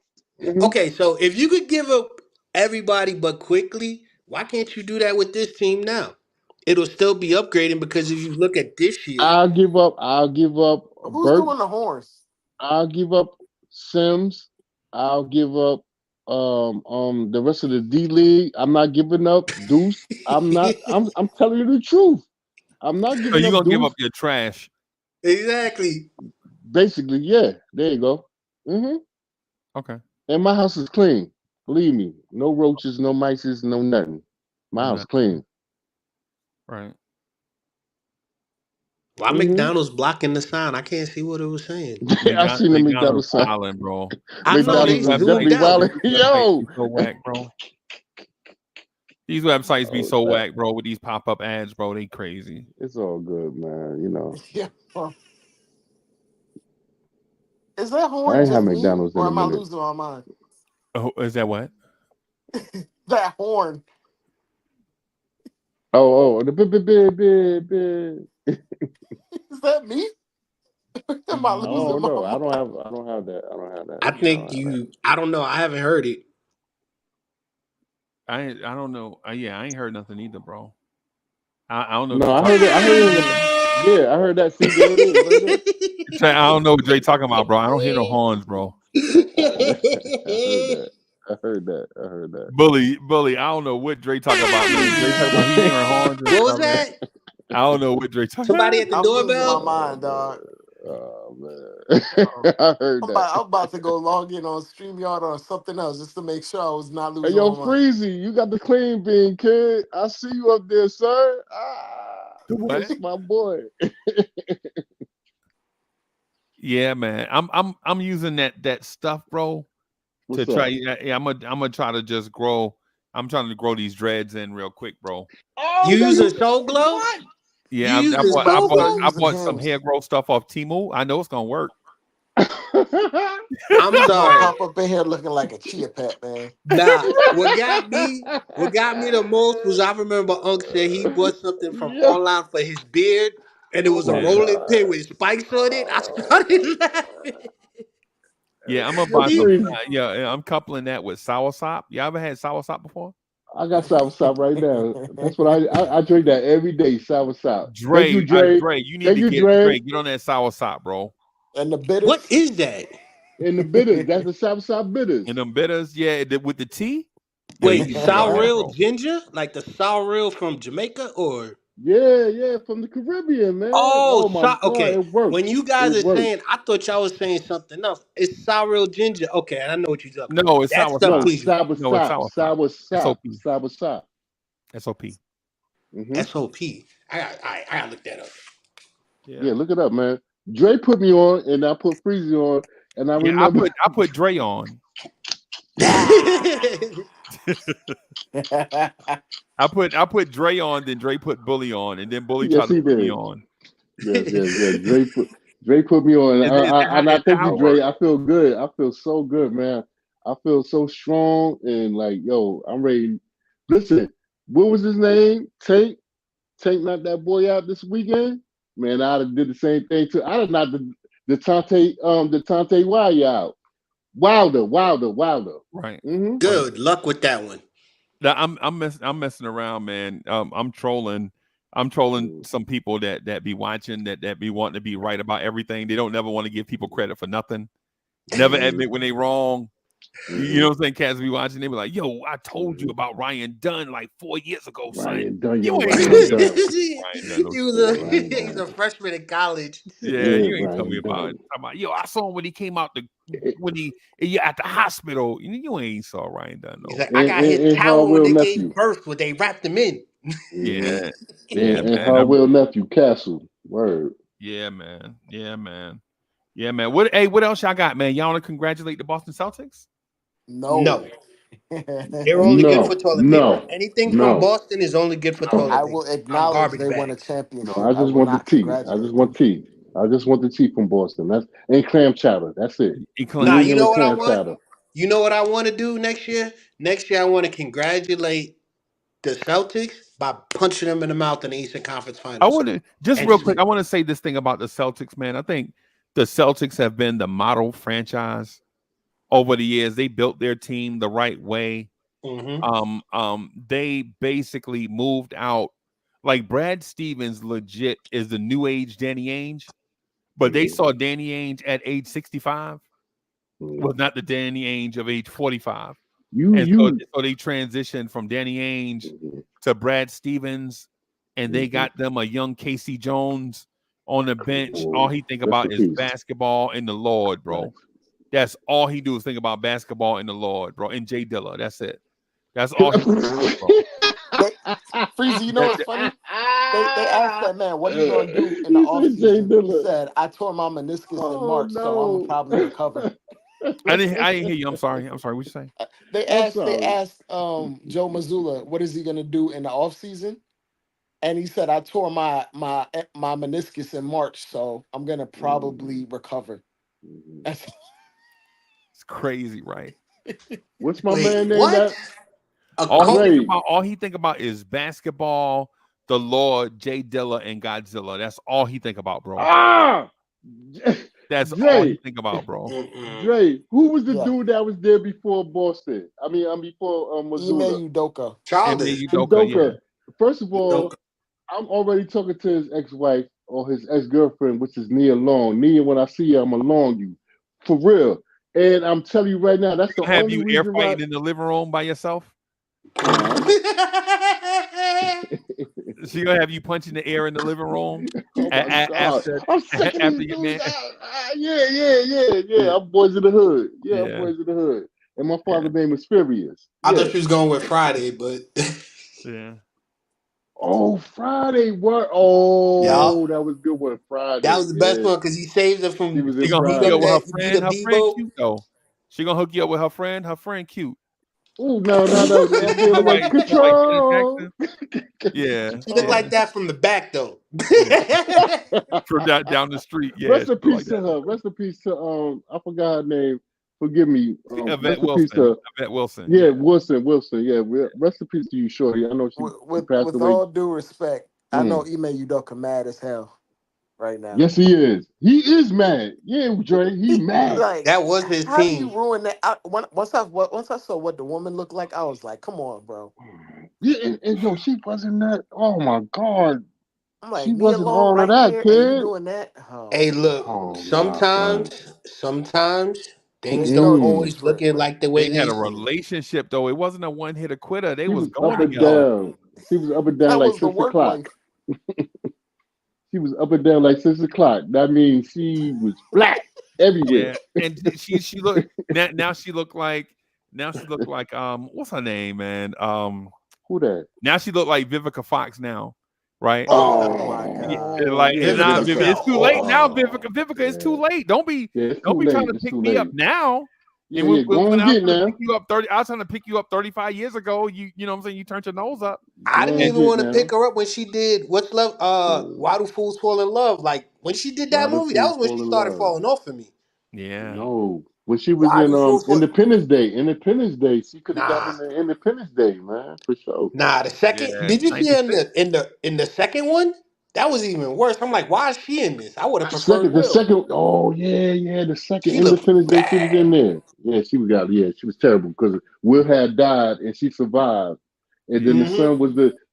Hmm. Okay, so if you could give up everybody but quickly, why can't you do that with this team now? It'll still be upgrading because if you look at this year, I'll give up. I'll give up Who's Burke. doing the horns? I'll give up Sims. I'll give up the rest of the D League. I'm not giving up Deuce. I'm not. I'm telling you the truth. I'm not So giving you up gonna give up Deuce. your trash? exactly. Basically, yeah. There you go. Hmm. Okay. And my house is clean. Believe me, no roaches, no mices, no nothing. My No, house not clean. right. Why Hmm. McDonald's blocking the sign? I can't see what it was saying. I seen the McDonald's McDonald's sign. wilding, bro. I know Some of they these McDonald's is zoomed definitely websites, out. violent. these websites Yo. be so whack, bro. These websites be Oh, so that, whack, bro. With these pop up ads, bro, they crazy. it's all good, man. You know, Yeah. Is that I horn ain't had just me, McDonald's in or a am I minute. losing my mind? Oh, is that what? That horn. Oh, the big. Is that me? Am I losing Oh my no, mind? I don't have that. I don't have that. I I don't think have that. you. I don't know. I haven't heard it. I don't know. Yeah, I ain't heard nothing either, bro. I don't know what No, you're I talking heard it. I about. heard it in the. Yeah, I heard that. See, there it is, right there. I don't know what Dre talking about, bro. I don't hear no horns, bro. I heard that. I heard that. I heard that. Bully. I don't know what Dre talking about, man. Dre talking about he hearing horns and What was stuff, man. that? I don't know what Dre talking. Somebody at the I'm losing my doorbell? mind, Oh dog. man. Oh man. Oh. I heard that. I'm about to go log in on StreamYard or something else just to make sure I was not Hey losing yo, my mind. Freezy, you got the clean bean, kid. I see you up there, sir. The what? That's my boy. Yeah, man. I'm using that stuff, bro, to What's try. up? Yeah, I'm gonna try to just grow. I'm trying to grow these dreads in real quick, bro. You using Soul Glow? What? Yeah, You I using bought I Soul bought Glow? I bought some hair growth stuff off Temu. I know it's gonna work. I'm Gonna sorry. pop up in here looking like a chia pet, man. Nah, what got me the most was I remember Unc said he bought something from Yeah. online for his beard, and it Oh was a my Yeah. rolling God. pin with spikes on it. I started laughing. Yeah, I'm gonna Yo, buy some. Freeze, Yeah, I'm coupling that with soursop. You ever had soursop before? I got sour sop right now. That's what I drink that every day. Sour sop. Thank you, Dre. Dre, you need Thank to you, get Dre. on that soursop, bro. And the What bitters. is that? And the bitters. That's the sour sop bitters. And them bitters, yeah, with the tea. Yo, you Wait, need to get on that, Sourreal bro. ginger, like the Sourreal from Jamaica, or Yeah, from the Caribbean, man. oh, Oh my God, okay. it works. When you guys It are works. saying, I thought y'all was saying something else. It's Sourreal ginger. Okay, I know what you're talking about. No, it's That stuff, soursop. No, please. sour No, it's sop, soursop. sour sop, SOP. sour sop. SOP. Mm-hmm. SOP. I gotta look that up. Yeah, look it up, man. Dre put me on, and I put Freezy on, and I Yeah, remember. I put Dre on. I put Dre on, then Dre put Bully on, and then Bully tried Yes, to he put me did. on. Yes. Dre put me on, Is and I that thank how you, it Dre. works? I feel good. I feel so good, man. I feel so strong, and like, yo, I'm ready. Listen, what was his name? Tank, knocked that boy out this weekend. Man, I'd have did the same thing too. I'd have knocked the Tante Wilder out. Wilder. Right. Mm-hmm. Good luck with that one. Now, I'm messing around, man. I'm trolling. I'm trolling some people that be watching that be wanting to be right about everything. They don't never want to give people credit for nothing. Never admit when they wrong. You know what I'm saying? Cats be watching. They be like, "Yo, I told you about Ryan Dunn like 4 years ago, son. Ryan Dunn, You yo, ain't Ryan tell me Dunn. about Ryan Dunn no he was shit, a bro. Ryan he's a Dunn. freshman in college. Yeah, Yeah, you ain't tell me Ryan about Dunn. it. I'm like, yo, I saw him when he came out when he at the hospital. You ain't saw Ryan Dunn He's though. like, I got his And how towel when will they gave nephew. birth, when they wrapped him in. Mm-hmm. Yeah, And man. how will nephew Castle. Word. Yeah, man. What else y'all got, man? Y'all want to congratulate the Boston Celtics? No. No, they're only good for toilet paper. Anything from No. Boston is only good for toilet I paper. will I'm acknowledge garbage they won a bags. No, championship. I I just will want the not tea. congratulate them. I just want the tea from Boston. That's and clam chowder. That's it. Nah, New you know England what I clam want? chowder. You know what I want to do next year? Next year, I want to congratulate the Celtics by punching them in the mouth in the Eastern Conference I Finals want to just and real quick. sweep. I want to say this thing about the Celtics, man. I think the Celtics have been the model franchise over the years. They built their team the right way. They basically moved out. Like Brad Stevens, legit is the new age Danny Ainge, but they saw Danny Ainge at age 65 was not the Danny Ainge of age 45. And so they transitioned from Danny Ainge to Brad Stevens, and they got them a young Casey Jones on the bench. All he think Rest about in is peace. basketball and the Lord, bro. That's all he do is think about basketball and the Lord, bro. And Jay Dilla. That's it. That's all he thinks about, bro. Freezy, you know what's funny? They asked that man, what are you gonna do in the You said Jay offseason? He Dilla. said, I tore my meniscus in Oh March, so I'm gonna no. probably recover. I didn't hear you. I'm sorry. What you say? They I'm asked sorry. Joe Mazzulla, what is he gonna do in the offseason? And he said, I tore my meniscus in March, so I'm gonna probably recover. It's crazy, right? What's my Wait, man name? what? That All he think about is basketball, the Lord, Jay Dilla, and Godzilla. That's all he think about, bro. That's all he Dre. think about, bro. Dre, who was the Yeah. dude that was there before Boston? I mean, before Ime Missoula. Udoka. Childish. Udoka, yeah. First of all, I'm already talking to his ex-wife or his ex-girlfriend, which is Nia Long. Nia, when I see you, I'm along you. For real. And I'm telling you right now, that's the Have only you air reason why. fighting in the living room by yourself? She gonna have you punching the air in the living room Oh my God. after I'm sick of after these your dudes. man. Yeah. I'm boys in the hood. Yeah, I'm Yeah. boys in the hood. And my father's name is Furious. I Yeah. thought she was going with Friday, but Yeah. Oh, Friday. What? yeah, Oh, that was good one. Friday. that was the best Yeah. one because he saved her He from was She in gonna hook beat you up up with Friday. her that beat friend. up Her friend Debo. cute though. She gonna hook you up with her friend. Her friend cute. Ooh, no, I She feel look like like Janet control. Jackson. Yeah, She looked yeah. like that from the back though. Yeah. From down the street. Yeah, Rest she in look like peace to her. Rest in peace to I forgot her name. Forgive me. Yvette Rest in peace Wilson. to Yvette Wilson. yeah, Yeah. Wilson. Yeah, rest in peace to you, Shorty. I know she passed With away. all due respect, I know Ime Udoka mad as hell right now. Yes, he is. He is mad. Yeah, Dre. He mad. Like, That was his how do you team. ruin that? Once I saw what the woman looked like, I was like, come on, bro. Yeah, and yo, she wasn't that. Oh my God, I'm like, she Nia wasn't Long all of right that, there, and you kid. doing that? Oh Hey, my look, god. Oh my God. sometimes And things you know don't the Mm. always but look in like the way They had they a seem. relationship though. It wasn't a one-hitter quitter. They She was was up going and together. down. She was up and down that like was the 6 work o'clock. wife. She was up and down like 6 o'clock. That means she was flat everywhere. Yeah, and she looked now she looked like what's her name, man? Who that? Now she looked like Vivica Fox now, right? Oh my Yeah, god. Oh, like yeah, Vivica Vivica. It's fell too late now. off. Vivica, it's too Yeah, late. Don't be yeah, it's too trying late. to It's pick too me up late. now. Yeah, And yeah, go when on I was get trying to now. pick you up 30, I was trying to pick you up 35 years ago. You know what I'm saying? You turned your nose up. I Go didn't on even get want to now. pick her up when she did What's Love Why Do Fools Fall in Love? Like when she did Why that do movie, that fools was when fall she in started love? falling off for me. Yeah. No, when she was Why in Do Fools Fall Independence Day. Independence Day, she could have got Nah. in the Independence Day, man, for sure. Nah, the second Yeah. did you see her 96. in the second one? That was even worse. I'm like, why is she in this? I would have preferred The Will. second, oh yeah, the second She looked Independence Day, she was bad. in there. Yeah, she was terrible because Will had died and she survived, and then Hmm.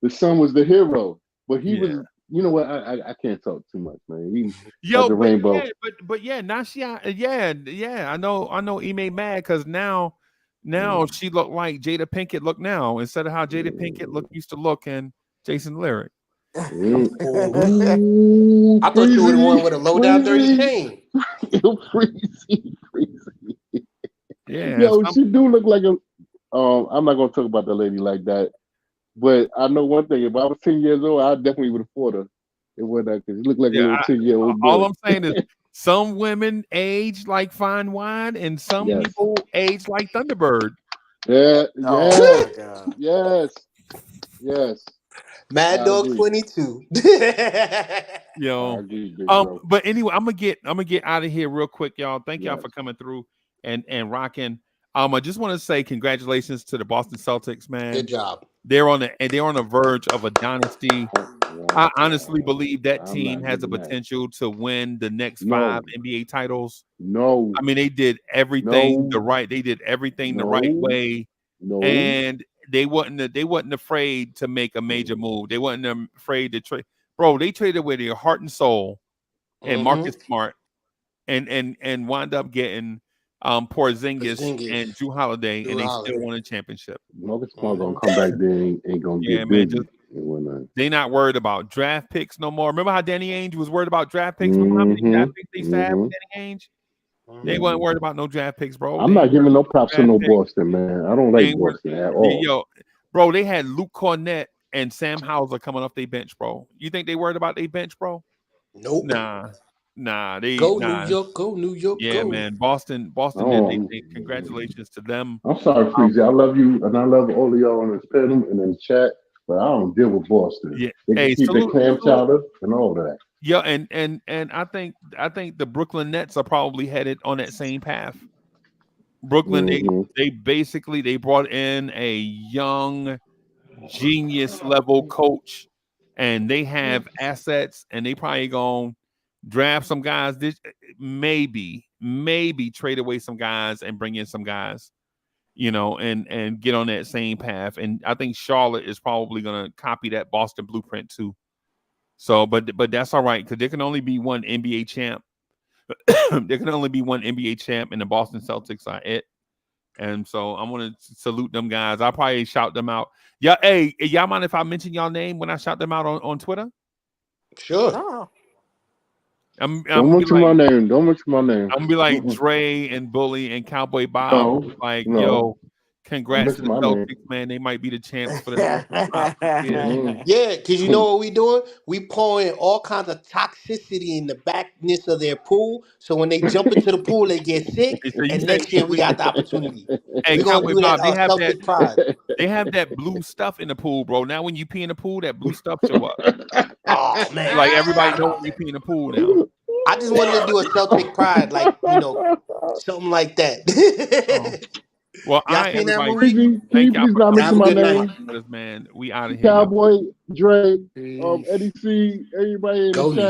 the son was the hero, but he Yeah. was, you know what? I can't talk too much, man. He like Yo, a rainbow. but yeah, now yeah. I know Ime mad because now Mm. she looked like Jada Pinkett look now instead of how Jada Pinkett used to look in Jason Lyric. Mm. Oh, Ooh, I thought you were the one freezy, with a low down dirty freezy, chain. freezy. Yeah, Yo, she do look like a. I'm not gonna talk about the lady like that, but I know one thing: if I was 10 years old, I definitely would have fought her. It wasn't that because he looked like a yeah. little 10-year-old All boy. I'm saying is some women age like fine wine, and some Yes, people age like Thunderbird. yeah, Oh yes, my god. yes, yes. Mad I Dog agree. 22. You I know. agree, big bro. But anyway, I'm gonna get out of here real quick, y'all. Thank y'all Yes. for coming through and rocking. I just want to say congratulations to the Boston Celtics, Good man. job. They're on the verge of a dynasty. I honestly believe that I'm team not has the giving that. potential to win the next 5 No, NBA titles. no, I mean, they did everything no, the right no, way, no. and they wasn't afraid to make a major move. They wasn't afraid to trade. Bro, they traded with their heart and soul and Hmm. Marcus Smart and wound up getting Porzingis and Porzingis, Drew Holiday, and Drew they still Holiday. won a championship. Marcus Smart gonna Hmm. come back there and ain't gonna Yeah, get man, busy just and whatnot. they not worried about draft picks no more. Remember how Danny Ainge was worried about draft picks? Remember how many Mm-hmm. draft picks they used to have with Mm-hmm. Danny Ainge? They Hmm. wasn't Mm-hmm. worried about no draft picks, bro. I'm They not ain't worried giving no about no props to draft no picks. Boston, man. I don't They like ain't worried. Boston at all. Yo, bro, they had Luke Cornett and Sam Hauser coming off their bench, bro. You think they worried about their bench, bro? Nope. Nah, they Go New nah. York, go New York, Yeah, go. man. Boston did Oh, they thing. Congratulations to them. I'm sorry, Um, Freezy. I love you, and I love all of y'all on this panel and in the chat, but I don't deal with Boston. yeah. They can Hey, keep their salute. clam chowder and all that. Yeah, and I think the Brooklyn Nets are probably headed on that same path. Brooklyn, Mm-hmm. they basically they brought in a young genius level coach, and they have assets, and they probably gonna draft some guys. This maybe trade away some guys and bring in some guys, and get on that same path. And I think Charlotte is probably gonna copy that Boston blueprint too. So, but that's all right because there can only be one NBA champ. There can only be one NBA champ, and the Boston Celtics are it. And so I want to salute them guys. I'll probably shout them out. Yeah, hey, y'all mind if I mention y'all name when I shout them out on Twitter? Sure. No. I'm Don't gonna be mention like my name. Don't mention my name. I'm gonna be like Mm-mm. Dre and Bully and Cowboy Bob. No, Like, no. Congrats to the my man. Celtics, man. They might be the champs for the next 5 years. Yeah, because you know what we doing? We pouring all kinds of toxicity in the backness of their pool. So when they jump into the pool, they get sick. Hey, so you And said, next year we got the opportunity. hey, We're gonna Cowboy do that Bob, they have that. Celtic pride. They have that blue stuff in the pool, bro. Now when you pee in the pool, that blue stuff show up. Oh man, Like I everybody forgot know about when you that. pee in the pool now. I just wanted to do a Celtic pride, like something like Oh. that. Well, Y'all seen that everybody, movie? Breezy, can thank you y'all please for not coming Have mention a my good name? night. with us, man. We out of here, y'all. Cowboy, Dre, Peace. Eddie C, everybody in the Go chat. you.